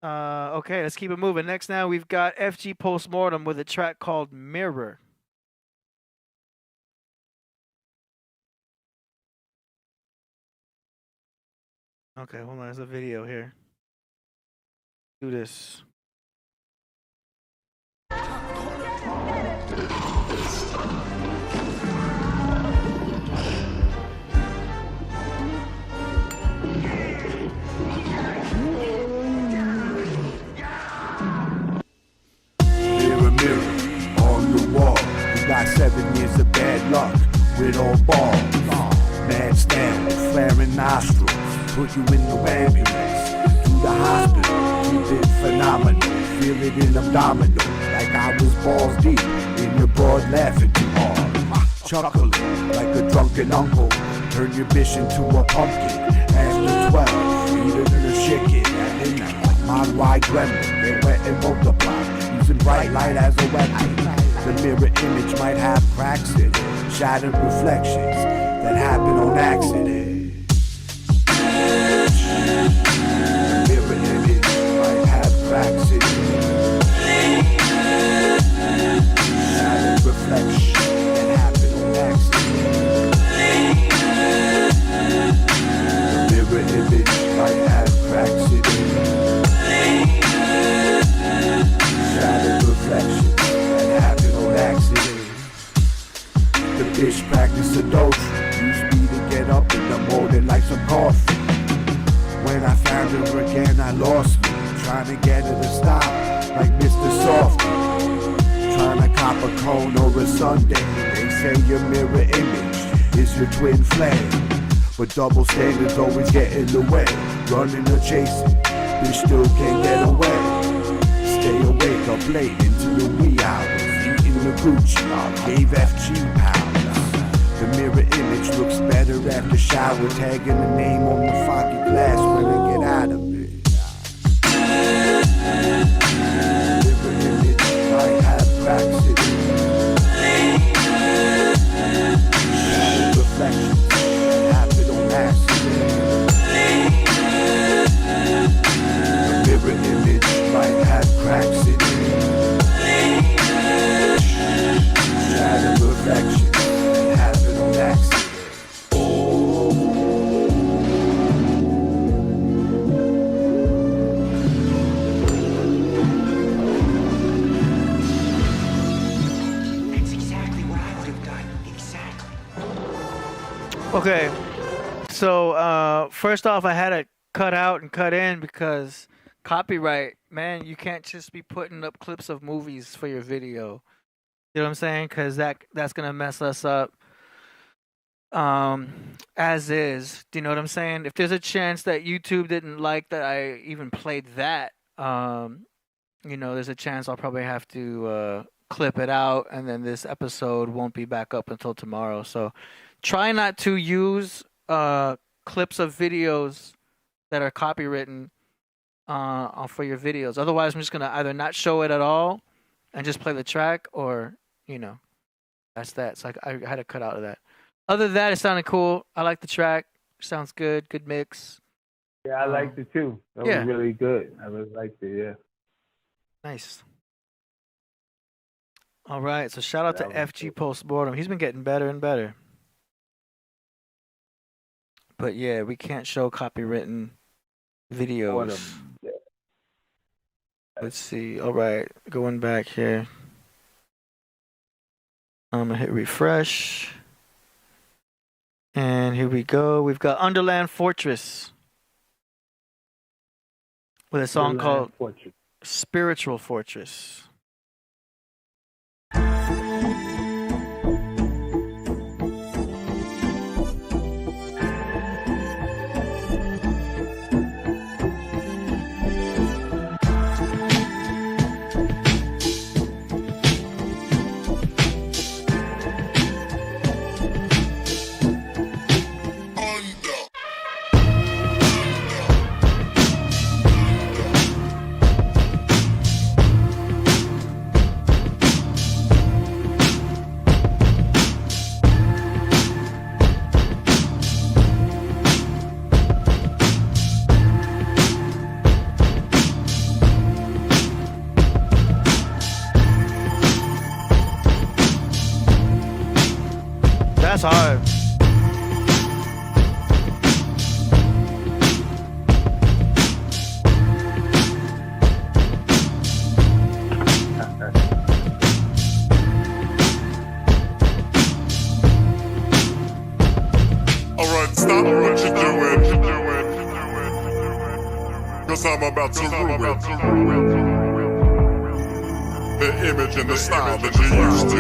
Okay, let's keep it moving. Next now, we've got FG Postmortem with a track called Mirror. Okay, hold on. There's a video here. Do this. Mirror, mirror on the wall. You got 7 years of bad luck with all balls. Mad stamp, flaring nostrils. Put you in the ambulance, to the hospital. something phenomenal. Feel it in abdominal, like I was balls deep in your broad laughing too hard. Chuckling like a drunken uncle. Turn your bitch into a pumpkin. After 12, eater than a chicken. At midnight, my wide gremlin. Get wet and multiply, using bright light as a weapon. The mirror image might have cracks in it, shattered reflections that happen on accident. The mirror image might have cracks in it, shattered reflections that happen on accident. The mirror image might have cracks in it, shattered reflections that happen on accident. The bitch practiced adultery, used me to get up in the morning like some coffee. When I found her again, I lost me, trying to get her to stop like Mr. Softy. Trying to cop a cone or a sundae. They say your mirror image is your twin flame, but double standards always get in the way. Running or chasing, bitch still can't get away. Stay awake up late into the wee hours, eating the Gucci, gave FG powers. The mirror image looks better after shower, tagging the name on the foggy glass when I get out of it. Mirror image might have cracks in it, shadow reflections happen on accident. The mirror image might have cracks in it, shadow reflections happen on accident. Okay, so first off, I had to cut out and cut in because copyright, man, you can't just be putting up clips of movies for your video. You know what I'm saying? Because that's going to mess us up as is. Do you know what I'm saying? If there's a chance that YouTube didn't like that I even played that, there's a chance I'll probably have to clip it out, and then this episode won't be back up until tomorrow. So try not to use clips of videos that are copywritten for your videos. Otherwise, I'm just going to either not show it at all and just play the track, or, that's that. So I had to cut out of that. Other than that, it sounded cool. I like the track. Sounds good. Good mix. Yeah, I liked it too. That was really good. I really liked it, yeah. Nice. All right. So shout out to FG Postmortem. He's been getting better and better. But yeah, we can't show copywritten videos. Yeah. Let's see. All right. Going back here. I'm going to hit refresh. And here we go. We've got Underland Fortress with a song called Spiritual Fortress. That's hard. Alright, stop what you're doing. Cause I'm about to ruin the image and the style that you used to.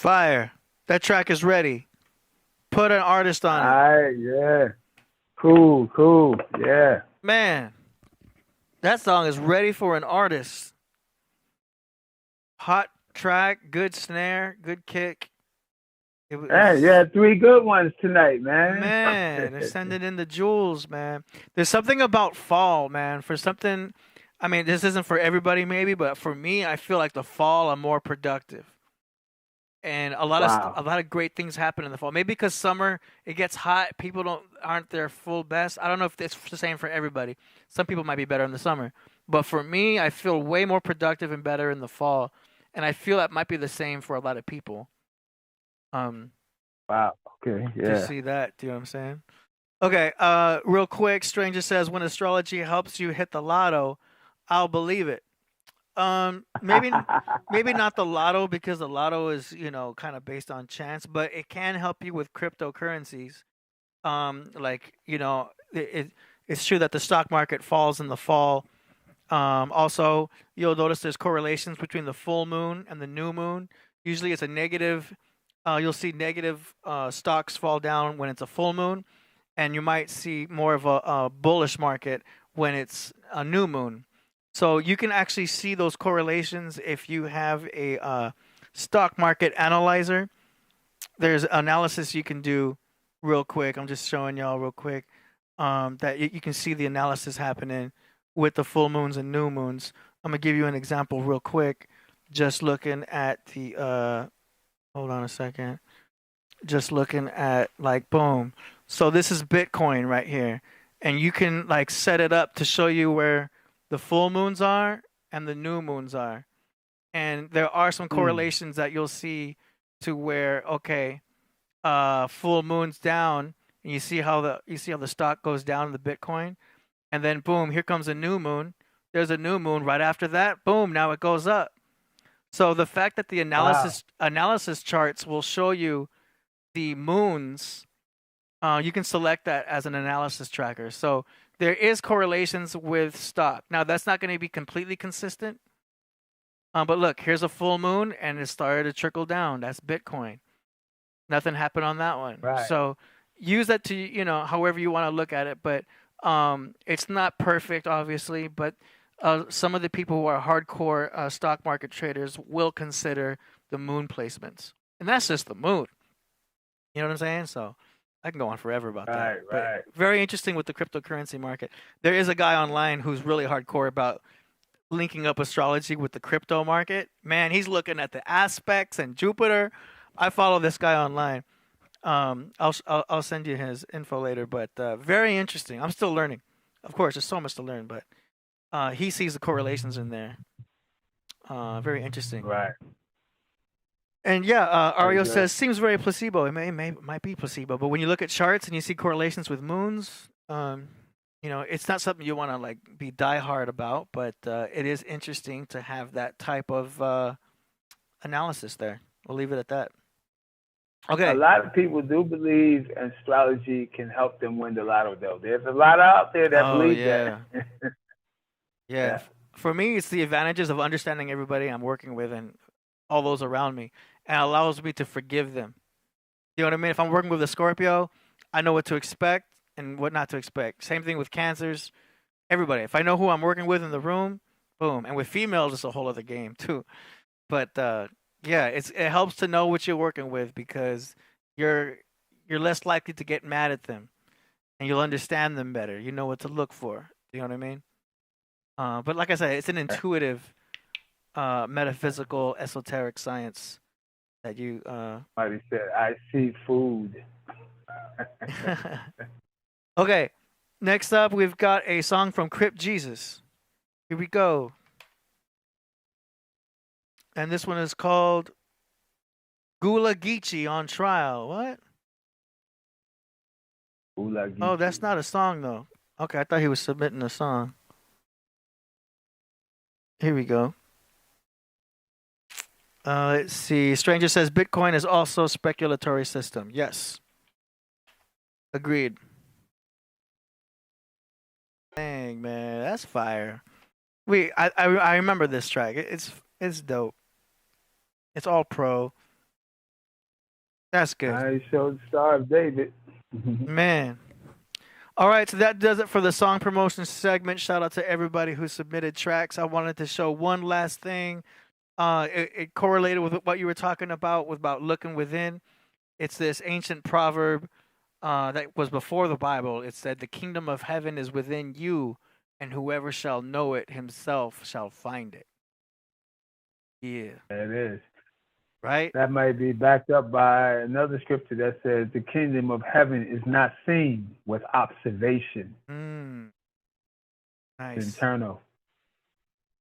Fire. That track is ready. Put an artist on it. All right, yeah. Cool, yeah. Man, that song is ready for an artist. Hot track, good snare, good kick. Hey, you had 3 good ones tonight, man. Man, they're sending in the jewels, man. There's something about fall, man. For something, I mean, this isn't for everybody maybe, but for me, I feel like the fall I'm more productive. And a lot of great things happen in the fall. Maybe because summer it gets hot, people aren't their full best. I don't know if it's the same for everybody. Some people might be better in the summer, but for me, I feel way more productive and better in the fall, and I feel that might be the same for a lot of people. Wow. Okay. Yeah. To see that, do you know what I'm saying? Okay. Real quick, Stranger says, when astrology helps you hit the lotto, I'll believe it. Maybe not the lotto, because the lotto is, kind of based on chance, but it can help you with cryptocurrencies. It's true that the stock market falls in the fall. Also, you'll notice there's correlations between the full moon and the new moon. Usually it's a negative. You'll see negative stocks fall down when it's a full moon, and you might see more of a bullish market when it's a new moon. So you can actually see those correlations if you have a stock market analyzer. There's analysis you can do real quick. I'm just showing y'all real quick that you can see the analysis happening with the full moons and new moons. I'm going to give you an example real quick. Just looking at the... hold on a second. Just looking at, boom. So this is Bitcoin right here. And you can, set it up to show you where the full moons are and the new moons are. And there are some correlations that you'll see to where, okay, full moon's down, and you see how the stock goes down in the Bitcoin. And then, boom, here comes a new moon. There's a new moon right after that. Boom, now it goes up. So the fact that the analysis charts will show you the moons, you can select that as an analysis tracker. So there is correlations with stock. Now, that's not going to be completely consistent. But look, here's a full moon, and it started to trickle down. That's Bitcoin. Nothing happened on that one. Right. So use that to, however you want to look at it. But it's not perfect, obviously, but some of the people who are hardcore stock market traders will consider the moon placements. And that's just the moon. You know what I'm saying? So I can go on forever about that. Right. But very interesting with the cryptocurrency market. There is a guy online who's really hardcore about linking up astrology with the crypto market. Man, he's looking at the aspects and Jupiter. I follow this guy online. I'll send you his info later, but very interesting. I'm still learning. Of course, there's so much to learn, but he sees the correlations in there. Very interesting. Right. And yeah, Ario says, seems very placebo. It might be placebo, but when you look at charts and you see correlations with moons, it's not something you want to be diehard about, but it is interesting to have that type of analysis there. We'll leave it at that. Okay. A lot of people do believe astrology can help them win the lotto, though. There's a lot out there that believe that. Yeah. For me, it's the advantages of understanding everybody I'm working with and all those around me, and allows me to forgive them. You know what I mean? If I'm working with a Scorpio, I know what to expect and what not to expect. Same thing with Cancers. Everybody. If I know who I'm working with in the room, boom. And with females, it's a whole other game too. But it helps to know what you're working with, because you're less likely to get mad at them, and you'll understand them better. You know what to look for. You know what I mean? But like I said, it's an intuitive, metaphysical, esoteric science that you. Somebody said, "I see food." Okay, next up, we've got a song from Crypt Jesus. Here we go. And this one is called Gula Geechee on Trial. What? Gula Geechee. Oh, that's not a song, though. Okay, I thought he was submitting a song. Here we go. Let's see. Stranger says Bitcoin is also a speculatory system. Yes. Agreed. Dang, man. That's fire. I remember this track. It's dope. It's all pro. That's good. I showed the Star of David. Man. All right, so that does it for the song promotion segment. Shout out to everybody who submitted tracks. I wanted to show one last thing. It correlated with what you were talking about looking within. It's this ancient proverb that was before the Bible. It said, "The kingdom of heaven is within you, and whoever shall know it himself shall find it." Yeah. It is. Right? That might be backed up by another scripture that says the kingdom of heaven is not seen with observation. Nice. It's internal.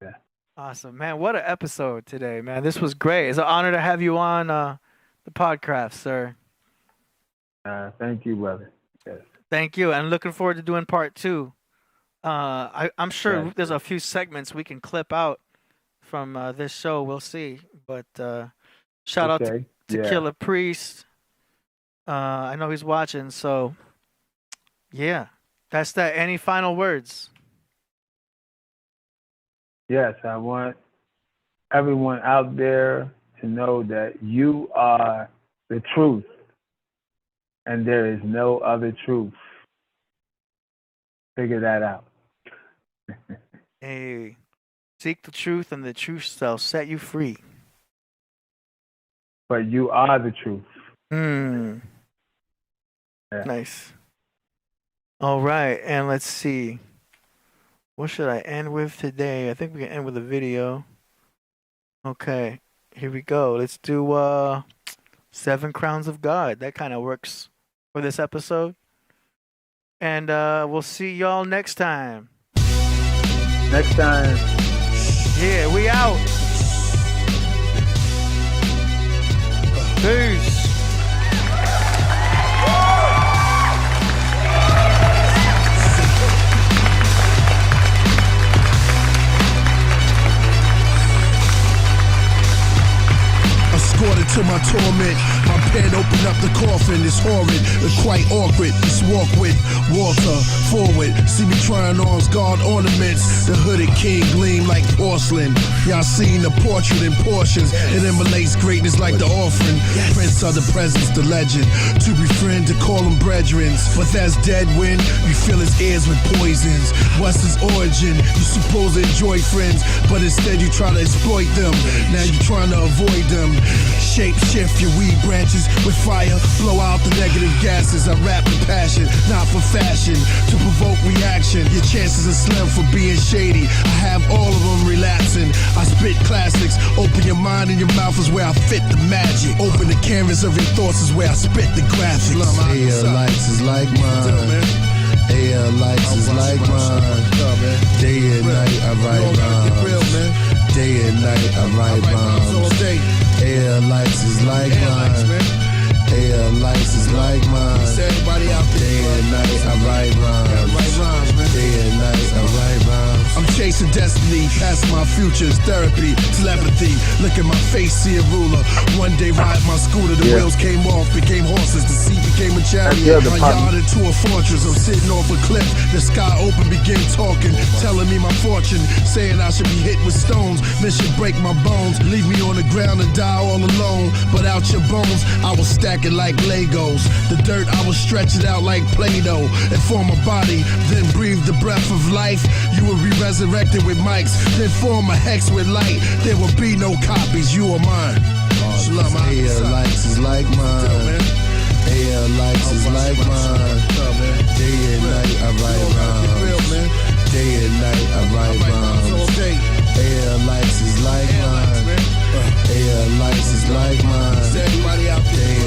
Yeah. Awesome, man. What an episode today, man. This was great. It's an honor to have you on the Podcraft, sir. Thank you, brother. Yes. Thank you. And looking forward to doing part 2. I'm sure there's a few segments we can clip out from this show. We'll see. But shout out to Killah Priest. I know he's watching, so yeah. That's that. Any final words? Yes, I want everyone out there to know that you are the truth, and there is no other truth. Figure that out. Hey, seek the truth, and the truth shall set you free. But you are the truth. Yeah. Nice. All right, and let's see. What should I end with today? I think we can end with a video. Okay, here we go. Let's do 7 Crowns of God. That kind of works for this episode. And we'll see y'all next time. Next time. Yeah, we out. Peace. Escorted to my torment, my pen opened up the coffin. It's horrid, it's quite awkward. Just walk with Walter forward. See me trying on guard ornaments. The hooded king gleam like porcelain. Y'all seen the portrait in portions. It emulates greatness like the offering. Prince of the presence, the legend. To befriend, to call them brethren. But that's dead when you fill his ears with poisons. What's his origin? You supposed to enjoy friends, but instead you try to exploit them. Now you trying to avoid them. Shape shift your weed branches with fire. Blow out the negative gases. I rap with passion, not for fashion. To provoke reaction. Your chances are slim for being shady. I have all of them relapsing. I spit classics. Open your mind and your mouth is where I fit the magic. Open the canvas of your thoughts is where I spit the graphics. Air lights is like mine. Air lights is like mine. Day and night I write rhymes. Day and night I write rhymes. Air lights is like mine. Air lights is like mine. Day and night I write rhymes. Day and night I write rhymes. I'm chasing destiny, past my future's therapy, telepathy. Look at my face, see a ruler. One day ride my scooter, the wheels came off, became horses. The seat became a chariot. My yard into a fortress. I'm sitting off a cliff. The sky open, begin talking, telling me my fortune, saying I should be hit with stones. Mission break my bones, leave me on the ground and die all alone. But out your bones, I will stack it like Legos. The dirt, I will stretch it out like Play-Doh and form a body, then breathe the breath of life. You will be resurrected with mics, then form a hex with light. There will be no copies, you are mine. Air lights is like mine. Air lights is like mine. Day and night I write rhymes. Day and night I write rhymes. Air lights is like mine. Air lights is like mine. Day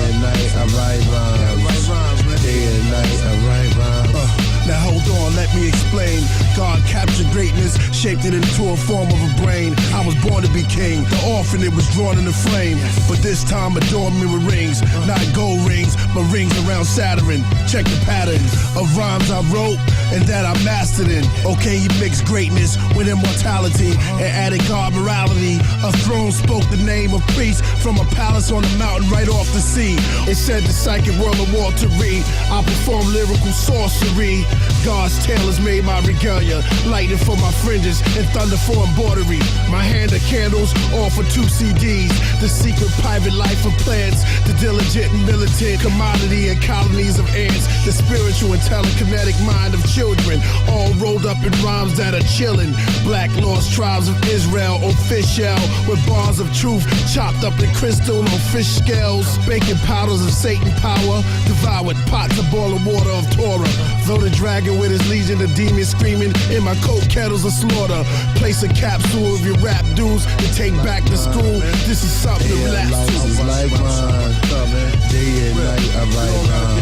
and night I write rhymes. Day and night I write rhymes. Now hold on, let me explain. God captured greatness, shaped it into a form of a brain. I was born to be king, the orphan it was drawn in the flame. But this time adorn me with rings, not gold rings, but rings around Saturn. Check the pattern of rhymes I wrote and that I mastered in. Okay, he mixed greatness with immortality and added God morality. A throne spoke the name of priest from a palace on the mountain right off the sea. It said the psychic world of Walter Reed. I perform lyrical sorcery. God's tale has made my regalia, lighting for my friend images and thunder for embroidery. My hand of candles, all for 2 CDs. The secret private life of plants, the diligent and militant commodity and colonies of ants, the spiritual and telekinetic mind of children, all rolled up in rhymes that are chillin'. Black lost tribes of Israel on fish shell, with bars of truth chopped up in crystal on fish scales. Baking powders of Satan power, devoured pots of boiling water of Torah. Though the dragon with his legion of demons screaming, in my coat kettles of slaughter. Place a capsule of your rap dudes to take back to school. This is something to relax to. Like mine, day and night, I write mine.